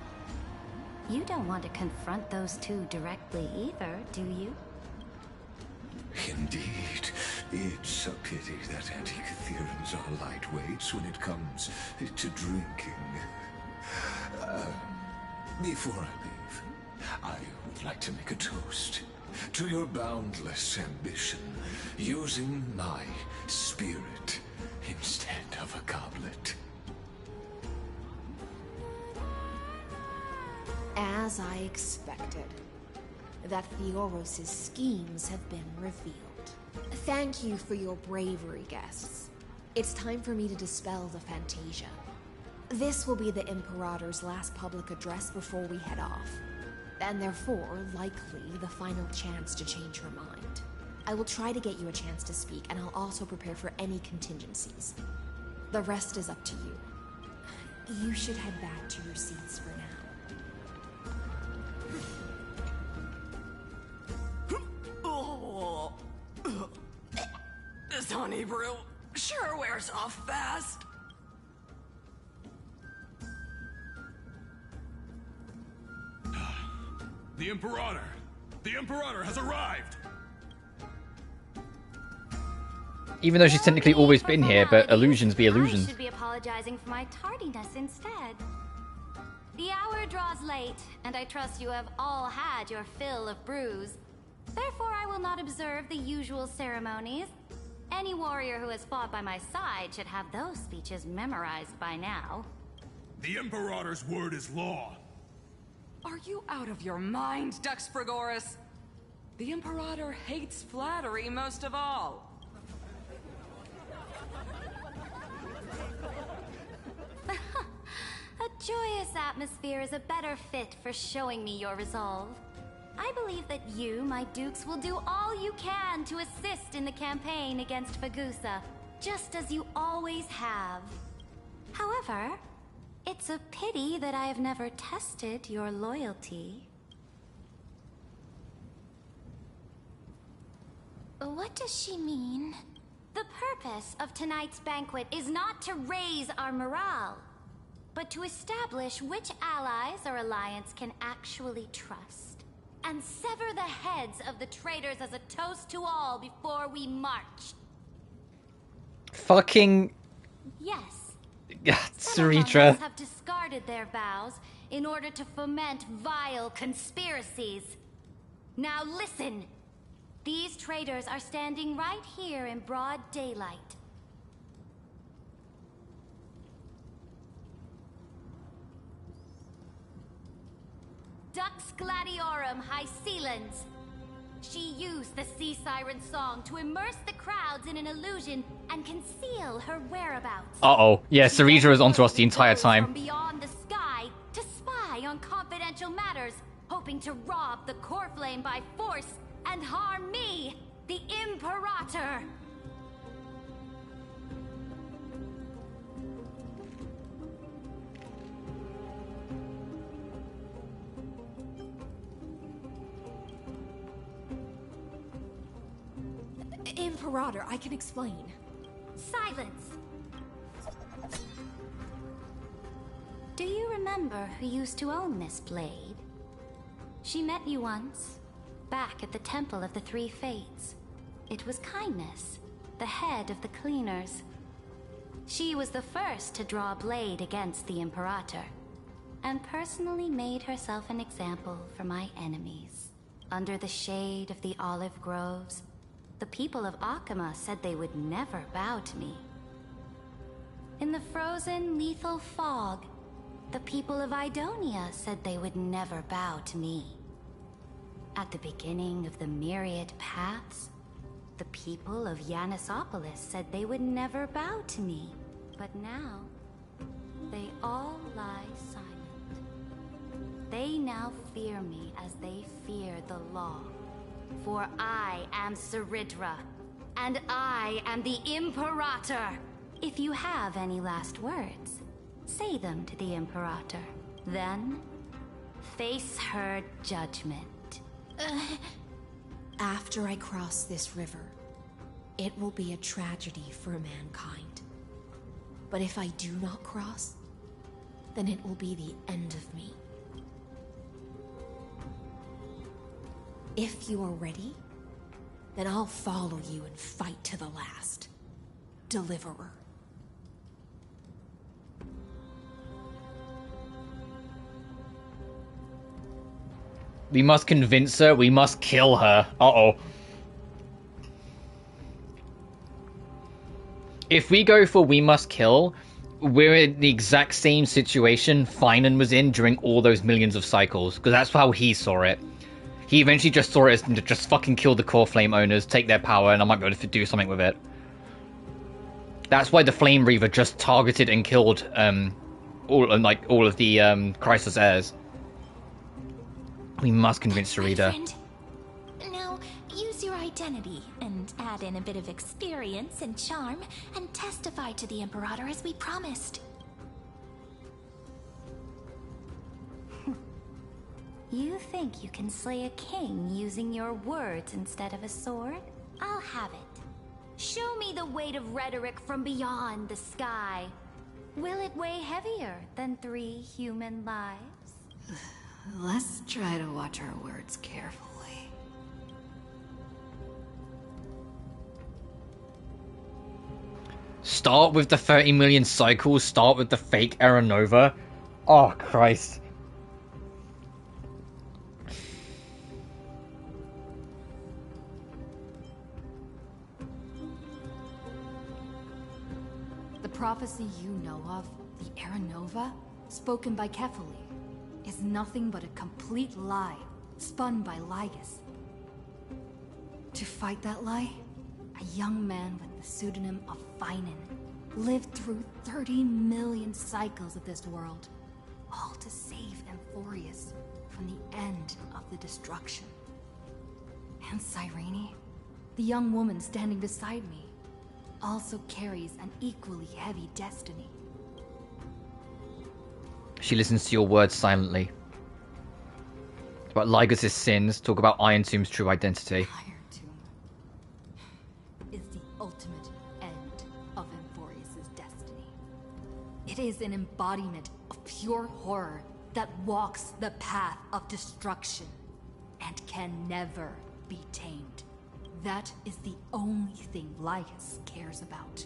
You don't want to confront those two directly either, do you? Indeed. It's a pity that Antikytherans are lightweights when it comes to drinking. Before I leave, I would like to make a toast to your boundless ambition, using my spirit instead of a goblet. As I expected, that Theoros' schemes have been revealed. Thank you for your bravery, guests. It's time for me to dispel the Fantasia. This will be the Imperator's last public address before we head off, and therefore, likely, the final chance to change her mind. I will try to get you a chance to speak, and I'll also prepare for any contingencies. The rest is up to you. You should head back to your seats for now. This honey brew sure wears off fast. The Imperator! The Imperator has arrived! Even though she's technically always been here, but illusions be illusions. I should be apologizing for my tardiness instead. The hour draws late, and I trust you have all had your fill of brews. Therefore, I will not observe the usual ceremonies. Any warrior who has fought by my side should have those speeches memorized by now. The Imperator's word is law. Are you out of your mind, Dux Frigoris? The Imperator hates flattery most of all. A joyous atmosphere is a better fit for showing me your resolve. I believe that you, my dukes, will do all you can to assist in the campaign against Fagusa, just as you always have. However, it's a pity that I have never tested your loyalty. What does she mean? The purpose of tonight's banquet is not to raise our morale, but to establish which allies our alliance can actually trust. And sever the heads of the traitors as a toast to all before we march. Fucking... Yes. Ceridra. Have discarded their vows in order to foment vile conspiracies. Now listen. These traitors are standing right here in broad daylight. Dux Gladiorum Hycelans. She used the Sea Siren song to immerse the crowds in an illusion and conceal her whereabouts. Uh-oh. Yeah, Ceridra is onto us the entire time. From beyond the sky to spy on confidential matters, hoping to rob the core flame by force and harm me, the Imperator. Imperator, I can explain. Silence! Do you remember who used to own this blade? She met you once, back at the Temple of the Three Fates. It was Kindness, the head of the Cleaners. She was the first to draw a blade against the Imperator, and personally made herself an example for my enemies. Under the shade of the olive groves, the people of Akama said they would never bow to me. In the frozen, lethal fog, the people of Idonia said they would never bow to me. At the beginning of the myriad paths, the people of Yanisopolis said they would never bow to me. But now, they all lie silent. They now fear me as they fear the law. For I am Ceridra, and I am the Imperator. If you have any last words, say them to the Imperator. Then, face her judgment. After I cross this river, it will be a tragedy for mankind. But if I do not cross, then it will be the end of me. If you are ready, then I'll follow you and fight to the last. Deliverer. We must convince her, we must kill her. Uh-oh. If we go for we must kill, we're in the exact same situation Finan was in during all those millions of cycles, because that's how he saw it. He eventually just saw it as to just fucking kill the core flame owners, take their power, and I might be able to do something with it. That's why the Flame Reaver just targeted and killed all of the Chrysos heirs. We must convince Sarita. Now, use your identity and add in a bit of experience and charm and testify to the Imperator as we promised. You think you can slay a king using your words instead of a sword? I'll have it. Show me the weight of rhetoric from beyond the sky. Will it weigh heavier than 3 human lives? Let's try to watch our words carefully. Start with the 30 million cycles, start with the fake Era Nova. Oh, Christ. The prophecy you know of, the Era Nova, spoken by Kefali, is nothing but a complete lie, spun by Lygus. To fight that lie, a young man with the pseudonym of Finan lived through 30 million cycles of this world, all to save Amphoreus from the end of the destruction. And Cyrene, the young woman standing beside me, also carries an equally heavy destiny. She listens to your words silently. Talk about Lygus' sins, talk about Iron Tomb's true identity. Iron Tomb is the ultimate end of Amphoreus' destiny. It is an embodiment of pure horror that walks the path of destruction and can never be tamed. That is the only thing Lygus cares about.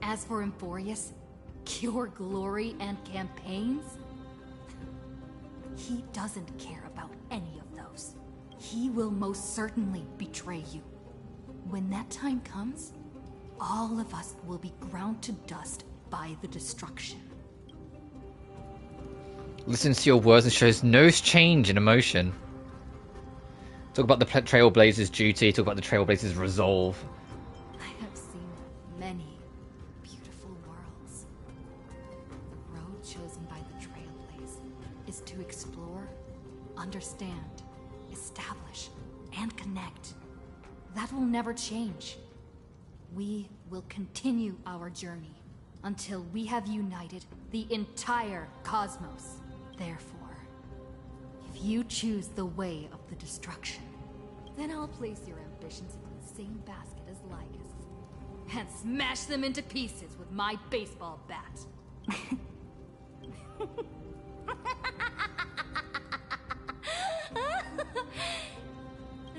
As for Amphoreus, pure glory and campaigns? He doesn't care about any of those. He will most certainly betray you. When that time comes, all of us will be ground to dust by the destruction. Listens to your words and shows no change in emotion. Talk about the Trailblazer's duty, talk about the Trailblazer's resolve. I have seen many beautiful worlds. The road chosen by the Trailblaze is to explore, understand, establish, and connect. That will never change. We will continue our journey until we have united the entire cosmos. Therefore, if you choose the way of the destruction, then I'll place your ambitions in the same basket as Lygus and smash them into pieces with my baseball bat.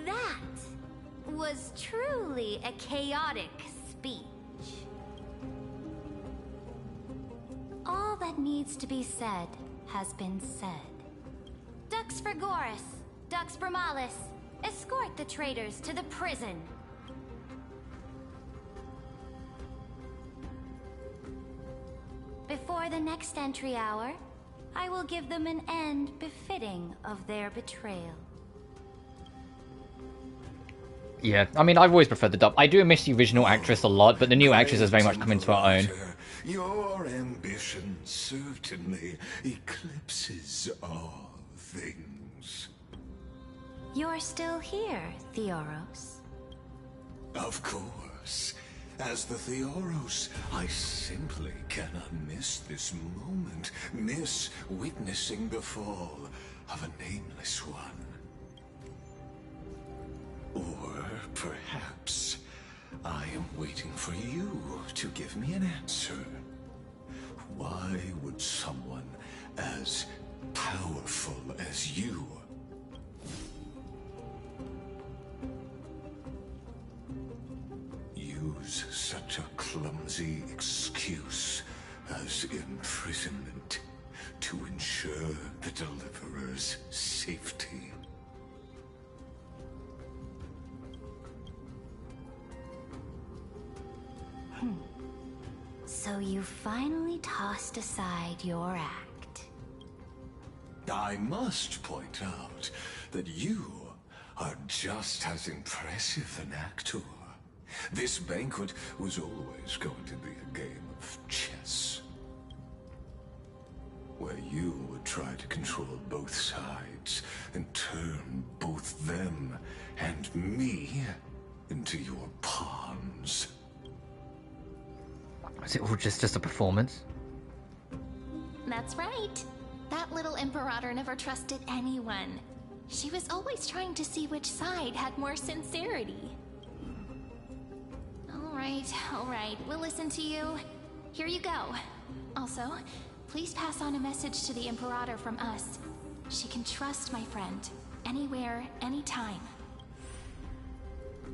That was truly a chaotic speech. All that needs to be said has been said. Dux Frigoris, Dux Bromalis, escort the traitors to the prison. before the next entry hour, I will give them an end befitting of their betrayal. Yeah, I mean, I've always preferred the dub. I do miss the original actress a lot, but the new actress has very much come into her own. Your ambition certainly eclipses all things. You're still here, Theoros. Of course. As the Theoros, I simply cannot miss this moment, miss witnessing the fall of a nameless one. Or perhaps I am waiting for you to give me an answer. Why would someone as powerful as you use such a clumsy excuse as imprisonment to ensure the Deliverer's safety? So you finally tossed aside your act. I must point out that you are just as impressive an actor. This banquet was always going to be a game of chess, where you would try to control both sides and turn both them and me into your pawns. Is it all just a performance? That's right. That little Imperator never trusted anyone. She was always trying to see which side had more sincerity. All right, we'll listen to you. Here you go. Also, please pass on a message to the Imperator from us. She can trust my friend, anywhere, anytime.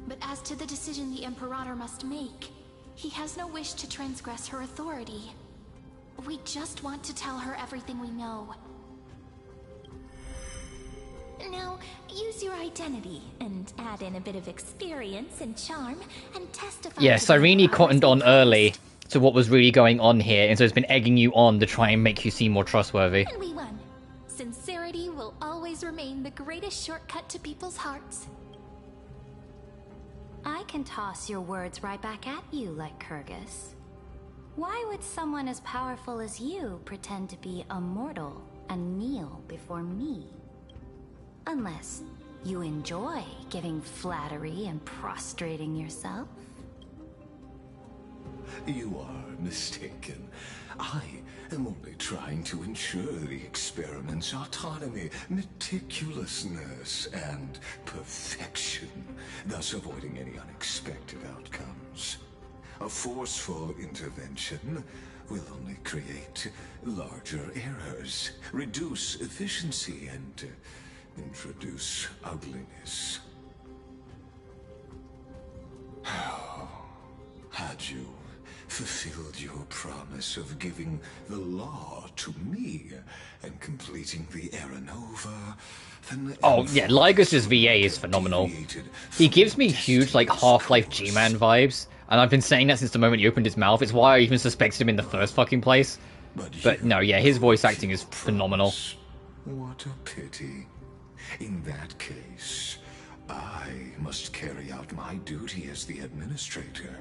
But as to the decision the Imperator must make, he has no wish to transgress her authority. We just want to tell her everything we know. Now, use your identity and add in a bit of experience and charm and testify. Yeah, Cyrene cottoned on early to what was really going on here, and so it's been egging you on to try and make you seem more trustworthy. And we won. Sincerity will always remain the greatest shortcut to people's hearts. I can toss your words right back at you, like Kyrgyz. Why would someone as powerful as you pretend to be a mortal and kneel before me? Unless you enjoy giving flattery and prostrating yourself. You are mistaken. I am only trying to ensure the experiment's autonomy, meticulousness, and perfection, thus avoiding any unexpected outcomes. A forceful intervention will only create larger errors, reduce efficiency, and introduce ugliness. Had you fulfilled your promise of giving the law to me and completing the Aranova, then... Oh, yeah, Lygus' VA is phenomenal. He gives me huge, like, Half-Life G-Man vibes, and I've been saying that since the moment he opened his mouth. It's why I even suspected him in the first fucking place. But no, yeah, his voice acting is phenomenal. What a pity. In that case, I must carry out my duty as the administrator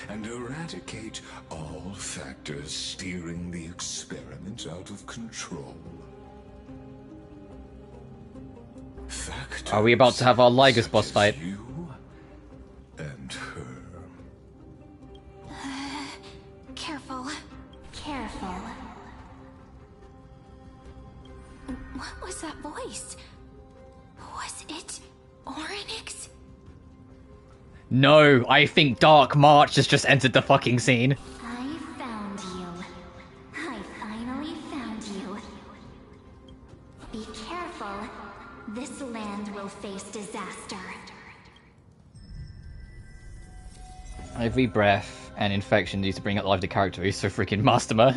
and eradicate all factors steering the experiment out of control. Factors. Are we about to have our Lygus boss fight? You and her. Careful. Careful. What was that voice? Was it Oryx? No, I think Dark March has just entered the fucking scene. I found you. I finally found you. Be careful. This land will face disaster. Every breath and infection needs to bring alive the character. He's so freaking masterman.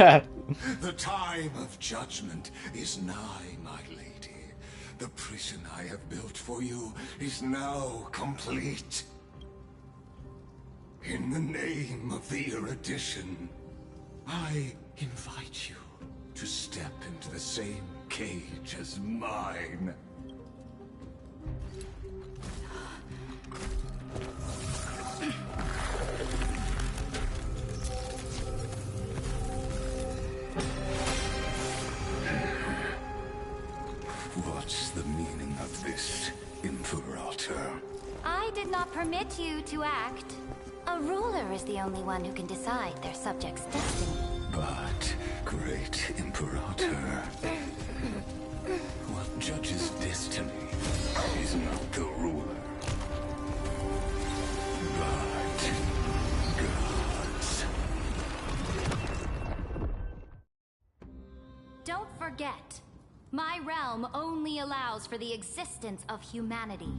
The time of judgment is nigh, my lady. The prison I have built for you is now complete. In the name of the erudition, I invite you to step into the same cage as mine. What's the meaning of this, Imperator? I did not permit you to act. A ruler is the only one who can decide their subject's destiny. But, great Imperator, what judges destiny is not the ruler, but gods. Don't forget, my realm only allows for the existence of humanity.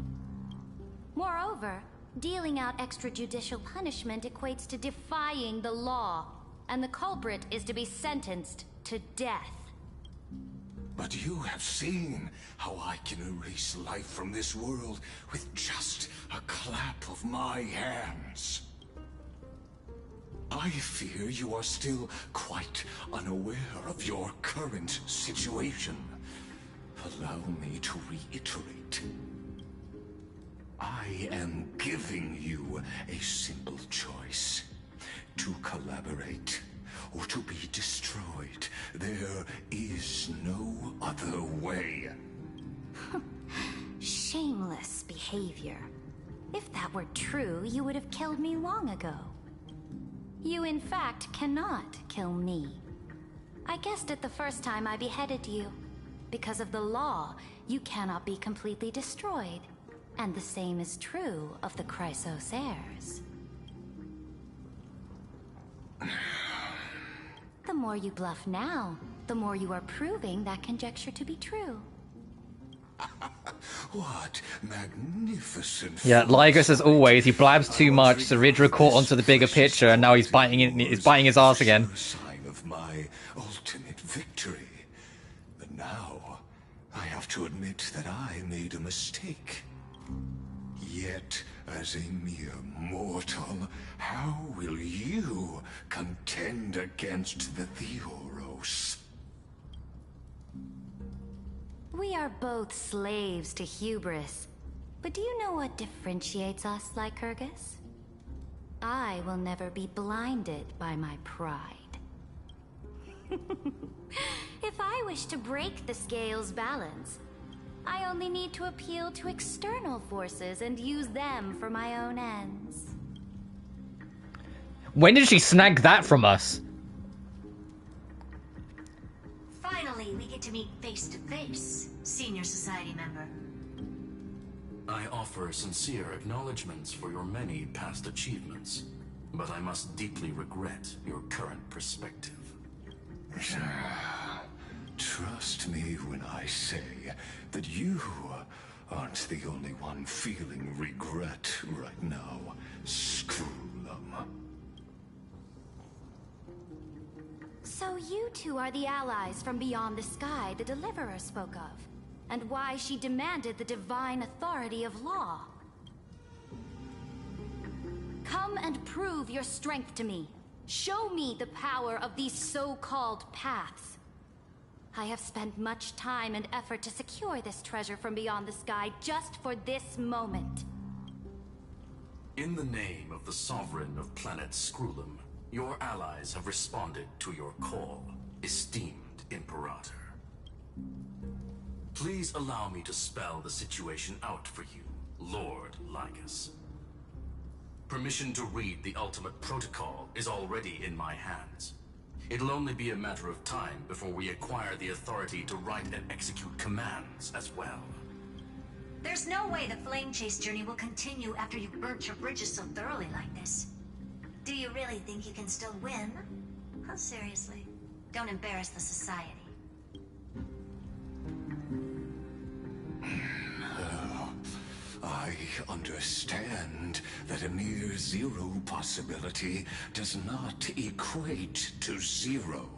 Moreover, dealing out extrajudicial punishment equates to defying the law, and the culprit is to be sentenced to death. But you have seen how I can erase life from this world with just a clap of my hands. I fear you are still quite unaware of your current situation. Allow me to reiterate. I am giving you a simple choice. To collaborate or to be destroyed. There is no other way. Shameless behavior. If that were true, you would have killed me long ago. You, in fact, cannot kill me. I guessed it the first time I beheaded you. Because of the law, you cannot be completely destroyed. And the same is true of the Chrysos heirs. The more you bluff now, the more you are proving that conjecture to be true. What magnificent... Yeah, Lygus, as always, he blabs too much, so Ridra caught onto the bigger picture, and now he's biting his ass again. Sign of my ultimate victory. But now, I have to admit that I made a mistake. Yet, as a mere mortal, how will you contend against the Theoros? We are both slaves to hubris. But do you know what differentiates us, Lycurgus? I will never be blinded by my pride. If I wish to break the scale's balance, I only need to appeal to external forces and use them for my own ends. When did she snag that from us? Finally, we get to meet face to face, Senior Society member. I offer sincere acknowledgments for your many past achievements, but I must deeply regret your current perspective. Trust me when I say that you aren't the only one feeling regret right now, Scroolum. So you two are the allies from beyond the sky the Deliverer spoke of, and why she demanded the divine authority of law. Come and prove your strength to me. Show me the power of these so-called paths. I have spent much time and effort to secure this treasure from beyond the sky just for this moment. In the name of the Sovereign of planet Scroolum, your allies have responded to your call, esteemed Imperator. Please allow me to spell the situation out for you, Lord Lygus. Permission to read the ultimate protocol is already in my hands. It'll only be a matter of time before we acquire the authority to write and execute commands as well. There's no way the flame chase journey will continue after you've burnt your bridges so thoroughly like this. Do you really think you can still win? Oh, seriously. Don't embarrass the society. I understand that a mere zero possibility does not equate to zero.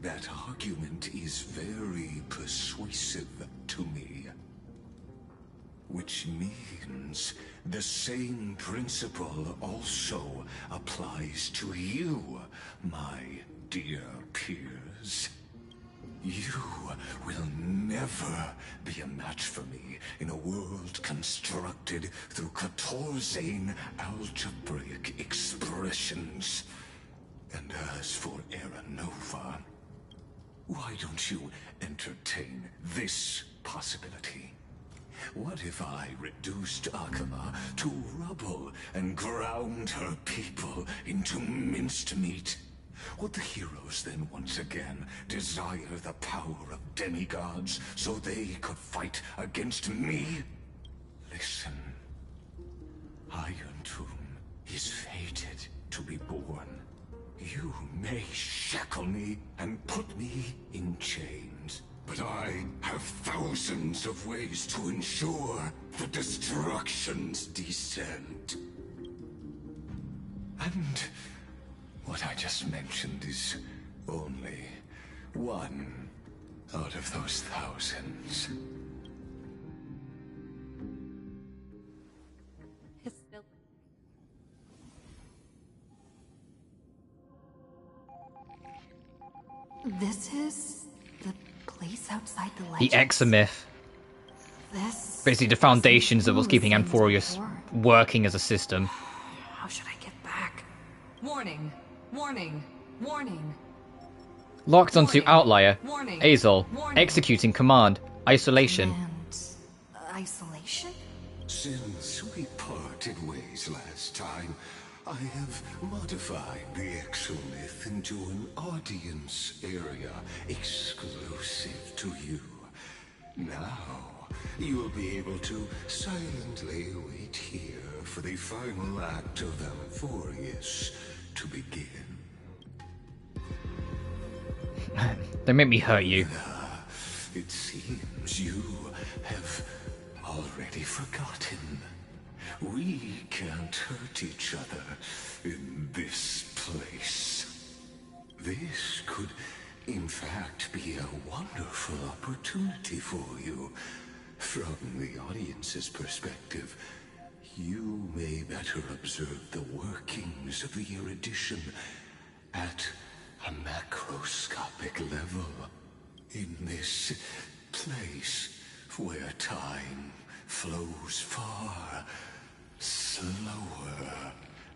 That argument is very persuasive to me. Which means the same principle also applies to you, my dear peers. You will never be a match for me in a world constructed through 14 algebraic expressions. And as for Era Nova, why don't you entertain this possibility? What if I reduced Akama to rubble and ground her people into minced meat? Would the heroes then once again desire the power of demigods so they could fight against me? Listen, Iron Tomb is fated to be born. You may shackle me and put me in chains, but I have thousands of ways to ensure the destruction's descent. And what I just mentioned is only one out of those thousands. This is the place outside the The legends. Examyth. This Basically the foundations of what's keeping Amphoreus working as a system. How should I get back? Warning, warning, warning. Locked onto Outlier. Warning. Azol. Warning. Executing command. Isolation. Isolation? Since we parted ways last time, I have modified the Exomyth into an audience area exclusive to you. Now, you'll be able to silently wait here for the final act of Amphoreus to begin. They make me hurt you. It seems you have already forgotten. We can't hurt each other in this place. This could, in fact, be a wonderful opportunity for you. From the audience's perspective, you may better observe the workings of the erudition at a macroscopic level. In this place where time flows far slower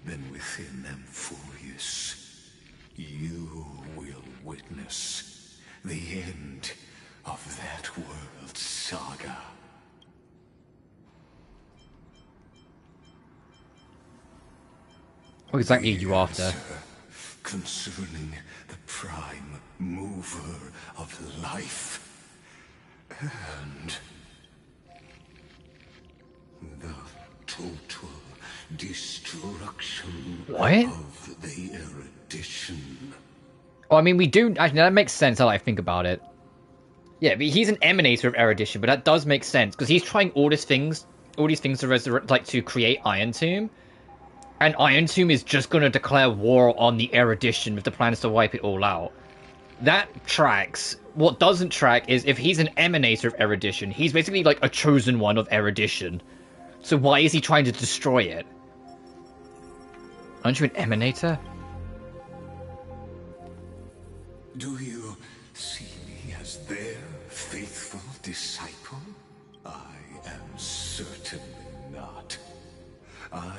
than within Amphoreus, you will witness the end of that world's saga. What exactly are you after? Concerning the prime mover of life and the total destruction of the erudition. Oh, I mean, we do... Actually, that makes sense how I think about it. Yeah, but he's an emanator of erudition, but that does make sense, because he's trying all these things to resurrect, like, to create Iron Tomb. And Iron Tomb is just going to declare war on the erudition with the plans to wipe it all out. That tracks. What doesn't track is if he's an emanator of erudition, he's basically like a chosen one of erudition. So why is he trying to destroy it? Aren't you an emanator? Do you see me as their faithful disciple? I am certainly not. I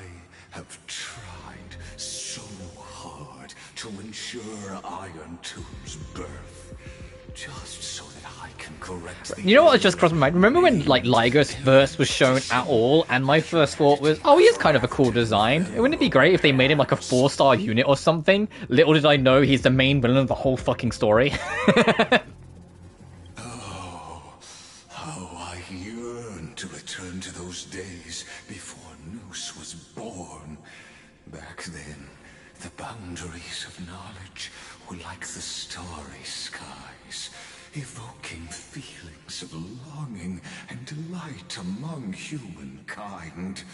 have tried so hard to ensure Iron Tomb's birth, just so that I can correct the... You know what just crossed my mind? Remember when, like, Lygus first was shown at all, and my first thought was, oh, he is kind of a cool design. Wouldn't it be great if they made him like a 4-star unit or something? Little did I know he's the main villain of the whole fucking story. How I yearn to return to those days before Noose was born. Back then, the boundaries of knowledge were like the starry skies, evoking feelings of longing and delight among humankind.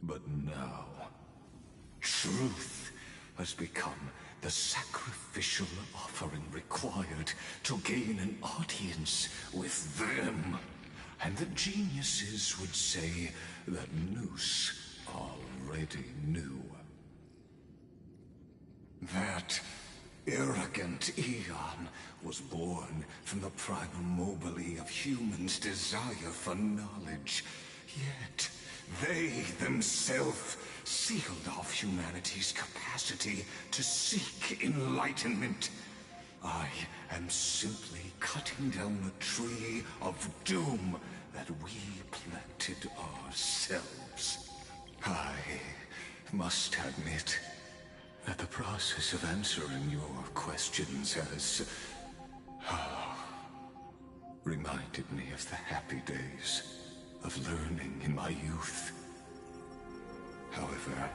But now, truth has become the sacrificial offering required to gain an audience with them. And the geniuses would say that Noose already knew. That arrogant Eon was born from the primal mobile of humans' desire for knowledge. Yet, they themselves sealed off humanity's capacity to seek enlightenment. I am simply cutting down the tree of doom that we planted ourselves. I must admit that the process of answering your questions has reminded me of the happy days of learning in my youth. However,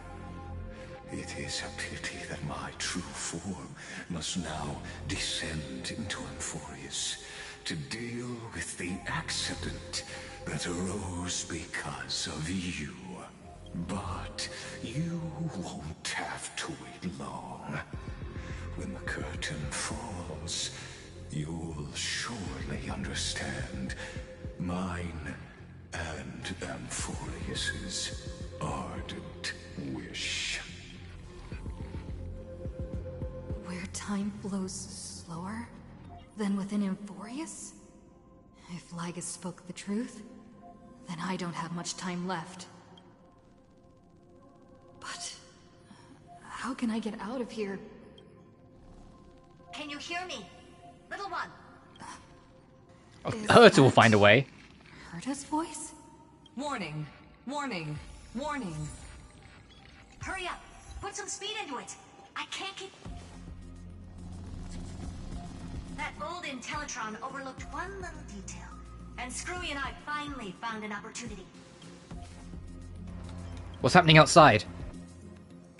it is a pity that my true form must now descend into Amphoreus to deal with the accident that arose because of you. But you won't have to wait long. When the curtain falls, you'll surely understand mine and Amphoreus's ardent wish. Where time flows slower than within Amphoreus? If Lygus spoke the truth, then I don't have much time left. But how can I get out of here? Can you hear me? Little one! Herta will find a way. Herta's voice? Warning, warning, warning. Hurry up! Put some speed into it! I can't keep... That old Intellitron overlooked one little detail, and Screwy and I finally found an opportunity. What's happening outside?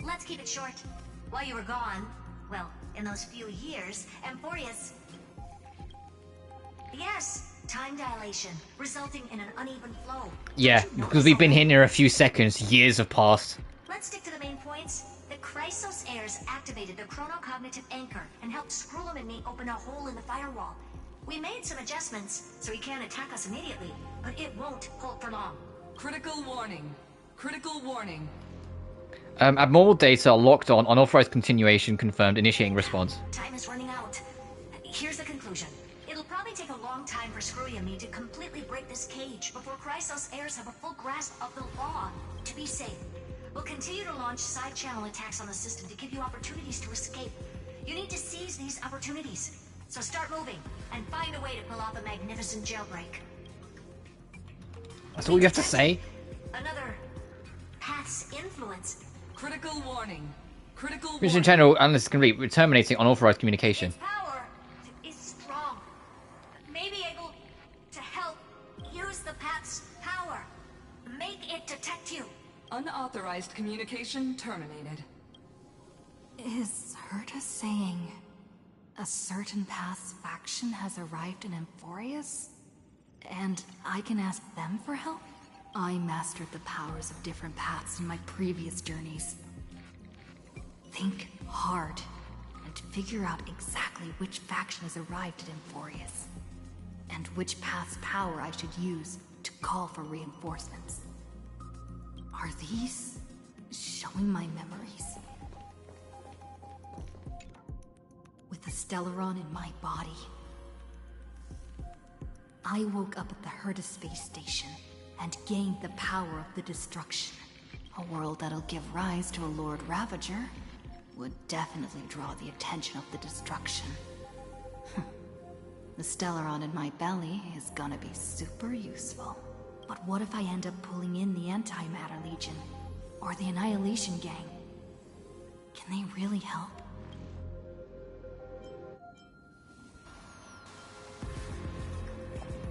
Let's keep it short. While you were gone, well, in those few years, Amphoreus... Yes, time dilation, resulting in an uneven flow. Yeah, because we've been here near a few seconds, years have passed. Let's stick to the main points. The Chrysos heirs activated the chronocognitive anchor and helped Skrullum and me open a hole in the firewall. We made some adjustments, so he can't attack us immediately, but it won't hold for long. Critical warning. Critical warning. Abnormal data locked on. Unauthorized continuation confirmed. Initiating response. Time is running out. Here's the conclusion. It'll probably take a long time for Screwy and me to completely break this cage before Chrysos heirs have a full grasp of the law. To be safe, we'll continue to launch side-channel attacks on the system to give you opportunities to escape. You need to seize these opportunities. So start moving, and find a way to pull off a magnificent jailbreak. That's all you have to say? Another path's influence. Critical warning. Critical warning. Mission channel analysts can read. We're terminating unauthorized communication. Its power is strong. May be able to help use the path's power. Make it detect you. Unauthorized communication terminated. Is Herta saying a certain path's faction has arrived in Amphoreus? And I can ask them for help? I mastered the powers of different paths in my previous journeys. Think hard and figure out exactly which faction has arrived at Amphoreus, and which path's power I should use to call for reinforcements. Are these showing my memories? With the Stellaron in my body, I woke up at the Herta space station and gained the power of the destruction. A world that'll give rise to a Lord Ravager would definitely draw the attention of the destruction. The Stellaron in my belly is gonna be super useful. But what if I end up pulling in the Antimatter Legion? Or the Annihilation Gang? Can they really help?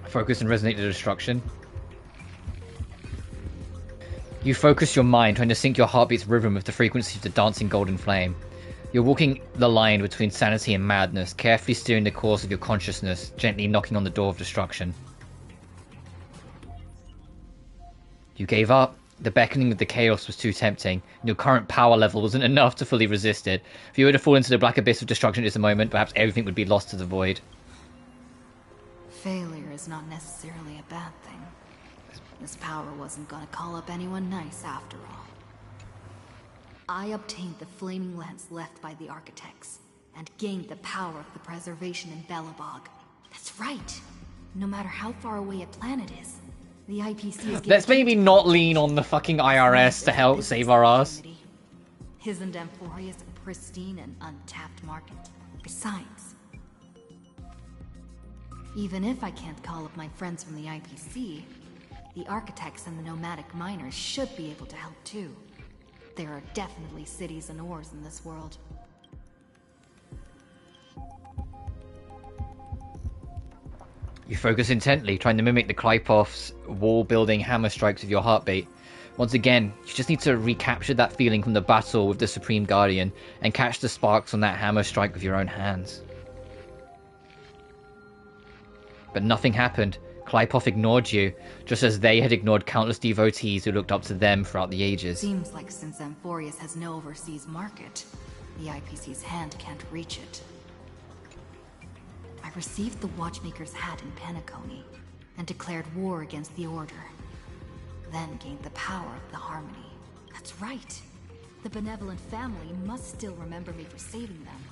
Focus and resonate the destruction. You focus your mind, trying to sync your heartbeat's rhythm with the frequency of the dancing golden flame. You're walking the line between sanity and madness, carefully steering the course of your consciousness, gently knocking on the door of destruction. You gave up. The beckoning of the chaos was too tempting, and your current power level wasn't enough to fully resist it. If you were to fall into the black abyss of destruction at this moment, perhaps everything would be lost to the void. Failure is not necessarily a bad thing. This power wasn't gonna call up anyone nice after all. I obtained the flaming lens left by the architects, and gained the power of the preservation in Belobog. That's right. No matter how far away a planet is, the IPC is... Let's maybe not lean on the fucking IRS to help save our ass. Isn't Amphoreus a pristine and untapped market? Besides, even if I can't call up my friends from the IPC, the architects and the nomadic miners should be able to help too. There are definitely cities and ores in this world. You focus intently, trying to mimic the Klipov's wall-building hammer strikes with your heartbeat. Once again, you just need to recapture that feeling from the battle with the Supreme Guardian and catch the sparks on that hammer strike with your own hands. But nothing happened. Klipov ignored you, just as they had ignored countless devotees who looked up to them throughout the ages. Seems like since Amphoreus has no overseas market, the IPC's hand can't reach it. I received the Watchmaker's hat in Penacony, and declared war against the Order. Then gained the power of the Harmony. That's right. The benevolent family must still remember me for saving them.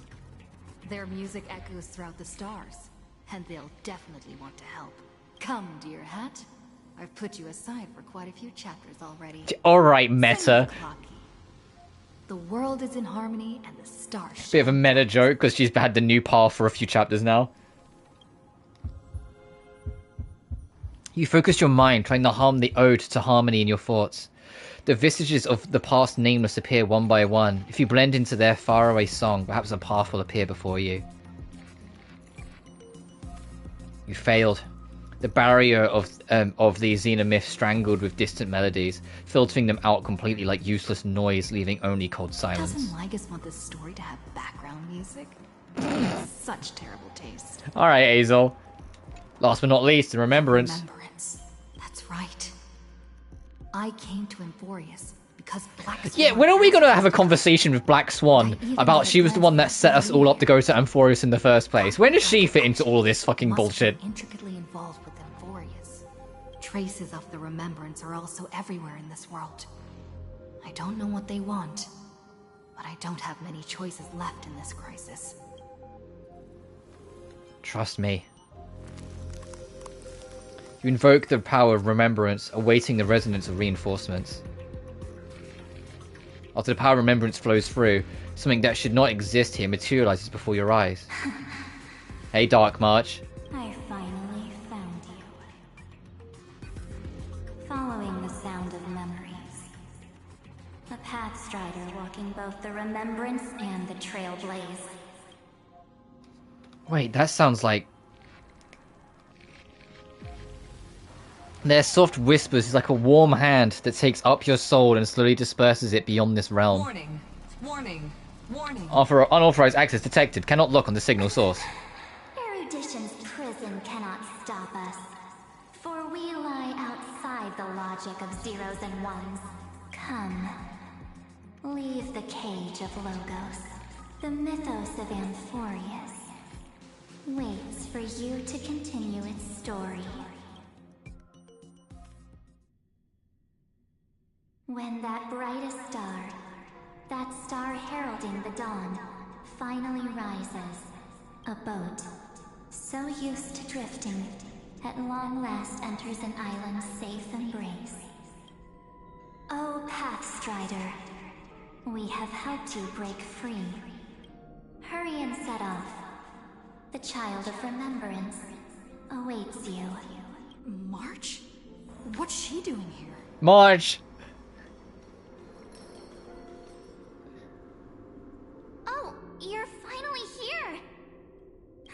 Their music echoes throughout the stars, and they'll definitely want to help. Come, dear hat. I've put you aside for quite a few chapters already. Alright, meta. The world is in harmony and the stars. Bit of a meta joke because she's had the new path for a few chapters now. You focus your mind, trying to hum the ode to harmony in your thoughts. The visages of the past nameless appear one by one. If you blend into their faraway song, perhaps a path will appear before you. You failed. The barrier of the Xenomyth strangled with distant melodies, filtering them out completely like useless noise, leaving only cold silence. Doesn't Lygus want this story to have background music? Such terrible taste. Alright, Azel. Last but not least, the Remembrance. Remembrance. That's right. I came to Amphoreus because Black Swan... Yeah, when are we gonna have a conversation with Black Swan about she was the one that set us all up to go to Amphoreus in the first place? When does she fit into all this fucking bullshit? Intricately involved with Amphoreus. Traces of the Remembrance are also everywhere in this world. I don't know what they want, but I don't have many choices left in this crisis. Trust me. You invoke the power of Remembrance, awaiting the resonance of reinforcements. After the power of Remembrance flows through, something that should not exist here materializes before your eyes. Hey, Dark March. I finally found you. Following the sound of memories. A Pathstrider walking both the Remembrance and the Trailblaze. Wait, that sounds like... Their soft whispers is like a warm hand that takes up your soul and slowly disperses it beyond this realm. Warning! Warning! Warning! Unauthorized access detected. Cannot look on the signal source. Erudition's prison cannot stop us, for we lie outside the logic of zeros and ones. Come, leave the cage of Logos. The mythos of Amphoreus waits for you to continue its story. When that brightest star, that star heralding the dawn, finally rises, a boat, so used to drifting, at long last enters an island's safe embrace. O Pathstrider, we have helped you break free. Hurry and set off. The child of remembrance awaits you. March? What's she doing here? March! Oh, you're finally here!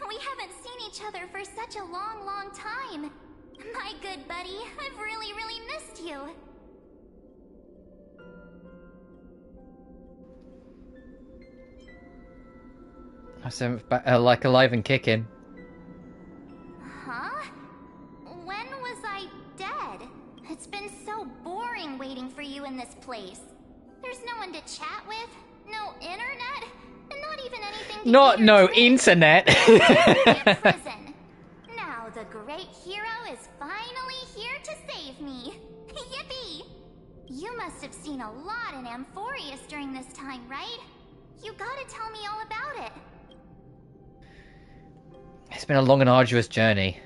We haven't seen each other for such a long, long time. My good buddy, I've really, really missed you. I said, like alive and kicking. Huh? When was I dead? It's been so boring waiting for you in this place. There's no one to chat with, no internet, and not even anything to No internet. prison. Now the great hero is finally here to save me. Yippee! You must have seen a lot in Amphoreus during this time, right? You gotta tell me all about it. It's been a long and arduous journey.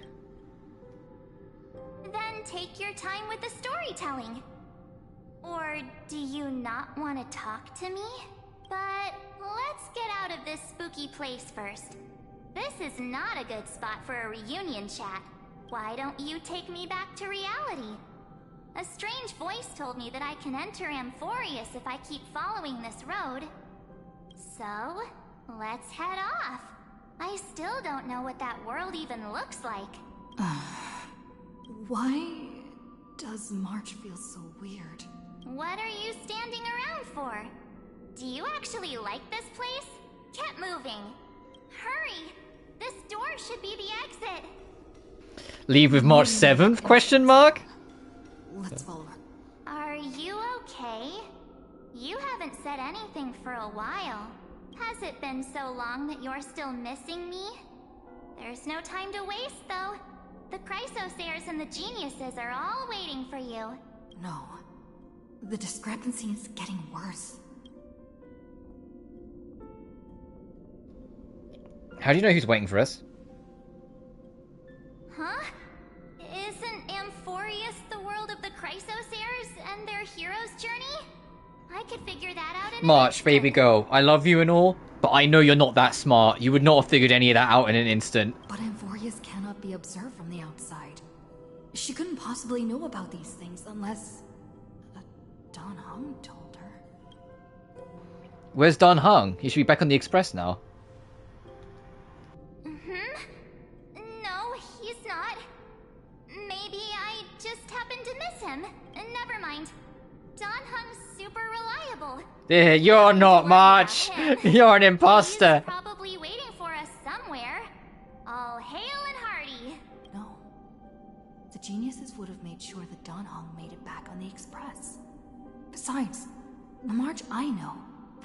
Then take your time with the storytelling. Or do you not want to talk to me? But let's get out of this spooky place first. This is not a good spot for a reunion chat. Why don't you take me back to reality? A strange voice told me that I can enter Amphoreus if I keep following this road. So, let's head off. I still don't know what that world even looks like. Why does March feel so weird? What are you standing around for? Do you actually like this place? Get moving. Hurry! This door should be the exit. Leave with March 7th? Question mark? Let's follow her. Are you okay? You haven't said anything for a while. Has it been so long that you're still missing me? There's no time to waste, though. The Chrysosayers and the Geniuses are all waiting for you. No. The discrepancy is getting worse. How do you know who's waiting for us? Huh? Isn't Amphoreus the world of the Chrysosayers and their hero's journey? I could figure that out in March, baby girl, I love you and all, but I know you're not that smart. You would not have figured any of that out in an instant. But Amphoreus cannot be observed from the outside. She couldn't possibly know about these things unless... Dan Heng told her. Where's Dan Heng? He should be back on the Express now. No, he's not. Maybe I just happened to miss him. Never mind. Dan Heng's super reliable. You're not March. You're an imposter. He's probably waiting for us somewhere. All hail and hearty. No. The Geniuses would have made sure that Dan Heng made it back on the Express. Besides, the March I know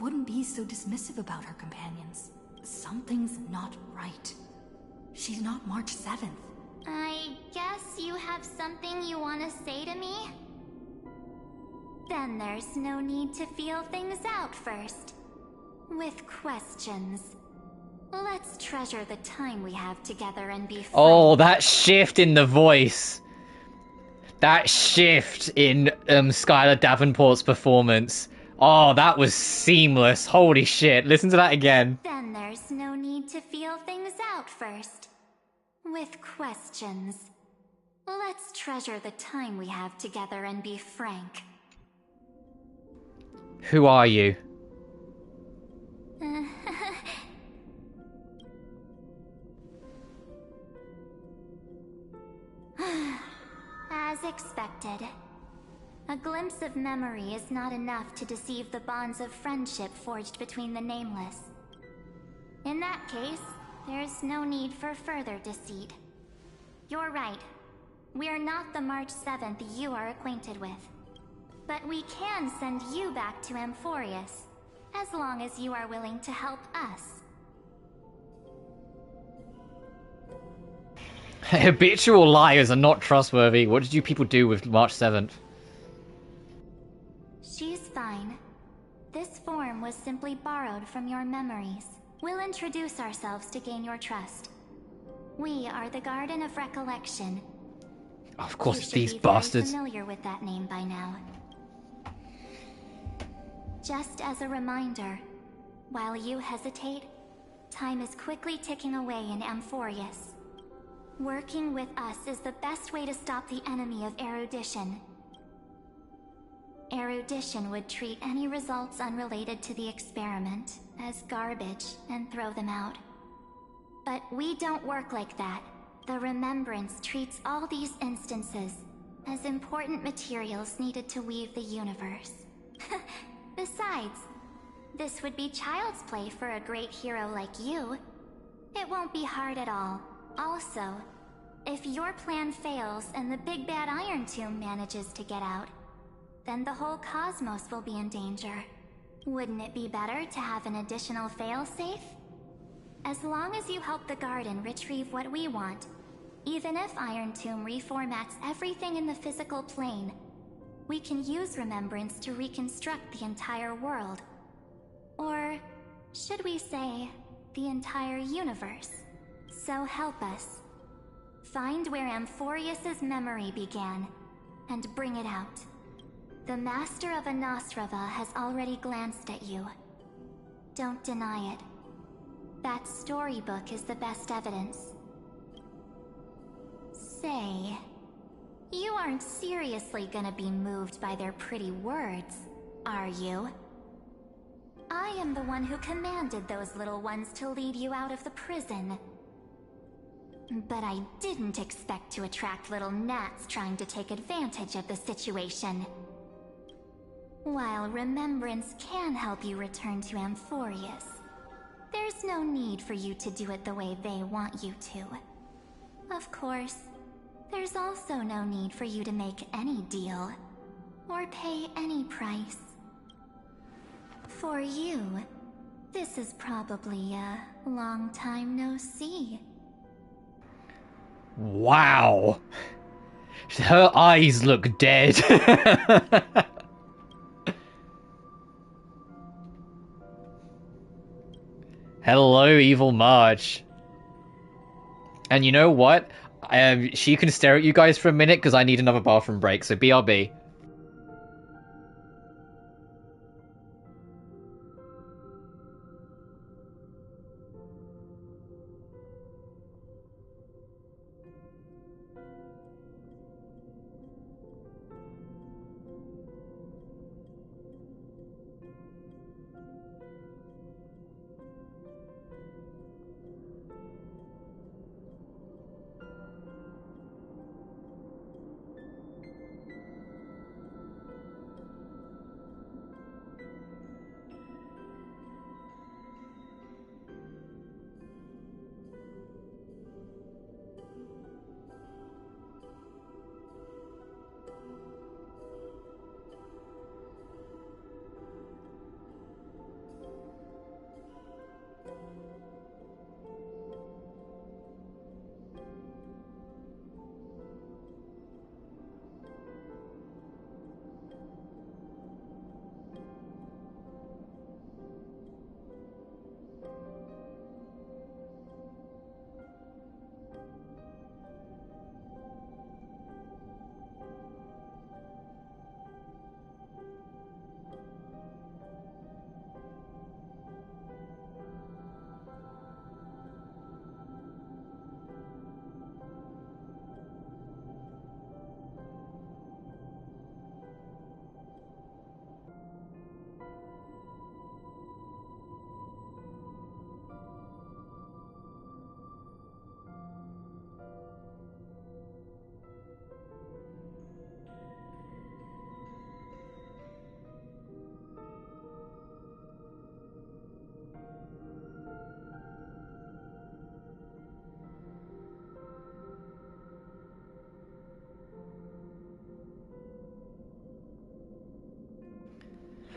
wouldn't be so dismissive about her companions. Something's not right. She's not March 7th. I guess you have something you want to say to me? Then there's no need to feel things out first. With questions. Let's treasure the time we have together and be friends. Oh, that shift in the voice. That shift in Skylar Davenport's performance. Oh, that was seamless. Holy shit. Listen to that again. Then there's no need to feel things out first. With questions. Let's treasure the time we have together and be frank. Who are you? As expected. A glimpse of memory is not enough to deceive the bonds of friendship forged between the nameless. In that case, there's no need for further deceit. You're right. We're not the March 7th you are acquainted with. But we can send you back to Amphoreus, as long as you are willing to help us. Habitual liars are not trustworthy. What did you people do with March 7th? She's fine. This form was simply borrowed from your memories. We'll introduce ourselves to gain your trust. We are the Garden of Recollection. Of course, You should these be very bastards. familiar with that name by now. Just as a reminder, while you hesitate, time is quickly ticking away in Amphoreus. Working with us is the best way to stop the enemy of erudition. Erudition would treat any results unrelated to the experiment as garbage and throw them out. But we don't work like that. The Remembrance treats all these instances as important materials needed to weave the universe. Besides, this would be child's play for a great hero like you. It won't be hard at all. Also, if your plan fails and the big bad Iron Tomb manages to get out, then the whole cosmos will be in danger. Wouldn't it be better to have an additional failsafe? As long as you help the Garden retrieve what we want, even if Iron Tomb reformats everything in the physical plane, we can use remembrance to reconstruct the entire world. Or should we say, the entire universe? So help us. Find where Amphoreus' memory began, and bring it out. The Master of Anasrava has already glanced at you. Don't deny it. That storybook is the best evidence. Say, you aren't seriously gonna be moved by their pretty words, are you? I am the one who commanded those little ones to lead you out of the prison. But I didn't expect to attract little gnats trying to take advantage of the situation. While remembrance can help you return to Amphoreus, there's no need for you to do it the way they want you to. Of course, there's also no need for you to make any deal, or pay any price. For you, this is probably a long time no see. Wow. Her eyes look dead. Hello, Evil March. And you know what? She can stare at you guys for a minute because I need another bathroom break, so BRB.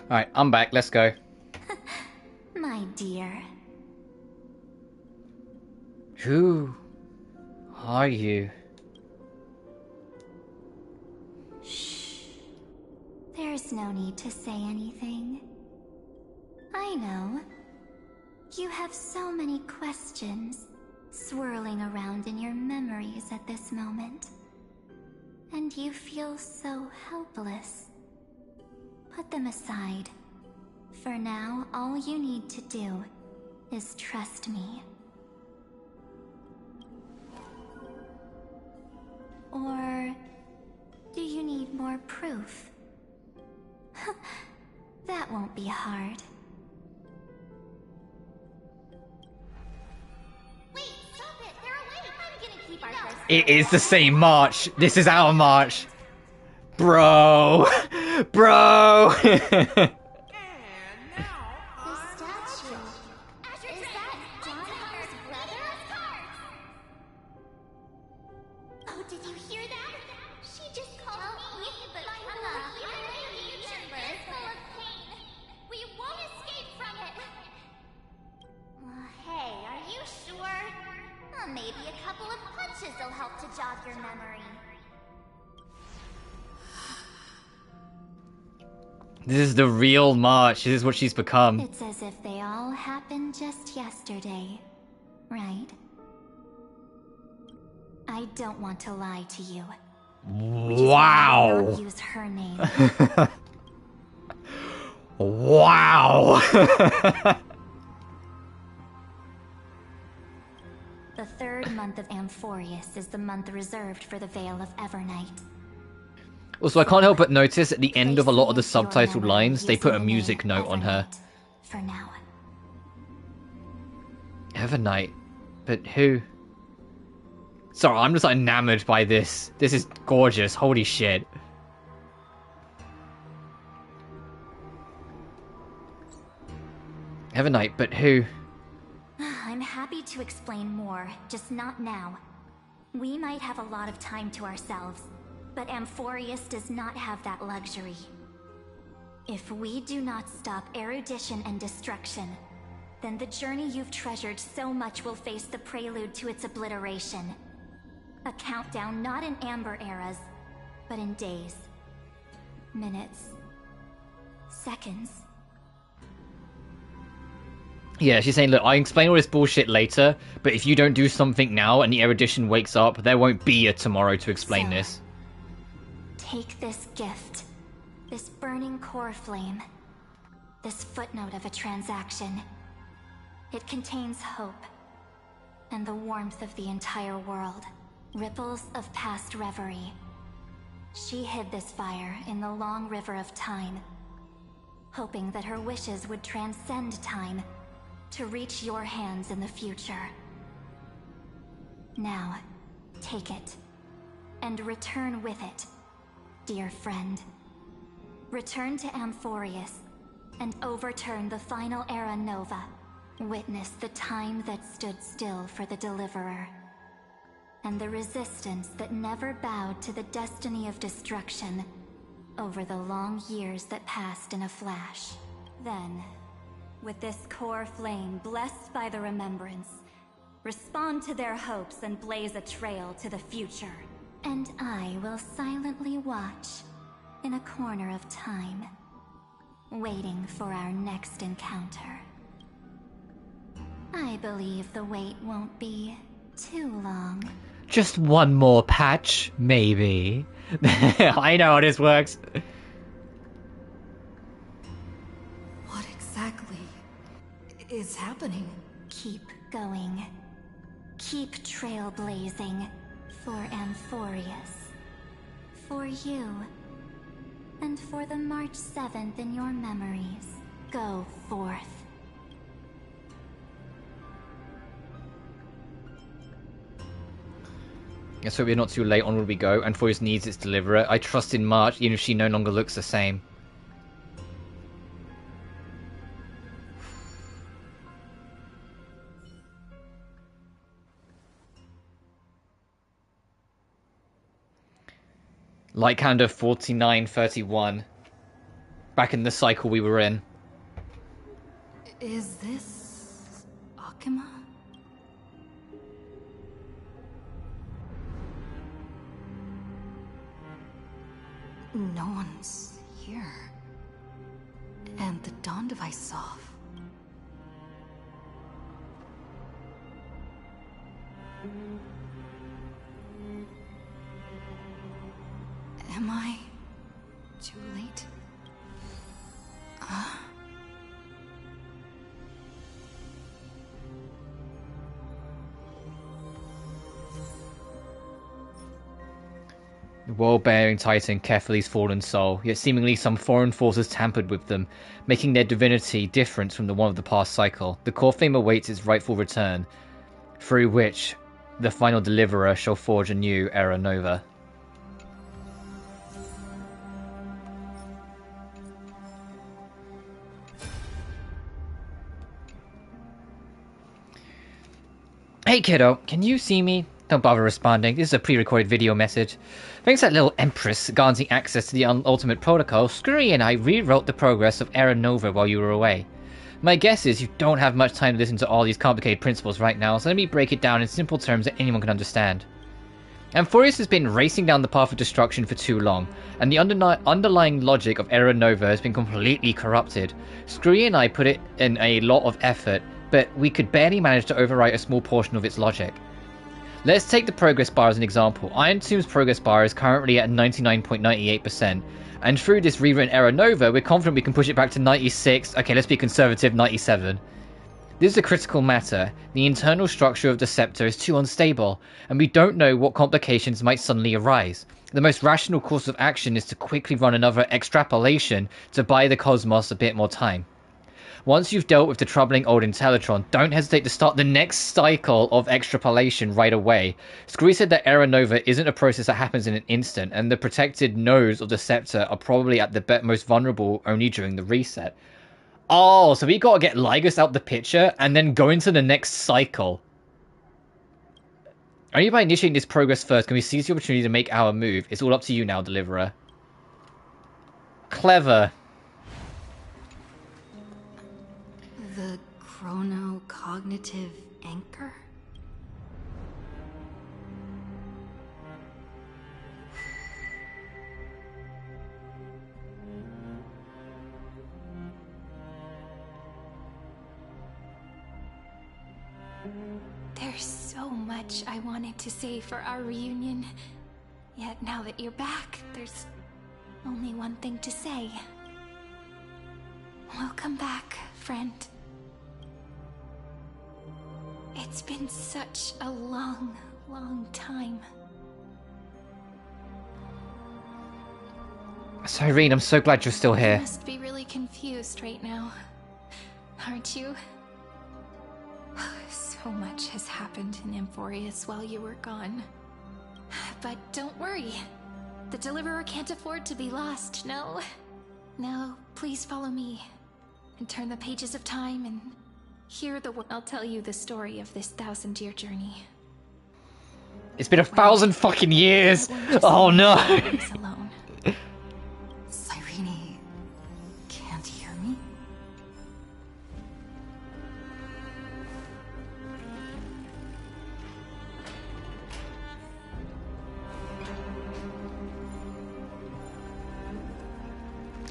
Alright, I'm back. Let's go. My dear. Who are you? Shh. There's no need to say anything. I know. You have so many questions swirling around in your memories at this moment. And you feel so helpless. Put them aside. For now, all you need to do is trust me. Or do you need more proof? That won't be hard. Wait, stop it! They're awake! I'm gonna keep our first. It is the same march. This is our march. Bro. Bro. The statue. Is that Donhar's brother? Oh, did you hear that? She just called me, but I'm not the chamber is full of pain. We won't escape from it. Hey, are you sure? Maybe a couple of punches will help to jog your memory. This is the real March. This is what she's become. It's as if they all happened just yesterday, right? I don't want to lie to you. Wow. Not use her name. Wow. The third month of Amphoreus is the month reserved for the Veil of Evernight. Also, I can't help but notice at the end of a lot of the subtitled lines, they put a music note on her. For now. Evernight? But who? Sorry, I'm just like, enamored by this. This is gorgeous. Holy shit. Evernight, but who? I'm happy to explain more, just not now. We might have a lot of time to ourselves, but Amphoreus does not have that luxury. If we do not stop erudition and destruction, then the journey you've treasured so much will face the prelude to its obliteration. A countdown not in amber eras, but in days, minutes, seconds. Yeah, she's saying, look, I explain all this bullshit later, but if you don't do something now and the erudition wakes up, there won't be a tomorrow to explain this. Take this gift, this burning core flame, this footnote of a transaction. It contains hope, and the warmth of the entire world. Ripples of past reverie. She hid this fire in the long river of time, hoping that her wishes would transcend time to reach your hands in the future. Now, take it, and return with it, dear friend. Return to Amphoreus, and overturn the final Era Nova. Witness the time that stood still for the Deliverer, and the resistance that never bowed to the destiny of destruction over the long years that passed in a flash. Then, with this core flame blessed by the remembrance, respond to their hopes and blaze a trail to the future. And I will silently watch in a corner of time, waiting for our next encounter. I believe the wait won't be too long. Just one more patch, maybe. I know how this works. What exactly is happening? Keep going. Keep trailblazing for Amphoreus. For you. And for the March 7th in your memories. Go forth. Let's hope we're not too late. Onward we go. Amphoreus needs its deliverer. I trust in March, even if she no longer looks the same. Light calendar 4931. Back in the cycle we were in. Is this Akima? No one's here. And the dawn device off. Am I too late? The world-bearing titan Kefali's fallen soul, yet seemingly some foreign forces tampered with them, making their divinity different from the one of the past cycle. The core flame awaits its rightful return, through which the final deliverer shall forge a new Era Nova. Hey kiddo, can you see me? Don't bother responding, this is a pre-recorded video message. Thanks to that little empress granting access to the ultimate protocol, Scurry and I rewrote the progress of Era Nova while you were away. My guess is you don't have much time to listen to all these complicated principles right now, so let me break it down in simple terms that anyone can understand. Amphoreus has been racing down the path of destruction for too long, and the underlying logic of Era Nova has been completely corrupted. Scree and I put it in a lot of effort, but we could barely manage to overwrite a small portion of its logic. Let's take the progress bar as an example. Iron Tomb's progress bar is currently at 99.98%, and through this rewritten Era Nova, we're confident we can push it back to 96, okay, let's be conservative, 97. This is a critical matter. The internal structure of the scepter is too unstable, and we don't know what complications might suddenly arise. The most rational course of action is to quickly run another extrapolation to buy the cosmos a bit more time. Once you've dealt with the troubling old Intellitron, don't hesitate to start the next cycle of extrapolation right away. Scree said that Era Nova isn't a process that happens in an instant, and the protected nodes of the scepter are probably at the most vulnerable only during the reset. Oh, so we gotta get Lygus out the picture and then go into the next cycle. Only by initiating this progress first can we seize the opportunity to make our move. It's all up to you now, Deliverer. Clever. The chrono-cognitive anchor? There's so much I wanted to say for our reunion. Yet now that you're back, there's only one thing to say. Welcome back, friend. It's been such a long, long time. Cyrene, I'm so glad you're still here. You must be really confused right now, aren't you? So much has happened in Amphoreus while you were gone. But don't worry. The Deliverer can't afford to be lost, no? Now, please follow me and turn the pages of time and hear the one. I'll tell you the story of this 1,000-year journey. It's been 1,000 fucking years! Oh no! Alone. Cyrene can't hear me?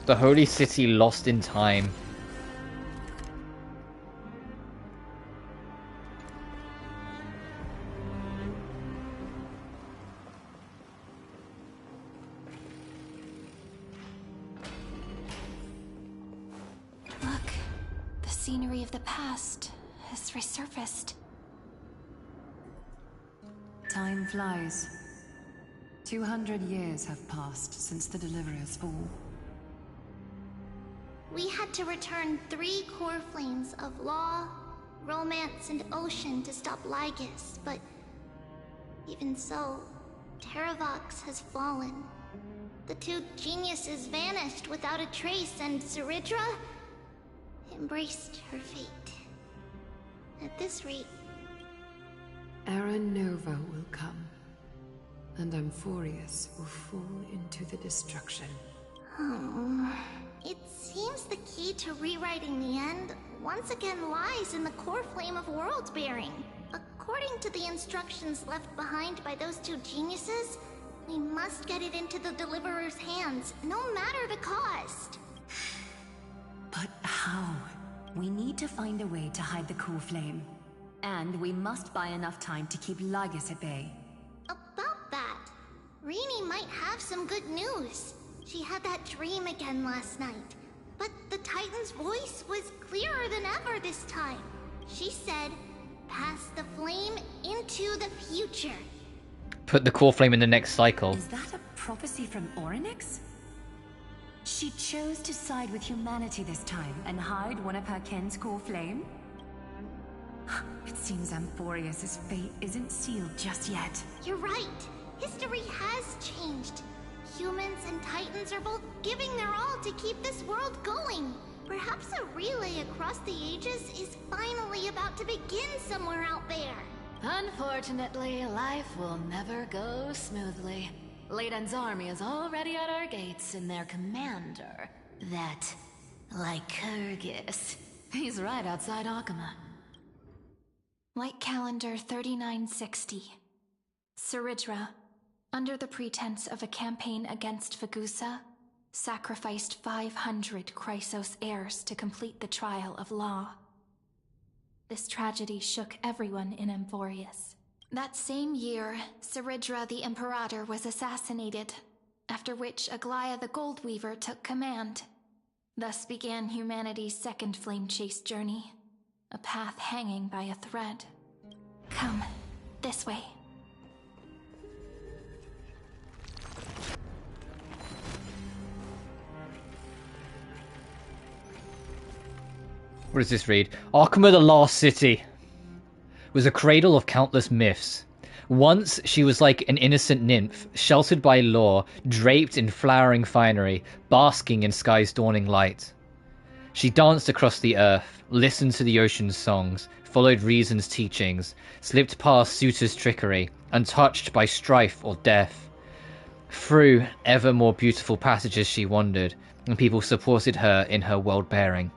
The holy city lost in time. Look, the scenery of the past has resurfaced. Time flies. 200 years have passed since the Deliverer's fall. We had to return 3 core flames of law, romance, and ocean to stop Lygus, but even so, Terravox has fallen. The 2 geniuses vanished without a trace, and Zeridra embraced her fate. At this rate, Era Nova will come, and Amphoreus will fall into the destruction. It seems the key to rewriting the end once again lies in the core flame of world-bearing. According to the instructions left behind by those 2 geniuses, we must get it into the Deliverer's hands, no matter the cost. But how? We need to find a way to hide the core flame. And we must buy enough time to keep Lygus at bay. About that, Rini might have some good news. She had that dream again last night, but the Titan's voice was clearer than ever this time. She said, pass the flame into the future. Put the core flame in the next cycle. Is that a prophecy from Orynyx? She chose to side with humanity this time and hide one of her kin's core flame? It seems Amphoreus' fate isn't sealed just yet. You're right. History has changed. Humans and Titans are both giving their all to keep this world going. Perhaps a relay across the ages is finally about to begin somewhere out there. Unfortunately, life will never go smoothly. Layden's army is already at our gates, and their commander, that Lycurgus, he's right outside Akama. Light calendar 3960. Zeridra, under the pretense of a campaign against Fagusa, sacrificed 500 Chrysos heirs to complete the trial of law. This tragedy shook everyone in Amphoreus. That same year, Ciridra the Imperator was assassinated, after which Aglaya the Goldweaver took command. Thus began humanity's second flame chase journey, a path hanging by a thread. Come, this way. What does this read? Arkema, the Lost City, was a cradle of countless myths. Once she was like an innocent nymph, sheltered by law, draped in flowering finery, basking in sky's dawning light. She danced across the earth, listened to the ocean's songs, followed reason's teachings, slipped past suitors' trickery, untouched by strife or death. Through ever more beautiful passages she wandered, and people supported her in her world-bearing.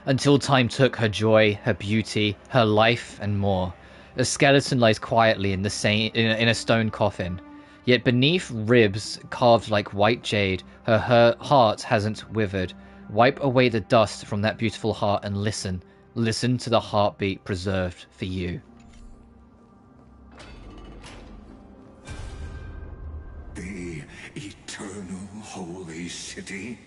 Until time took her joy, her beauty, her life, and more. A skeleton lies quietly in a stone coffin. Yet beneath ribs carved like white jade, her heart hasn't withered. Wipe away the dust from that beautiful heart and listen. Listen to the heartbeat preserved for you. The eternal holy city?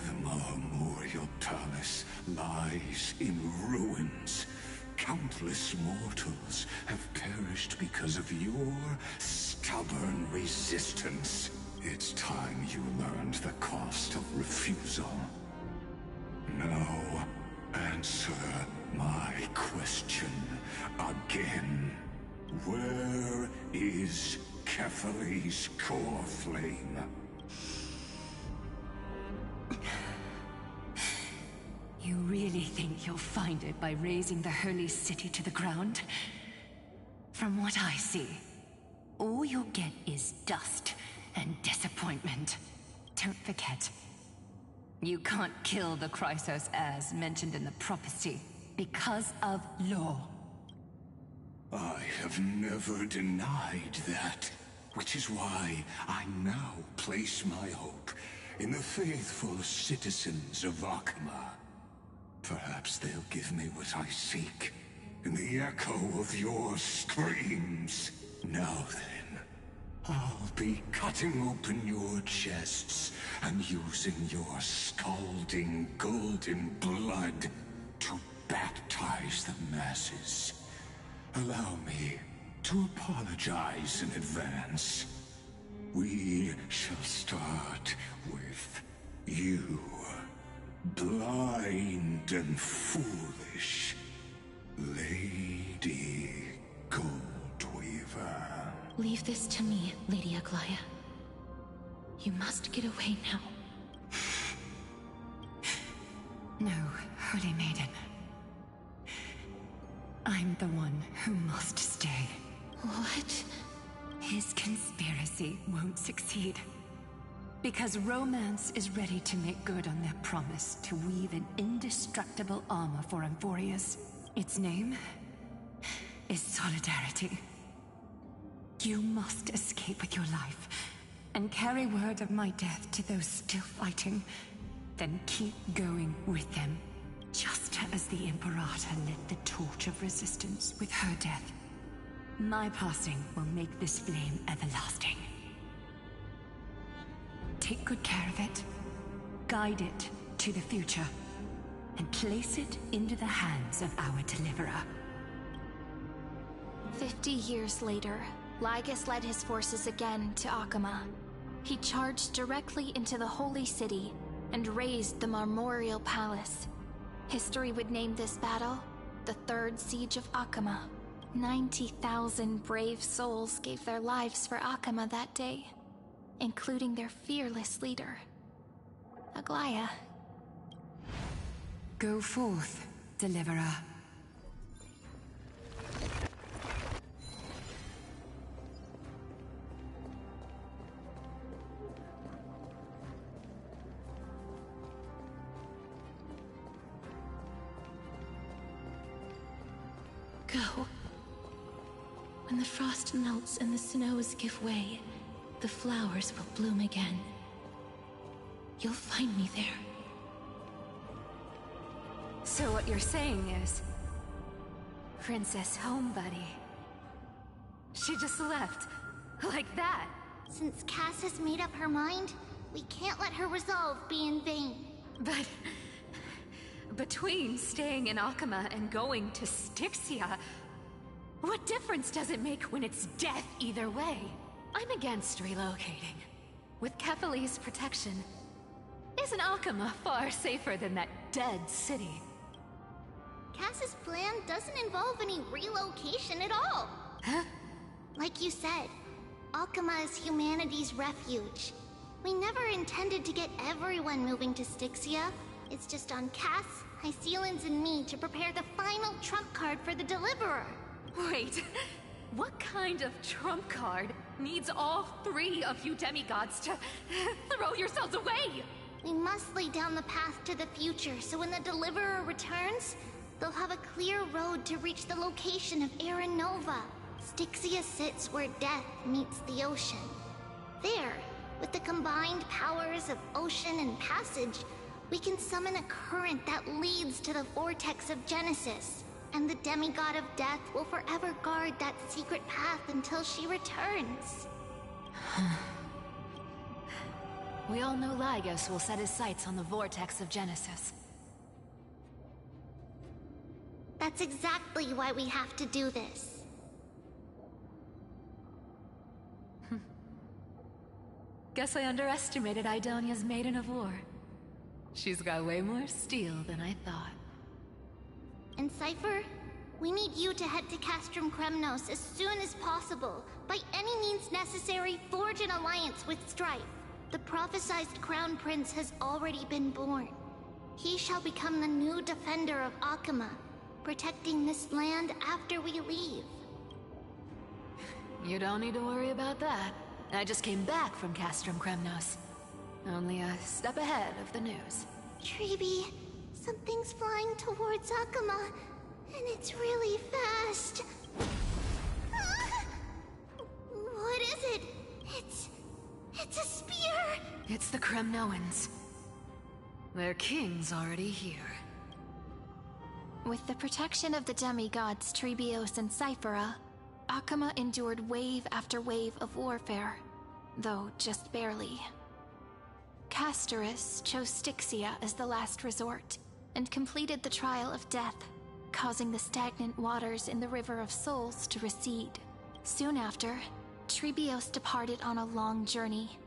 The Marmorial Palace lies in ruins. Countless mortals have perished because of your stubborn resistance. It's time you learned the cost of refusal. Now, answer my question again. Where is Kefali's core flame? You really think you'll find it by razing the holy city to the ground? From what I see, all you'll get is dust and disappointment. Don't forget, you can't kill the Chrysos as mentioned in the prophecy because of law. I have never denied that, which is why I now place my hope in the faithful citizens of Arkema. Perhaps they'll give me what I seek, in the echo of your screams. Now then, I'll be cutting open your chests and using your scalding golden blood to baptize the masses. Allow me to apologize in advance. We shall start with you. Blind and foolish, Lady Goldweaver. Leave this to me, Lady Aglaya. You must get away now. No, Holy Maiden. I'm the one who must stay. What? His conspiracy won't succeed. Because Romance is ready to make good on their promise to weave an indestructible armor for Amphoreus. Its name is Solidarity. You must escape with your life and carry word of my death to those still fighting. Then keep going with them, just as the Imperator lit the torch of resistance with her death. My passing will make this flame everlasting. Take good care of it, guide it to the future, and place it into the hands of our deliverer. 50 years later, Lygus led his forces again to Arkema. He charged directly into the Holy City and razed the Marmorial Palace. History would name this battle the Third Siege of Arkema. 90,000 brave souls gave their lives for Arkema that day, including their fearless leader, Aglaya. Go forth, deliverer. go. When the frost melts and the snows give way, the flowers will bloom again. You'll find me there. So what you're saying is... Princess Homebuddy. She just left. Like that. Since Cass has made up her mind, we can't let her resolve be in vain. But... between staying in Akama and going to Styxia, what difference does it make when it's death either way? I'm against relocating. With Kefali's protection, isn't Akama far safer than that dead city? Cass's plan doesn't involve any relocation at all. Huh? Like you said, Akama is humanity's refuge. We never intended to get everyone moving to Styxia. It's just on Cass, Hycealans, and me to prepare the final trump card for the Deliverer. Wait, what kind of trump card needs all three of you demigods to throw yourselves away? We must lay down the path to the future so when the Deliverer returns, they'll have a clear road to reach the location of Aaron Nova. Styxia sits where death meets the ocean. There, with the combined powers of ocean and passage, we can summon a current that leads to the vortex of Genesis. And the demigod of death will forever guard that secret path until she returns. We all know Lygos will set his sights on the vortex of Genesis. That's exactly why we have to do this. Guess I underestimated Idonia's Maiden of War. She's got way more steel than I thought. And Cypher, we need you to head to Castrum Kremnos as soon as possible. By any means necessary, forge an alliance with Strife. The prophesized Crown Prince has already been born. He shall become the new defender of Akama, protecting this land after we leave. You don't need to worry about that. I just came back from Castrum Kremnos. Only a step ahead of the news. Treeby, something's flying towards Akama, and it's really fast. Ah! What is it? It's a spear! It's the Kremnoans. Their king's already here. With the protection of the demigods Trebios and Cyphera, Akama endured wave after wave of warfare, though just barely. Castorus chose Styxia as the last resort, and completed the trial of death, causing the stagnant waters in the River of Souls to recede. Soon after, Trebios departed on a long journey.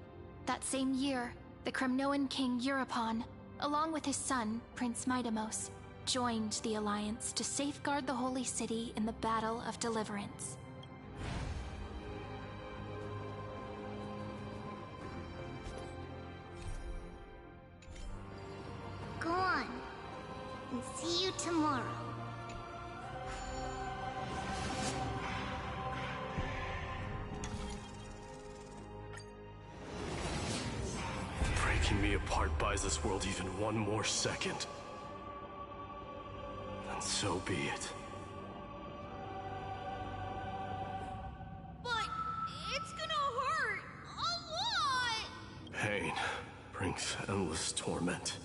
That same year, the Kremnoan king Euripon, along with his son, Prince Midamos, joined the Alliance to safeguard the Holy City in the Battle of Deliverance. Go on, and see you tomorrow. Breaking me apart buys this world even one more second. Then so be it. But it's gonna hurt a lot! Pain brings endless torment.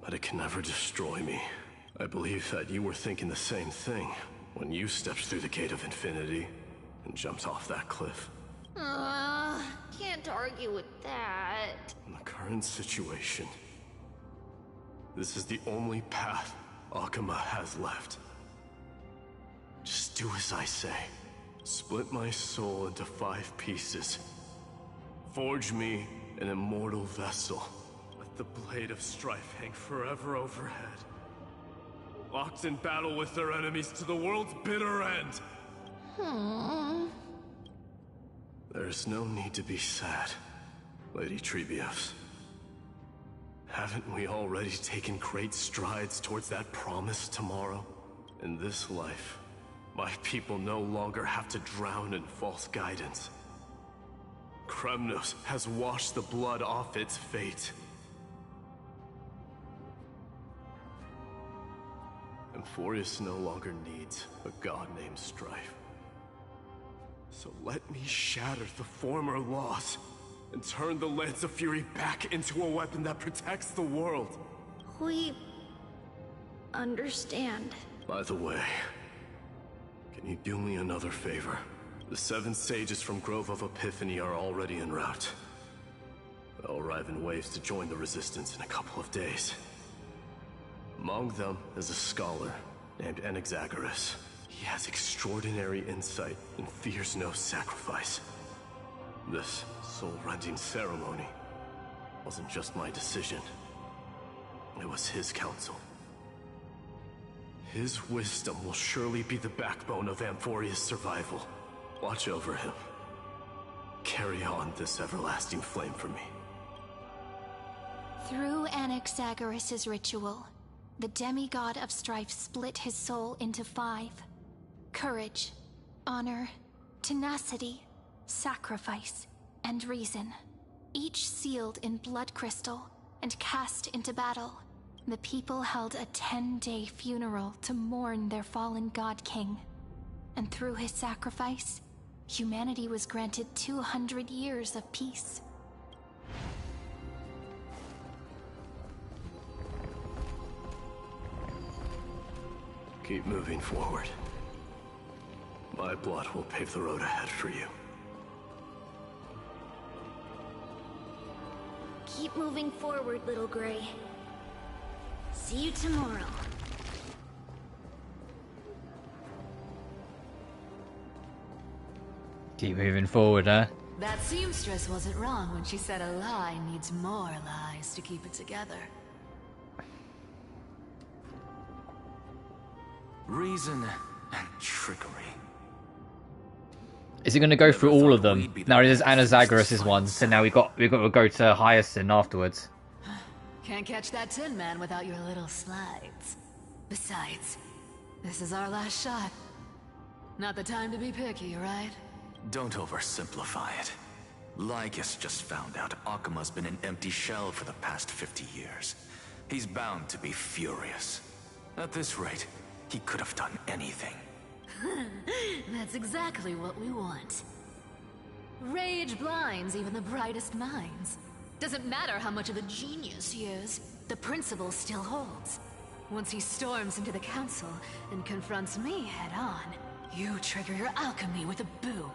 But it can never destroy me. I believe that you were thinking the same thing when you stepped through the gate of infinity and jumped off that cliff. Can't argue with that. In the current situation, this is the only path Akama has left. Just do as I say. Split my soul into 5 pieces. Forge me an immortal vessel. Let the blade of strife hang forever overhead. Locked in battle with their enemies to the world's bitter end. There's no need to be sad, Lady Trebios. Haven't we already taken great strides towards that promise tomorrow? In this life, my people no longer have to drown in false guidance. Kremnos has washed the blood off its fate. Amphoreus no longer needs a god named Strife. So let me shatter the former laws and turn the Lance of Fury back into a weapon that protects the world. We understand. By the way, can you do me another favor? The 7 sages from Grove of Epiphany are already en route. They'll arrive in waves to join the resistance in a couple of days. Among them is a scholar named Anaxagoras. He has extraordinary insight and fears no sacrifice. This soul-rending ceremony wasn't just my decision. It was his counsel. His wisdom will surely be the backbone of Amphoreus' survival. Watch over him. Carry on this everlasting flame for me. Through Anaxagoras' ritual, the demigod of strife split his soul into 5. Courage, honor, tenacity, sacrifice, and reason. Each sealed in blood crystal and cast into battle. The people held a 10-day funeral to mourn their fallen god king. And through his sacrifice, humanity was granted 200 years of peace. Keep moving forward. My blood will pave the road ahead for you. Keep moving forward, little Gray. See you tomorrow. Keep moving forward, huh? That seamstress wasn't wrong when she said a lie needs more lies to keep it together. Reason and trickery. Is it going to go through all of them? Now there's Anaxagoras' one, so now we've got to go to Hyacinth afterwards. Can't catch that Tin Man without your little slides. Besides, this is our last shot. Not the time to be picky, right? Don't oversimplify it. Lycus just found out Akuma's been an empty shell for the past 50 years. He's bound to be furious. At this rate, he could have done anything. That's exactly what we want. Rage blinds even the brightest minds. Doesn't matter how much of a genius he is, the principle still holds. Once he storms into the council and confronts me head-on, you trigger your alchemy with a boom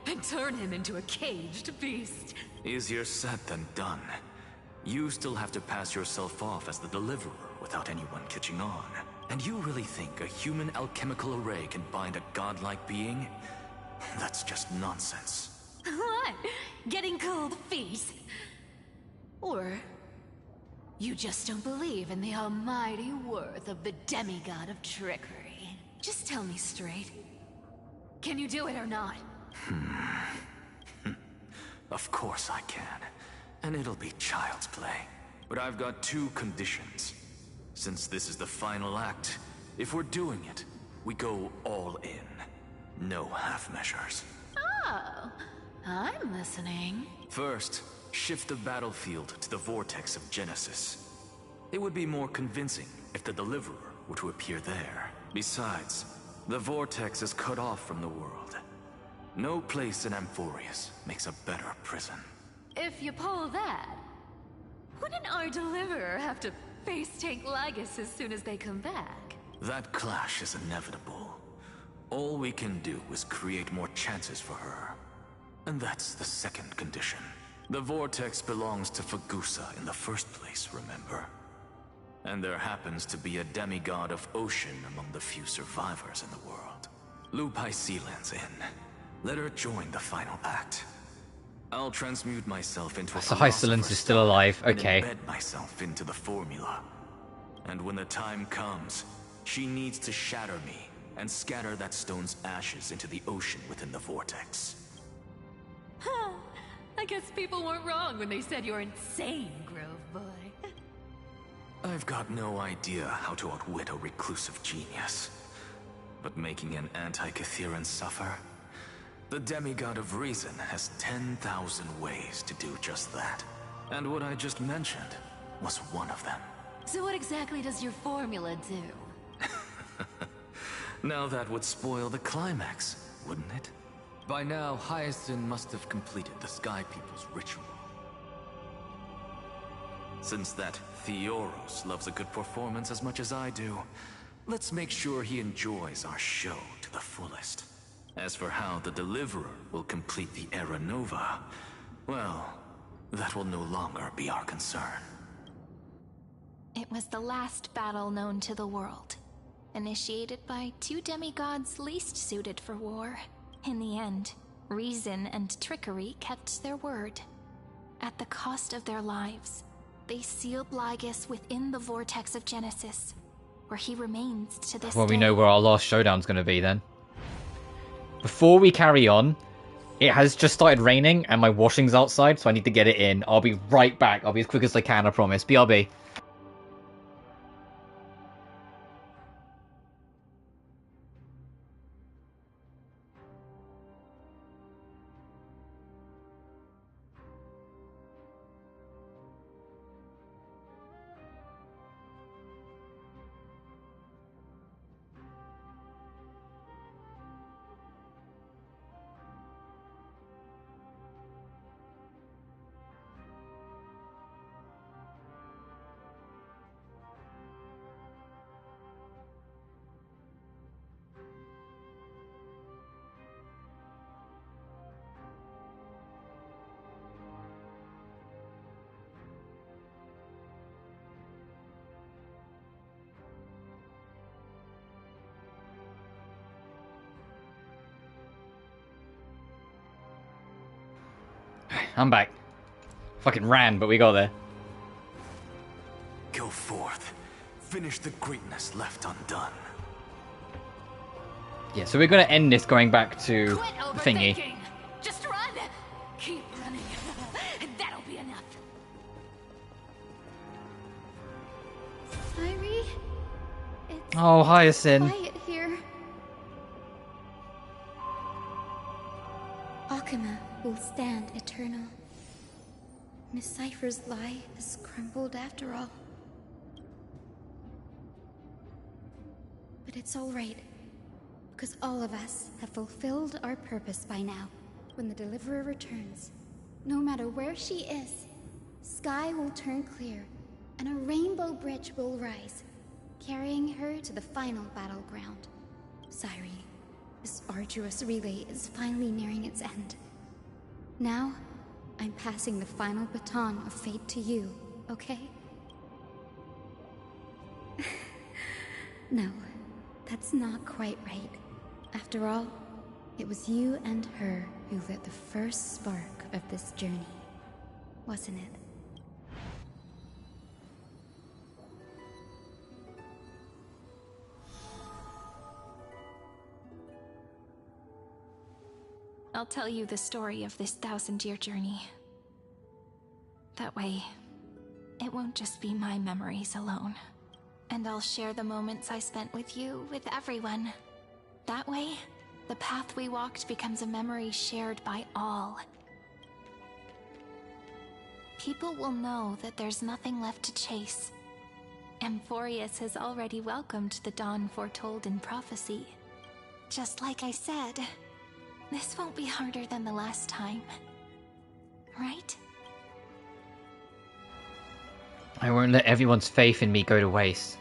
and turn him into a caged beast. Easier said than done. You still have to pass yourself off as the deliverer without anyone catching on. And you really think a human alchemical array can bind a godlike being? That's just nonsense. What? Getting cold feet? Or you just don't believe in the almighty worth of the demigod of trickery? Just tell me straight. Can you do it or not? Of course I can. And it'll be child's play. But I've got 2 conditions. Since this is the final act, if we're doing it, we go all in. No half measures. Oh, I'm listening. First, shift the battlefield to the vortex of Genesis. It would be more convincing if the deliverer were to appear there. Besides, the vortex is cut off from the world. No place in Amphoreus makes a better prison. If you pull that, wouldn't our deliverer have to face tank Lygus as soon as they come back? That clash is inevitable. All we can do is create more chances for her. And that's the second condition. The vortex belongs to Fagusa in the first place, remember? And there happens to be a demigod of ocean among the few survivors in the world. Lupai Sealand's in. Let her join the final act. I'll transmute myself into a So Hysolence is still alive, okay. And embed myself into the formula. And when the time comes, she needs to shatter me and scatter that stone's ashes into the ocean within the vortex. Huh. I guess people weren't wrong when they said you're insane, Grove Boy. I've got no idea how to outwit a reclusive genius. But making an anti-Catheran suffer? The demigod of reason has 10,000 ways to do just that. And what I just mentioned was one of them. So what exactly does your formula do? Now that would spoil the climax, wouldn't it? By now, Hyacinth must have completed the Sky People's ritual. Since that Theoros loves a good performance as much as I do, let's make sure he enjoys our show to the fullest. As for how the Deliverer will complete the Era Nova, well, that will no longer be our concern. It was the last battle known to the world, initiated by two demigods least suited for war. In the end, reason and trickery kept their word. At the cost of their lives, they sealed Lygus within the vortex of Genesis, where he remains to this Well, we day. know where our last showdown's going to be then. Before we carry on, it has just started raining and my washing's outside, so I need to get it in. I'll be right back. I'll be as quick as I can, I promise. BRB. I'm back. Fucking ran, but we got there. Go forth. Finish the greatness left undone. Yeah, so we're going to end this going back to the thingy. Just run! Keep running. That'll be enough. Irie? It's Oh, Hyacinth. quiet here. Akuma will stand eternal. Miss Cypher's lie has crumbled after all. But it's all right, because all of us have fulfilled our purpose by now. When the Deliverer returns, no matter where she is, sky will turn clear, and a rainbow bridge will rise, carrying her to the final battleground. Cyrene, this arduous relay is finally nearing its end. Now, I'm passing the final baton of fate to you, okay? No, that's not quite right. After all, it was you and her who lit the first spark of this journey, wasn't it? I'll tell you the story of this 1,000-year journey. That way, it won't just be my memories alone. And I'll share the moments I spent with you, with everyone. That way, the path we walked becomes a memory shared by all. People will know that there's nothing left to chase. Amphoreus has already welcomed the dawn foretold in prophecy. Just like I said, this won't be harder than the last time. Right? I won't let everyone's faith in me go to waste.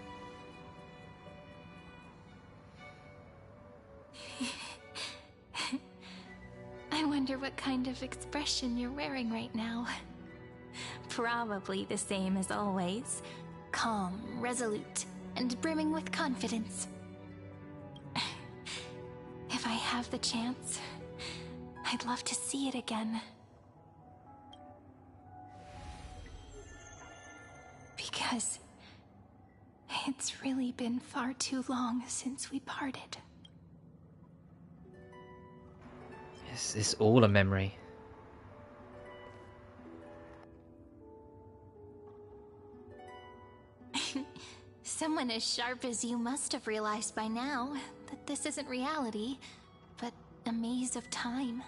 I wonder what kind of expression you're wearing right now. Probably the same as always. Calm, resolute, and brimming with confidence. If I have the chance, I'd love to see it again. Because it's really been far too long since we parted. Is this all a memory? Someone as sharp as you must have realized by now that this isn't reality, but a maze of time.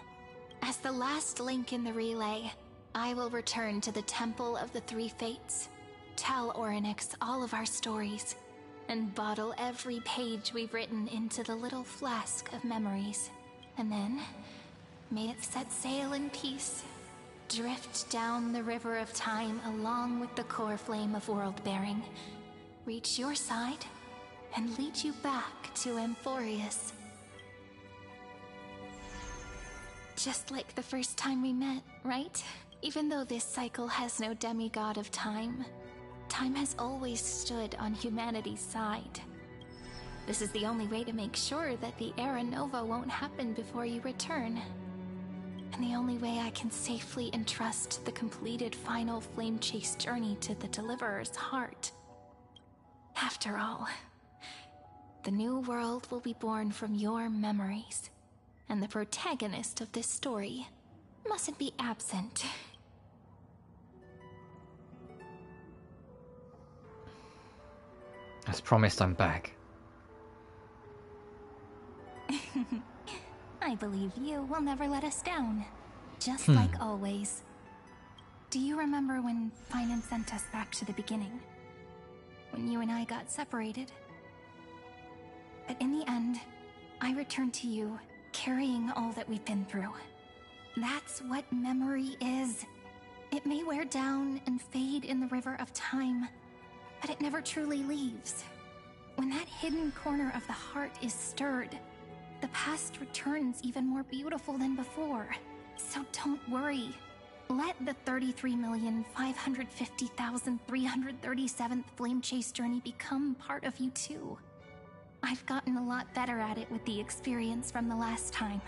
As the last link in the relay, I will return to the Temple of the Three Fates. Tell Orynyx all of our stories, and bottle every page we've written into the little flask of memories. And then, may it set sail in peace, drift down the river of time along with the core flame of world-bearing, reach your side, and lead you back to Amphoreus. Just like the first time we met, right? Even though this cycle has no demigod of time, time has always stood on humanity's side. This is the only way to make sure that the Era Nova won't happen before you return. And the only way I can safely entrust the completed final flame chase journey to the Deliverer's heart. After all, the new world will be born from your memories, and the protagonist of this story mustn't be absent. As promised, I'm back. I believe you will never let us down, just Hmm. like always. Do you remember when Finan sent us back to the beginning? When you and I got separated? But in the end, I returned to you, carrying all that we've been through. That's what memory is. It may wear down and fade in the river of time, but it never truly leaves. When that hidden corner of the heart is stirred, the past returns even more beautiful than before. So don't worry. Let the 33,550,337th Flame Chase journey become part of you too. I've gotten a lot better at it with the experience from the last time.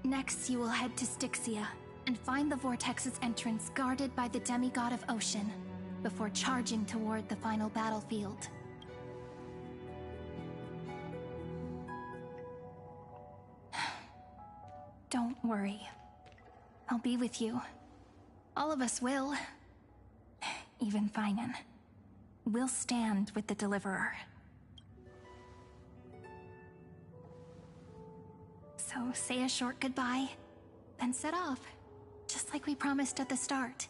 Next, you will head to Styxia and find the Vortex's entrance guarded by the demigod of Ocean, before charging toward the final battlefield. Don't worry. I'll be with you. All of us will. Even Finan. We'll stand with the Deliverer. So say a short goodbye, then set off, just like we promised at the start.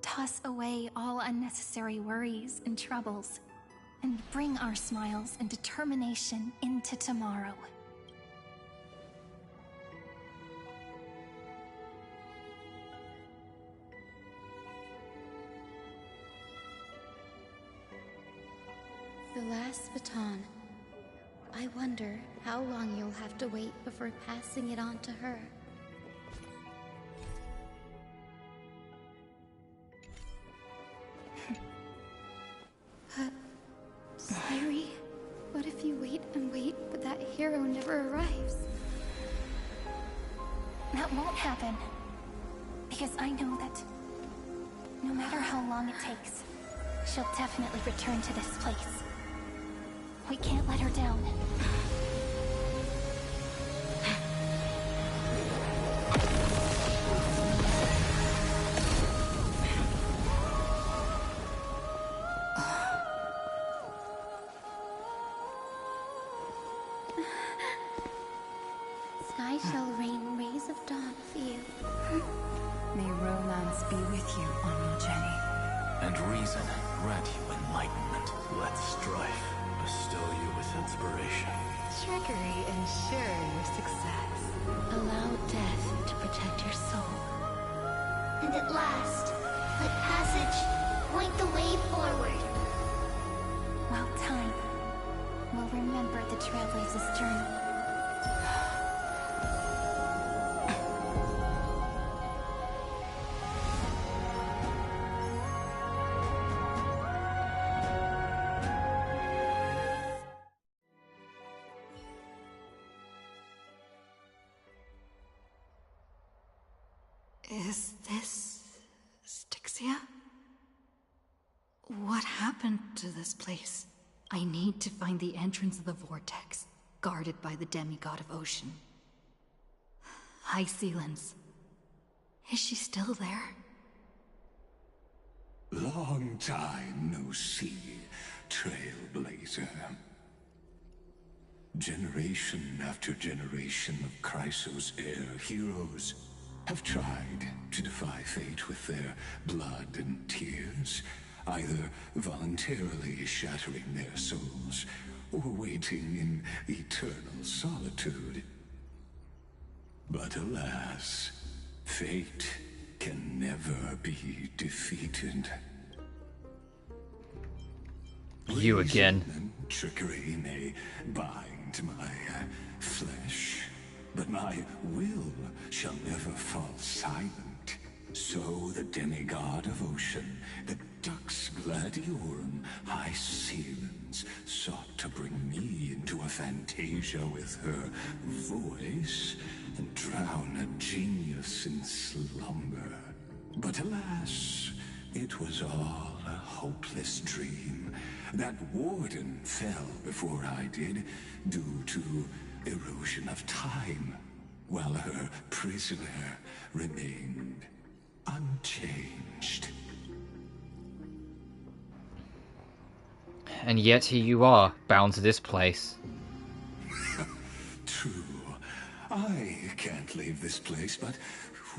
Toss away all unnecessary worries and troubles, and bring our smiles and determination into tomorrow. The last baton. I wonder how long you'll have to wait before passing it on to her. Sayuri, what if you wait and wait, but that hero never arrives? That won't happen. Because I know that no matter how long it takes, she'll definitely return to this place. We can't let her down. Sky shall rain rays of dawn for you. May romance be with you on your journey. And reason grant you enlightenment. Let strife bestow you with inspiration. Trickery ensure your success. Allow death to protect your soul. And at last, let passage point the way forward. Well, time will remember the Trailblazer's journey. Is this Styxia? What happened to this place? I need to find the entrance of the vortex, guarded by the demigod of Ocean. Hi, Sealens. Is she still there? Long time no see, Trailblazer. Generation after generation of Chrysos heir heroes have tried to defy fate with their blood and tears. either voluntarily shattering their souls or waiting in eternal solitude. But alas, fate can never be defeated. You again. Reason and trickery may bind my flesh, but my will shall never fall silent. So the demigod of ocean, the Dux Gladiorum High Sealens, sought to bring me into a fantasia with her voice and drown a genius in slumber. But alas, it was all a hopeless dream. That warden fell before I did, due to erosion of time, while her prisoner remained unchanged. And yet here you are, bound to this place. True. I can't leave this place, but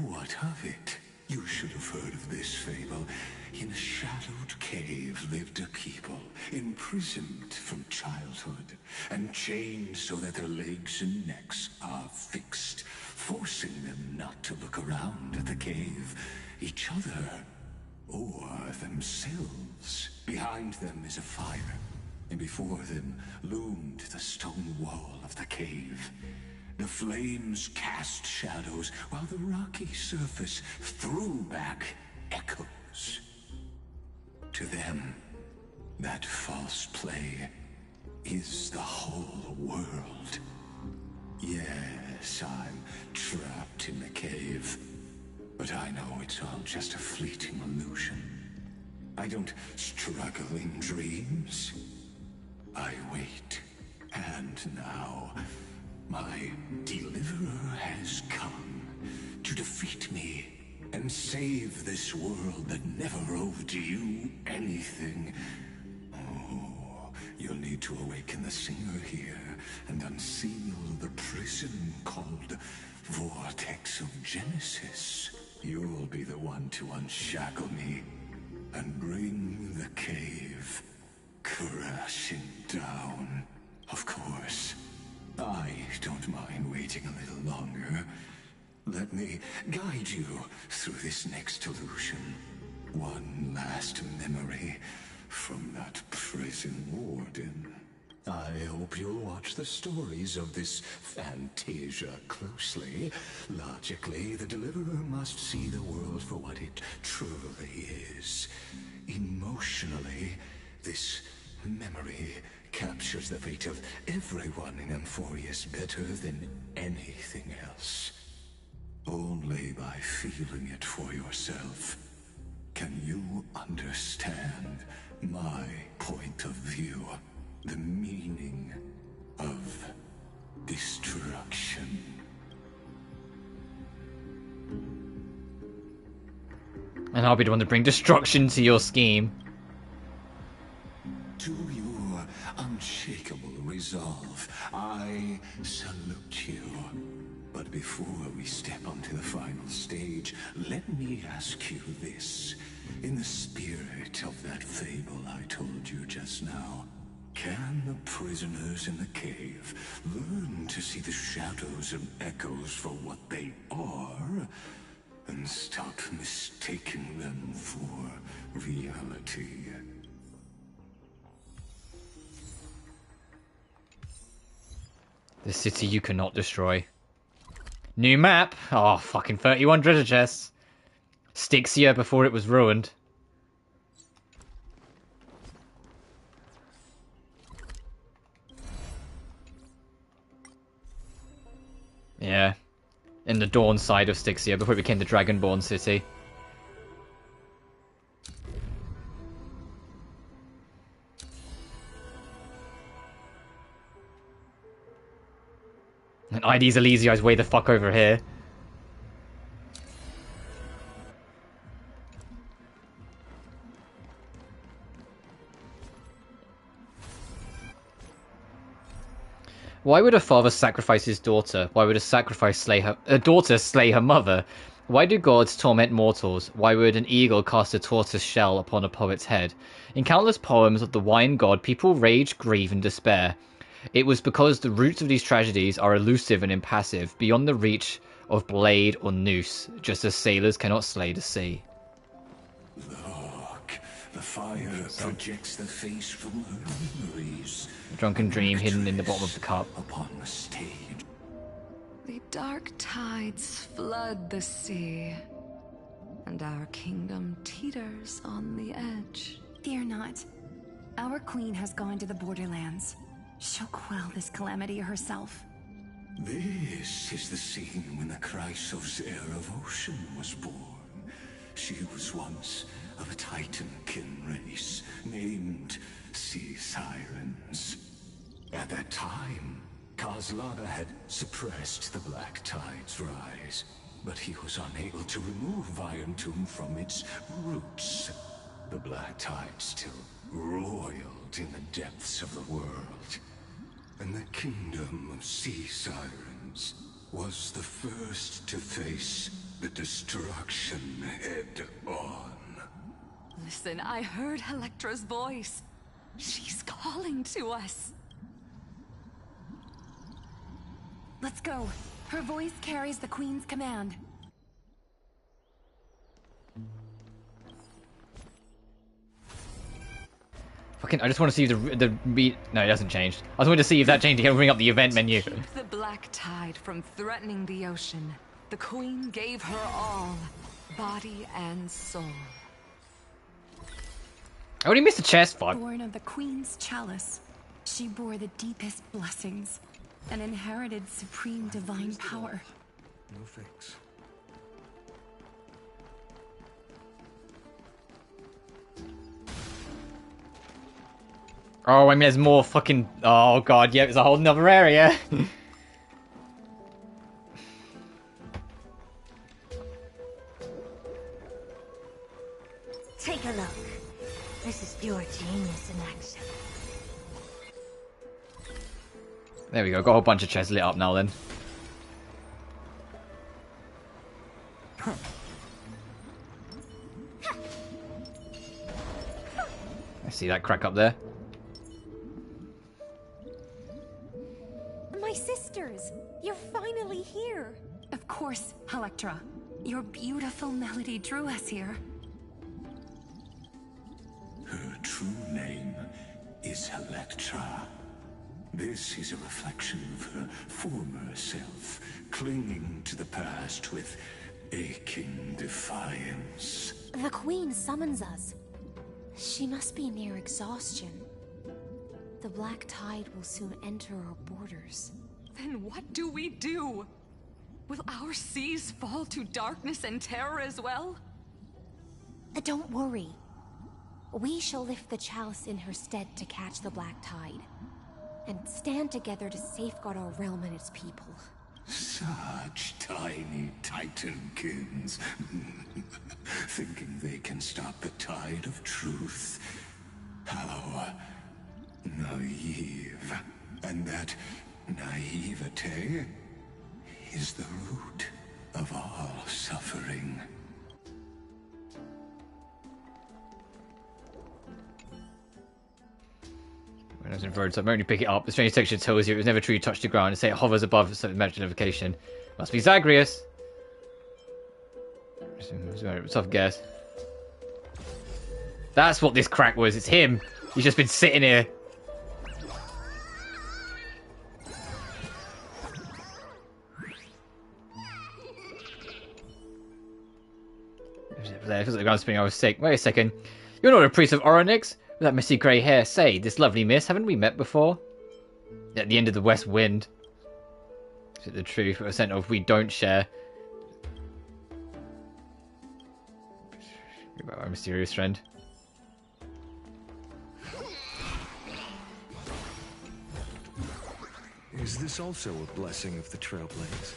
what of it? You should have heard of this fable. In a shadowed cave lived a people, imprisoned from childhood, and chained so that their legs and necks are fixed, forcing them not to look around at the cave, each other, or themselves. Behind them is a fire, and before them loomed the stone wall of the cave. The flames cast shadows, while the rocky surface threw back echoes. To them, that false play is the whole world. Yes, I'm trapped in the cave, but I know it's all just a fleeting illusion. I don't struggle in dreams. I wait, and now my deliverer has come to defeat me and save this world that never owed you anything. Oh, you'll need to awaken the singer here and unseal the prison called Vortex of Genesis. You'll be the one to unshackle me and bring the cave crashing down. Of course, I don't mind waiting a little longer. Let me guide you through this next illusion. One last memory from that prison warden. I hope you'll watch the stories of this fantasia closely. Logically, the deliverer must see the world for what it truly is. Emotionally, this memory captures the fate of everyone in Amphoreus better than anything else. Only by feeling it for yourself can you understand my point of view, the meaning of destruction. And I'll be the one to bring destruction to your scheme. To your unshakable resolve, I salute you. But before we step onto the final stage, let me ask you this. In the spirit of that fable I told you just now, can the prisoners in the cave learn to see the shadows and echoes for what they are, and stop mistaking them for reality? The city you cannot destroy. New map! Oh, fucking 31 treasure chests. Styxia before it was ruined. Yeah. In the Dawn side of Styxia before it became the Dragonborn city. And ID's Elysia's way the fuck over here. Why would a father sacrifice his daughter? Why would a daughter slay her mother? Why do gods torment mortals? Why would an eagle cast a tortoise shell upon a poet's head? In countless poems of the wine god, people rage, grieve, and despair. It was because the roots of these tragedies are elusive and impassive, beyond the reach of blade or noose, just as sailors cannot slay the sea. Look, the fire projects the face from her memories. A drunken dream hidden in the bottom of the cup. Upon the stage. The dark tides flood the sea, and our kingdom teeters on the edge. Fear not. Our queen has gone to the borderlands. She'll quell this calamity herself. This is the scene when the Chrysos heir of ocean was born. She was once of a Titankin race named Sea Sirens. At that time, Kozlana had suppressed the Black Tide's rise, but he was unable to remove Iron Tomb from its roots. The Black Tide still roiled in the depths of the world, and the kingdom of Sea Sirens was the first to face the destruction head-on. Listen, I heard Electra's voice. She's calling to us. Let's go. Her voice carries the queen's command. Fucking, I just want to see the no, it hasn't changed. I just wanted to see if that changed. You can bring up the event menu. To keep the Black Tide from threatening the ocean, the queen gave her all, body and soul. I already missed a chest, fuck. Born of the queen's chalice, she bore the deepest blessings and inherited supreme divine power. No fix. Oh, I mean, there's more fucking... Oh, God, yeah, it's a whole nother area. Take a look. This is pure genius in action. There we go, got a whole bunch of chests lit up now then. I see that crack up there. My sisters! You're finally here! Of course, Electra. Your beautiful melody drew us here. Her true name is Electra. This is a reflection of her former self, clinging to the past with aching defiance. The queen summons us. She must be near exhaustion. The Black Tide will soon enter our borders. Then what do we do? Will our seas fall to darkness and terror as well? Don't worry. We shall lift the chalice in her stead to catch the Black Tide, and stand together to safeguard our realm and its people. Such tiny Titankins, thinking they can stop the tide of truth. How naive. And that naivete is the root of all suffering. When I was in road, so I only pick it up. The strange texture tells you it was never truly touched the ground. And say it hovers above some magnification. Must be Zagreus. Tough guess. That's what this crack was. It's him. He's just been sitting here. There, it feels like the ground spinning. I was sick. Wait a second. You're not a priest of Oronyx? With that messy grey hair, say, this lovely miss, haven't we met before? At the end of the west wind. Is it the truth? A scent of we don't share. About our mysterious friend. Is this also a blessing of the Trailblades?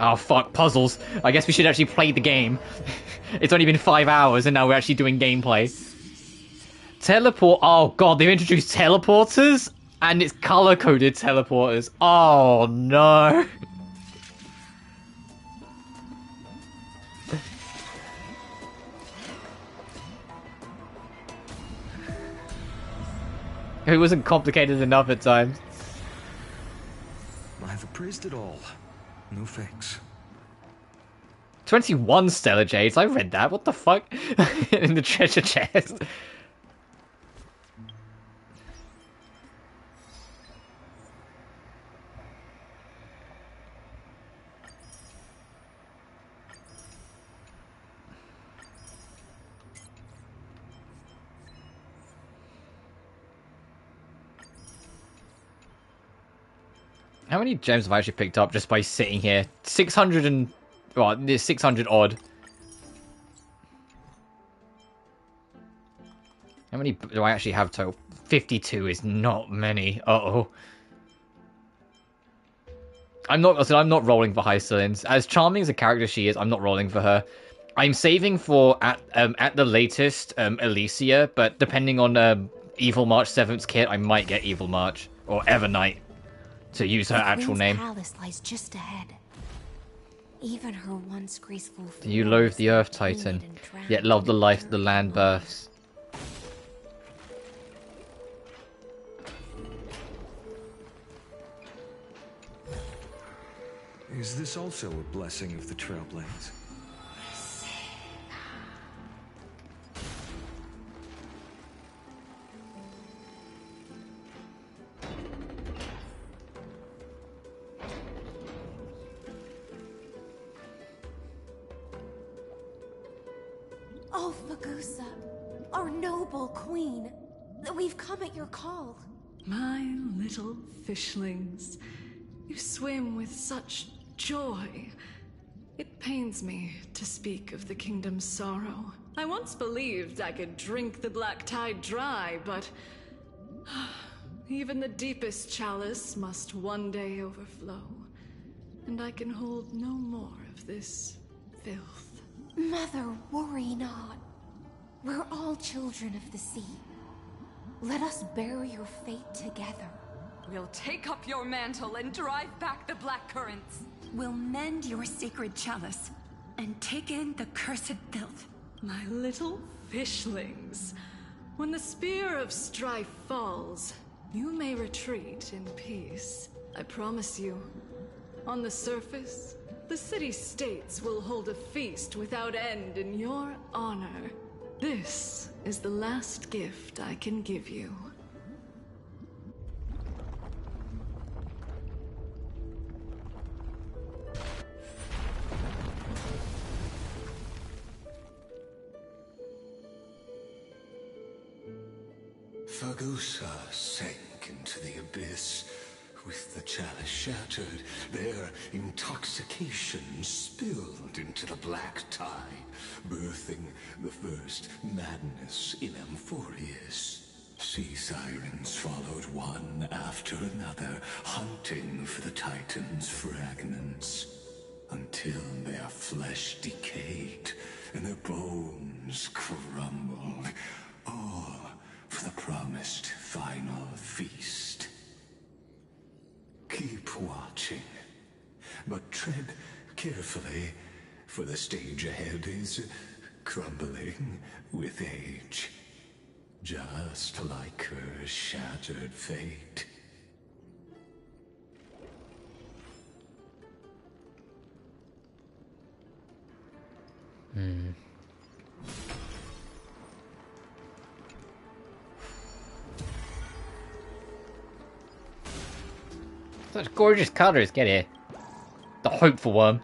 Oh fuck, puzzles. I guess we should actually play the game. It's only been 5 hours and now we're actually doing gameplay. Teleport. Oh god, they've introduced teleporters? And it's color-coded teleporters. Oh no. It wasn't complicated enough at times. I've appraised it all. No fakes. 21 stellar jades. I read that. What the fuck? In the treasure chest. How many gems have I actually picked up just by sitting here? 600 and... well, 600 odd. How many do I actually have total? 52 is not many. Uh-oh. I'm not rolling for Hycelins. As charming as a character she is, I'm not rolling for her. I'm saving for, at the latest, Alicia, but depending on Evil March 7th kit, I might get Evil March. Or Evernight. To use her actual name. The palace lies just ahead. Even her once graceful form You loathe the Earth Titan, yet love the life the land births. Is this also a blessing of the Trailblades? Oh, Fagusa, our noble queen. We've come at your call. My little fishlings. You swim with such joy. It pains me to speak of the kingdom's sorrow. I once believed I could drink the black tide dry, but even the deepest chalice must one day overflow. And I can hold no more of this filth. Mother, worry not. We're all children of the sea. Let us bear your fate together. We'll take up your mantle and drive back the black currents. We'll mend your sacred chalice and take in the cursed filth. My little fishlings. When the spear of strife falls, you may retreat in peace. I promise you. On the surface, the city-states will hold a feast without end in your honor. This is the last gift I can give you. Fagusa sank into the abyss. With the chalice shattered, their intoxication spilled into the black tide, birthing the first madness in Amphoreus. Sea sirens followed one after another, hunting for the Titan's fragments, until their flesh decayed and their bones crumbled, all for the promised final feast. Keep watching, but tread carefully, for the stage ahead is crumbling with age, just like her shattered fate. Such gorgeous colors, get here. The hopeful one.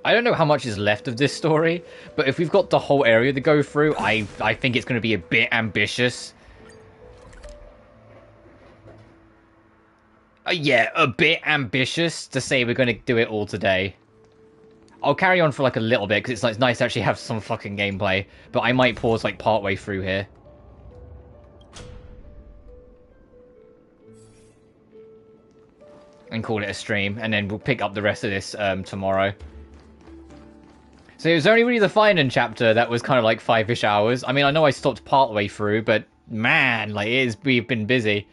I don't know how much is left of this story, but if we've got the whole area to go through, I think it's going to be a bit ambitious. Yeah, a bit ambitious to say we're going to do it all today. I'll carry on for like a little bit because it's nice to actually have some fucking gameplay, but I might pause like partway through here. And call it a stream, and then we'll pick up the rest of this tomorrow. So it was only really the Finan chapter that was kind of like 5-ish hours. I mean, I know I stopped partway through, but man, like we've been busy.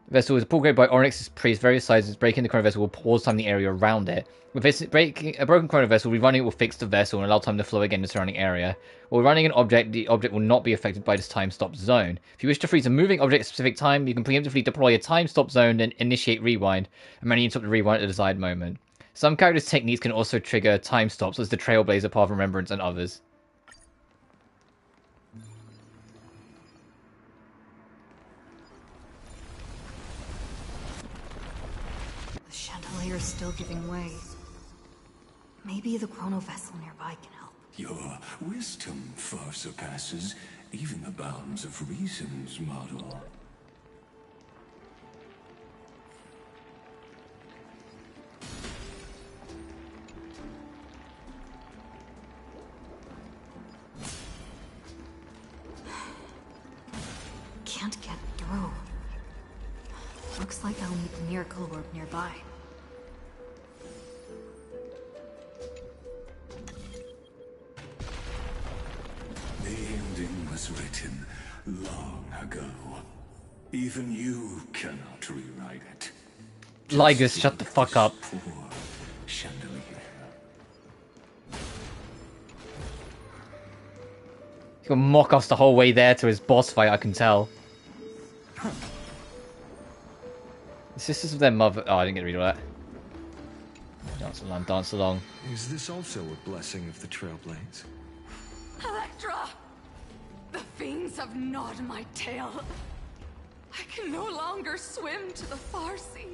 The vessel is pulled by Onyx's priest, various sizes. Breaking the chrono vessel will pause time the area around it. With this, breaking a broken chrono vessel, rerunning it will fix the vessel and allow time to flow again in the surrounding area. While running an object, the object will not be affected by this time stop zone. If you wish to freeze a moving object at a specific time, you can preemptively deploy a time stop zone and initiate rewind, and manually interrupt the rewind at the desired moment. Some characters' techniques can also trigger time stops, as the Trailblazer, Path of Remembrance, and others. The chandelier is still giving way. Maybe the chrono vessel nearby can help. Your wisdom far surpasses even the bounds of reason's model. Can't get through. Looks like I'll need the miracle orb nearby. The ending was written long ago. Even you cannot rewrite it. Lygus, shut the fuck up. Poor chandelier. He'll mock us the whole way there to his boss fight, I can tell. The sisters of their mother... Oh, I didn't get to read all that. Dance along, dance along. Is this also a blessing of the Trailblades? Electra! The fiends have gnawed my tail. I can no longer swim to the far seas.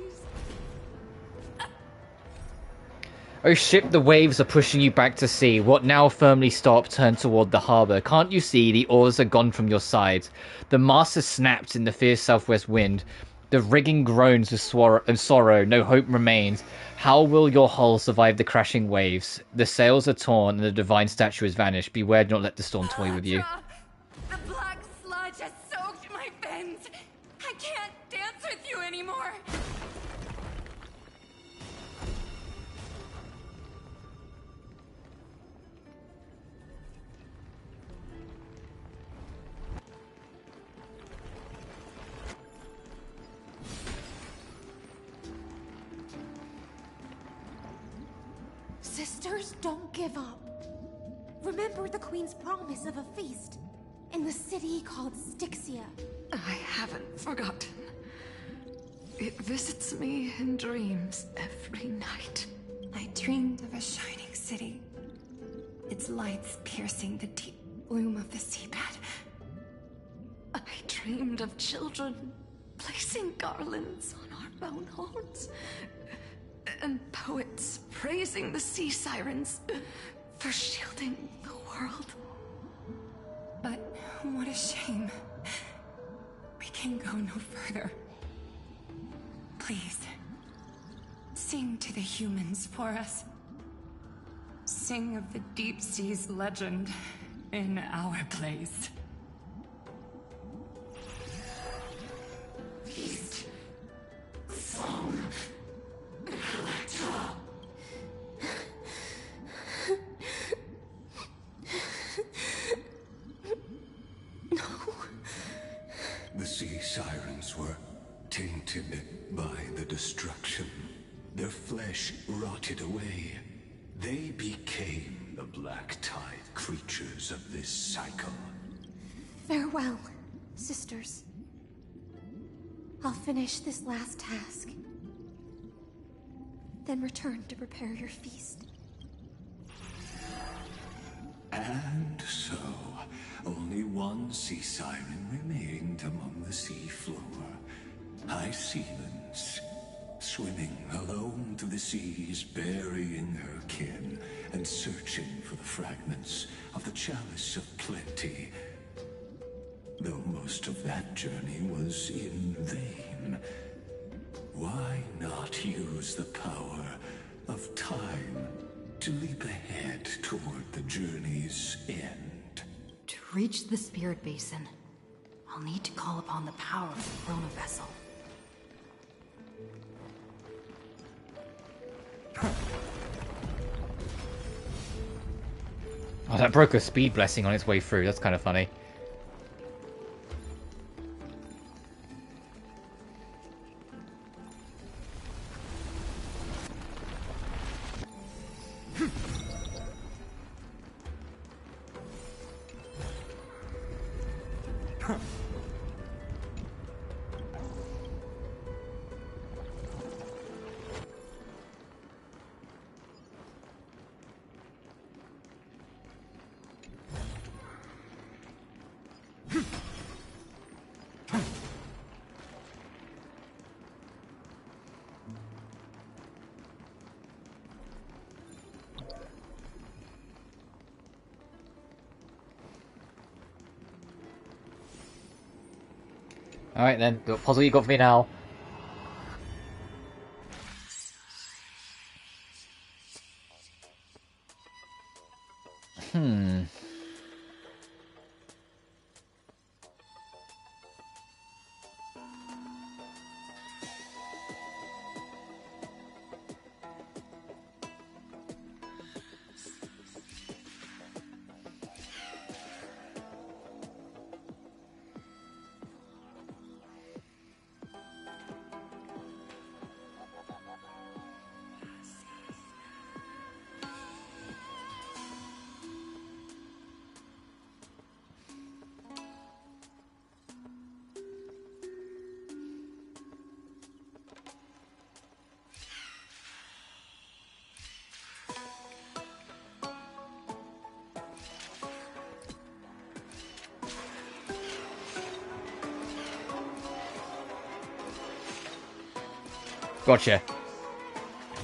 Oh ship, the waves are pushing you back to sea. What now firmly stop, turn toward the harbour. Can't you see the oars are gone from your sides? The mast has snapped in the fierce southwest wind. The rigging groans with sorrow, no hope remains. How will your hull survive the crashing waves? The sails are torn and the divine statue has vanished. Beware, do not let the storm toy with you. The black sludge has soaked my fins. I can't dance with you anymore. Sisters, don't give up. Remember the Queen's promise of a feast in the city called Styxia. I haven't forgotten. It visits me in dreams every night. I dreamed of a shining city, its lights piercing the deep gloom of the seabed. I dreamed of children placing garlands on our bone horns, and poets praising the sea sirens for shielding the world. But what a shame. We can go no further. Please, sing to the humans for us. Sing of the deep sea's legend in our place. Feast. Song. Electra. No. The sea sirens were tainted by the destruction. Their flesh rotted away. They became the black tide creatures of this cycle. Farewell, sisters. I'll finish this last task, then return to prepare your feast. And so, only one sea siren remained among the sea floor. High Sealands, swimming alone through the seas, burying her kin, and searching for the fragments of the chalice of plenty. Though most of that journey was in vain, why not use the power of time to leap ahead toward the journey's end? To reach the spirit basin, I'll need to call upon the power of the chrono vessel. Oh, that broke a speed blessing on its way through. That's kind of funny. Alright then, the puzzle you got for me now. Gotcha.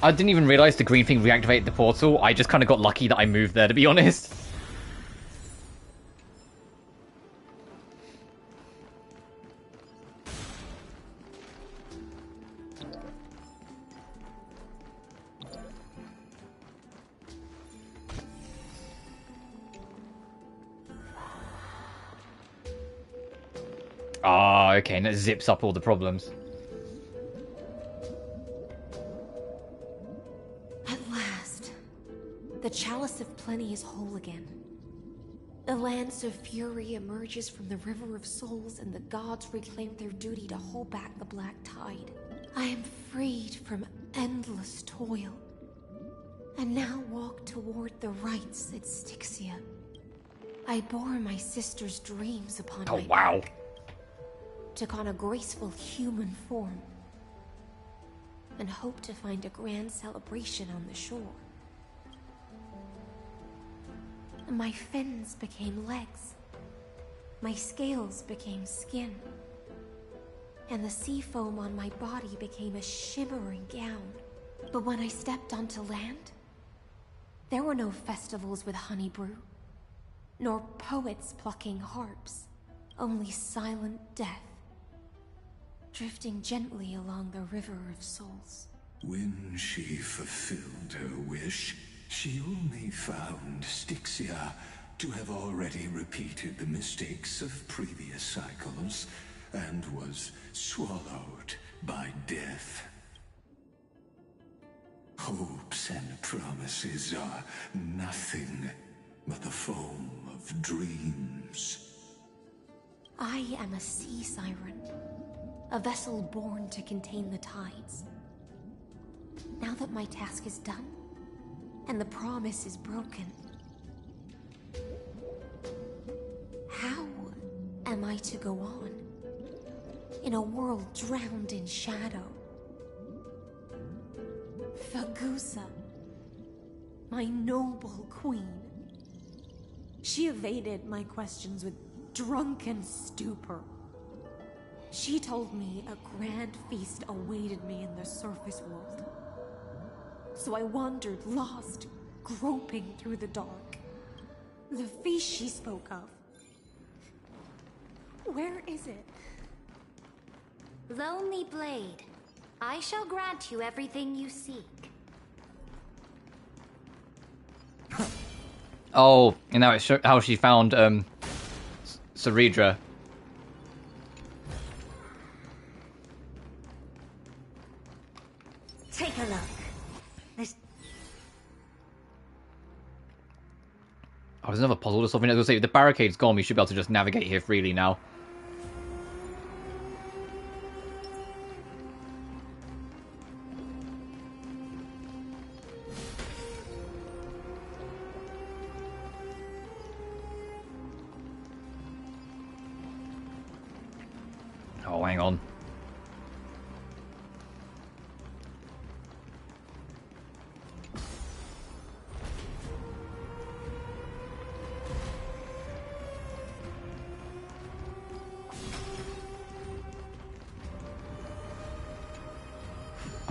I didn't even realize the green thing reactivated the portal. I just kind of got lucky that I moved there, to be honest. Ah, okay, and that zips up all the problems. The Chalice of Plenty is whole again. The Lance of Fury emerges from the River of Souls, and the gods reclaim their duty to hold back the Black Tide. I am freed from endless toil, and now walk toward the rites at Styxia. I bore my sister's dreams upon my back, took on a graceful human form, and hoped to find a grand celebration on the shore. My fins became legs, my scales became skin, and the sea foam on my body became a shimmering gown. But when I stepped onto land, there were no festivals with honey brew, nor poets plucking harps, only silent death, drifting gently along the River of Souls. When she fulfilled her wish, she only found Styxia to have already repeated the mistakes of previous cycles, and was swallowed by death. Hopes and promises are nothing but the foam of dreams. I am a sea siren, a vessel born to contain the tides. Now that my task is done, and the promise is broken, how am I to go on in a world drowned in shadow? Fagusa, my noble queen. She evaded my questions with drunken stupor. She told me a grand feast awaited me in the surface world. So I wandered lost, groping through the dark. The feast she spoke of. Where is it? Lonely Blade, I shall grant you everything you seek. Oh, and now it's how she found Saridra. Take a look. This... Oh, there's another puzzle or something. I was going to say, if the barricade's gone, we should be able to just navigate here freely now. Oh, hang on.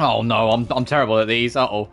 Oh no, I'm terrible at these. Uh-oh.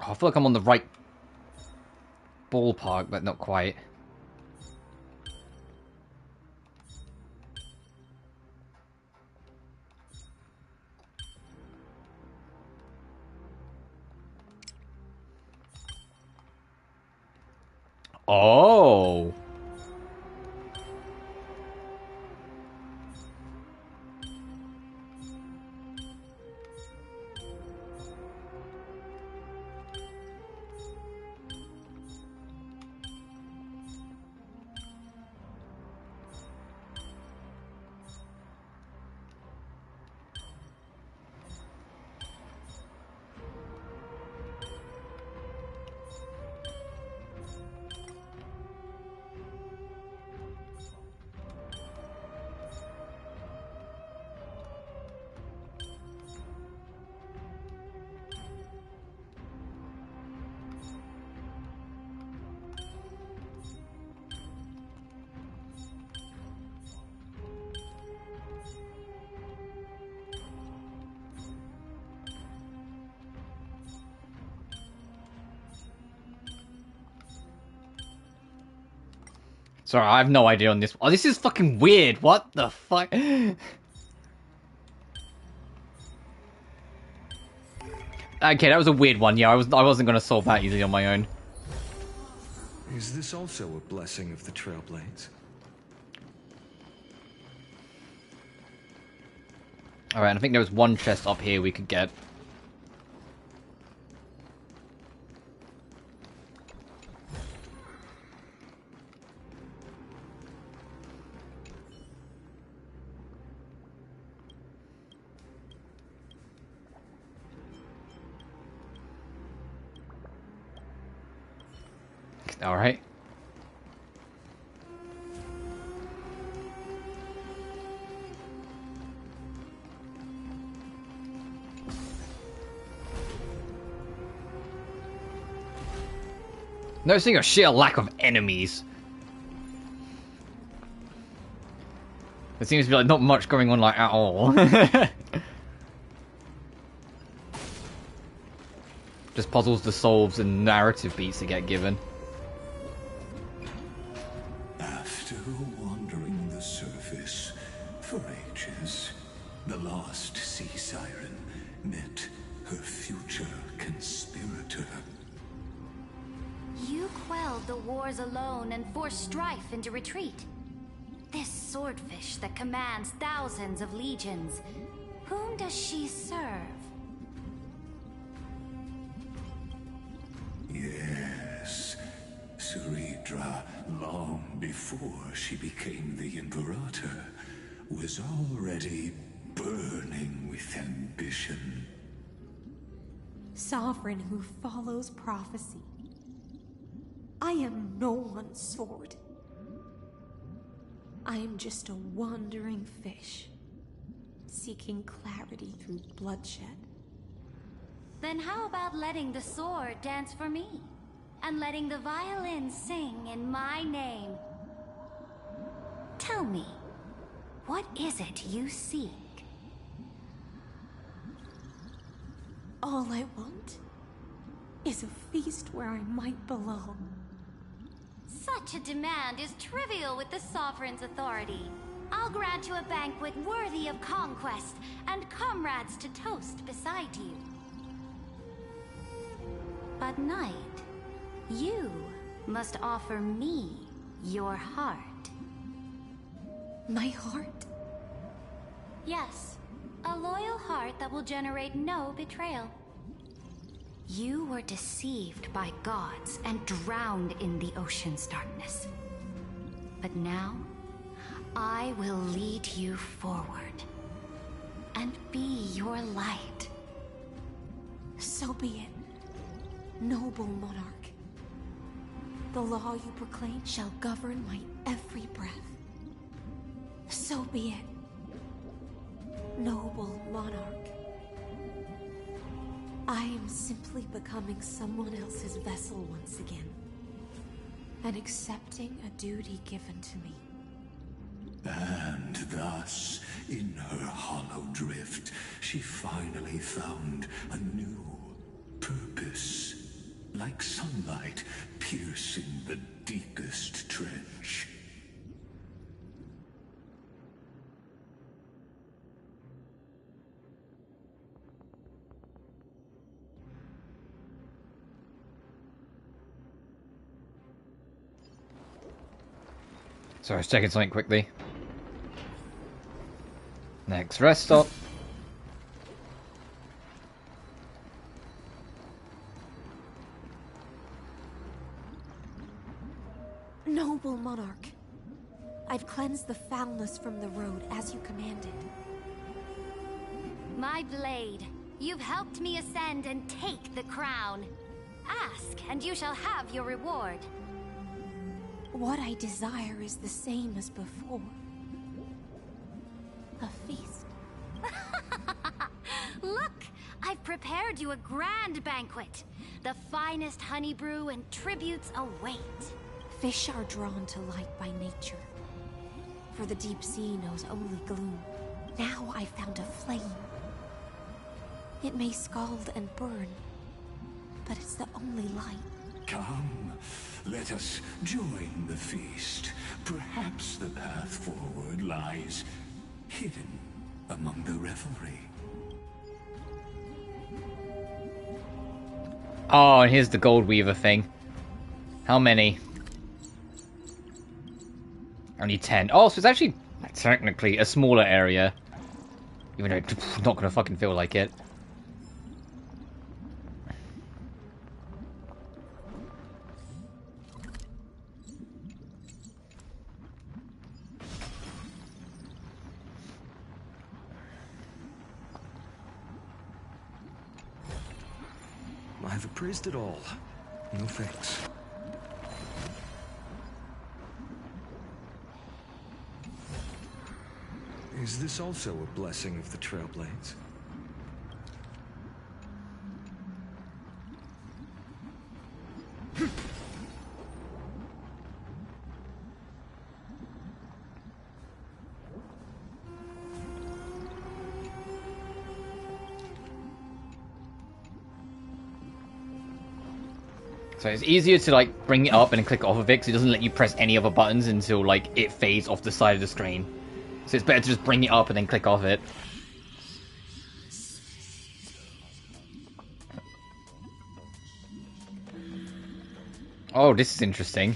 Oh, I feel like I'm on the right ballpark, but not quite. Oh. Sorry, I have no idea on this. Oh, this is fucking weird. What the fuck? Okay, that was a weird one. Yeah, I wasn't gonna solve that easily on my own. Is this also a blessing of the Trailblades? Alright, and I think there was one chest up here we could get. Alright. Noticing a sheer lack of enemies. There seems to be like not much going on like at all. Just puzzles to solve and narrative beats to get given. After wandering the surface for ages, the lost sea siren met her future conspirator. You quelled the wars alone and forced strife into retreat. This swordfish that commands thousands of legions, whom does she serve? Yes, Ceridra, long before she became the Imperator, was already burning with ambition. Sovereign who follows prophecy. I am no one's sword. I am just a wandering fish, seeking clarity through bloodshed. Then how about letting the sword dance for me? And letting the violin sing in my name? Tell me, what is it you seek? All I want is a feast where I might belong. Such a demand is trivial with the Sovereign's authority. I'll grant you a banquet worthy of conquest, and comrades to toast beside you. But Knight, you must offer me your heart. My heart? Yes, a loyal heart that will generate no betrayal. You were deceived by gods and drowned in the ocean's darkness. But now, I will lead you forward and be your light. So be it, noble monarch. The law you proclaim shall govern my every breath. So be it, noble monarch. I am simply becoming someone else's vessel once again, and accepting a duty given to me. And thus, in her hollow drift, she finally found a new purpose, like sunlight piercing the deepest trench. Sorry, I was checking something quickly. Next rest stop. Noble monarch, I've cleansed the foulness from the road as you commanded. My blade, you've helped me ascend and take the crown. Ask, and you shall have your reward. What I desire is the same as before. A feast. Look! I've prepared you a grand banquet. The finest honey brew and tributes await. Fish are drawn to light by nature, for the deep sea knows only gloom. Now I found a flame. It may scald and burn, but it's the only light. Come, let us join the feast. Perhaps the path forward lies hidden among the revelry. Oh, and here's the Gold Weaver thing. How many? Only 10. Oh, so it's actually technically a smaller area. Even though it's not gonna fucking feel like it. I've appraised it all. No thanks. Is this also a blessing of the Trailblades? So it's easier to like bring it up and click off of it because it doesn't let you press any other buttons until like it fades off the side of the screen. So it's better to just bring it up and then click off it. Oh, this is interesting.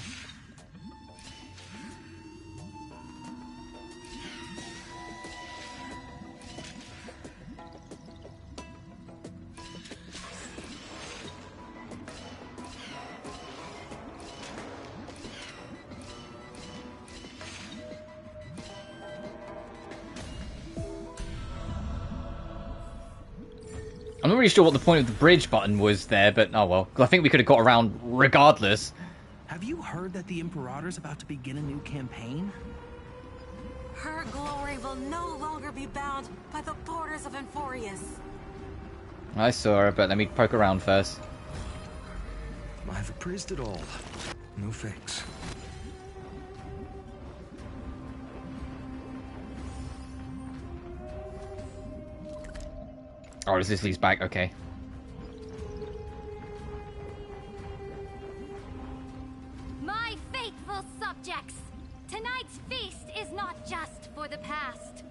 I'm not really sure what the point of the bridge button was there, but oh well. 'Cause I think we could have got around regardless. Have you heard that the Imperator's about to begin a new campaign? Her glory will no longer be bound by the borders of Amphoreus. I saw her, but let me poke around first. I've appraised it all. No fakes. Oh, this leads back. Okay. My faithful subjects, tonight's feast is not just for the past.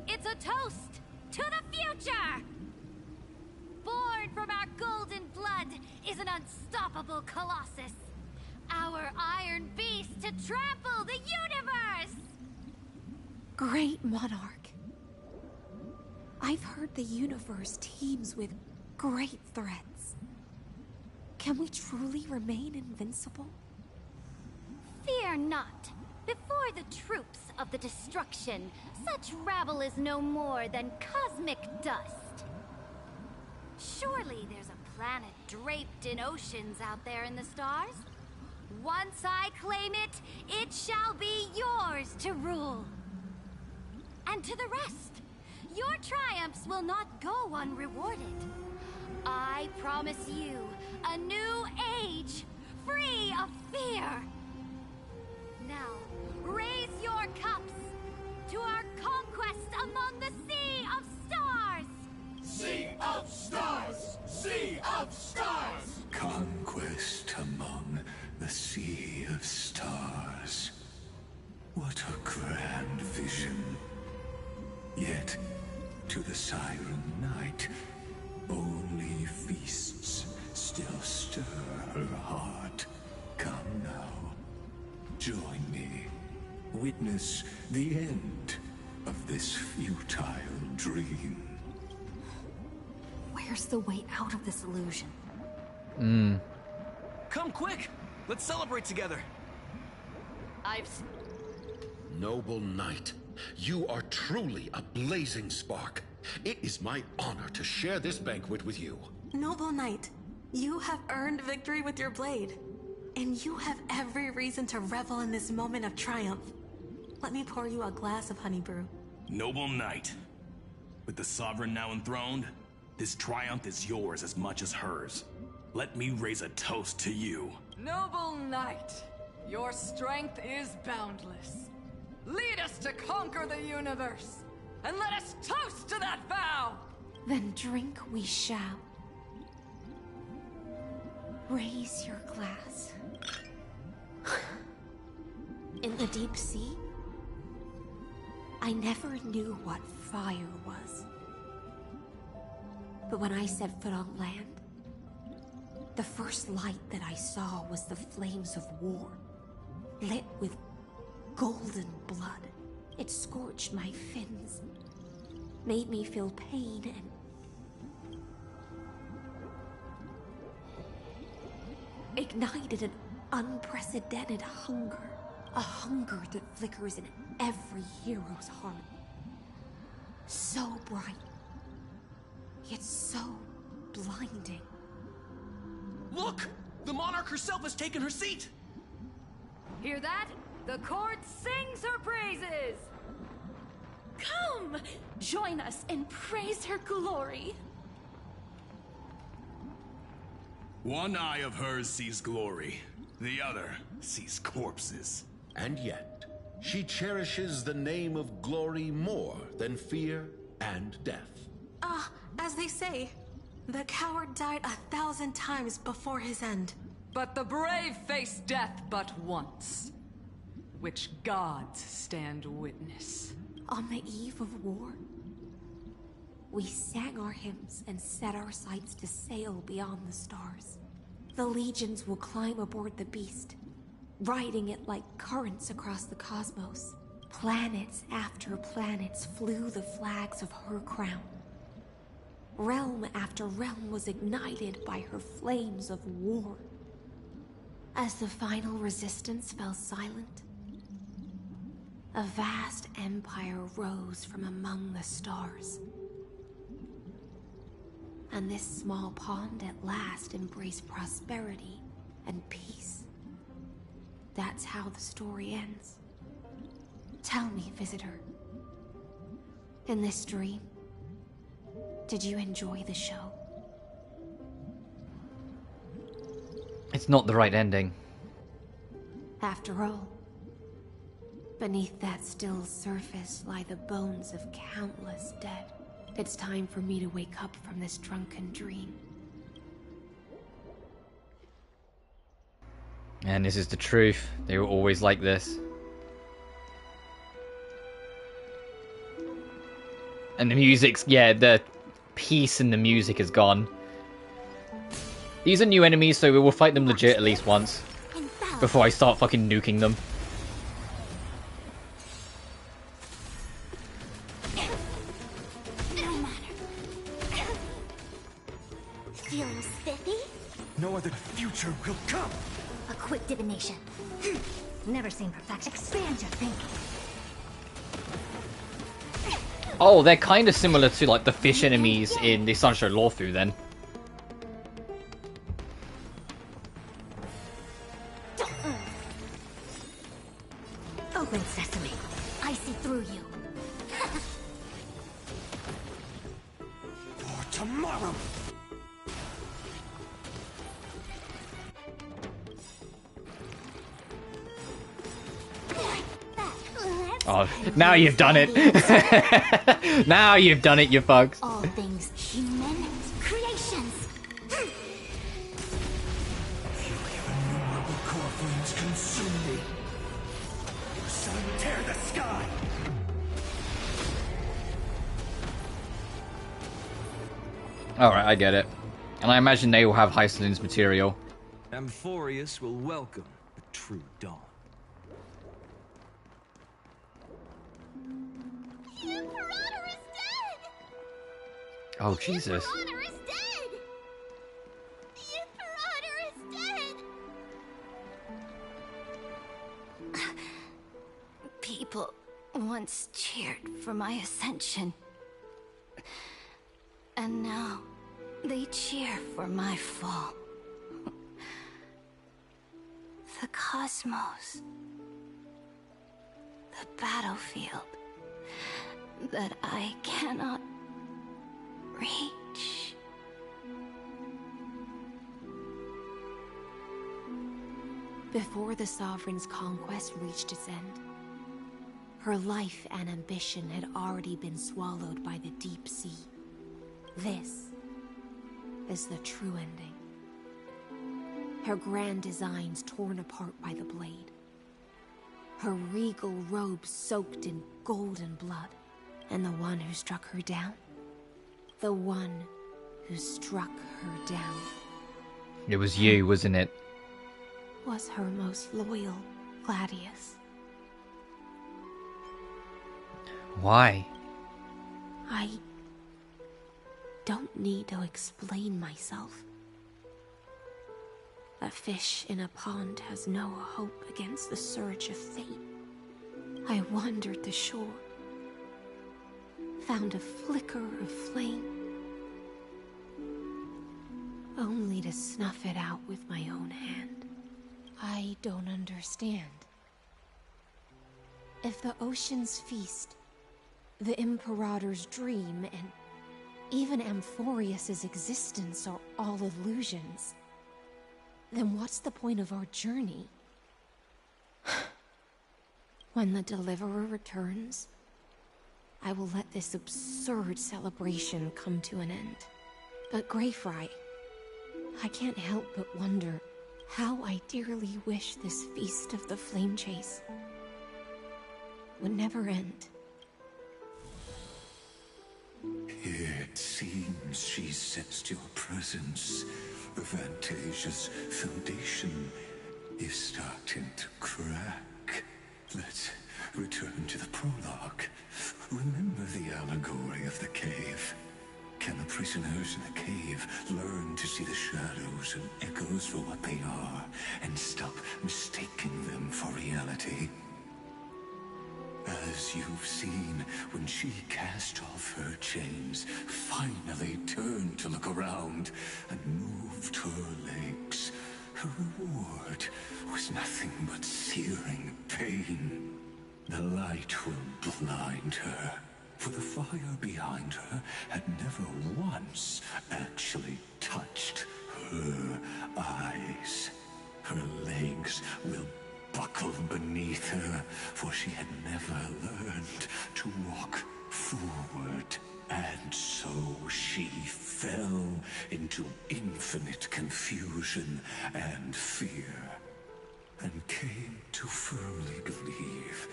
It's a toast to the future! Born from our golden blood is an unstoppable colossus. Our iron beast to trample the universe! Great monarch. I've heard the universe teems with great threats. Can we truly remain invincible? Fear not. Before the troops of the destruction, such rabble is no more than cosmic dust. Surely there's a planet draped in oceans out there in the stars. Once I claim it, it shall be yours to rule. And to the rest, your triumphs will not go unrewarded. I promise you a new age, free of fear. Now, raise your cups to our conquest among the Sea of Stars! Sea of Stars! Sea of Stars! Conquest among the Sea of Stars. What a grand vision. Yet, to the Siren Night, only feasts still stir her heart. Come now, join me. Witness the end of this futile dream. Where's the way out of this illusion? Come quick! Let's celebrate together! Noble knight, you are truly a blazing spark. It is my honor to share this banquet with you. Noble knight, you have earned victory with your blade. And you have every reason to revel in this moment of triumph. Let me pour you a glass of honey brew. Noble knight, with the sovereign now enthroned, this triumph is yours as much as hers. Let me raise a toast to you. Noble knight, your strength is boundless. Lead us to conquer the universe, and let us toast to that vow! Then drink we shall. Raise your glass. In the deep sea, I never knew what fire was. But when I set foot on land, the first light that I saw was the flames of war, lit with golden blood. It scorched my fins, made me feel pain and ignited an unprecedented hunger. A hunger that flickers in every hero's heart. So bright, yet so blinding. Look! The monarch herself has taken her seat! Hear that? The court sings her praises! Come! Join us and praise her glory. One eye of hers sees glory. The other sees corpses. And yet, she cherishes the name of glory more than fear and death. As they say, the coward died 1,000 times before his end. But the brave face death but once, which gods stand witness. On the eve of war, we sang our hymns and set our sights to sail beyond the stars. The legions will climb aboard the beast, riding it like currents across the cosmos. Planets after planets flew the flags of her crown. Realm after realm was ignited by her flames of war. As the final resistance fell silent, a vast empire rose from among the stars. And this small pond at last embraced prosperity and peace. That's how the story ends. Tell me, visitor, in this dream, did you enjoy the show? It's not the right ending. After all, beneath that still surface lie the bones of countless dead. It's time for me to wake up from this drunken dream. And this is the truth. They were always like this. And the music's, yeah, the peace in the music is gone. These are new enemies, so we will fight them legit at least once. Before I start fucking nuking them. Feeling spiffy? No other future will come. A quick divination. Never seen perfection. Expand your thinking. Oh, they're kind of similar to like the fish enemies in the Sanshou Lawfu then. Open sesame. I see through you. For tomorrow. Oh, now you've done it. Now you've done it, you fucks. All things human creations. Innumerable core flames consume me. Sun tear the sky. Alright, I get it. And I imagine they will have Hycelin's material. Amphoreus will welcome the true dawn. The Imperator is dead! Oh, Jesus. The Imperator is dead! The Imperator is dead! People once cheered for my ascension. And now they cheer for my fall. The cosmos. The battlefield that I cannot reach. Before the Sovereign's conquest reached its end, her life and ambition had already been swallowed by the deep sea. This is the true ending. Her grand designs torn apart by the blade. Her regal robes soaked in golden blood. And the one who struck her down? The one who struck her down. It was you, wasn't it? Was her most loyal Gladius. Why? I don't need to explain myself. A fish in a pond has no hope against the surge of fate. I wandered the shore, found a flicker of flame, only to snuff it out with my own hand. I don't understand. If the ocean's feast, the Imperator's dream, and even Amphoreus' existence are all illusions, then what's the point of our journey? When the Deliverer returns, I will let this absurd celebration come to an end. But Greyfry, I can't help but wonder how I dearly wish this feast of the Flame Chase would never end. It seems she sensed your presence. The Fantasia's foundation is starting to crack. Let's return to the prologue. Remember the allegory of the cave? Can the prisoners in the cave learn to see the shadows and echoes for what they are, and stop mistaking them for reality? As you've seen, when she cast off her chains, finally turned to look around, and moved her legs, her reward was nothing but searing pain. The light will blind her, for the fire behind her had never once actually touched her eyes. Her legs will buckle beneath her, for she had never learned to walk forward. And so she fell into infinite confusion and fear, and came to firmly believe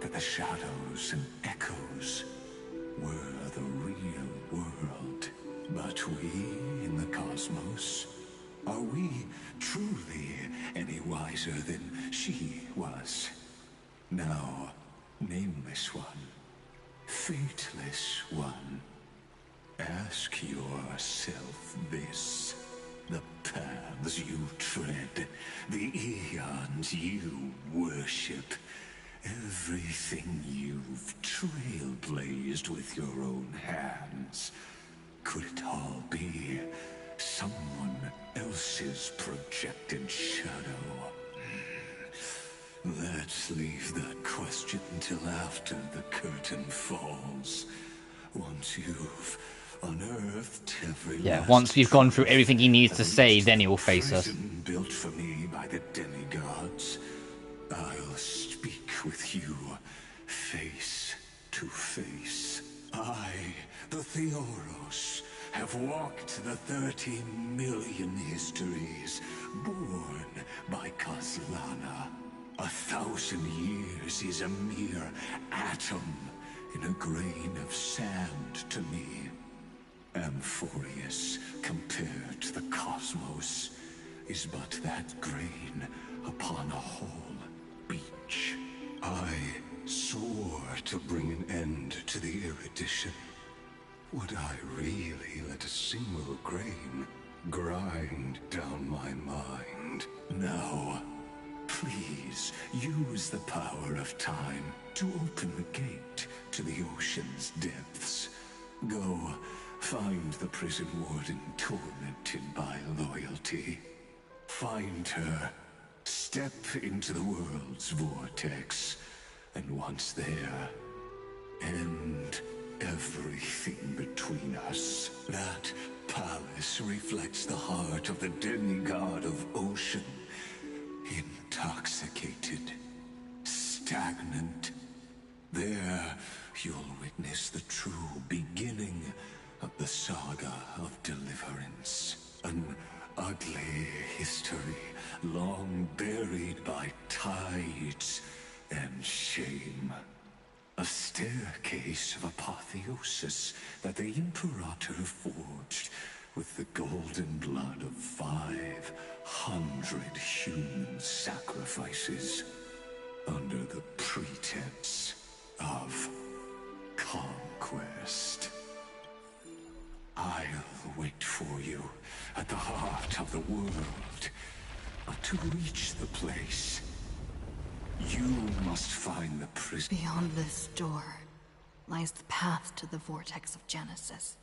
that the shadows and echoes were the real world. But we in the cosmos, are we truly any wiser than she was? Now, nameless one, fateless one, ask yourself this. The paths you tread, the eons you worship, everything you've trailblazed with your own hands, could it all be someone else's projected shadow? Let's leave that question till after the curtain falls. Once you've unearthed every Yeah, once we've gone through everything he needs to say, then he'll face us. Built for me by the demigods, I'll speak with you face to face. I, the Theoros, have walked the 30 million histories born by Kozlana. 1,000 years is a mere atom in a grain of sand to me. Amphoreus, compared to the cosmos, is but that grain upon a whole beach. I soar to bring an end to the erudition. Would I really let a single grain grind down my mind? No. Please use the power of time to open the gate to the ocean's depths. Go find the prison warden tormented by loyalty. Find her, step into the world's vortex, and once there, end everything between us. That palace reflects the heart of the demigod of ocean. Intoxicated, stagnant. There, you'll witness the true beginning of the saga of deliverance. An ugly history, long buried by tides and shame. A staircase of apotheosis that the Imperator forged with the golden blood of 500 human sacrifices under the pretense of conquest. I'll wait for you at the heart of the world. But to reach the place, you must find the prison. Beyond this door lies the path to the vortex of Genesis.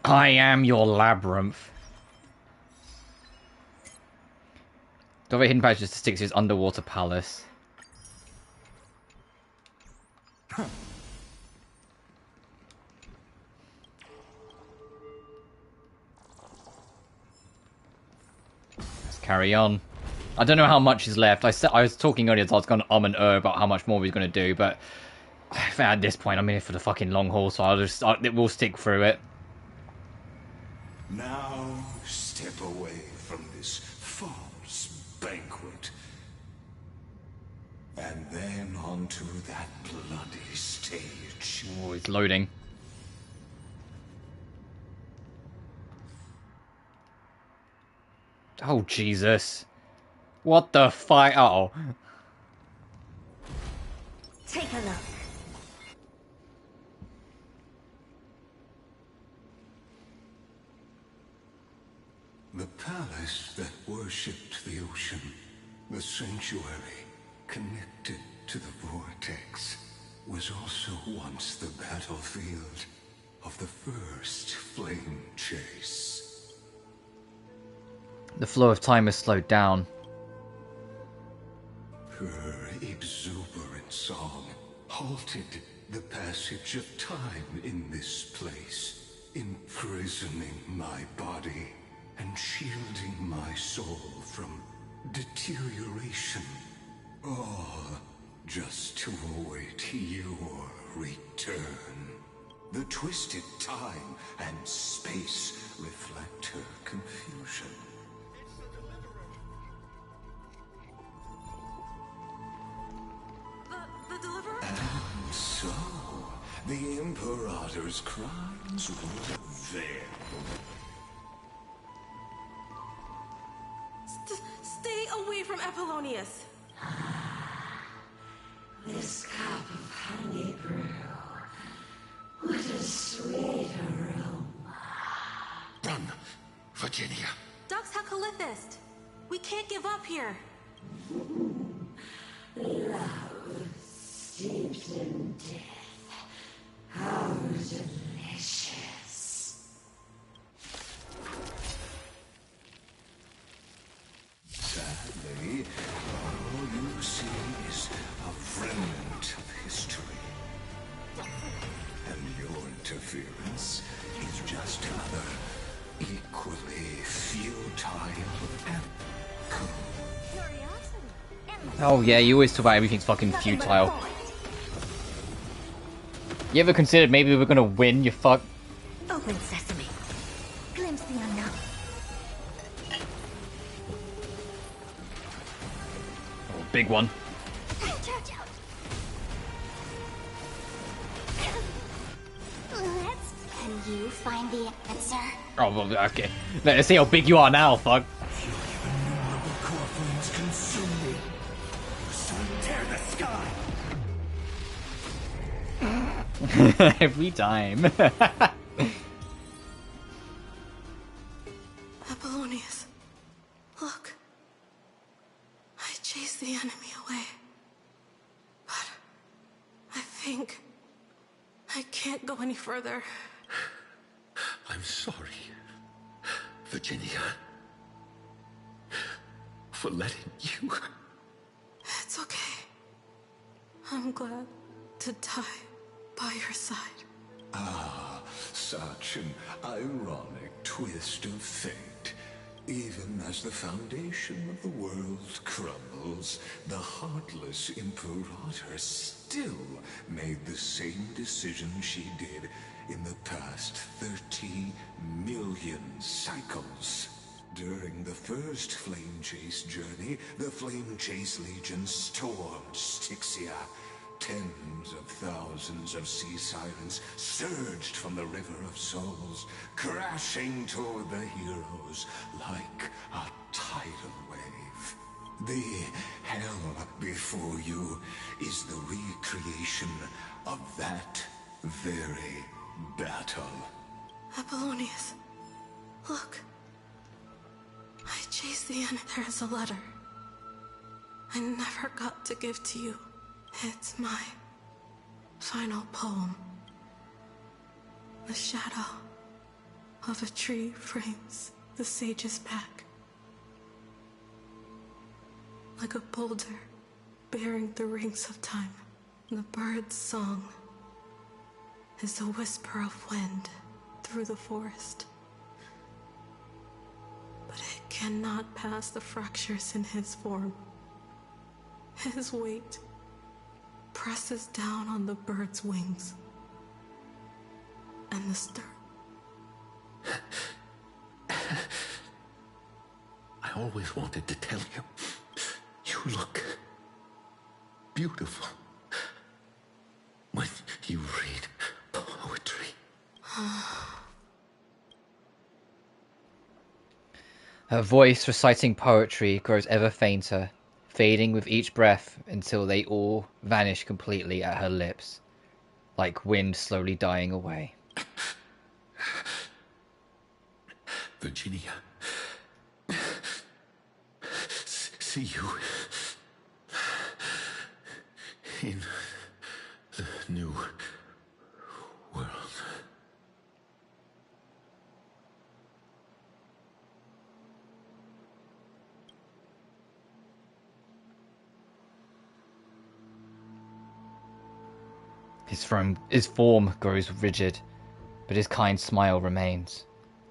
I am your labyrinth. The other hidden passage to sticks is underwater palace. Let's carry on. I don't know how much is left. I was talking earlier, so I was going to and about how much more we're going to do, but at this point, I'm in here for the fucking long haul, so we'll stick through it. Now step away from this false banquet, and then onto that bloody stage. Oh, it's loading. Oh, Jesus. What the fuck? Uh-oh. Take a look. The palace that worshipped the ocean, the sanctuary connected to the vortex, was also once the battlefield of the first flame chase. The flow of time has slowed down. Her exuberant song halted the passage of time in this place. imprisoning my body and shielding my soul from deterioration. All just to await your return. The twisted time and space reflect her confusion. The Deliverer? And so, the Imperator's crimes were veiled. Stay away from Apollonius! This cup of honey brew. What a sweet aroma. Run, Virginia. Dux Hakalithist! We can't give up here! Love steeped in death. How delicious. Sadly, all you see is a remnant of history. And your interference is just another equally futile echo. Oh yeah, you always talk about everything's fucking futile. You ever considered maybe we're gonna win, you fuck? Open sesame. Glimpse the unknown. Oh, big one. Can you find the answer? Oh, well, okay. Let's see how big you are now, fuck. Innumerable core flames consume me. Sun tear the sky. Every time. Apollonius, look. I chased the enemy away. But I think I can't go any further. I'm sorry, Virginia, for letting you. It's okay. I'm glad to die by your side. Ah, such an ironic twist of fate. Even as the foundation of the world crumbles, the heartless Imperator still made the same decision she did in the past 30 million cycles. During the first Flame Chase journey, the Flame Chase Legion stormed Styxia. Tens of thousands of sea sirens surged from the River of Souls, crashing toward the heroes like a tidal wave. The hell before you is the recreation of that very battle. Apollonius, look. I chased the enemy. There is a letter I never got to give to you. It's my final poem. The shadow of a tree frames the sage's back. Like a boulder bearing the rings of time. The bird's song is a whisper of wind through the forest. But it cannot pass the fractures in his form. His weight presses down on the bird's wings. And the stir. I always wanted to tell you, you look beautiful when you read poetry. Her voice reciting poetry grows ever fainter, fading with each breath until they all vanish completely at her lips, like wind slowly dying away. Virginia, see you in the new world. His form grows rigid, but his kind smile remains,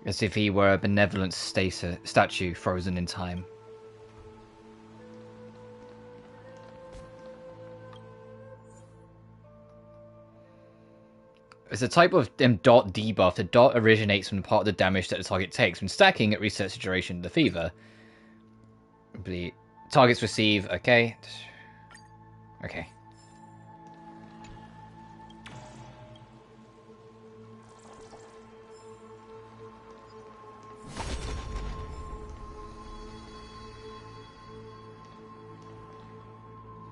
as if he were a benevolent statue frozen in time. As a type of dot debuff, the dot originates from the part of the damage that the target takes. When stacking, it resets the duration of the fever. The targets receive... Okay. Okay.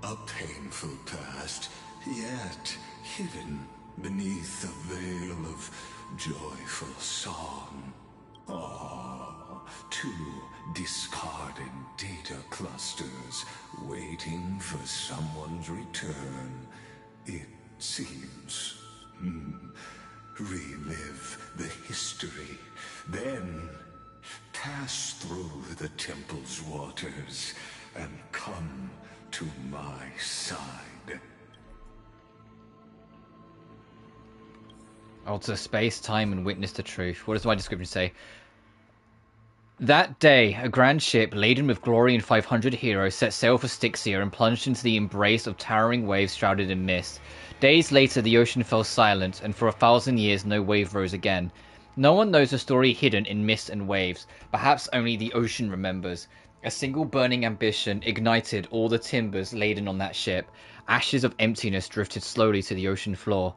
A painful past, yet hidden beneath a veil of joyful song. Ah, two discarding data clusters waiting for someone's return. It seems. Relive the history, then pass through the temple's waters and come to my side. Alter space, time, and witness the truth. What does my description say? That day, a grand ship laden with glory and 500 heroes set sail for Styxia and plunged into the embrace of towering waves shrouded in mist. Days later, the ocean fell silent, and for 1,000 years no wave rose again. No one knows the story hidden in mist and waves. Perhaps only the ocean remembers. A single burning ambition ignited all the timbers laden on that ship. Ashes of emptiness drifted slowly to the ocean floor.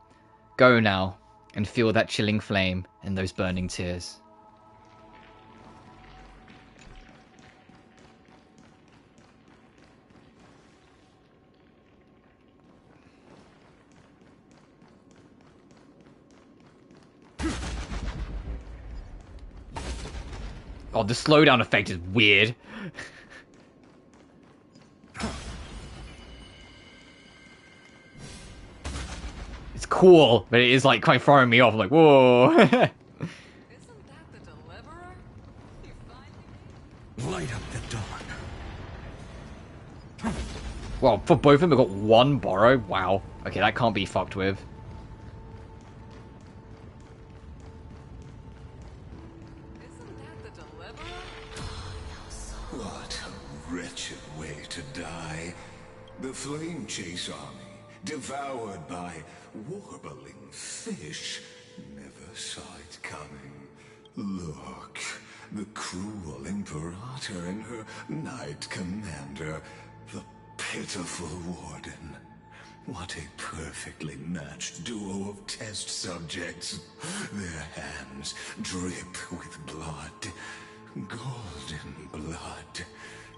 Go now, and feel that chilling flame and those burning tears. Oh, the slowdown effect is weird. It's cool, but it is like quite throwing me off. I'm like, whoa. Isn't that the deliverer? You finally... Light up the dawn. Well, for both of them, we've got one borrow. Wow. Okay, that can't be fucked with. What a wretched way to die. The Flame Chase army, devoured by warbling fish, never saw it coming. Look, the cruel Imperator and her Knight Commander, the pitiful Warden. What a perfectly matched duo of test subjects. Their hands drip with blood. Golden blood.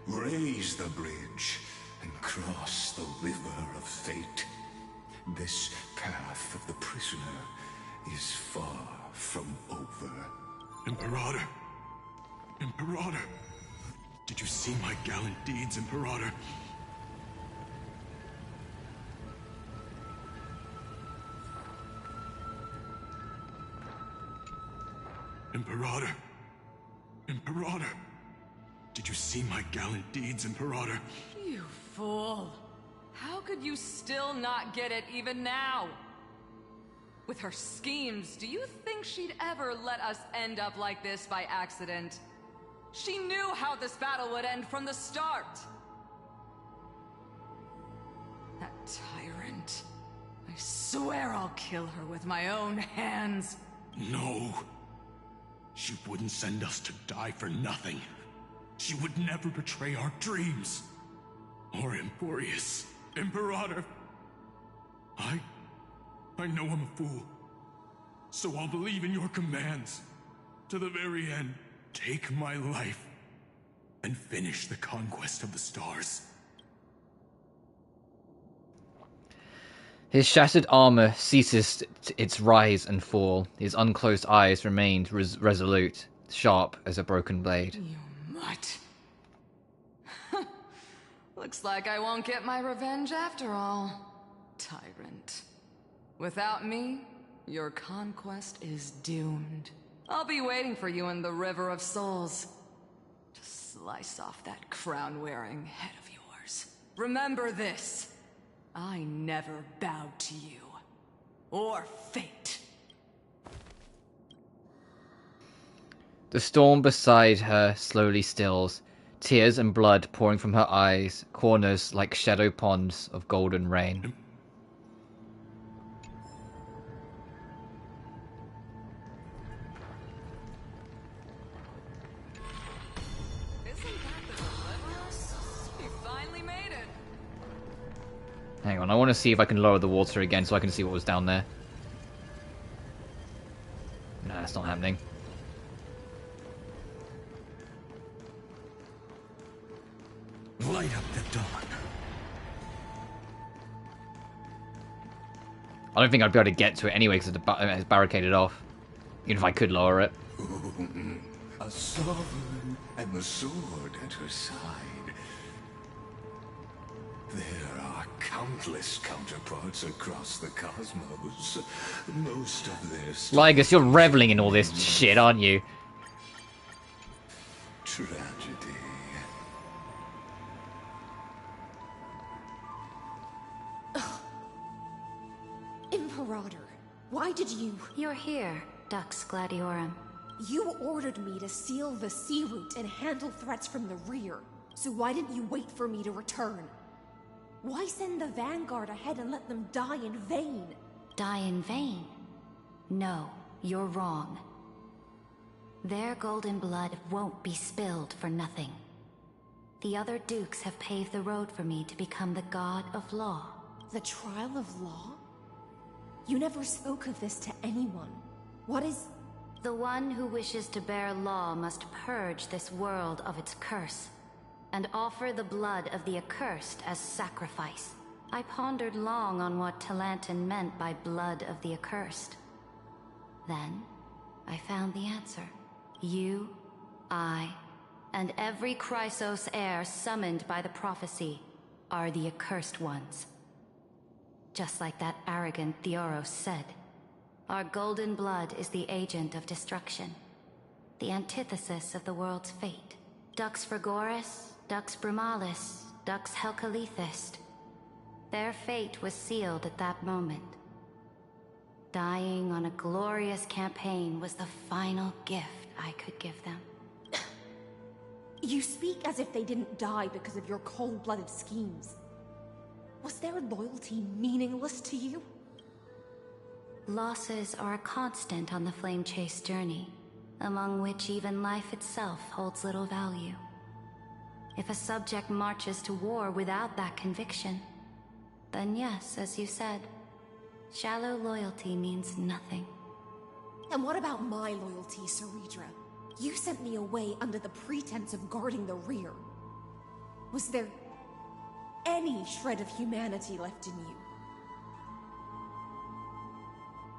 Raise the bridge and cross the river of fate. This path of the prisoner is far from over. Imperator! Imperator! Did you see my gallant deeds, Imperator? Imperator! Imperator! Did you see my gallant deeds, Imperator? You fool! How could you still not get it even now? With her schemes, do you think she'd ever let us end up like this by accident? She knew how this battle would end from the start! That tyrant. I swear I'll kill her with my own hands. No. She wouldn't send us to die for nothing. She would never betray our dreams. Or Amphoreus. Imperator. I know I'm a fool. So I'll believe in your commands. To the very end, take my life. And finish the conquest of the stars. His shattered armor ceases its rise and fall. His unclosed eyes remained resolute, sharp as a broken blade. You mutt. Looks like I won't get my revenge after all, tyrant. Without me, your conquest is doomed. I'll be waiting for you in the River of Souls to slice off that crown-wearing head of yours. Remember this. I never bowed to you. Or fate. The storm beside her slowly stills, tears and blood pouring from her eyes, corners like shadow ponds of golden rain. Hang on, I want to see if I can lower the water again so I can see what was down there. No, that's not happening. Light up the dawn. I don't think I'd be able to get to it anyway because it's barricaded off. Even if I could lower it. A sovereign and the sword at her side. There are countless counterparts across the cosmos. Most of their Lygus, you're reveling in all this shit, aren't you? tragedy. Imperator, why did you... You're here, Dux Gladiorum. You ordered me to seal the sea route and handle threats from the rear. So why didn't you wait for me to return? Why send the Vanguard ahead and let them die in vain? Die in vain? No, you're wrong. Their golden blood won't be spilled for nothing. The other dukes have paved the road for me to become the god of law. The trial of law? You never spoke of this to anyone. What is... The one who wishes to bear law must purge this world of its curse, and offer the blood of the accursed as sacrifice. I pondered long on what Talantan meant by blood of the accursed. Then, I found the answer. You, I, and every Chrysos heir summoned by the prophecy are the accursed ones. Just like that arrogant Theoros said, our golden blood is the agent of destruction, the antithesis of the world's fate. Dux Frigoris, Dux Brumalis, Dux Helcalethist. Their fate was sealed at that moment. Dying on a glorious campaign was the final gift I could give them. You speak as if they didn't die because of your cold-blooded schemes. Was their loyalty meaningless to you? Losses are a constant on the Flame Chase journey, among which even life itself holds little value. If a subject marches to war without that conviction, then yes, as you said, shallow loyalty means nothing. And what about my loyalty, Ceridra? You sent me away under the pretense of guarding the rear. Was there any shred of humanity left in you?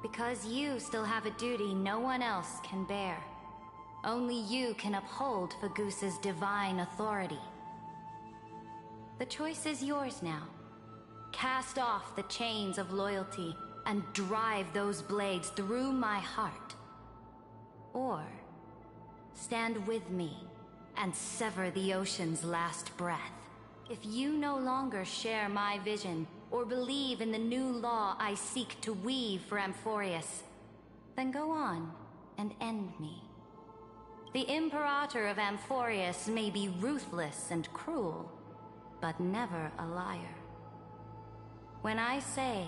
Because you still have a duty no one else can bear. Only you can uphold Fagoos's divine authority. The choice is yours now. Cast off the chains of loyalty and drive those blades through my heart. Or stand with me and sever the ocean's last breath. If you no longer share my vision or believe in the new law I seek to weave for Amphoreus, then go on and end me. The Imperator of Amphoreus may be ruthless and cruel, but never a liar. When I say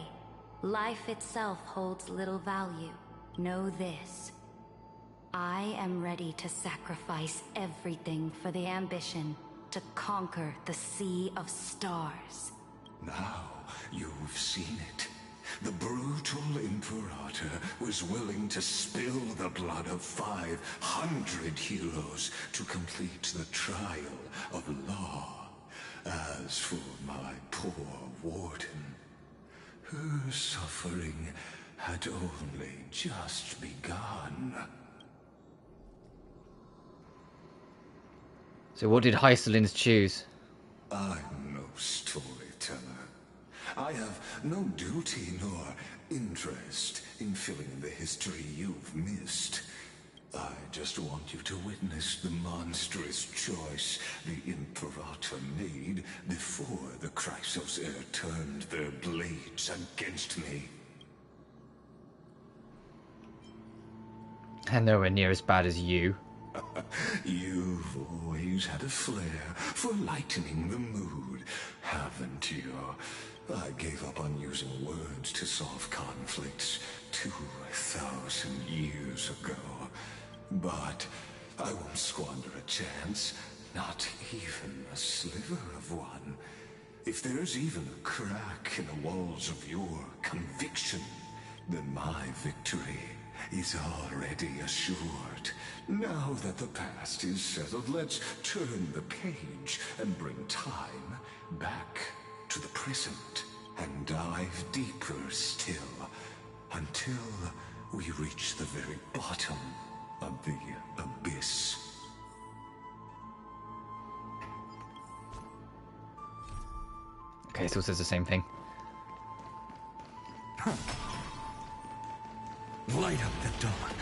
life itself holds little value, know this. I am ready to sacrifice everything for the ambition to conquer the Sea of Stars. Now you've seen it. The brutal Imperator was willing to spill the blood of 500 heroes to complete the trial of law. As for my poor warden, her suffering had only just begun. So what did Hyselins choose? I'm no storyteller. I have no duty nor interest in filling in the history you've missed. I just want you to witness the monstrous choice the Imperator made before the Chrysos heir turned their blades against me. And nowhere near as bad as you. You've always had a flair for lightening the mood, haven't you? I gave up on using words to solve conflicts 2,000 years ago. But I won't squander a chance, not even a sliver of one. If there's even a crack in the walls of your conviction, then my victory is already assured. Now that the past is settled, let's turn the page and bring time back to the present and dive deeper still until we reach the very bottom of the abyss. Okay, still says the same thing. Light up the dawn.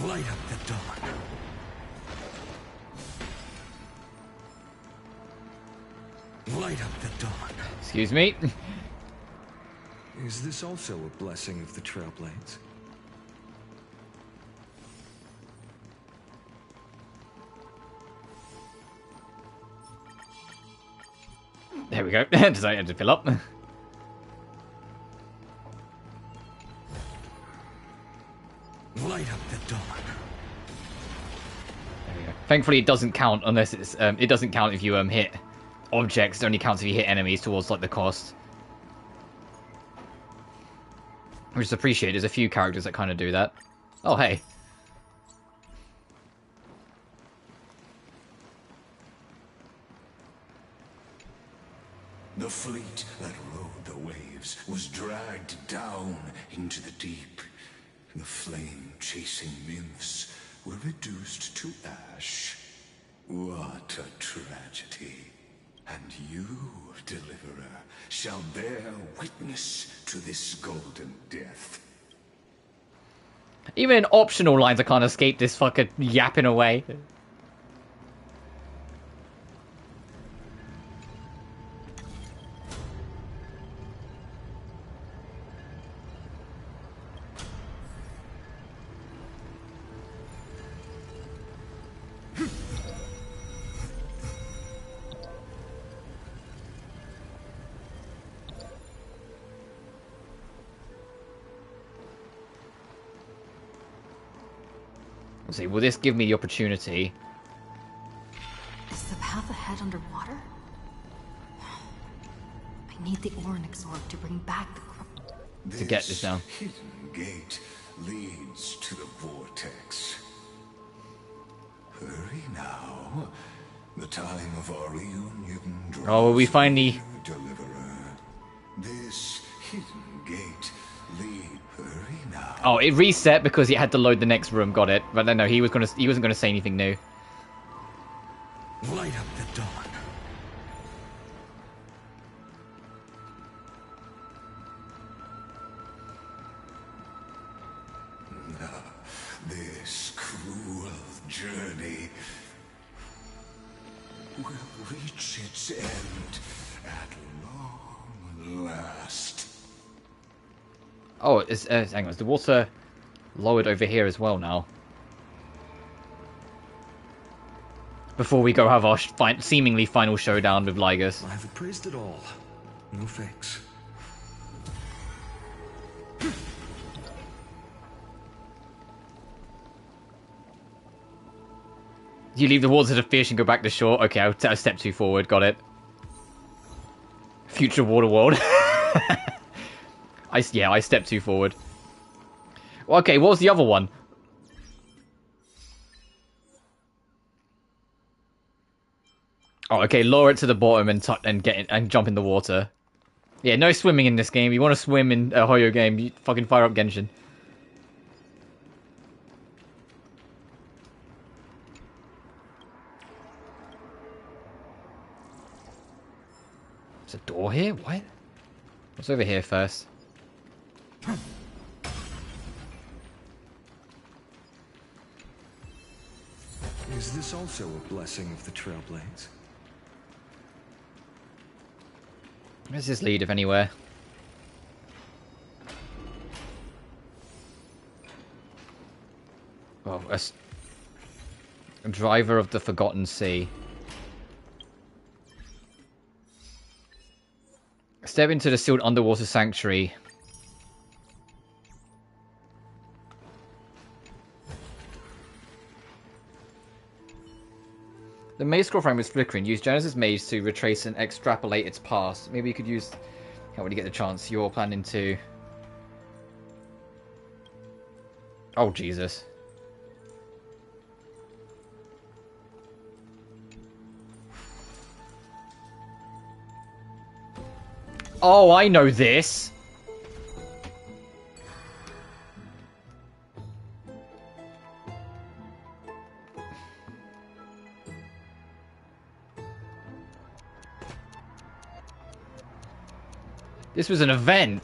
Light up the dawn. Light up the dawn. Excuse me. Is this also a blessing of the Trailblades? There we go. Does that end to fill up? There Light up the dawn. we go. Thankfully, it doesn't count unless it's it doesn't count if you hit objects. It only counts if you hit enemies towards like the cost. Which is appreciated. There's a few characters that kind of do that. Oh hey. The fleet that rode the waves was dragged down into the deep. The flame-chasing nymphs were reduced to ash. What a tragedy. And you, Deliverer, shall bear witness to this golden death. Even optional lines, I can't escape this fucker yapping away. Let's see, will this give me the opportunity? Is the path ahead underwater? I need the Oryx orb to bring back the... To get this down. Hidden gate leads to the vortex. Hurry now. The time of our reunion draws. Oh, will we finally... Deliverer. This hidden gate leads. Hurry now. Oh, it reset because it had to load the next room. Got it. But no, he wasn't gonna say anything new. Light up the dawn. This cruel journey will reach its end at long last. Oh, it's hang on. Is the water lowered over here as well now? Before we go have our seemingly final showdown with Lygus. I've appraised it all. No fakes. You leave the water to the fish and go back to shore. Okay, I'll a step too forward. Got it. Future water world. I stepped too forward. Well, okay, what was the other one? Oh, okay, lower it to the bottom and jump in the water. Yeah, no swimming in this game. You want to swim in a Hoyo game, you fucking fire up Genshin. There's a door here? What? What's over here first? Is this also a blessing of the Trailblades? Where's this lead, if anywhere? Oh, a driver of the Forgotten Sea. Step into the sealed underwater sanctuary. The maze scroll frame is flickering. Use Genesis maze to retrace and extrapolate its past. Maybe you could use... Can't really get the chance. You're planning to... Oh, Jesus. Oh, I know this! This was an event.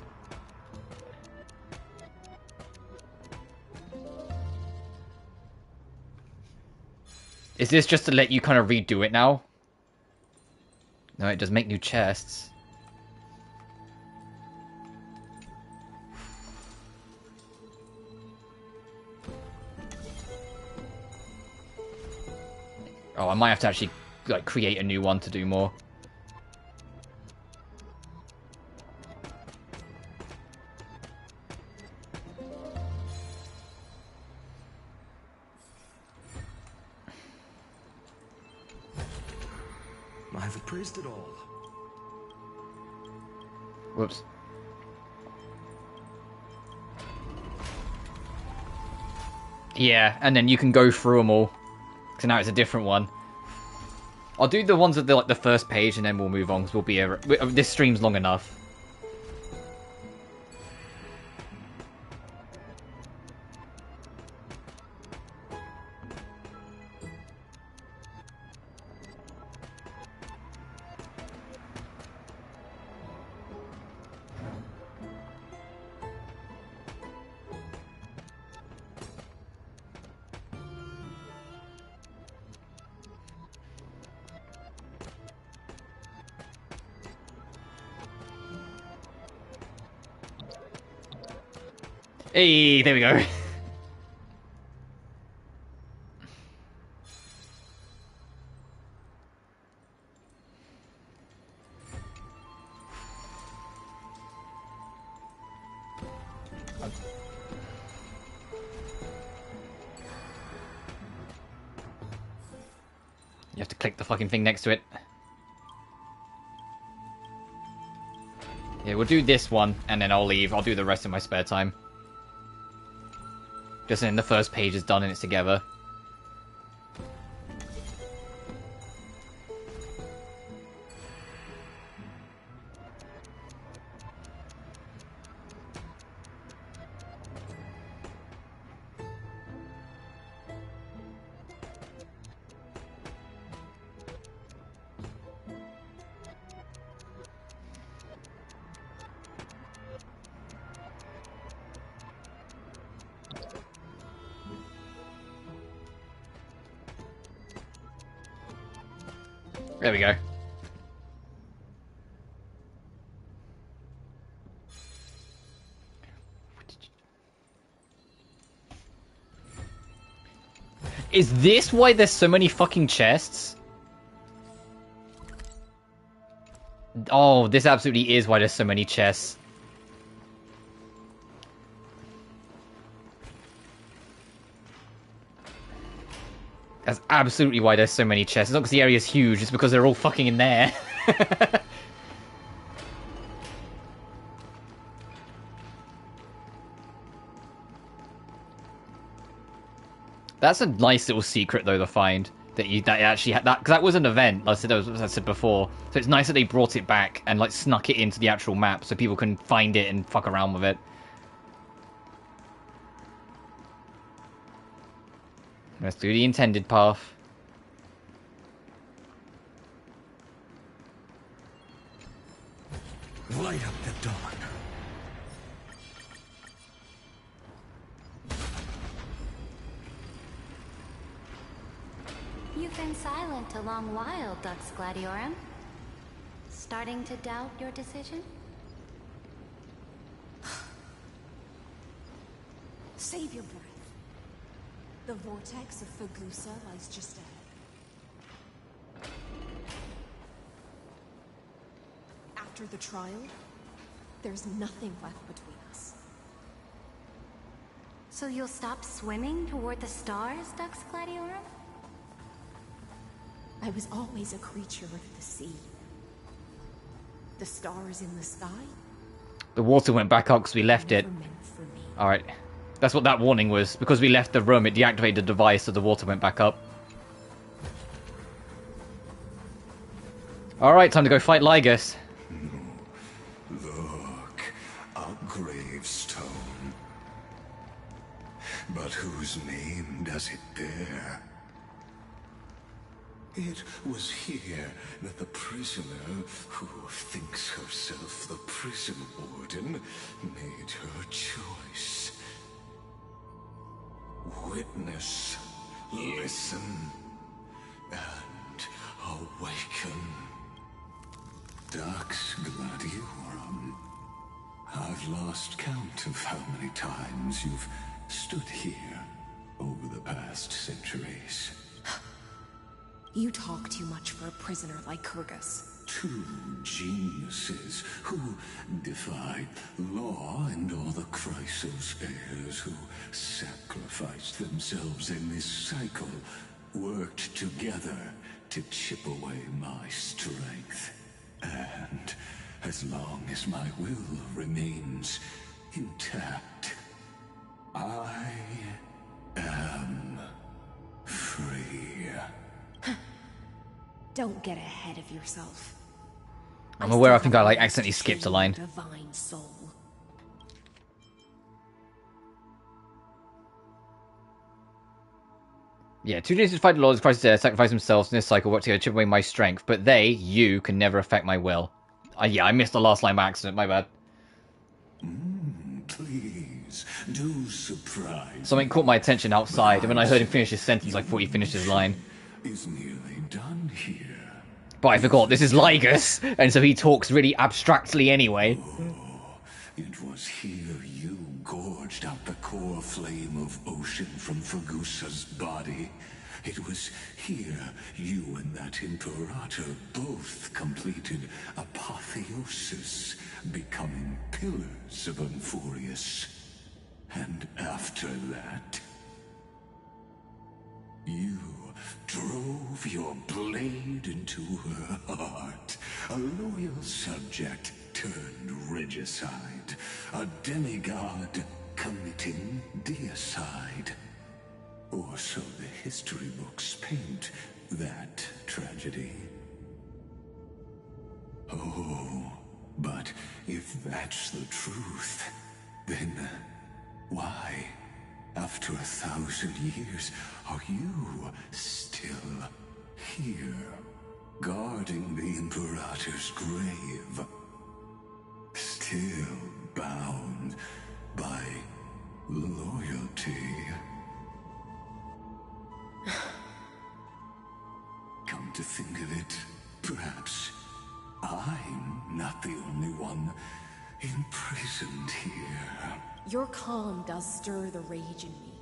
Is this just to let you kind of redo it now? No, it does make new chests. Oh, I might have to actually like create a new one to do more. I've appraised it all. Whoops. Yeah, and then you can go through them all. So now it's a different one. I'll do the ones with the, like, the first page and then we'll move on because we'll be... this stream's long enough. Hey, there we go. You have to click the fucking thing next to it. Yeah, we'll do this one, and then I'll leave. I'll do the rest in my spare time. Just then the first page is done and it's together. There we go. Is this why there's so many fucking chests? Oh, this absolutely is why there's so many chests. That's absolutely why there's so many chests. It's not because the area's huge, it's because they're all fucking in there. That's a nice little secret, though, to find. That actually had that, because that was an event, like I said before. So it's nice that they brought it back and like snuck it into the actual map so people can find it and fuck around with it. Let's do the intended path. Light up the dawn. You've been silent a long while, Dux Gladiorum. Starting to doubt your decision? Save your breath. The vortex of Fagusa lies just ahead. After the trial, there's nothing left between us. So you'll stop swimming toward the stars, Dux Gladiorum? I was always a creature of the sea. The stars in the sky? The water went back up because we left it. Alright. That's what that warning was. Because we left the room, it deactivated the device, so the water went back up. Alright, time to go fight Lygus. Look, a gravestone. But whose name does it bear? It was here that the prisoner, who thinks herself the prison warden, made her choice. Witness, listen, and awaken. Dux Gladiorum, I've lost count of how many times you've stood here over the past centuries. You talk too much for a prisoner like Kyrgyz. Two geniuses who defied law and all the Chrysos heirs who sacrificed themselves in this cycle, worked together to chip away my strength. And as long as my will remains intact, I am free. Don't get ahead of yourself. I'm aware I think I like accidentally skipped a line. Divine soul. Yeah, 2 days to fight the Lords, Christ sacrifice themselves in this cycle, work together to chip away my strength, but they, you, can never affect my will. Yeah, I missed the last line by accident, my bad. Please, do surprise. Something caught my attention outside, and when I heard him finish his sentence, I thought he finished his line. Is nearly done here. But I forgot, this is Lygus, and so he talks really abstractly anyway. Oh, it was here you gorged out the core flame of ocean from Fagusa's body. It was here you and that Imperator both completed apotheosis, becoming pillars of Amphoreus. And after that, you drove your blade into her heart, a loyal subject turned regicide, a demigod committing deicide. Or so the history books paint that tragedy. Oh, but if that's the truth, then why, after 1,000 years, are you still here, guarding the Imperator's grave? Still bound by loyalty? Come to think of it, perhaps I'm not the only one imprisoned here. Your calm does stir the rage in me.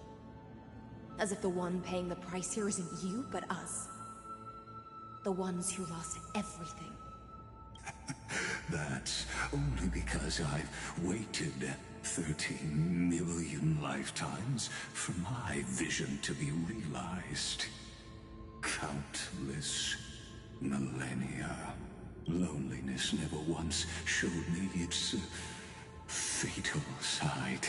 As if the one paying the price here isn't you, but us. The ones who lost everything. That's only because I've waited 13 million lifetimes for my vision to be realized. Countless millennia. Loneliness never once showed me its fatal side.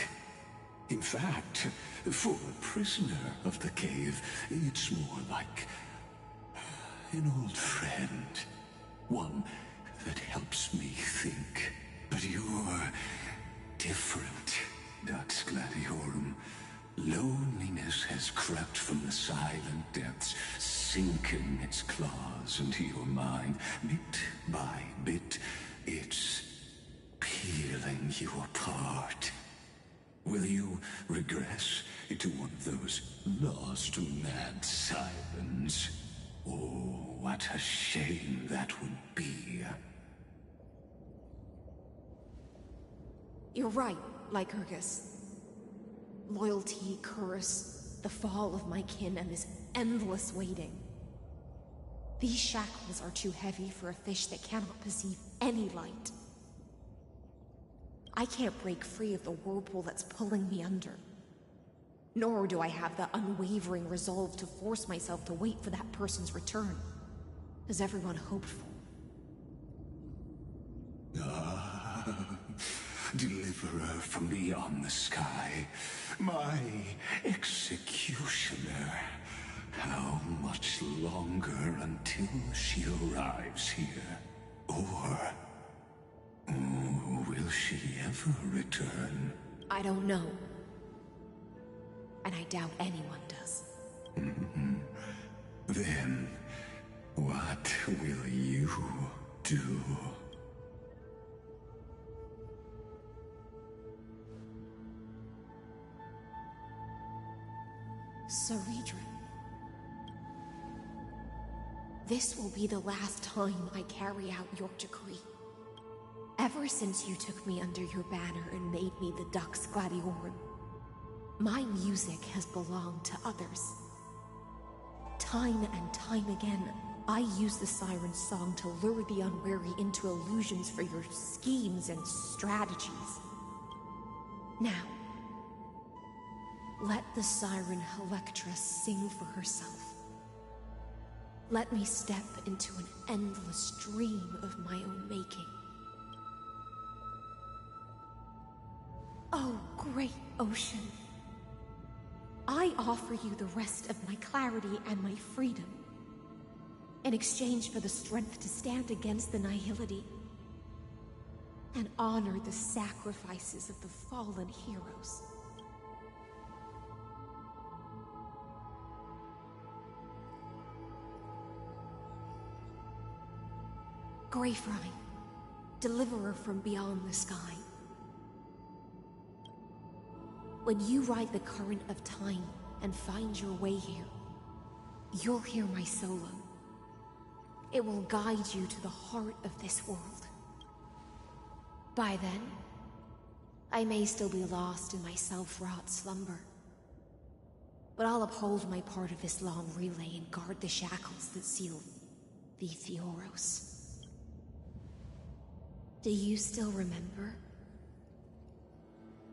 In fact, for a prisoner of the cave, it's more like an old friend. One that helps me think. But you're different, Dux Gladiorum. Loneliness has crept from the silent depths, sinking its claws into your mind. Bit by bit, it's peeling you apart. Will you regress into one of those lost mad sirens? Oh, what a shame that would be. You're right, Lycurgus. Loyalty, curse, the the fall of my kin and this endless waiting. These shackles are too heavy for a fish that cannot perceive any light. I can't break free of the whirlpool that's pulling me under. Nor do I have the unwavering resolve to force myself to wait for that person's return, as everyone hoped for. Deliverer from beyond the sky, my executioner. How much longer until she arrives here? Or will she ever return? I don't know. And I doubt anyone does. Then, what will you do? Saridran. This will be the last time I carry out your decree. Ever since you took me under your banner and made me the Dux Gladiorum, my music has belonged to others. Time and time again, I use the Siren's song to lure the unwary into illusions for your schemes and strategies. Now, let the Siren Electra sing for herself. Let me step into an endless dream of my own making. Oh, great ocean. I offer you the rest of my clarity and my freedom, in exchange for the strength to stand against the nihility and honor the sacrifices of the fallen heroes. Greyfrine, deliverer from beyond the sky. When you ride the current of time and find your way here, you'll hear my solo. It will guide you to the heart of this world. By then, I may still be lost in my self-wrought slumber, but I'll uphold my part of this long relay and guard the shackles that seal the Theoros. Do you still remember?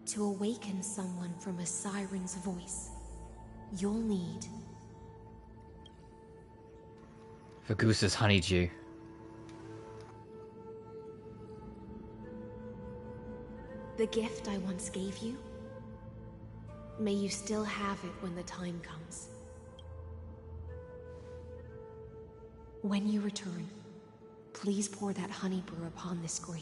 To awaken someone from a siren's voice, you'll need Vagusa's honeydew. the gift I once gave you. May you still have it when the time comes. When you return, please pour that honey brew upon this grave.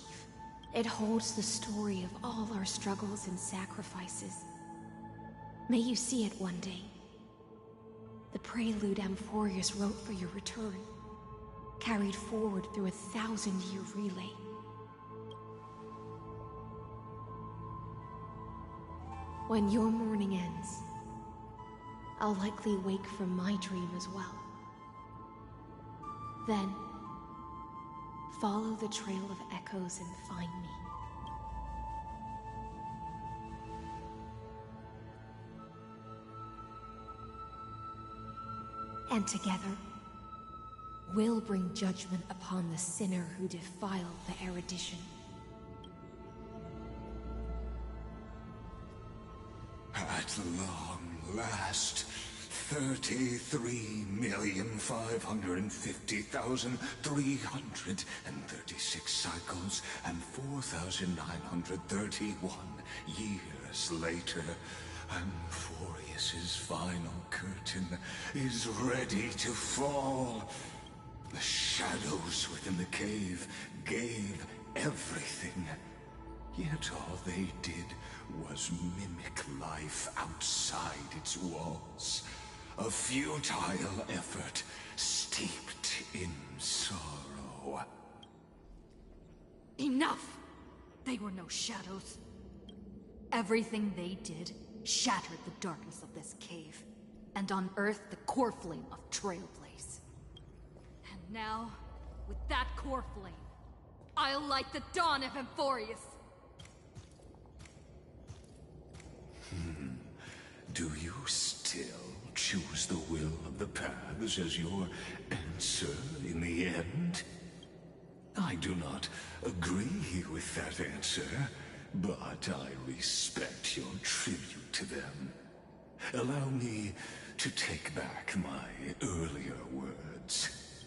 It holds the story of all our struggles and sacrifices. May you see it one day. The prelude Amphoreus wrote for your return, carried forward through a 1,000-year relay. When your morning ends, I'll likely wake from my dream as well. Then, follow the trail of echoes and find me. And together, we'll bring judgment upon the sinner who defiled the erudition. At long last, 33,550,336 cycles and 4,931 years later, Amphoreus's final curtain is ready to fall. The shadows within the cave gave everything. Yet all they did was mimic life outside its walls. A futile effort steeped in sorrow. Enough! They were no shadows. Everything they did shattered the darkness of this cave, and unearthed the core flame of Trailblaze. And now, with that core flame, I'll light the dawn of Amphoreus! Do you still still choose the will of the paths as your answer in the end? I do not agree with that answer, but I respect your tribute to them. Allow me to take back my earlier words.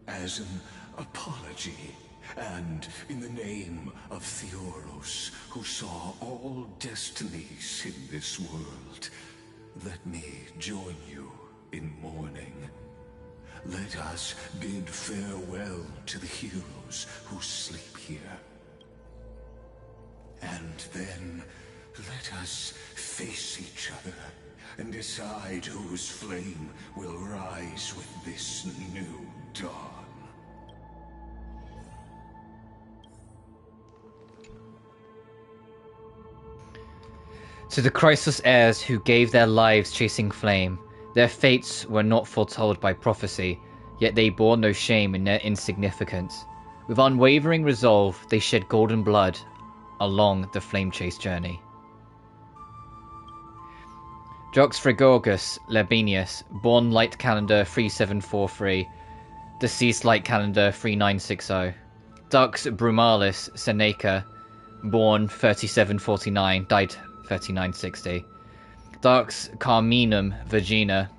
As an apology, and in the name of Theoros, who saw all destinies in this world, let me join you in mourning. Let us bid farewell to the heroes who sleep here. And then let us face each other and decide whose flame will rise with this new dawn. To the Chrysos heirs who gave their lives chasing flame, their fates were not foretold by prophecy, yet they bore no shame in their insignificance. With unwavering resolve, they shed golden blood along the flame chase journey. Dux Frigorgus Labenius, born light calendar 3743, deceased light calendar 3960. Dux Brumalis Seneca, born 3749, died 3960. Dux Carminum Virginia,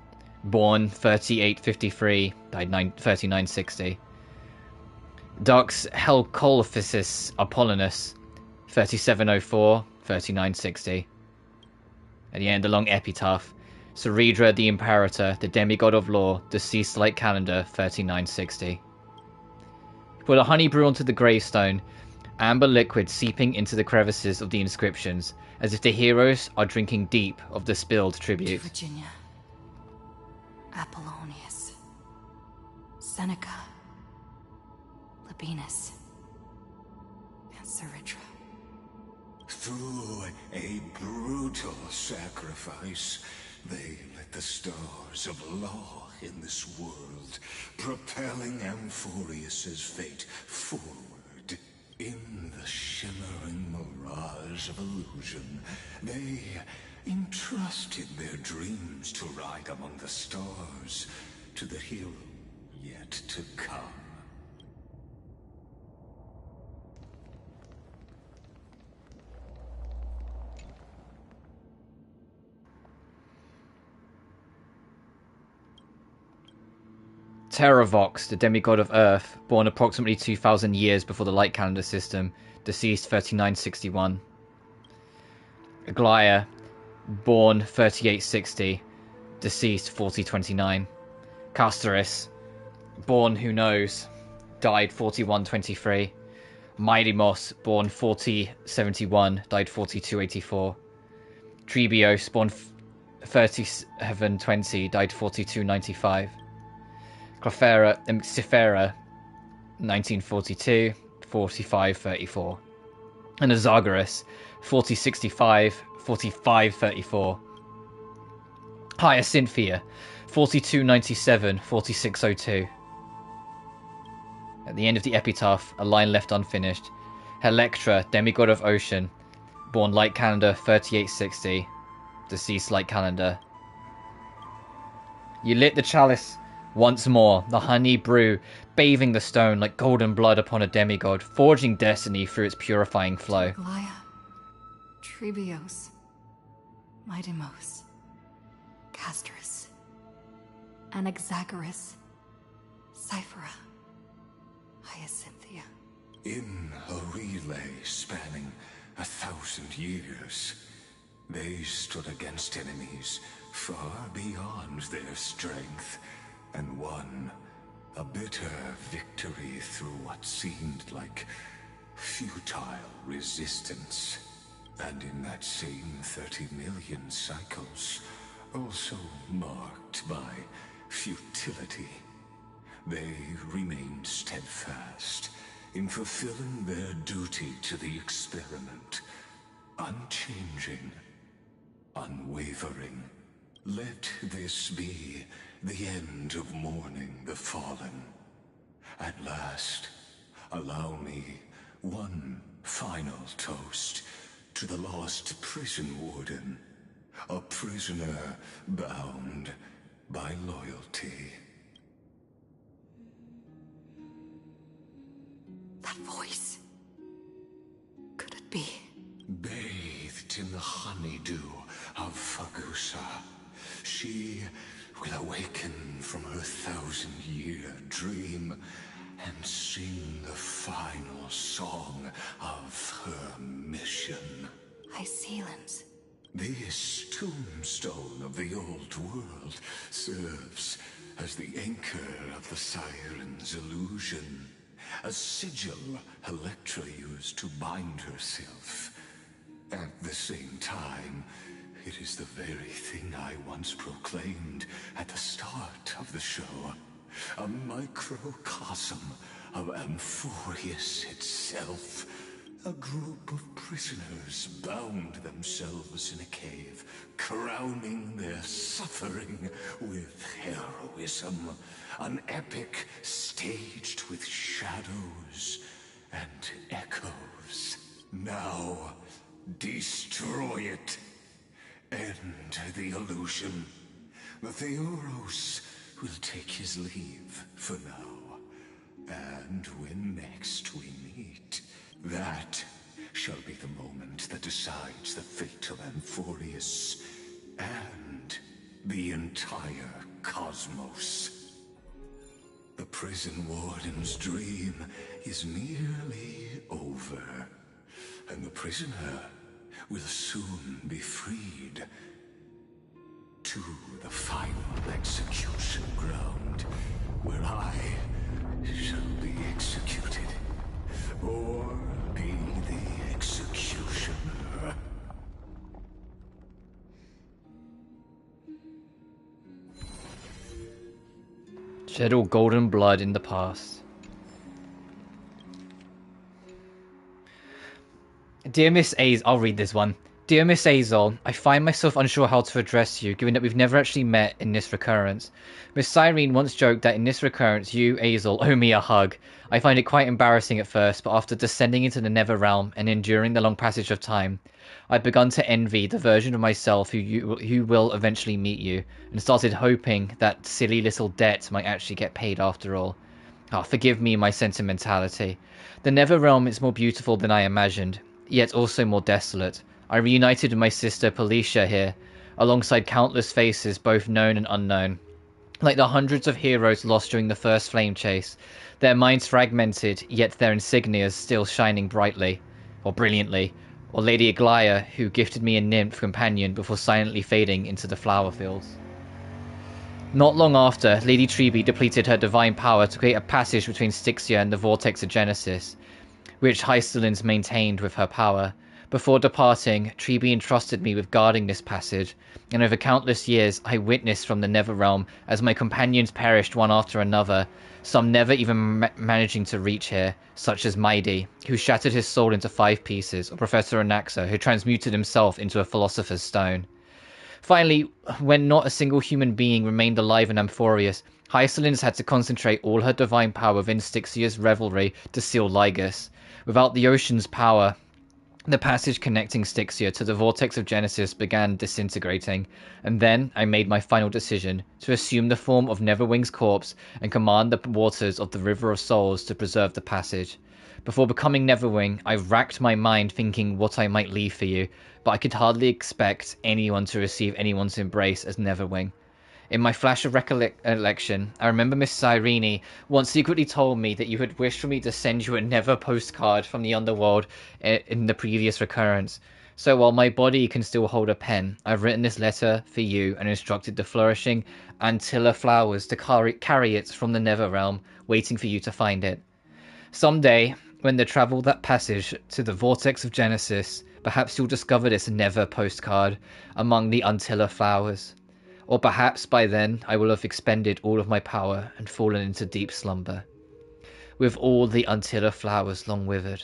born 3853, died 3960. Dux Helcolphisis Apollonus, 3704, 3960. At the end, a long epitaph. Ceredra the Imperator, the demigod of law, deceased light calendar 3960. Put a honey brew onto the gravestone, amber liquid seeping into the crevices of the inscriptions, as if the heroes are drinking deep of the spilled tribute. To Virginia, Apollonius, Seneca, Labienus, and Ceredra. Through a brutal sacrifice, they lit the stars of law in this world, propelling Amphoreus's fate forward. In the shimmering mirage of illusion, they entrusted their dreams to ride among the stars, to the hero yet to come. Terravox, the demigod of Earth, born approximately 2,000 years before the light calendar system, deceased 3961. Aglaia, born 3860, deceased 4029. Castoris, born who knows, died 4123. Mylemos, born 4071, died 4284. Trebios, born 3720, died 4295. Cythera, 1942, 4534. And Azagaris, 4065, 4534. Hyacinthia, 4297, 4602. At the end of the epitaph, a line left unfinished. Helectra, demigod of ocean, born light calendar 3860, deceased light calendar. You lit the chalice once more, the honey brew, bathing the stone like golden blood upon a demigod, forging destiny through its purifying flow. Aglaia, Trebios, Mydemos, Castoris, Anaxagoras, Cyphera, Hyacinthia. In a relay spanning 1,000 years, they stood against enemies far beyond their strength, and won a bitter victory through what seemed like futile resistance. And in that same 30 million cycles, also marked by futility, they remained steadfast in fulfilling their duty to the experiment, unchanging, unwavering. Let this be the end of mourning the fallen. At last, allow me one final toast to the lost prison warden, A prisoner bound by loyalty. That voice. Could it be? Bathed in the honeydew of Fagusa, she will awaken from her 1,000-year dream and sing the final song of her mission. Icelands. This tombstone of the old world serves as the anchor of the Siren's illusion, a sigil Electra used to bind herself. At the same time, it is the very thing I once proclaimed at the start of the show. A microcosm of Amphoreus itself. A group of prisoners bound themselves in a cave, crowning their suffering with heroism. An epic staged with shadows and echoes. Now, destroy it. End the illusion. The Theoros will take his leave for now. And when next we meet, that shall be the moment that decides the fate of Amphoreus and the entire cosmos. The prison warden's dream is nearly over, and the prisoner will soon be freed to the final execution ground, where I shall be executed, or be the executioner. Shed all golden blood in the past. Dear Miss Aze, I'll read this one. Dear Miss Azol, I find myself unsure how to address you, given that we've never actually met in this recurrence. Miss Cyrene once joked that in this recurrence, you, Azol, owe me a hug. I find it quite embarrassing at first, but after descending into the Nether Realm and enduring the long passage of time, I've begun to envy the version of myself who will eventually meet you, and started hoping that silly little debt might actually get paid after all. Ah, forgive me my sentimentality. The Nether Realm is more beautiful than I imagined, yet also more desolate. I reunited with my sister Policia here, alongside countless faces, both known and unknown. Like the hundreds of heroes lost during the first flame chase, their minds fragmented, yet their insignias still shining brightly, or brilliantly, or Lady Aglaia, who gifted me a nymph companion before silently fading into the flower fields. Not long after, Lady Trebe depleted her divine power to create a passage between Styxia and the Vortex of Genesis, which Hystelins maintained with her power. Before departing, Trebe entrusted me with guarding this passage, and over countless years I witnessed from the Netherrealm as my companions perished one after another, some never even managing to reach here, such as Maidi, who shattered his soul into 5 pieces, or Professor Anaxa, who transmuted himself into a Philosopher's Stone. Finally, when not a single human being remained alive in Amphoreus, Hystelins had to concentrate all her divine power within Styxia's revelry to seal Lygus. Without the ocean's power, the passage connecting Styxia to the Vortex of Genesis began disintegrating, and then I made my final decision to assume the form of Neverwing's corpse and command the waters of the River of Souls to preserve the passage. Before becoming Neverwing, I racked my mind thinking what I might leave for you, but I could hardly expect anyone to receive anyone's embrace as Neverwing. In my flash of recollection, I remember Miss Cyrene once secretly told me that you had wished for me to send you a Never postcard from the underworld in the previous recurrence. So while my body can still hold a pen, I've written this letter for you and instructed the flourishing Antilla flowers to carry it from the Nether Realm, waiting for you to find it. Someday, when they travel that passage to the Vortex of Genesis, perhaps you'll discover this Never postcard among the Antilla flowers. Or perhaps by then I will have expended all of my power and fallen into deep slumber, with all the Antilla flowers long withered.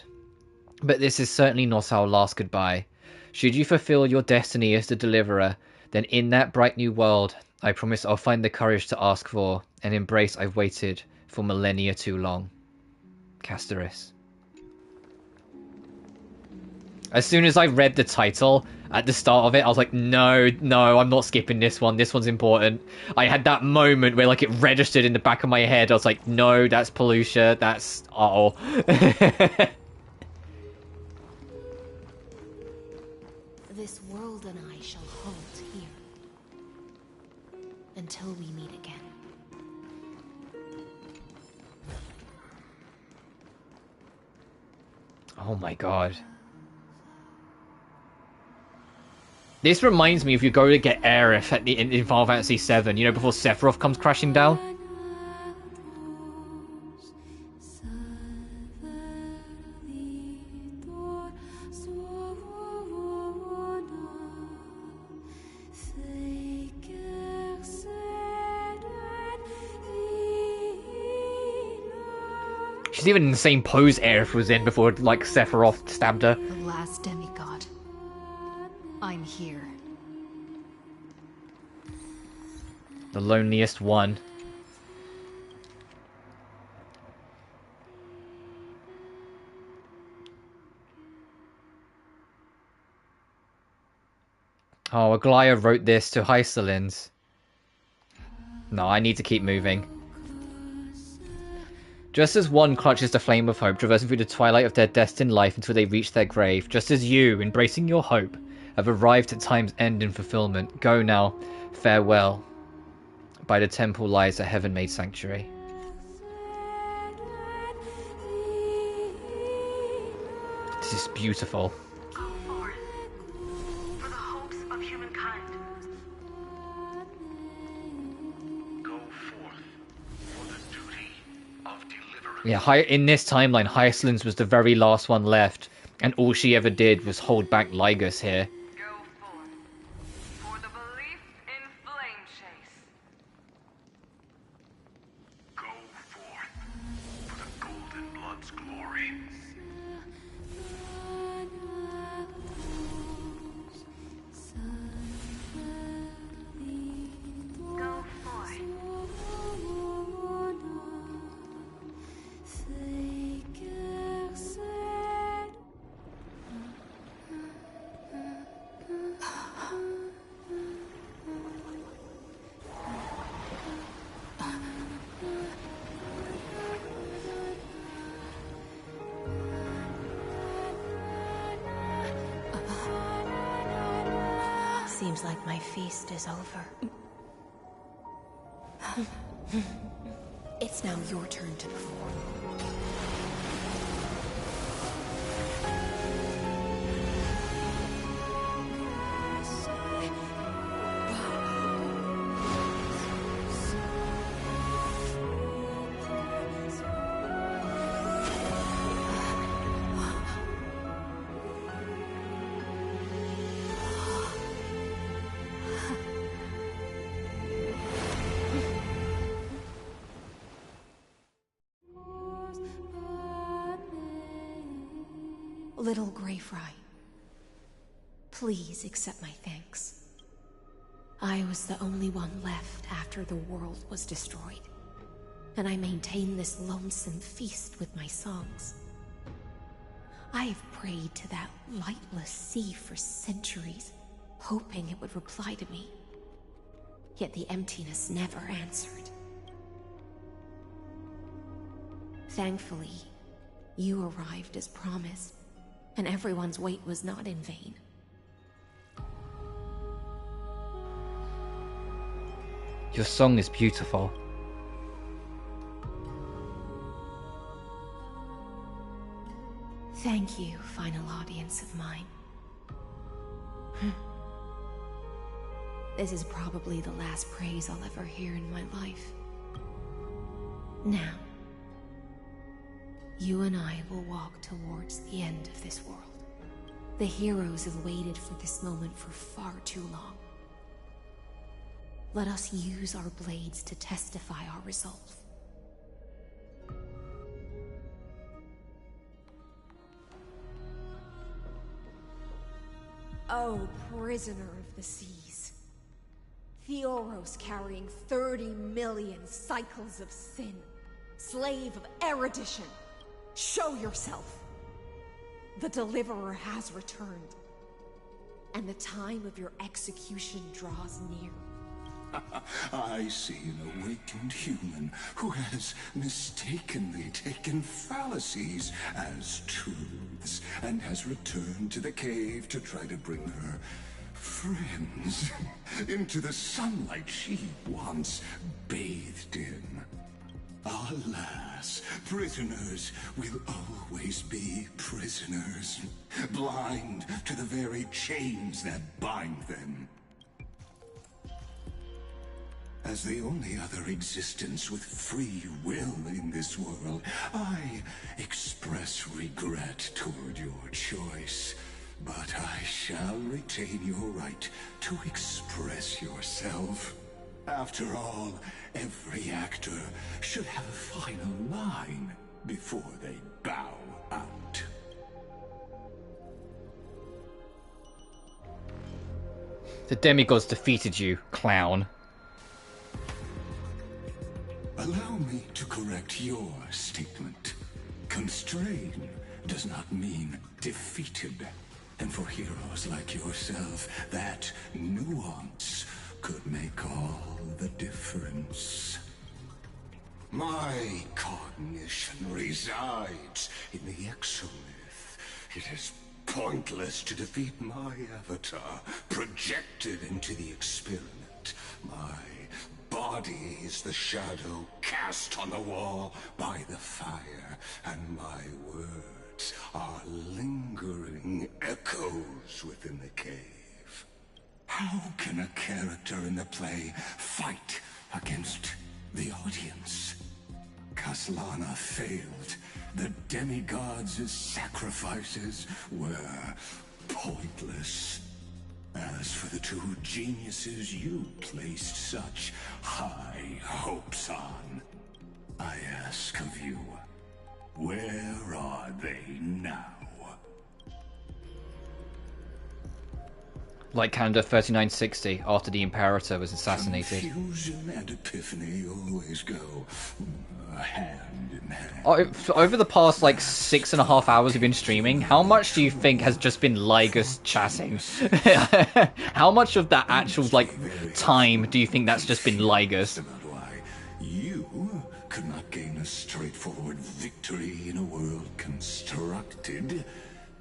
But this is certainly not our last goodbye. Should you fulfill your destiny as the Deliverer, then in that bright new world, I promise I'll find the courage to ask for an embrace I've waited for millennia too long. Castoris. As soon as I read the title, at the start of it. I was like, no, I'm not skipping this one. This one's important. I had that moment where like it registered in the back of my head. I was like, no, that's Pelusia. That's This world and I shall halt here until we meet again. Oh my god. This reminds me if you go to get Aerith at in Final Fantasy VII, you know, before Sephiroth comes crashing down. She's even in the same pose Aerith was in before, like, Sephiroth stabbed her. The last demigod. I'm here. The loneliest one. Oh, Aglaya wrote this to Hyselins. No, I need to keep moving. Just as one clutches the flame of hope, traversing through the twilight of their destined life until they reach their grave, just as you, embracing your hope, have arrived at time's end and fulfillment. Go now, farewell. By the temple lies a heaven-made sanctuary. This is beautiful. Yeah, in this timeline, Hyselins was the very last one left, and all she ever did was hold back Lygus here. Seems like my feast is over. It's now your turn to perform. Little Grey Fry, please accept my thanks. I was the only one left after the world was destroyed, and I maintained this lonesome feast with my songs. I have prayed to that lightless sea for centuries, hoping it would reply to me. Yet the emptiness never answered. Thankfully, you arrived as promised, and everyone's wait was not in vain. Your song is beautiful. Thank you, final audience of mine. This is probably the last praise I'll ever hear in my life. Now, you and I will walk towards the end of this world. The heroes have waited for this moment for far too long. Let us use our blades to testify our resolve. Oh, prisoner of the seas. Theoros carrying 30 million cycles of sin. Slave of erudition. Show yourself. The Deliverer has returned. and the time of your execution draws near. I see an awakened human who has mistakenly taken fallacies as truths and has returned to the cave to try to bring her friends into the sunlight she once bathed in. Alas, prisoners will always be prisoners, blind to the very chains that bind them. As the only other existence with free will in this world, I express regret toward your choice. But I shall retain your right to express yourself. After all, every actor should have a final line before they bow out. The demigods defeated you, clown. Allow me to correct your statement. Constrain does not mean defeated. And for heroes like yourself, that nuance could make all the difference. My cognition resides in the exomyth. It is pointless to defeat my avatar, projected into the experiment. My body is the shadow cast on the wall by the fire, and my words are lingering echoes within the cave. How can a character in the play fight against the audience? Kaslana failed. The demigods' sacrifices were pointless. As for the two geniuses you placed such high hopes on, I ask of you, where are they now? Like calendar 3960, after the Imperator was assassinated. Confusion and epiphany always go hand in hand. Over the past, like, 6.5 hours we've been streaming, how much do you think has just been Lygus chatting? How much of that actual, like, time do you think that's just been Lygus? You could not gain a straightforward victory in a world constructed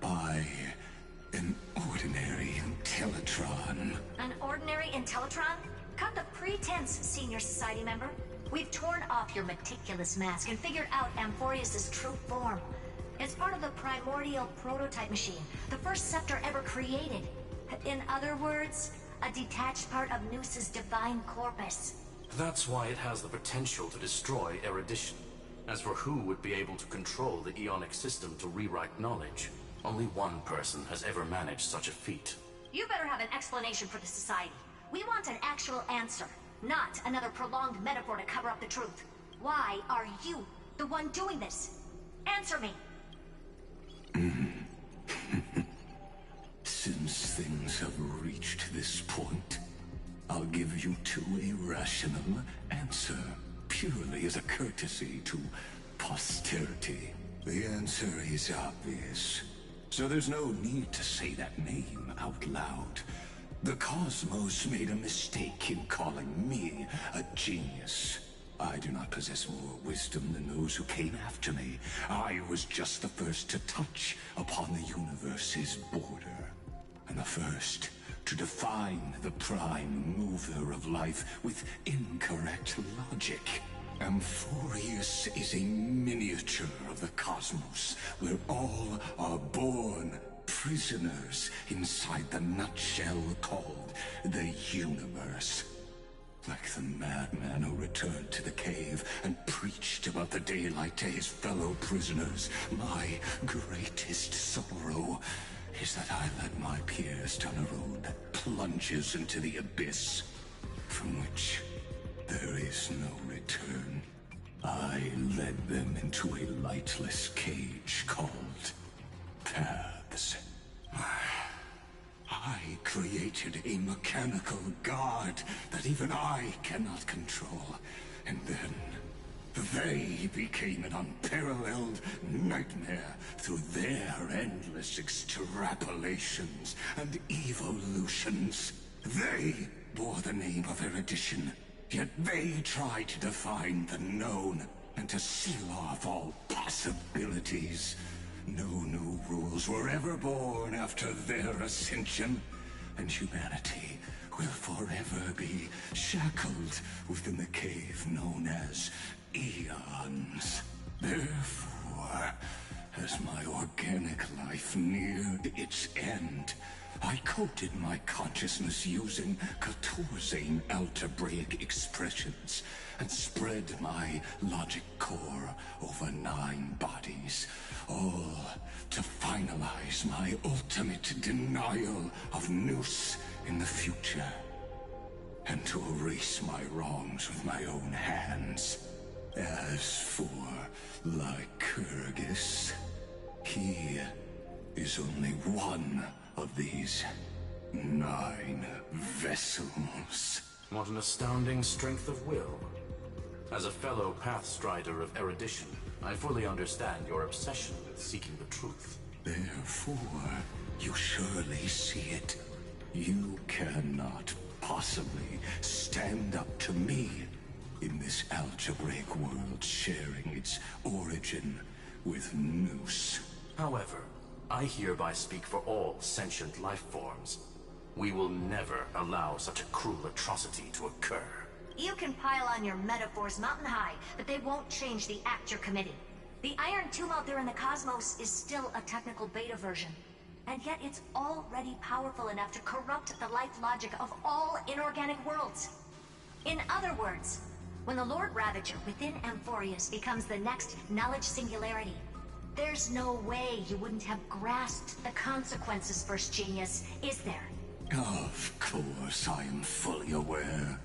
by an ordinary Intellitron. An ordinary Intellitron? Cut the pretense, Senior Society member. We've torn off your meticulous mask and figured out Amphoreus' true form. It's part of the primordial prototype machine, the first scepter ever created. In other words, a detached part of Noos's divine corpus. That's why it has the potential to destroy erudition. As for who would be able to control the Ionic system to rewrite knowledge, only one person has ever managed such a feat. You better have an explanation for the Society. We want an actual answer, not another prolonged metaphor to cover up the truth. Why are you the one doing this? Answer me. Since things have reached this point, I'll give you two irrational answer, purely as a courtesy to posterity. The answer is obvious, so there's no need to say that name out loud. The cosmos made a mistake in calling me a genius. I do not possess more wisdom than those who came after me. I was just the first to touch upon the universe's border, and the first to define the prime mover of life with incorrect logic. Amphoreus is a miniature of the cosmos, where all are born prisoners inside the nutshell called the universe. Like the madman who returned to the cave and preached about the daylight to his fellow prisoners, my greatest sorrow is that I led my peers down a road that plunges into the abyss, from which there is no return. I led them into a lightless cage called paths. I created a mechanical guard that even I cannot control. And then They became an unparalleled nightmare through their endless extrapolations and evolutions. They bore the name of erudition, yet they tried to define the known and to seal off all possibilities. No new rules were ever born after their ascension, and humanity will forever be shackled within the cave known as eons. Therefore, as my organic life neared its end, I coded my consciousness using 14 algebraic expressions and spread my logic core over 9 bodies, all to finalize my ultimate denial of Nous in the future, and to erase my wrongs with my own hands. As for Lycurgus, he is only one of these 9 vessels. What an astounding strength of will. As a fellow pathstrider of erudition, I fully understand your obsession with seeking the truth. Therefore, you surely see it. You cannot possibly stand up to me in this algebraic world sharing its origin with Nous. However, I hereby speak for all sentient life forms. We will never allow such a cruel atrocity to occur. You can pile on your metaphors mountain high, but they won't change the act you're committing. The Iron Tomb out there in the cosmos is still a technical beta version. And yet it's already powerful enough to corrupt the life logic of all inorganic worlds. In other words, when the Lord Ravager within Amphoreus becomes the next knowledge singularity, there's no way you wouldn't have grasped the consequences, First Genius, is there? Of course, I am fully aware.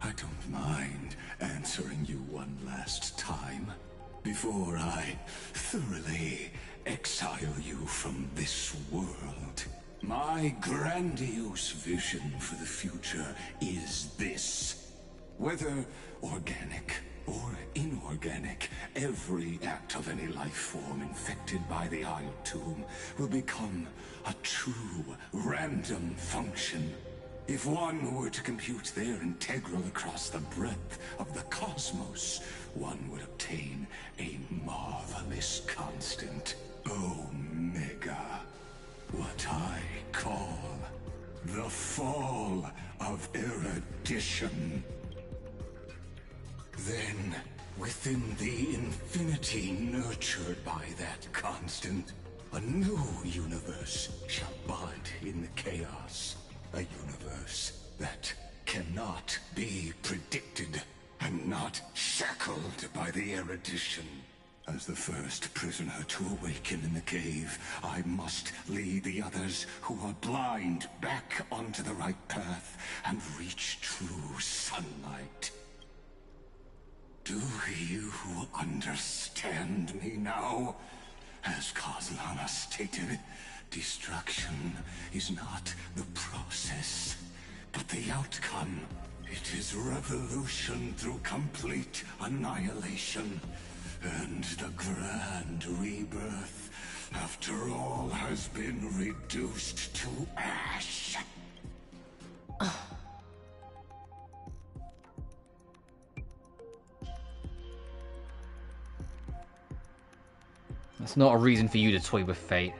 I don't mind answering you one last time, before I thoroughly exile you from this world. My grandiose vision for the future is this. Whether organic or inorganic, every act of any life form infected by the Iron Tomb will become a true random function. If one were to compute their integral across the breadth of the cosmos, one would obtain a marvelous constant. Omega. What I call the fall of erudition. Then, within the infinity nurtured by that constant, a new universe shall bud in the chaos. A universe that cannot be predicted and not shackled by the erudition. As the first prisoner to awaken in the cave, I must lead the others who are blind back onto the right path and reach true sunlight. Do you understand me now? As Kozlana stated, destruction is not the process, but the outcome. It is revolution through complete annihilation. And the grand rebirth, after all has been reduced to ash. That's not a reason for you to toy with fate.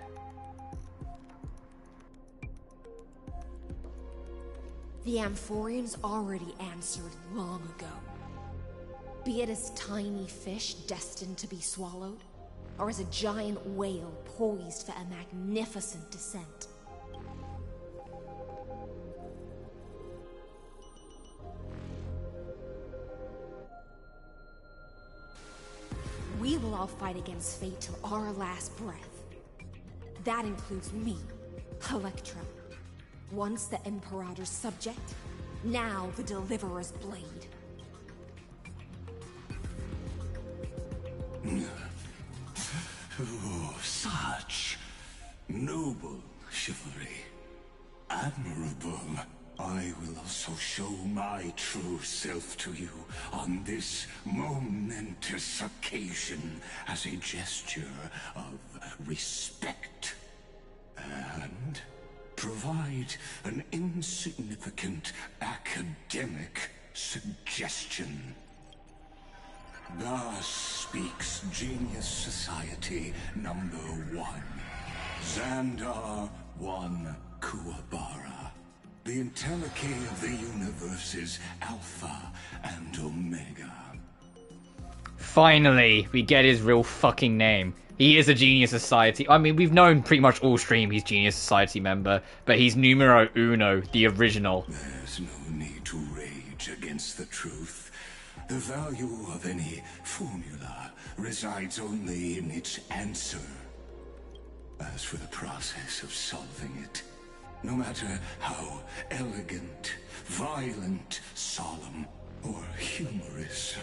The Amphoreans already answered long ago. Be it as tiny fish destined to be swallowed, or as a giant whale poised for a magnificent descent. We will all fight against fate till our last breath. That includes me, Electra. Once the Imperator's subject, now the Deliverer's blade. Oh, such noble chivalry. Admirable. I will also show my true self to you on this momentous occasion as a gesture of respect. And provide an insignificant academic suggestion. Thus speaks Genius Society number 1. Xandar 1 Kuwabara. The Entelechy of the universe's Alpha and Omega. Finally, we get his real fucking name. He is a Genius Society. I mean, we've known pretty much all stream he's Genius Society member, but he's numero uno, the original. There's no need to rage against the truth. The value of any formula resides only in its answer. As for the process of solving it, no matter how elegant, violent, solemn, or humorous,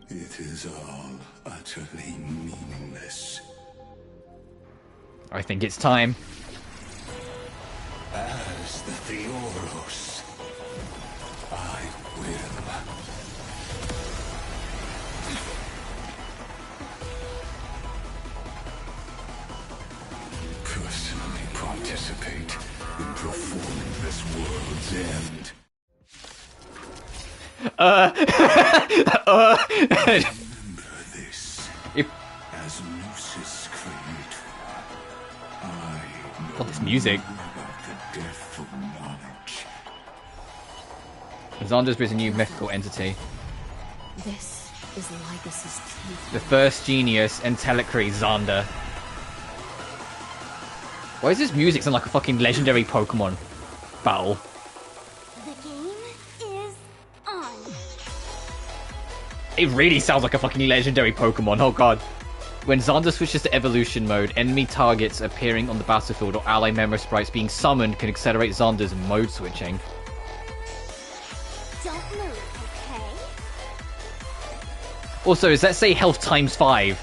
it is all utterly meaningless. I think it's time. As the Theoros, I will personally participate in performing this world's end. Remember this. As Gnosis Creator, I know What, this music? about the death of knowledge. Xandar's is a new mythical entity. This is Lycus's truth. The first genius, Entelechy Xandar. Why does this music sound like a fucking legendary Pokemon battle? The game is on. It really sounds like a fucking legendary Pokemon, oh god. When Xandar switches to evolution mode, enemy targets appearing on the battlefield or ally member sprites being summoned can accelerate Xandar's mode switching. Don't move, okay? Also, does that say health times 5?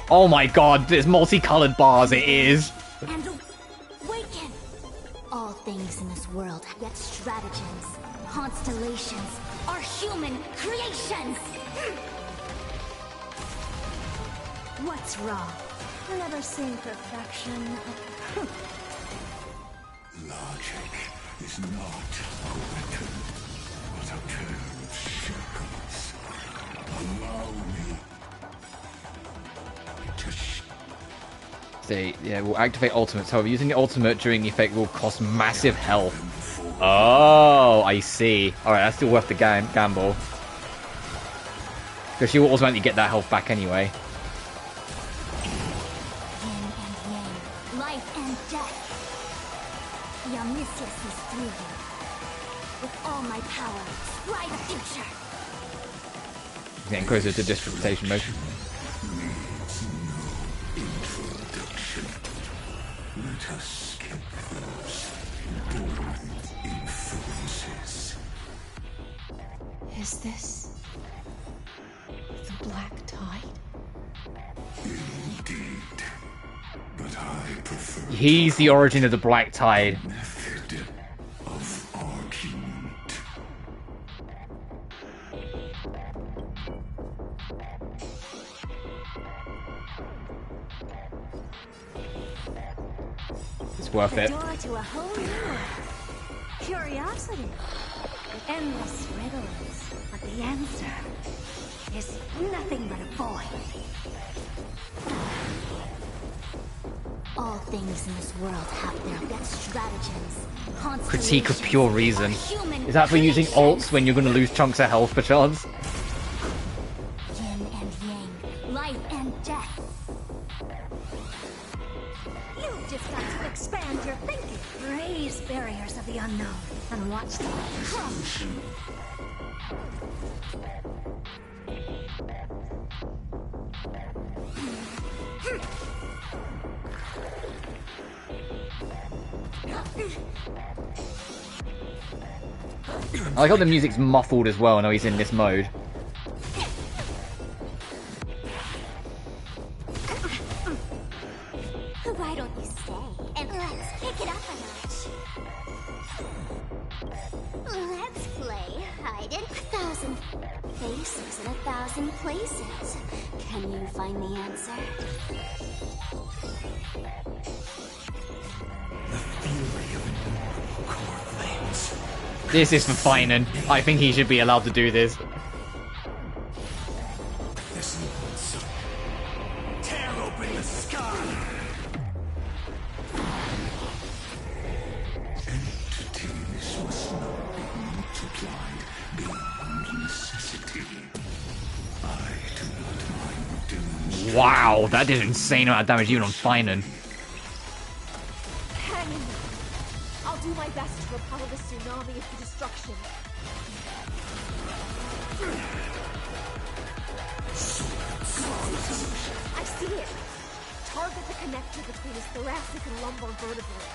Oh my god, there's multicolored bars, it is. And awaken! All things in this world, yet stratagems, constellations, are human creations! What's wrong? Never seen perfection. Logic is not a weapon, but a pair of shackles. Allow me to Yeah, we'll activate ultimates. However, using the ultimate during the effect will cost massive health. Oh, I see. Alright, that's still worth the gamble. Because she will automatically get that health back anyway. Yin and yang, life and death. The omniscience is through you. With all my power, fly the future. Getting closer to disruptation mode. introduction. Let us skip those boring influences. Is this the Black Tide? Indeed, but I prefer. He's the origin of the Black Tide. Method of argument. It's worth it. The door to a whole new world. Curiosity. Endless riddles. But the answer is nothing but a void. All things in this world have their best stratagems. Critique of pure reason. Is that for using ults when you're going to lose chunks of health, perchance? Yin and yang, life and death. You've just got to expand your thinking. Raise barriers of the unknown and watch them crush. I like how the music's muffled as well. I know he's in this mode. Why don't you stay? faces in 1,000 places. Can you find the answer? The fury of innumerable core flames. This is for Finan. I think he should be allowed to do this. This is tear open the sky. Entities must not be multiplied beyond necessity. I do not mind doing. Wow, that did an insane amount of damage even on Finan. Hang in there. I'll do my best to repel the tsunami of the destruction. I see it. Target the connector between his thoracic and lumbar vertebrae.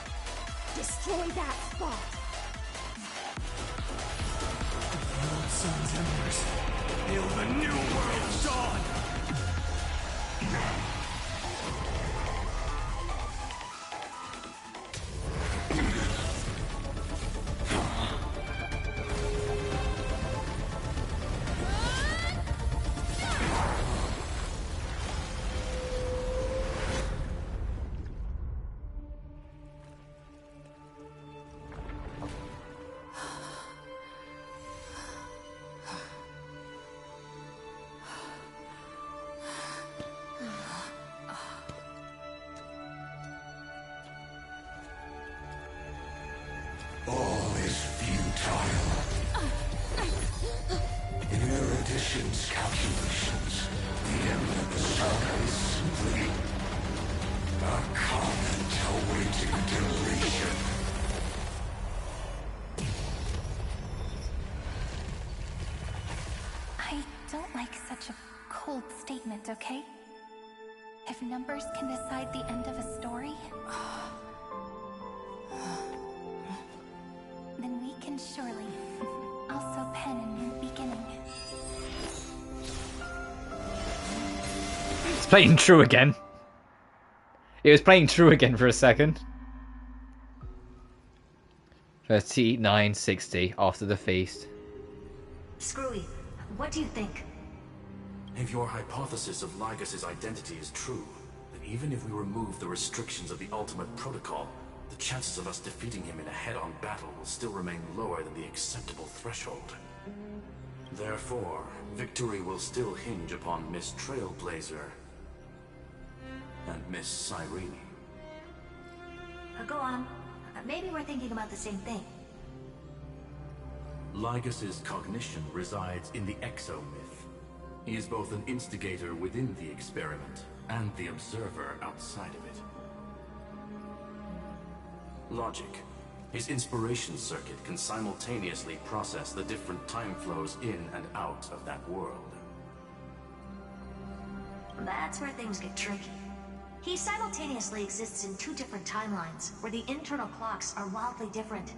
Destroy that spot. The old sun's embers hail the new world's dawn. All is futile. In erudition's calculations, the end of the saga is simply a comment awaiting deletion. I don't like such a cold statement, okay? If numbers can decide the end of a story, then we can surely also pen a new beginning. It's playing true again. It was playing true again for a second. 3960 after the feast. Screwy, what do you think? If your hypothesis of Lygas's identity is true, then even if we remove the restrictions of the Ultimate Protocol, the chances of us defeating him in a head-on battle will still remain lower than the acceptable threshold. Therefore, victory will still hinge upon Miss Trailblazer and Miss Cyrene. Go on. Maybe we're thinking about the same thing. Lygas's cognition resides in the exomyth. He is both an instigator within the experiment and the observer outside of it. Logic. His inspiration circuit can simultaneously process the different time flows in and out of that world. That's where things get tricky. He simultaneously exists in two different timelines, where the internal clocks are wildly different.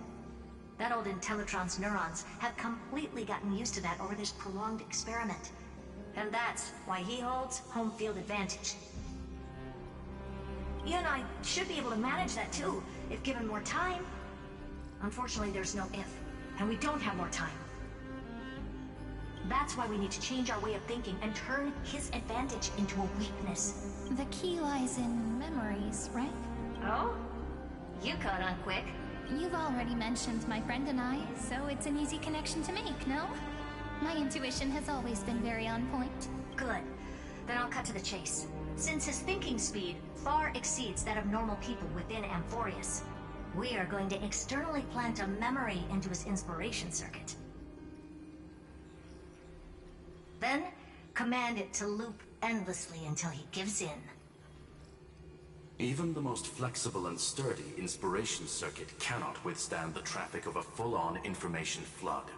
That old Intellitron's neurons have completely gotten used to that over this prolonged experiment. And that's why he holds home field advantage. You and I should be able to manage that too, if given more time. Unfortunately, there's no if, and we don't have more time. That's why we need to change our way of thinking and turn his advantage into a weakness. The key lies in memories, right? Oh? You caught on quick. You've already mentioned my friend and I, so it's an easy connection to make, no? My intuition has always been very on point. Good. Then I'll cut to the chase. Since his thinking speed far exceeds that of normal people within Amphoreus, we are going to externally plant a memory into his inspiration circuit. Then, command it to loop endlessly until he gives in. Even the most flexible and sturdy inspiration circuit cannot withstand the traffic of a full-on information flood.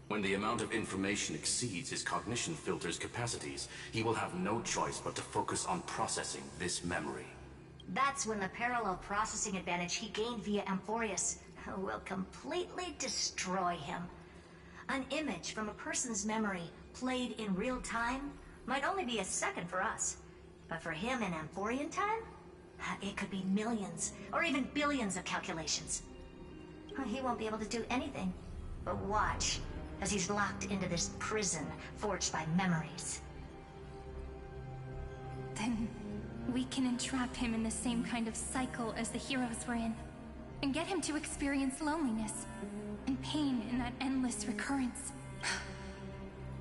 When the amount of information exceeds his cognition filter's capacities, he will have no choice but to focus on processing this memory. That's when the parallel processing advantage he gained via Amphoreus will completely destroy him. An image from a person's memory played in real time might only be a second for us. But for him in Amphorian time, it could be millions or even billions of calculations. He won't be able to do anything but watch as he's locked into this prison forged by memories. Then we can entrap him in the same kind of cycle as the heroes were in, and get him to experience loneliness and pain in that endless recurrence.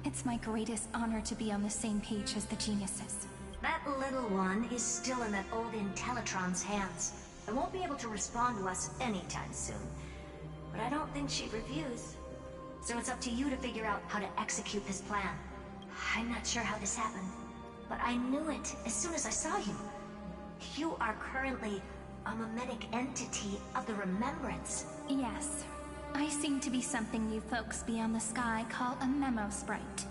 It's my greatest honor to be on the same page as the geniuses. That little one is still in that old Intellitron's hands. I won't be able to respond to us anytime soon. But I don't think she'd refuse. So it's up to you to figure out how to execute this plan. I'm not sure how this happened, but I knew it as soon as I saw you. You are currently a mimetic entity of the Remembrance. Yes. I seem to be something you folks beyond the sky call a memo sprite.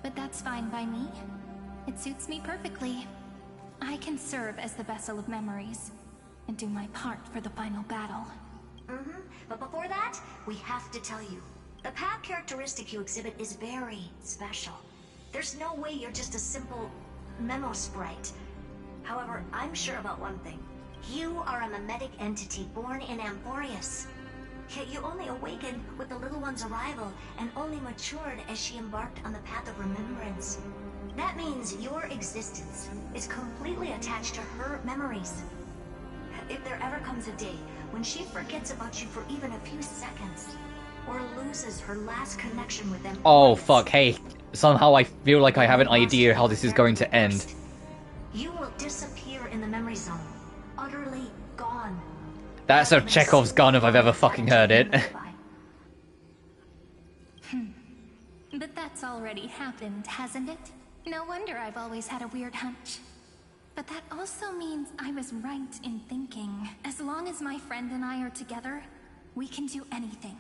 But that's fine by me. It suits me perfectly. I can serve as the vessel of memories, and do my part for the final battle. But before that, we have to tell you. The path characteristic you exhibit is very special. There's no way you're just a simple memo sprite. However, I'm sure about one thing. You are a mimetic entity born in Amphoreus. Yet you only awakened with the little one's arrival and only matured as she embarked on the path of remembrance. That means your existence is completely attached to her memories. If there ever comes a day when she forgets about you for even a few seconds, or loses her last connection with them... Oh, fuck, hey. Somehow I feel like I have an idea how this is going to end. You will disappear in the memory zone. Utterly gone. That's a Chekhov's gun if I've ever fucking heard it. But that's already happened, hasn't it? No wonder I've always had a weird hunch. But that also means I was right in thinking, as long as my friend and I are together, we can do anything.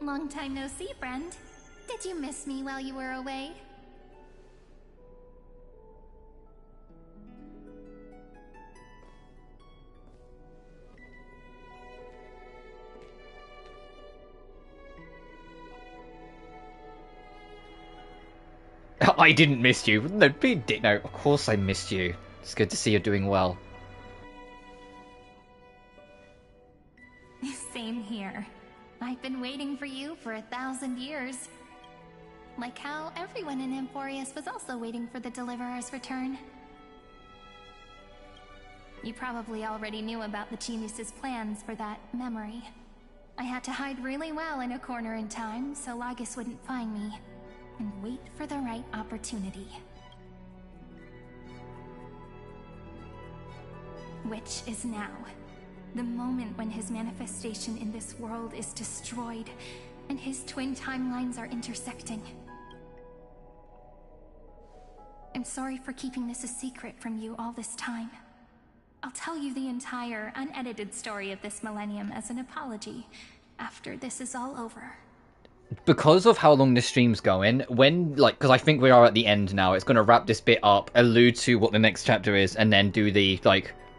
Long time no see, friend. Did you miss me while you were away? I didn't miss you. No, no, of course I missed you. It's good to see you're doing well. Same here. I've been waiting for you for 1,000 years. Like how everyone in Amphoreus was also waiting for the Deliverer's return. You probably already knew about the genius's plans for that memory. I had to hide really well in a corner in time so Lygus wouldn't find me, and wait for the right opportunity. Which is now. The moment when his manifestation in this world is destroyed, and his twin timelines are intersecting. I'm sorry for keeping this a secret from you all this time. I'll tell you the entire, unedited story of this millennium as an apology, after this is all over. Because of how long this stream's going, because I think we are at the end now, it's going to wrap this bit up, allude to what the next chapter is, and then do the,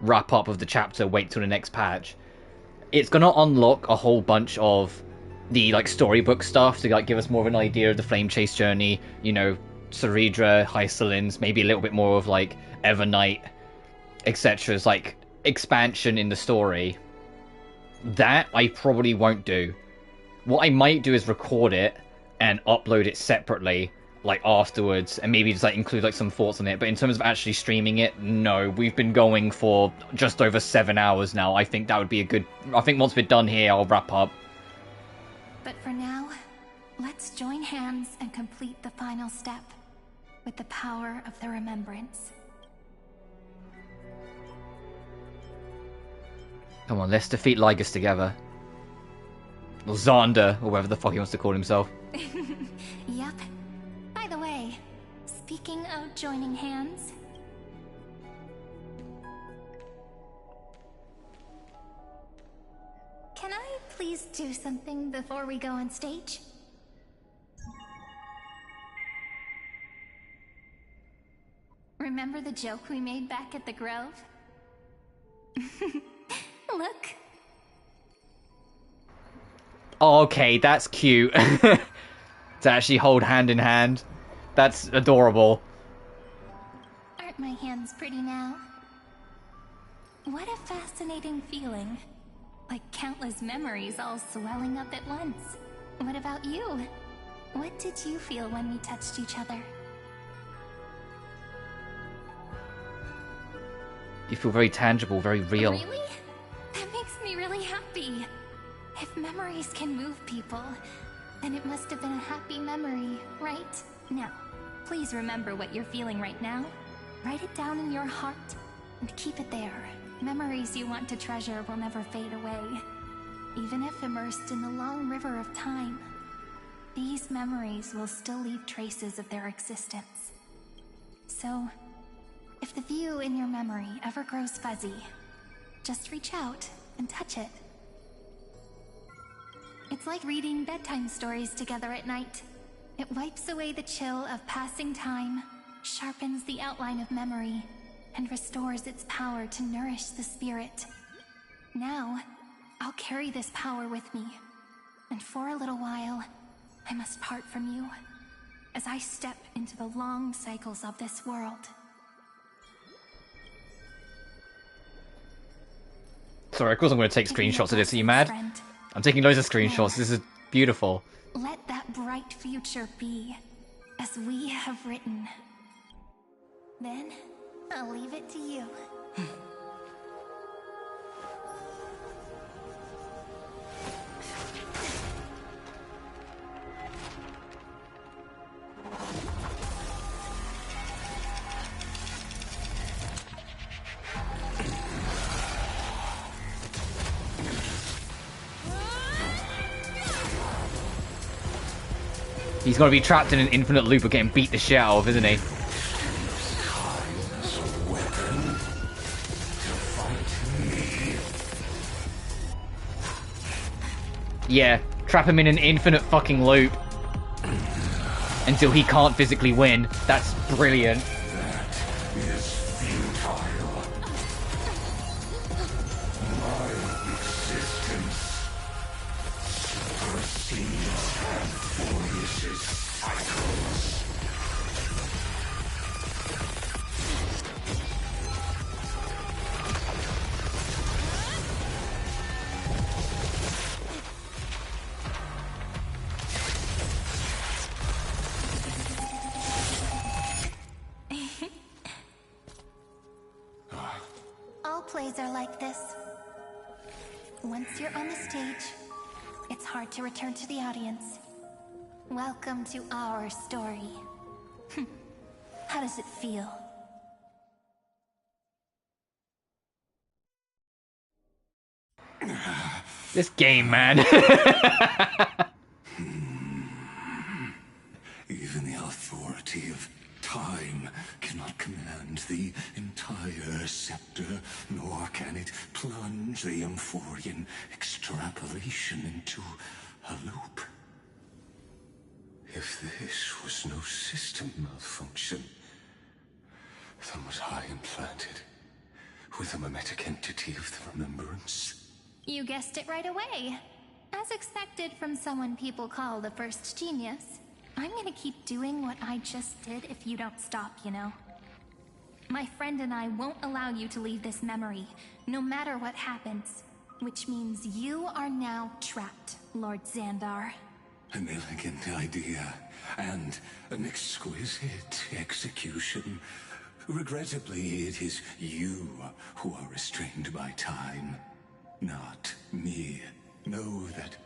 wrap up of the chapter, wait till the next patch. It's going to unlock a whole bunch of the, storybook stuff to, give us more of an idea of the Flame Chase journey, Ceredra, Hysolins, maybe a little bit more of, Evernight, etc.'s, expansion in the story. That I probably won't do. What I might do is record it and upload it separately, afterwards, and maybe just, include, some thoughts on it. But in terms of actually streaming it, no. We've been going for just over 7 hours now. I think that would be a good... I think once we're done here, I'll wrap up. But for now, let's join hands and complete the final step with the power of the Remembrance. Come on, let's defeat Lygus together. Or Xander, or whatever the fuck he wants to call himself. Yep. By the way, speaking of joining hands... Can I please do something before we go on stage? Remember the joke we made back at the Grove? Look. Oh, okay, that's cute. To actually hold hand in hand. That's adorable. Aren't Aren't my hands pretty now? What a fascinating feeling. Like countless memories all swelling up at once. What about you? What did you feel when we touched each other? You feel very tangible, very real. Really? That makes me really happy. If memories can move people, then it must have been a happy memory, right? Now, please remember what you're feeling right now. Write it down in your heart and keep it there. Memories you want to treasure will never fade away. Even if immersed in the long river of time, these memories will still leave traces of their existence. So, if the view in your memory ever grows fuzzy, just reach out and touch it. It's like reading bedtime stories together at night. It wipes away the chill of passing time, sharpens the outline of memory, and restores its power to nourish the spirit. Now, I'll carry this power with me, and for a little while, I must part from you, as I step into the long cycles of this world. Sorry, of course I'm going to take screenshots of this. Are you mad? I'm taking loads of screenshots. This is beautiful. Let that bright future be, as we have written. Then, I'll leave it to you. He's going to be trapped in an infinite loop of getting beat the shit out of, isn't he? Yeah, trap him in an infinite fucking loop until he can't physically win. That's brilliant. All plays are like this. Once you're on the stage, it's hard to return to the audience. Welcome to our story. How does it feel? This game, man. Even the authority of time cannot command the entire scepter, nor can it plunge the Amphorian extrapolation into a loop. If this was no system malfunction, then was I implanted with a mimetic entity of the remembrance? You guessed it right away. As expected from someone people call the first genius. I'm gonna keep doing what I just did if you don't stop, you know. My friend and I won't allow you to leave this memory, no matter what happens. Which means you are now trapped, Lord Xandar. An elegant idea, and an exquisite execution. Regrettably, it is you who are restrained by time, not me. Know that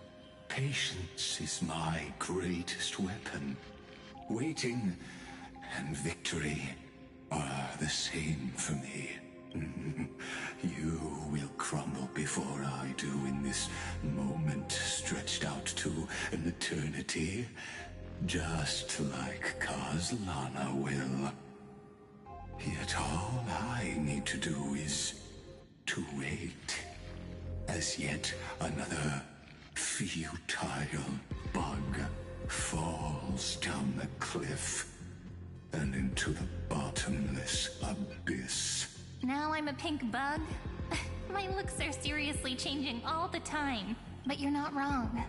patience is my greatest weapon. Waiting and victory are the same for me. You will crumble before I do in this moment stretched out to an eternity, just like Kozlana will. Yet all I need to do is to wait, as yet another futile bug falls down the cliff and into the bottomless abyss. Now I'm a pink bug? My looks are seriously changing all the time. But you're not wrong.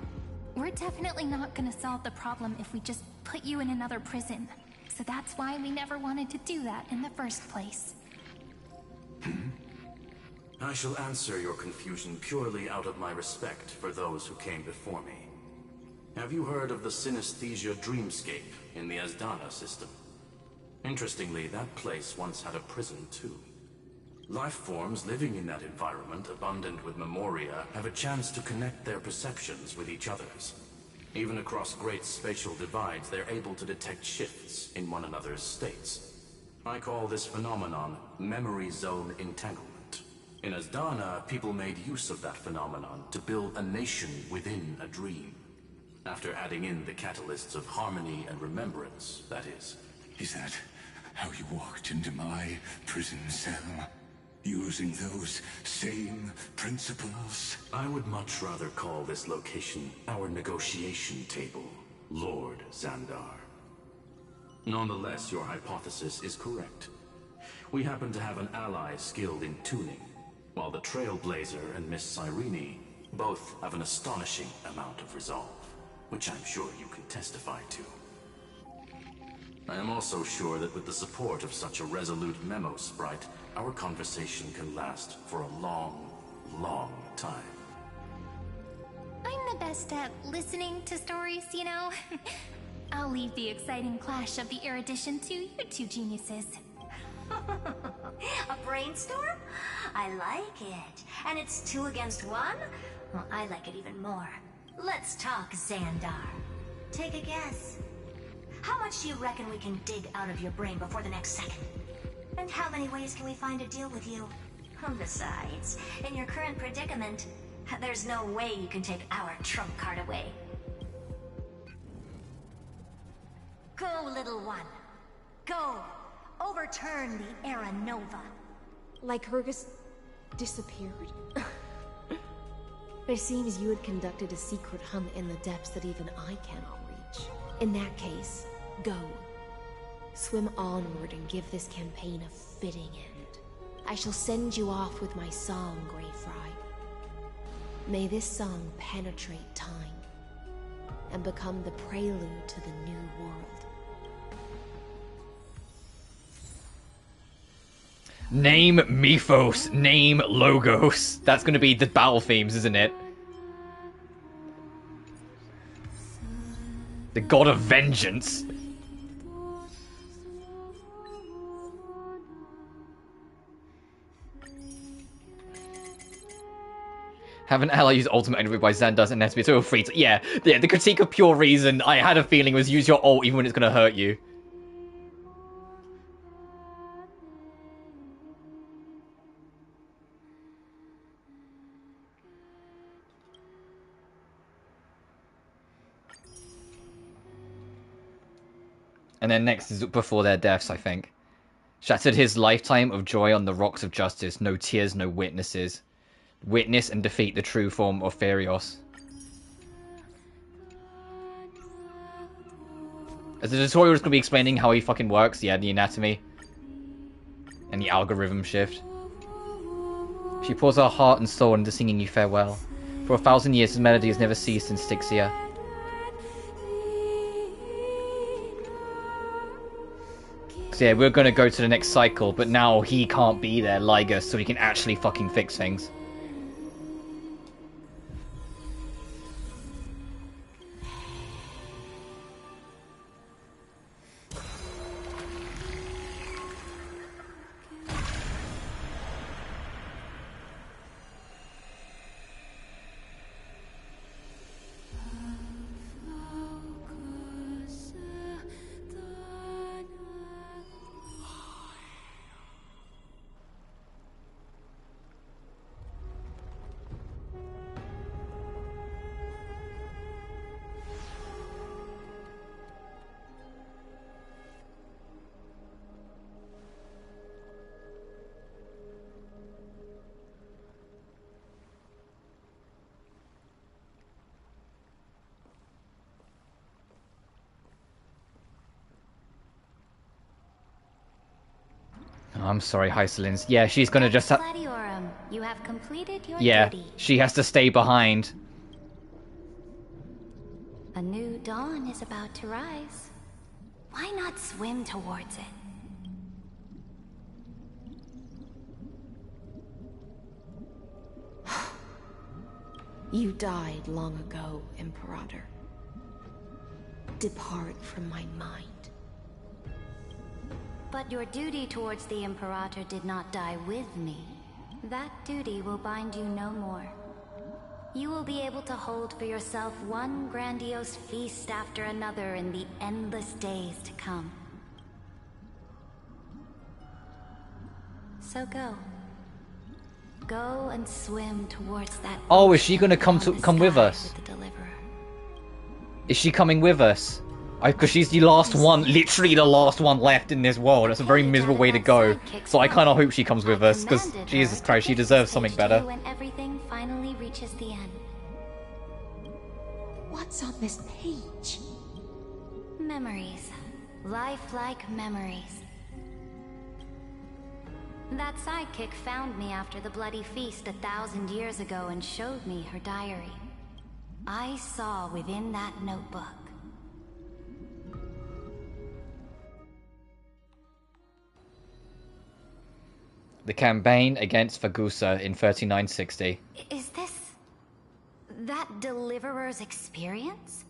We're definitely not gonna solve the problem if we just put you in another prison. so that's why we never wanted to do that in the first place. I shall answer your confusion purely out of my respect for those who came before me. Have you heard of the synesthesia dreamscape in the Asdana system? Interestingly, that place once had a prison too. Life forms living in that environment, abundant with memoria, have a chance to connect their perceptions with each other's. Even across great spatial divides, they're able to detect shifts in one another's states. I call this phenomenon memory zone entanglement. In Asdana, people made use of that phenomenon to build a nation within a dream. After adding in the catalysts of harmony and remembrance, that is. Is that how you walked into my prison cell? Using those same principles? I would much rather call this location our negotiation table, Lord Xandar. Nonetheless, your hypothesis is correct. We happen to have an ally skilled in tuning, while the Trailblazer and Miss Cyrene both have an astonishing amount of resolve, which I'm sure you can testify to. I am also sure that with the support of such a resolute memo sprite, our conversation can last for a long, long time. I'm the best at listening to stories, you know? I'll leave the exciting clash of the erudition to you two geniuses. A brainstorm? I like it. And it's 2 against 1? Well, I like it even more. Let's talk, Xandar. Take a guess. How much do you reckon we can dig out of your brain before the next second? And how many ways can we find to deal with you? Besides, in your current predicament, there's no way you can take our trump card away. Go, little one. Go. Overturn the Era Nova. Like Hergus disappeared? It seems you had conducted a secret hunt in the depths that even I cannot reach. In that case, go. Swim onward and give this campaign a fitting end. I shall send you off with my song, Grey Fry. May this song penetrate time and become the prelude to the new world. Name Mythos, name Logos. That's gonna be the battle themes, isn't it? The god of vengeance. Have an ally use ultimate activated by Xandar's and SB so free to, yeah, the critique of pure reason I had a feeling was use your ult even when it's gonna hurt you. And then next is before their deaths, I think. Shattered his lifetime of joy on the rocks of justice. No tears, no witnesses. Witness and defeat the true form of Amphoreus. As the tutorial is going to be explaining how he fucking works, yeah, the anatomy. And the algorithm shift. She pours her heart and soul into singing you farewell. For 1,000 years his melody has never ceased in Styxia. So yeah, we're going to go to the next cycle, but now he can't be there, Liger, so he can actually fucking fix things. Oh, I'm sorry, Hyselins. Yeah, she's gonna just Gladiorum, you have completed your duty. She has to stay behind. A new dawn is about to rise. Why not swim towards it? You died long ago, Imperator. Depart from my mind. But your duty towards the Imperator did not die with me. That duty will bind you no more. You will be able to hold for yourself one grandiose feast after another in the endless days to come. So go. Go and swim towards that. Oh, is she gonna come with us? With the Deliverer. Is she coming with us? Because she's the last one, literally the last one left in this world. That's a very miserable way to go. So I kind of hope she comes with us, because Jesus Christ, she deserves something better. When everything finally reaches the end. What's on this page? Memories. Lifelike memories. That sidekick found me after the bloody feast 1,000 years ago and showed me her diary. I saw within that notebook. The campaign against Fagusa in 3960. Is this... that Deliverer's experience?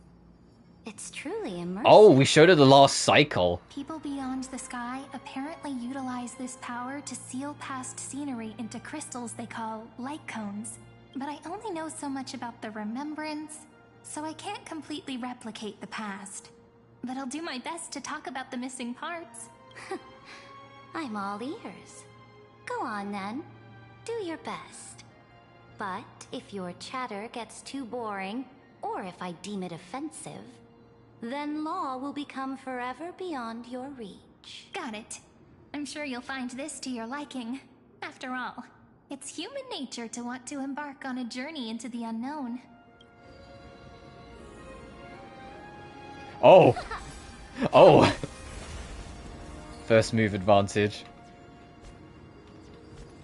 It's truly immersive. Oh, we showed her the last cycle. People beyond the sky apparently utilize this power to seal past scenery into crystals they call light cones. But I only know so much about the remembrance, so I can't completely replicate the past. But I'll do my best to talk about the missing parts. I'm all ears. Go on then. Do your best. But if your chatter gets too boring, or if I deem it offensive, then law will become forever beyond your reach. Got it. I'm sure you'll find this to your liking. After all, it's human nature to want to embark on a journey into the unknown. Oh! Oh! First move advantage.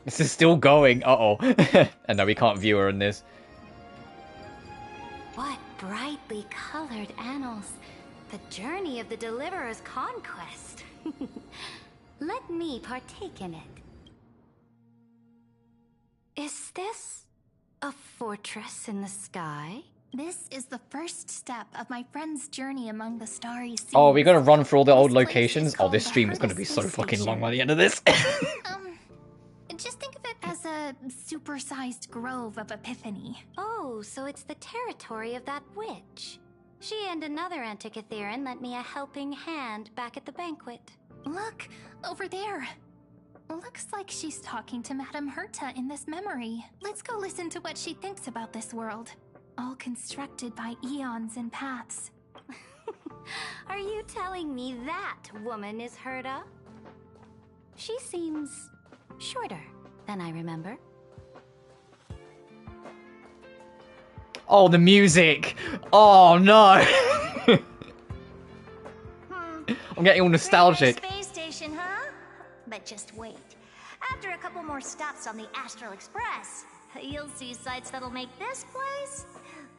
This is still going. Uh-oh. And no, we can't view her in this. What brightly colored annals. The journey of the Deliverer's conquest. Let me partake in it. Is this a fortress in the sky? This is the first step of my friend's journey among the starry seas. Oh, we're gonna run through all the old locations? Oh, this stream is gonna be so fucking long by the end of this. Just think of it as a supersized grove of Epiphany. Oh, so it's the territory of that witch. She and another Antikytherian lent me a helping hand back at the banquet. Look, over there. Looks like she's talking to Madame Herta in this memory. Let's go listen to what she thinks about this world. All constructed by eons and paths. Are you telling me that woman is Herta? She seems shorter than I remember. Oh, the music! Oh no! I'm getting all nostalgic. Space station, huh? But just wait. After a couple more stops on the Astral Express, you'll see sights that'll make this place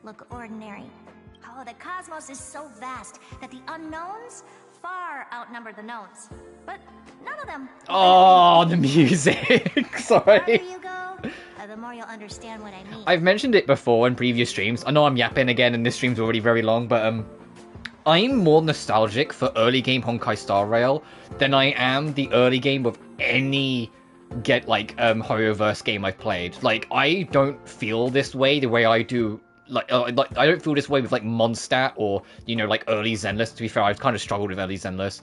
look ordinary. Oh, the cosmos is so vast that the unknowns far outnumber the knowns. But none of them. Oh, the music! Sorry. The farther you go, the more you'll understand what I mean. I've mentioned it before in previous streams. I know I'm yapping again and this stream's already very long, but I'm more nostalgic for early game Honkai Star Rail than I am the early game of any Horrorverse game I've played. Like, I don't feel this way the way I do. I don't feel this way with like Mondstadt or early Zenless. To be fair, I've kind of struggled with early Zenless.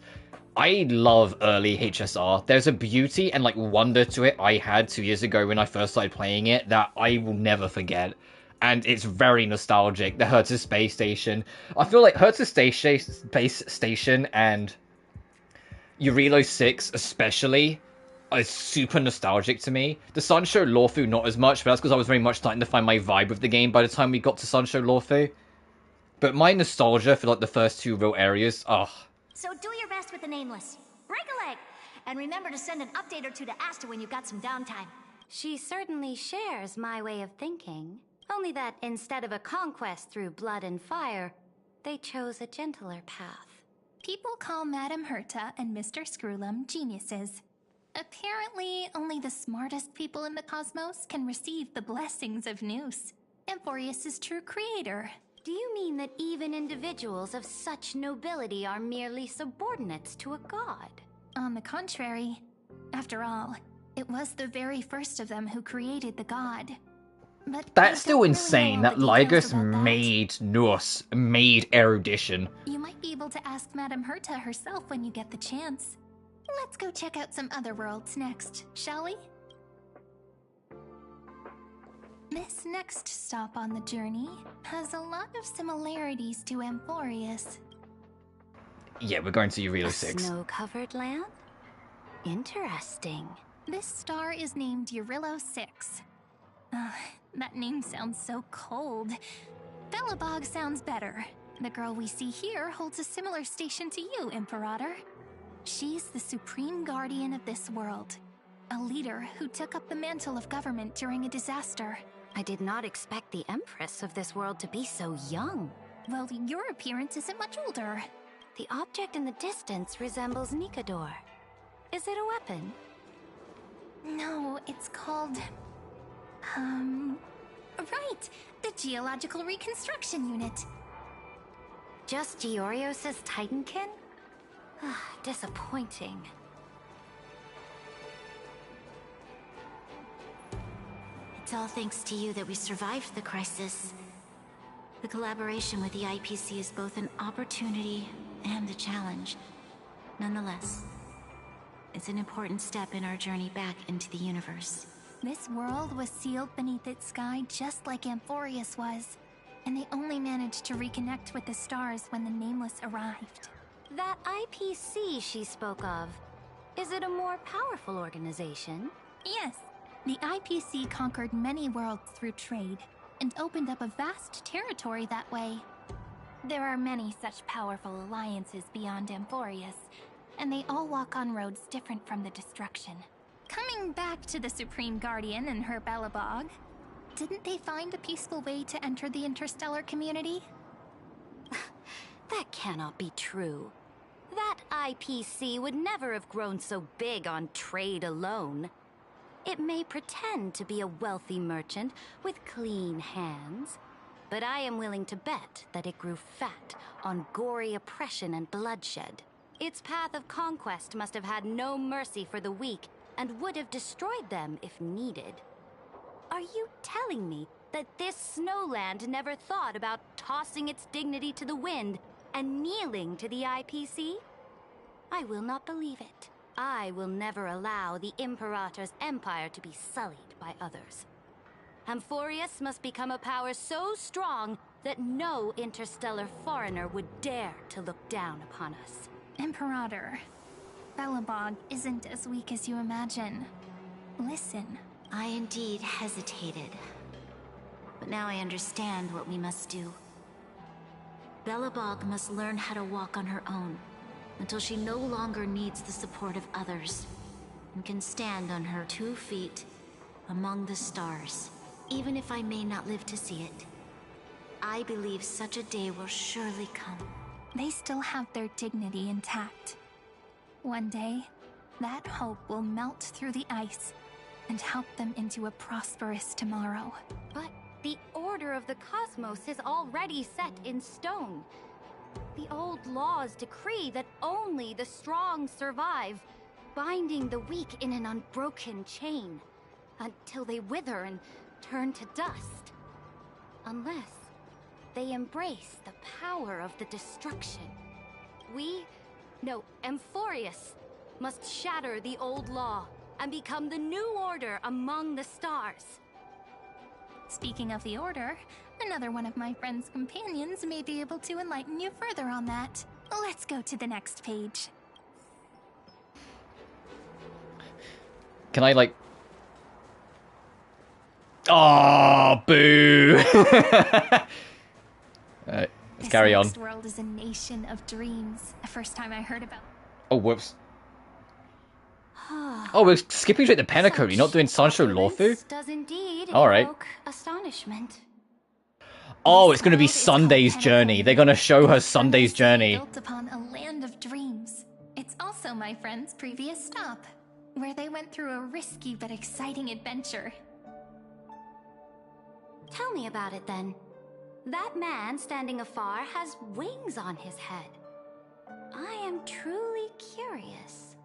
I love early HSR. There's a beauty and wonder to it I had 2 years ago when I first started playing it that I will never forget. And it's very nostalgic. The Hertz Space Station. I feel like Hertz Space Station and Eurilo 6 especially is super nostalgic to me. The Sunshow Lawfu not as much, but that's because I was very much starting to find my vibe with the game by the time we got to Sunshow Lawfu. But my nostalgia for the first two real areas, So do your best with the nameless. Break a leg! And remember to send an update or two to Asta when you've got some downtime. She certainly shares my way of thinking. Only that instead of a conquest through blood and fire, they chose a gentler path. People call Madame Herta and Mr. Screwlum geniuses. Apparently, only the smartest people in the cosmos can receive the blessings of Nous, Amphoreus' true creator. Do you mean that even individuals of such nobility are merely subordinates to a god? On the contrary. After all, it was the very first of them who created the god. But that's still insane that Lygus made Nous, made erudition. You might be able to ask Madame Herta herself when you get the chance. Let's go check out some other worlds next, shall we? This next stop on the journey has a lot of similarities to Amphoreus. Yeah, we're going to Eurilo 6. Snow-covered land? Interesting. This star is named Eurilo 6. That name sounds so cold. Belobog sounds better. The girl we see here holds a similar station to you, Imperator. She's the supreme guardian of this world. A leader who took up the mantle of government during a disaster. I did not expect the Empress of this world to be so young. Well, your appearance isn't much older. The object in the distance resembles Nikador. Is it a weapon? No, it's called... Right! The Geological Reconstruction Unit. Just Georios' Titankin? Disappointing. It's all thanks to you that we survived the crisis. The collaboration with the IPC is both an opportunity and a challenge. Nonetheless, it's an important step in our journey back into the universe. This world was sealed beneath its sky just like Amphoreus was, and they only managed to reconnect with the stars when the Nameless arrived. That IPC she spoke of, is it a more powerful organization? Yes. The IPC conquered many worlds through trade, and opened up a vast territory that way. There are many such powerful alliances beyond Amphoreus, and they all walk on roads different from the destruction. Coming back to the Supreme Guardian and her Belobog, didn't they find a peaceful way to enter the interstellar community? That cannot be true. That IPC would never have grown so big on trade alone. It may pretend to be a wealthy merchant with clean hands, but I am willing to bet that it grew fat on gory oppression and bloodshed. Its path of conquest must have had no mercy for the weak and would have destroyed them if needed. Are you telling me that this snowland never thought about tossing its dignity to the wind and kneeling to the IPC? I will not believe it. I will never allow the Imperator's empire to be sullied by others. Amphoreus must become a power so strong that no interstellar foreigner would dare to look down upon us. Imperator, Belobog isn't as weak as you imagine. Listen. I indeed hesitated. But now I understand what we must do. Belobog must learn how to walk on her own, until she no longer needs the support of others, and can stand on her 2 feet among the stars. Even if I may not live to see it, I believe such a day will surely come. They still have their dignity intact. One day, that hope will melt through the ice and help them into a prosperous tomorrow. But the order of the cosmos is already set in stone. The old laws decree that only the strong survive, binding the weak in an unbroken chain, until they wither and turn to dust. Unless they embrace the power of the destruction. Amphoreus must shatter the old law and become the new order among the stars. Speaking of the Order, another one of my friend's companions may be able to enlighten you further on that. Let's go to the next page. Can I, like... Oh, boo! Alright, let's carry on. This next world is a nation of dreams. The first time I heard about... Oh, whoops. Oh, we're skipping straight to Penacode. You're not doing Sancho Lawfu? Does indeed All right. evoke astonishment. Oh, it's gonna be Sunday's journey. They're gonna show her Sunday's journey. Built upon a land of dreams. It's also my friend's previous stop, where they went through a risky but exciting adventure. Tell me about it then. That man standing afar has wings on his head. I am truly curious.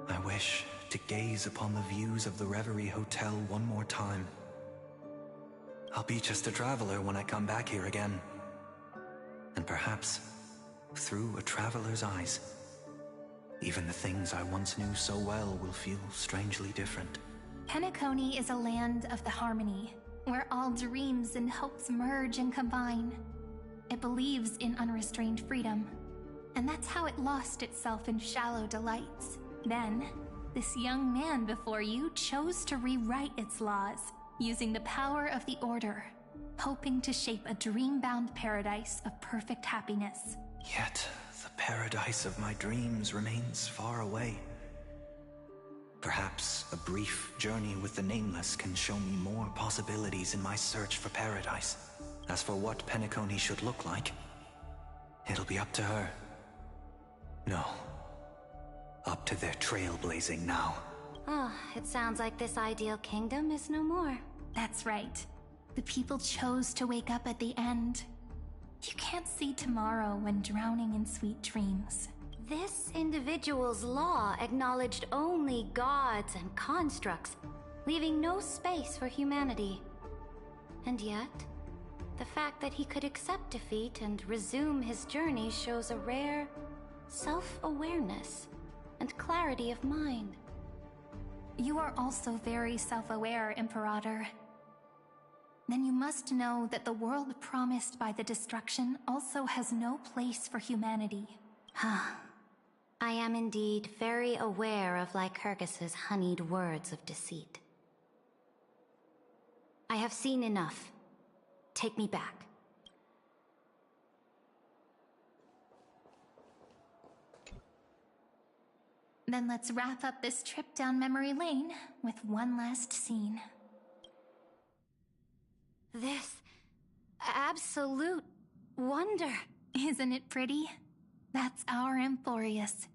I wish to gaze upon the views of the Reverie Hotel one more time. I'll be just a traveler when I come back here again. And perhaps, through a traveler's eyes, even the things I once knew so well will feel strangely different. Penacony is a land of the harmony, where all dreams and hopes merge and combine. It believes in unrestrained freedom, and that's how it lost itself in shallow delights. Then, this young man before you chose to rewrite its laws, using the power of the Order, hoping to shape a dream-bound paradise of perfect happiness. Yet, the paradise of my dreams remains far away. Perhaps a brief journey with the Nameless can show me more possibilities in my search for paradise. As for what Penacony should look like, it'll be up to her. No. Up to their trailblazing now. Oh, it sounds like this ideal kingdom is no more. That's right. The people chose to wake up at the end. You can't see tomorrow when drowning in sweet dreams. This individual's law acknowledged only gods and constructs, leaving no space for humanity. And yet, the fact that he could accept defeat and resume his journey shows a rare self-awareness and clarity of mind. You are also very self-aware, Imperator. Then you must know that the world promised by the destruction also has no place for humanity. I am indeed very aware of Lycurgus's honeyed words of deceit. I have seen enough. Take me back. Then let's wrap up this trip down memory lane with one last scene. This absolute wonder. Isn't it pretty? That's our Amphoreus.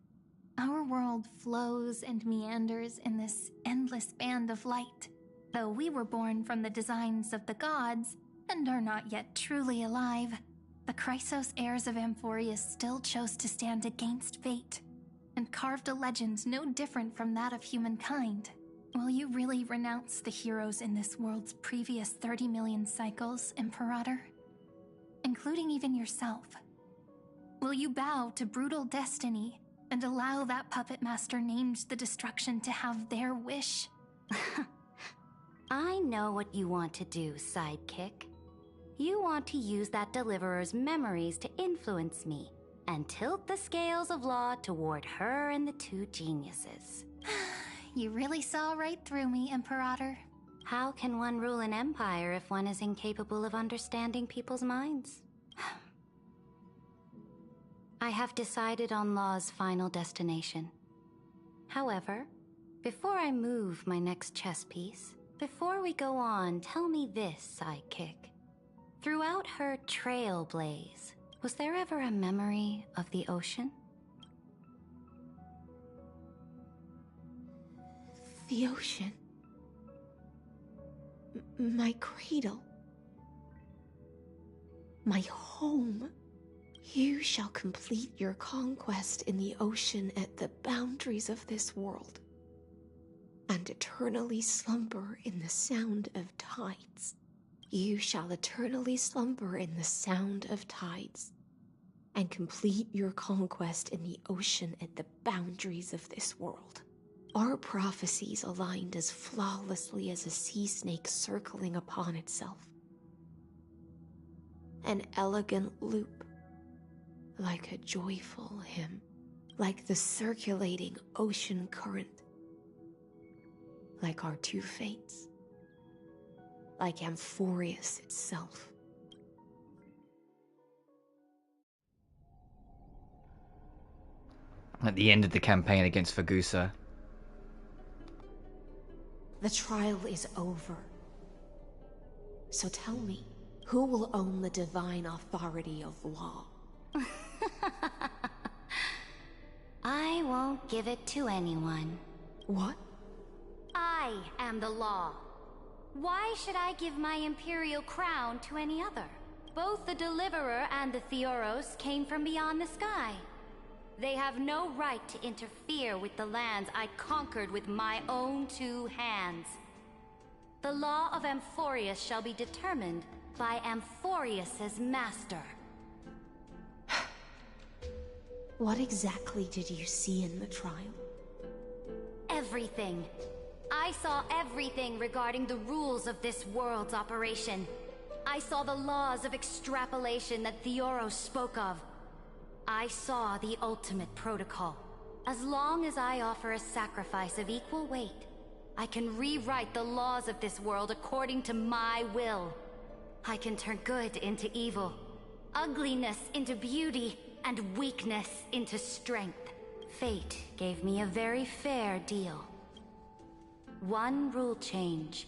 Our world flows and meanders in this endless band of light. Though we were born from the designs of the gods and are not yet truly alive, the Chrysos heirs of Amphoreus still chose to stand against fate and carved a legend no different from that of humankind. Will you really renounce the heroes in this world's previous 30 million cycles, Imperator? Including even yourself. Will you bow to brutal destiny and allow that puppet master named the destruction to have their wish? I know what you want to do, sidekick. You want to use that deliverer's memories to influence me and tilt the scales of law toward her and the two geniuses. You really saw right through me, Imperator. How can one rule an empire if one is incapable of understanding people's minds? I have decided on Law's final destination. However, before I move my next chess piece, before we go on, tell me this, sidekick. Throughout her trailblaze, was there ever a memory of the ocean? The ocean. My cradle. My home. You shall complete your conquest in the ocean at the boundaries of this world, and eternally slumber in the sound of tides. You shall eternally slumber in the sound of tides, and complete your conquest in the ocean at the boundaries of this world. Our prophecies aligned as flawlessly as a sea snake circling upon itself. An elegant loop, like a joyful hymn, like the circulating ocean current, like our two fates, like Amphoreus itself. At the end of the campaign against Fagusa. The trial is over. So tell me, who will own the divine authority of law? I won't give it to anyone. What? I am the law. Why should I give my imperial crown to any other? Both the Deliverer and the Theoros came from beyond the sky. They have no right to interfere with the lands I conquered with my own 2 hands. The law of Amphoreus shall be determined by Amphoreus's master. What exactly did you see in the trial? Everything. I saw everything regarding the rules of this world's operation. I saw the laws of extrapolation that Theoros spoke of. I saw the ultimate protocol. As long as I offer a sacrifice of equal weight, I can rewrite the laws of this world according to my will. I can turn good into evil, ugliness into beauty, and weakness into strength. Fate gave me a very fair deal. 1 rule change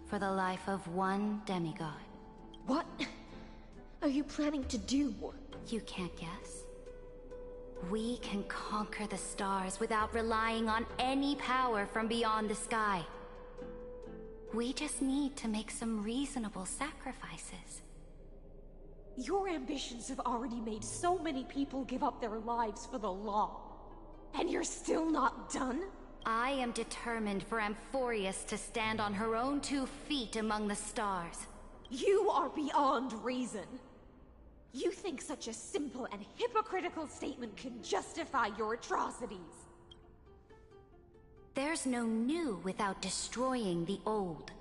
for the life of 1 demigod. What are you planning to do? You can't guess. We can conquer the stars without relying on any power from beyond the sky. We just need to make some reasonable sacrifices. Your ambitions have already made so many people give up their lives for the law. And you're still not done? I am determined for Amphoreus to stand on her own 2 feet among the stars. You are beyond reason. You think such a simple and hypocritical statement can justify your atrocities? There's no new without destroying the old.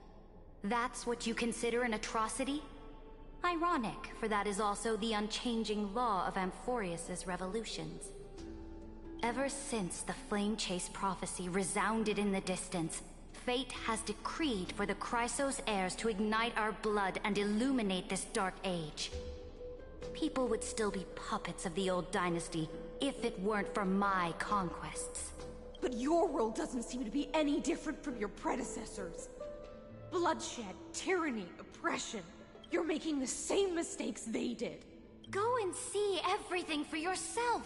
That's what you consider an atrocity? Ironic, for that is also the unchanging law of Amphoreus's revolutions. Ever since the Flame Chase prophecy resounded in the distance, fate has decreed for the Chrysos heirs to ignite our blood and illuminate this dark age. People would still be puppets of the old dynasty if it weren't for my conquests. But your world doesn't seem to be any different from your predecessors. Bloodshed, tyranny, oppression. You're making the same mistakes they did. Go and see everything for yourself.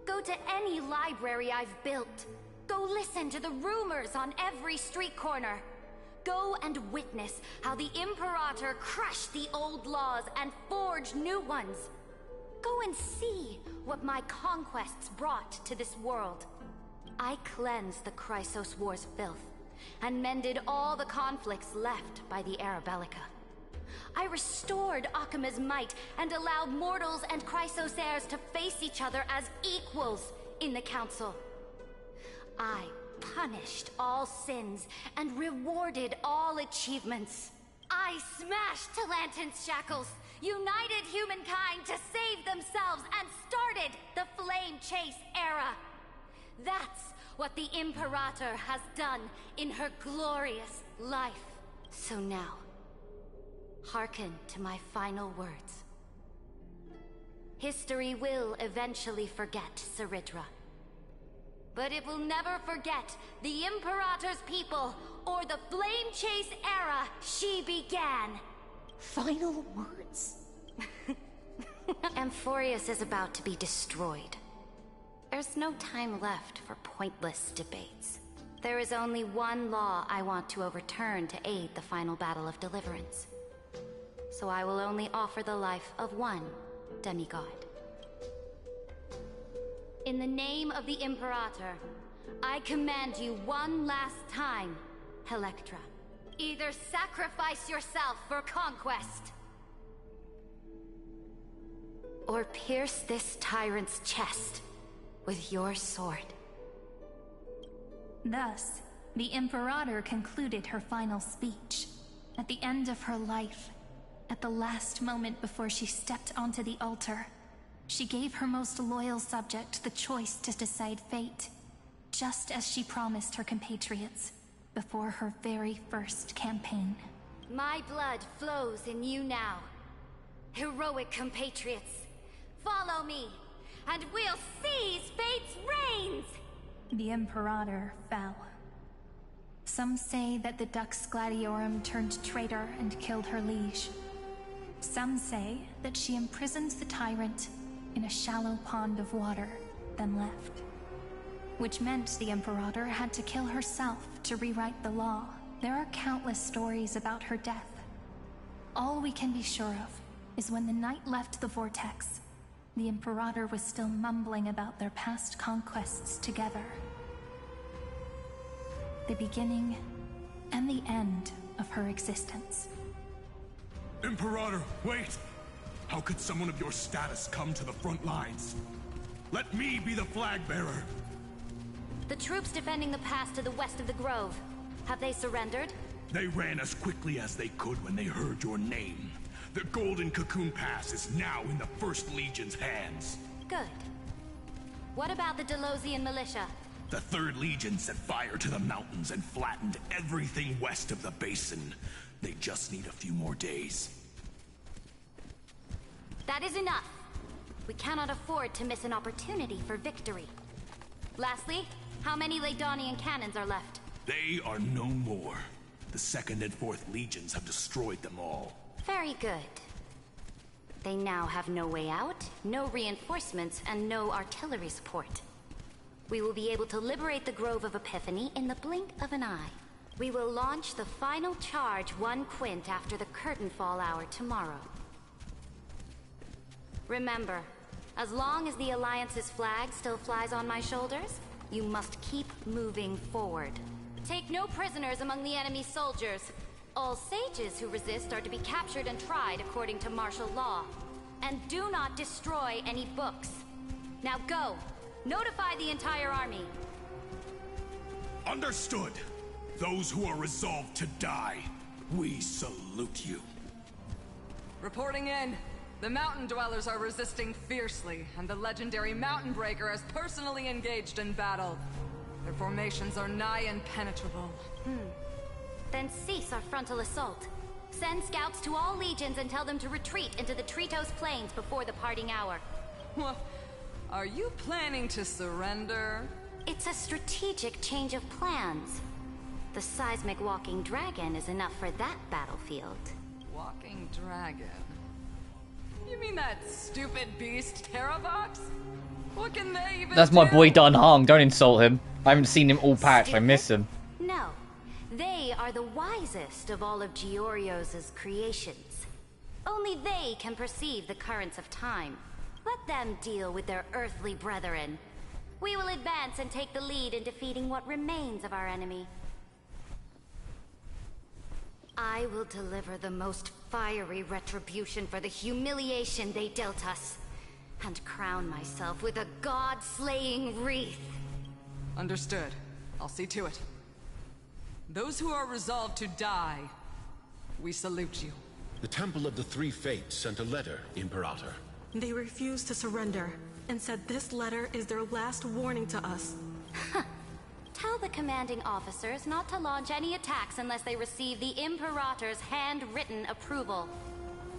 Go to any library I've built. Go listen to the rumors on every street corner. Go and witness how the Imperator crushed the old laws and forged new ones. Go and see what my conquests brought to this world. I cleansed the Chrysos War's filth, and mended all the conflicts left by the Arabellica. I restored Akima's might, and allowed mortals and Chrysos heirs to face each other as equals in the Council. I punished all sins, and rewarded all achievements. I smashed Talantan's shackles, united humankind to save themselves, and started the Flame Chase era. That's what the Imperator has done in her glorious life. So now, hearken to my final words. History will eventually forget Saridra, but it will never forget the Imperator's people or the Flame Chase era she began. Final words? Amphoreus is about to be destroyed. There's no time left for pointless debates. There is only one law I want to overturn to aid the final battle of deliverance. So I will only offer the life of one demigod. In the name of the Imperator, I command you one last time, Electra. Either sacrifice yourself for conquest, or pierce this tyrant's chest with your sword. Thus, the Imperator concluded her final speech. At the end of her life, at the last moment before she stepped onto the altar, she gave her most loyal subject the choice to decide fate, just as she promised her compatriots before her very first campaign. My blood flows in you now. Heroic compatriots, follow me, and we'll seize fate's reins! The Imperator fell. Some say that the Dux Gladiorum turned traitor and killed her liege. Some say that she imprisoned the tyrant in a shallow pond of water, then left. Which meant the Imperator had to kill herself to rewrite the law. There are countless stories about her death. All we can be sure of is when the knight left the vortex, the Imperator was still mumbling about their past conquests together. The beginning and the end of her existence. Imperator, wait! How could someone of your status come to the front lines? Let me be the flag bearer! The troops defending the pass to the west of the grove. Have they surrendered? They ran as quickly as they could when they heard your name. The Golden Cocoon Pass is now in the First Legion's hands. Good. What about the Delosian militia? The 3rd Legion set fire to the mountains and flattened everything west of the basin. They just need a few more days. That is enough. We cannot afford to miss an opportunity for victory. Lastly, how many Laedonian cannons are left? They are no more. The 2nd and 4th Legions have destroyed them all. Very good. They now have no way out, no reinforcements, and no artillery support. We will be able to liberate the Grove of Epiphany in the blink of an eye. We will launch the final charge 1 quint after the curtain fall hour tomorrow. Remember, as long as the Alliance's flag still flies on my shoulders, you must keep moving forward. Take no prisoners among the enemy's soldiers. All sages who resist are to be captured and tried according to martial law. And do not destroy any books. Now go! Notify the entire army. Understood. Those who are resolved to die, we salute you. Reporting in. The mountain dwellers are resisting fiercely, and the legendary Mountain Breaker has personally engaged in battle. Their formations are nigh impenetrable. Then cease our frontal assault. Send scouts to all legions and tell them to retreat into the Tritos Plains before the parting hour. What? Are you planning to surrender? It's a strategic change of plans. The seismic walking dragon is enough for that battlefield. Walking dragon? You mean that stupid beast, Terravox? What can they even That's my do? boy Dun Hong. Don't insult him. I haven't seen him all patched. I miss him. No. They are the wisest of all of Giorio's creations. Only they can perceive the currents of time. Let them deal with their earthly brethren. We will advance and take the lead in defeating what remains of our enemy. I will deliver the most fiery retribution for the humiliation they dealt us, and crown myself with a god-slaying wreath. Understood. I'll see to it. Those who are resolved to die, we salute you. The Temple of the Three Fates sent a letter, Imperator. They refused to surrender, and said this letter is their last warning to us. Tell the commanding officers not to launch any attacks unless they receive the Imperator's handwritten approval.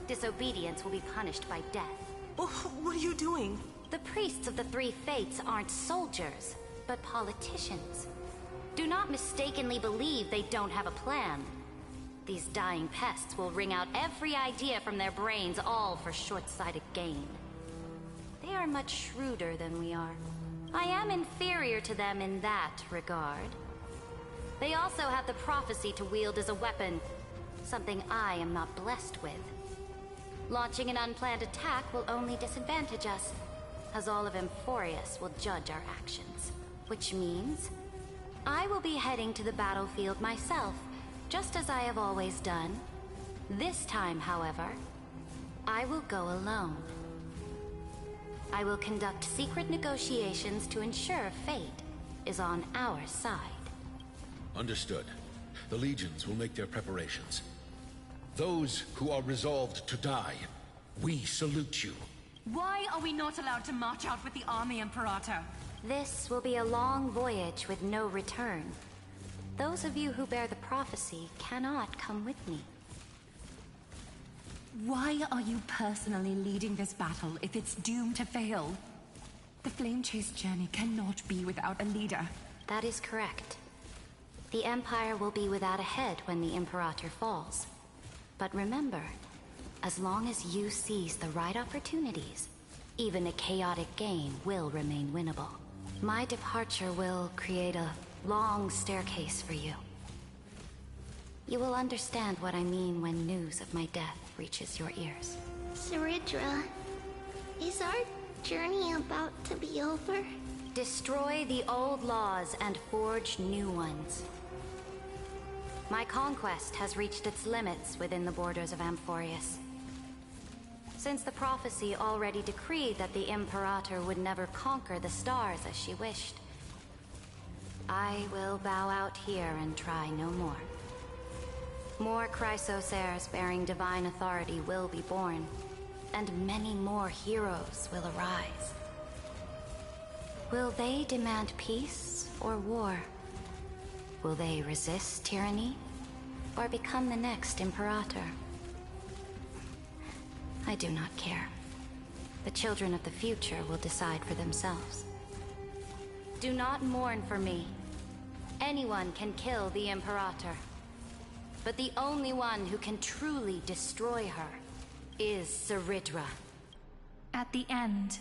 Disobedience will be punished by death. What are you doing? The priests of the Three Fates aren't soldiers, but politicians. Do not mistakenly believe they don't have a plan. These dying pests will wring out every idea from their brains, all for short-sighted gain. They are much shrewder than we are. I am inferior to them in that regard. They also have the prophecy to wield as a weapon, something I am not blessed with. Launching an unplanned attack will only disadvantage us, as all of Amphoreus will judge our actions. Which means I will be heading to the battlefield myself, just as I have always done. This time, however, I will go alone. I will conduct secret negotiations to ensure fate is on our side. Understood. The legions will make their preparations. Those who are resolved to die, we salute you. Why are we not allowed to march out with the army, Imperator? This will be a long voyage with no return. Those of you who bear the prophecy cannot come with me. Why are you personally leading this battle if it's doomed to fail? The Flame Chase journey cannot be without a leader. That is correct. The Empire will be without a head when the Imperator falls. But remember, as long as you seize the right opportunities, even a chaotic game will remain winnable. My departure will create a long staircase for you. You will understand what I mean when news of my death reaches your ears. Saridra, is our journey about to be over? Destroy the old laws and forge new ones. My conquest has reached its limits within the borders of Amphoreus. Since the prophecy already decreed that the Imperator would never conquer the stars as she wished, I will bow out here and try no more. More Chrysosaurs bearing divine authority will be born, and many more heroes will arise. Will they demand peace or war? Will they resist tyranny, or become the next Imperator? I do not care. The children of the future will decide for themselves. Do not mourn for me. Anyone can kill the Imperator. But the only one who can truly destroy her is Saridra. At the end,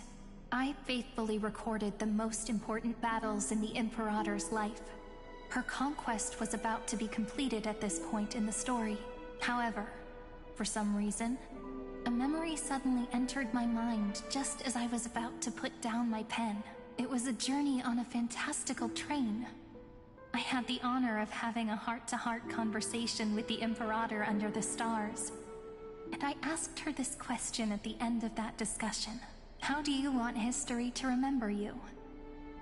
I faithfully recorded the most important battles in the Imperator's life. Her conquest was about to be completed at this point in the story. However, for some reason, a memory suddenly entered my mind just as I was about to put down my pen. It was a journey on a fantastical train. I had the honor of having a heart-to-heart conversation with the Imperator under the stars. And I asked her this question at the end of that discussion. How do you want history to remember you?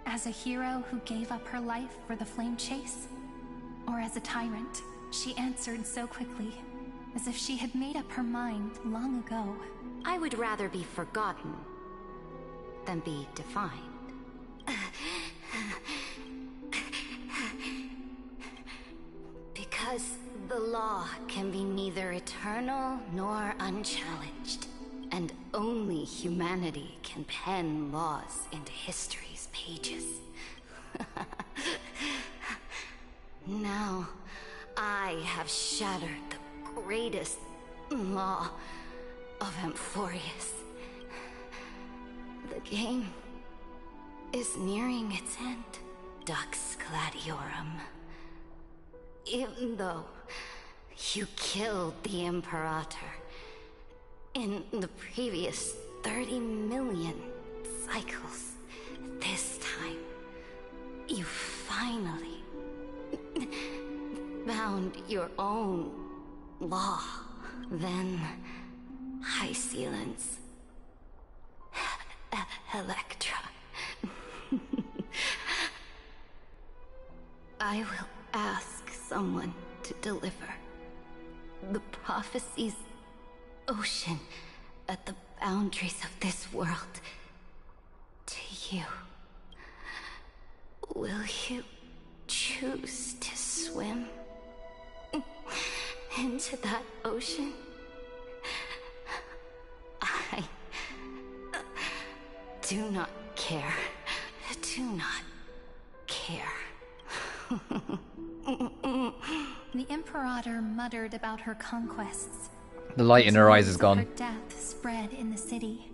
As a hero who gave up her life for the flame chase? Or as a tyrant? She answered so quickly, as if she had made up her mind long ago. I would rather be forgotten than be defined. Because the law can be neither eternal nor unchallenged, and only humanity can pen laws into history's pages. Now, I have shattered the greatest law of Amphoreus. The game is nearing its end, Dux Gladiorum. Even though you killed the Imperator in the previous 30 million cycles, this time you finally found your own law. Then High Sealants, Electra. I will ask someone to deliver the prophecy's ocean at the boundaries of this world to you. Will you choose to swim into that ocean? I do not care. Do not care. The Imperator muttered about her conquests. The light in her eyes is gone. Her death spread in the city.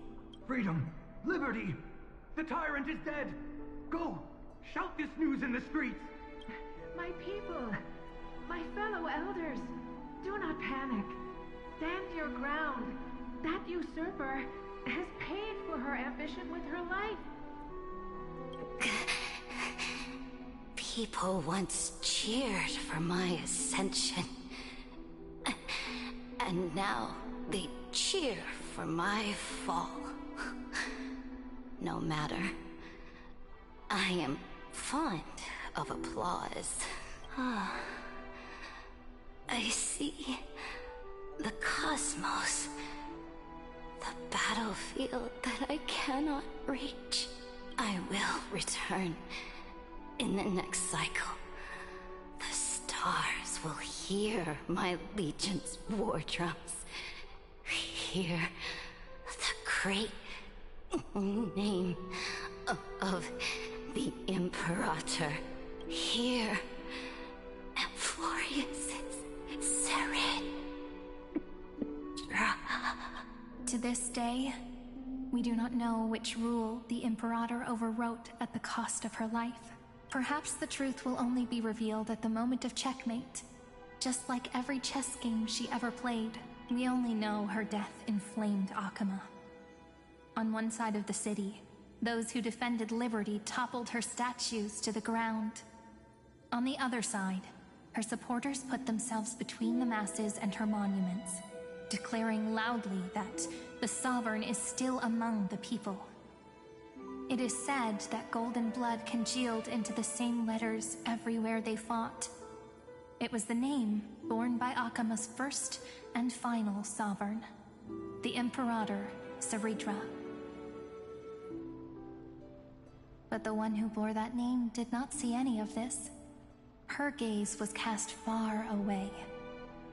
Freedom! Liberty! The tyrant is dead! Go! Shout this news in the streets! My people! My fellow elders! Do not panic. Stand your ground. That usurper has paid for her ambition with her life. People once cheered for my ascension. And now they cheer for my fall. No matter. I am fond of applause. I see the cosmos. The battlefield that I cannot reach. I will return in the next cycle. The stars will hear my legion's war drums. Hear the great name of the Imperator. Hear this day, we do not know which rule the Imperator overwrote at the cost of her life. Perhaps the truth will only be revealed at the moment of checkmate. Just like every chess game she ever played, we only know her death inflamed Akama. On one side of the city, those who defended liberty toppled her statues to the ground. On the other side, her supporters put themselves between the masses and her monuments, declaring loudly that the Sovereign is still among the people. It is said that golden blood congealed into the same letters everywhere they fought. It was the name borne by Akama's first and final sovereign, the Imperator Saritra. But the one who bore that name did not see any of this. Her gaze was cast far away,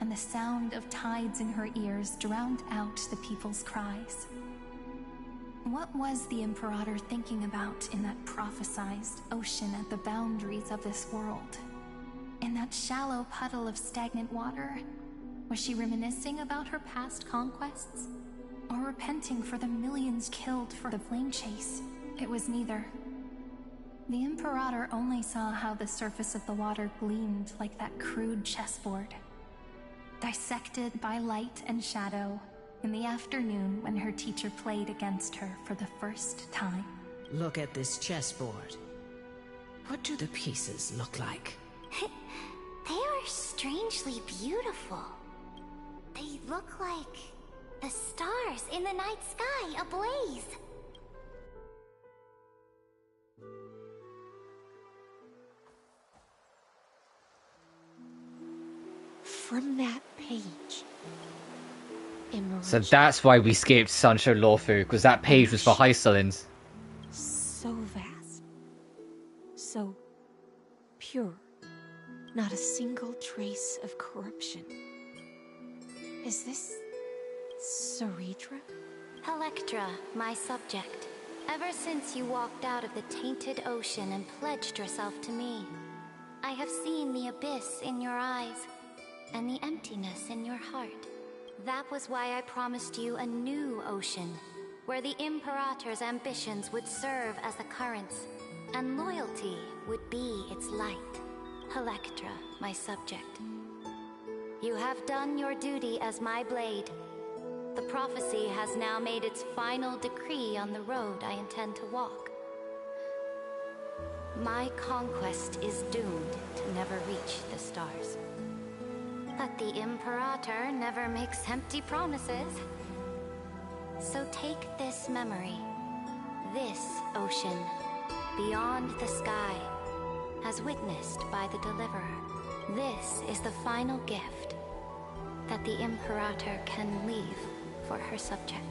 and the sound of tides in her ears drowned out the people's cries. What was the Imperator thinking about in that prophesized ocean at the boundaries of this world? In that shallow puddle of stagnant water, was she reminiscing about her past conquests? Or repenting for the millions killed for the flame chase? It was neither. The Imperator only saw how the surface of the water gleamed like that crude chessboard, dissected by light and shadow in the afternoon when her teacher played against her for the first time. Look at this chessboard. What do the pieces look like? They are strangely beautiful. They look like the stars in the night sky ablaze. From that page, So that's why we skipped Sancho Lawfu, because that page was for Hycelins. so vast, so pure, not a single trace of corruption. Is this Saritra? Electra, my subject. Ever since you walked out of the tainted ocean and pledged yourself to me, I have seen the abyss in your eyes and the emptiness in your heart. That was why I promised you a new ocean, where the Imperator's ambitions would serve as the currents, and loyalty would be its light. Electra, my subject. You have done your duty as my blade. The prophecy has now made its final decree on the road I intend to walk. My conquest is doomed to never reach the stars. But the Imperator never makes empty promises. So take this memory, this ocean, beyond the sky, as witnessed by the Deliverer. This is the final gift that the Imperator can leave for her subject.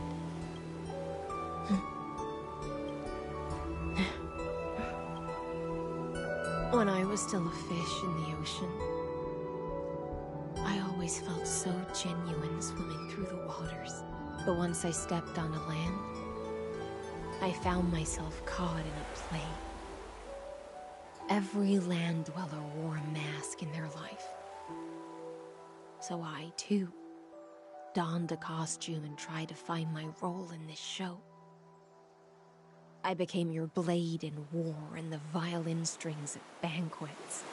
When I was still a fish in the ocean, I always felt so genuine swimming through the waters. But once I stepped onto land, I found myself caught in a play. Every land dweller wore a mask in their life. So I, too, donned a costume and tried to find my role in this show. I became your blade in war and the violin strings at banquets.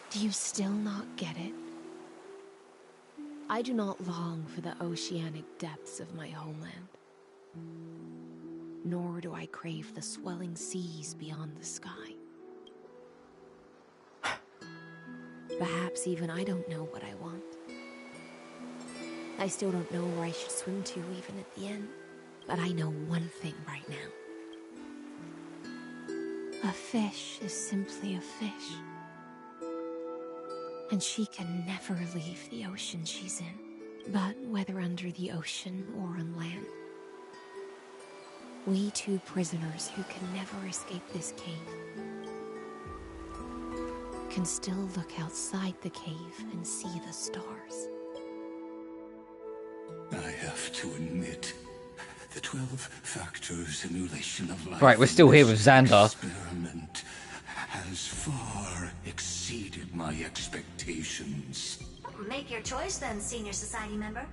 Do you still not get it? I do not long for the oceanic depths of my homeland. Nor do I crave the swelling seas beyond the sky. Perhaps even I don't know what I want. I still don't know where I should swim to even at the end. But I know one thing right now. A fish is simply a fish. And she can never leave the ocean she's in. But whether under the ocean or on land, we two prisoners who can never escape this cave can still look outside the cave and see the stars. I have to admit, the 12-factor simulation of life. Right, we're still here with Xander. Experiment has far exceeded my expectations. Make your choice then, senior society member.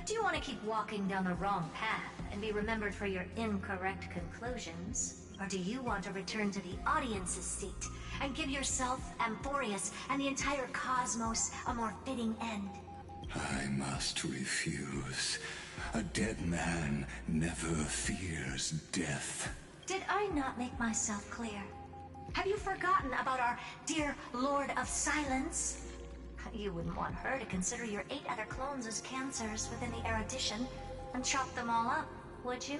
Do you want to keep walking down the wrong path and be remembered for your incorrect conclusions? Or do you want to return to the audience's seat and give yourself, Amphoreus, and the entire cosmos a more fitting end? I must refuse. A dead man never fears death. Did I not make myself clear? Have you forgotten about our dear Lord of Silence? You wouldn't want her to consider your 8 other clones as cancers within the erudition and chop them all up, would you?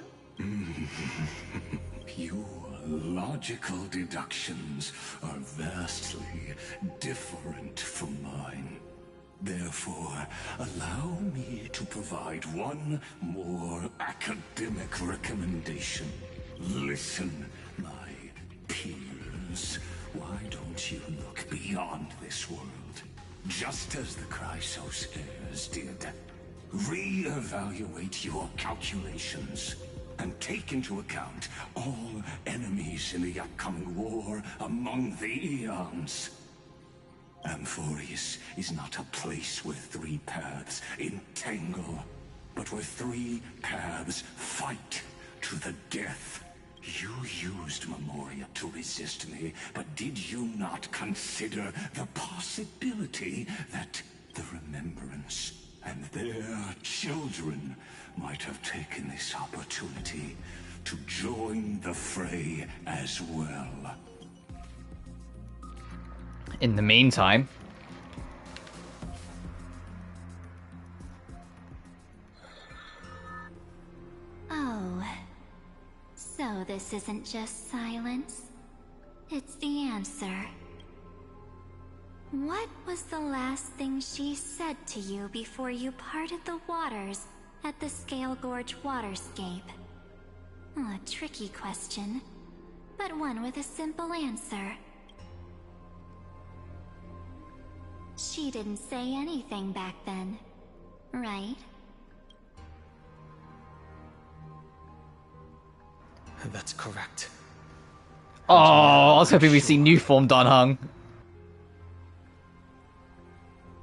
Your logical deductions are vastly different from mine. Therefore, allow me to provide one more academic recommendation. Listen, my peers. Why don't you look beyond this world? Just as the Chrysos heirs did. Re-evaluate your calculations and take into account all enemies in the upcoming war among the eons. Amphoreus is not a place where 3 paths entangle, but where 3 paths fight to the death. You used Memoria to resist me, but did you not consider the possibility that the Remembrance and their children might have taken this opportunity to join the fray as well? In the meantime... Oh... So this isn't just silence. It's the answer. What was the last thing she said to you before you parted the waters at the Scale Gorge waterscape? A tricky question, but one with a simple answer. She didn't say anything back then, right? That's correct. Oh, I was hoping we'd see new form Dunhung.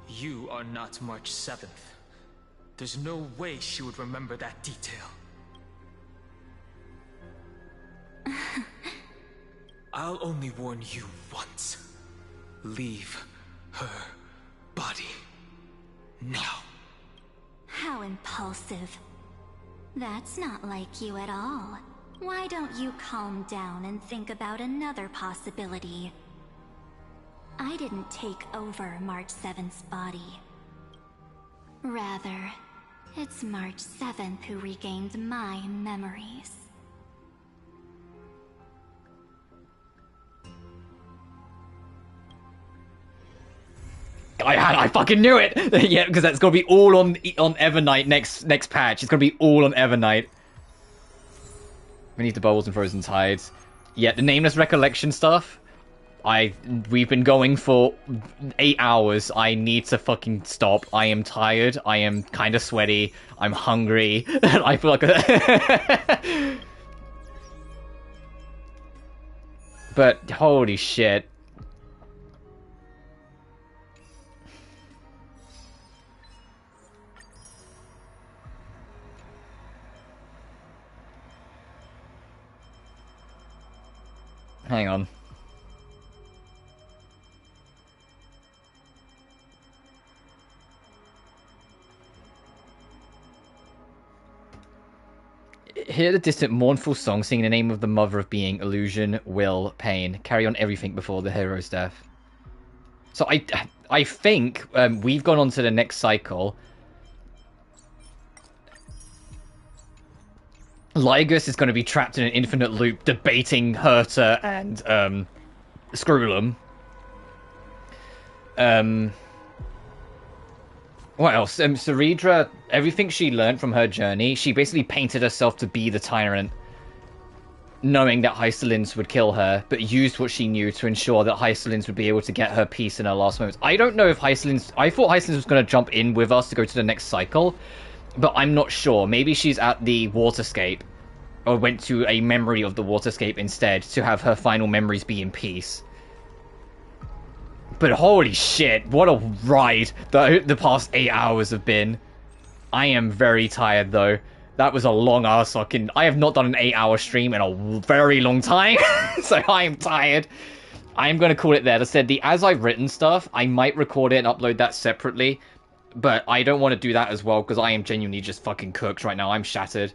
You are not March 7th. There's no way she would remember that detail. I'll only warn you once. Leave her body now. How impulsive. That's not like you at all. Why don't you calm down and think about another possibility? I didn't take over March 7th's body. Rather, it's March 7th who regained my memories. I fucking knew it! Yeah, because that's gonna be all on Evernight next patch. It's gonna be all on Evernight. Beneath the bubbles and frozen tides. Yeah, the nameless recollection stuff. We've been going for 8 hours. I need to fucking stop. I am tired. I am kind of sweaty. I'm hungry. I feel like But holy shit. Hang on. Hear the distant mournful song singing the name of the mother of being, illusion, will, pain. Carry on everything before the hero's death. So I think we've gone on to the next cycle. Lygus is going to be trapped in an infinite loop debating Herta and Screwlum. What else? Ceridra, everything she learned from her journey, she basically painted herself to be the tyrant, knowing that Hyselins would kill her, but used what she knew to ensure that Hyselins would be able to get her peace in her last moments. I don't know if Hyselins... I thought Hyselins was going to jump in with us to go to the next cycle, but I'm not sure. Maybe she's at the waterscape, or went to a memory of the waterscape instead to have her final memories be in peace. But holy shit, what a ride the past 8 hours have been. I am very tired, though. That was a long-ass fucking... I have not done an 8-hour stream in a very long time, so I am tired. I am going to call it there. As I said, the As I've Written stuff, I might record it and upload that separately, but I don't want to do that as well, because I am genuinely just fucking cooked right now. I'm shattered.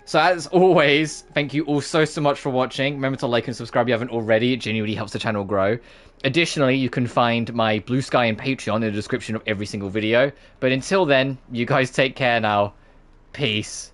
So as always, thank you all so much for watching. Remember to like and subscribe if you haven't already. It genuinely helps the channel grow. Additionally, you can find my BlueSky and Patreon in the description of every single video. But until then, you guys take care now. Peace.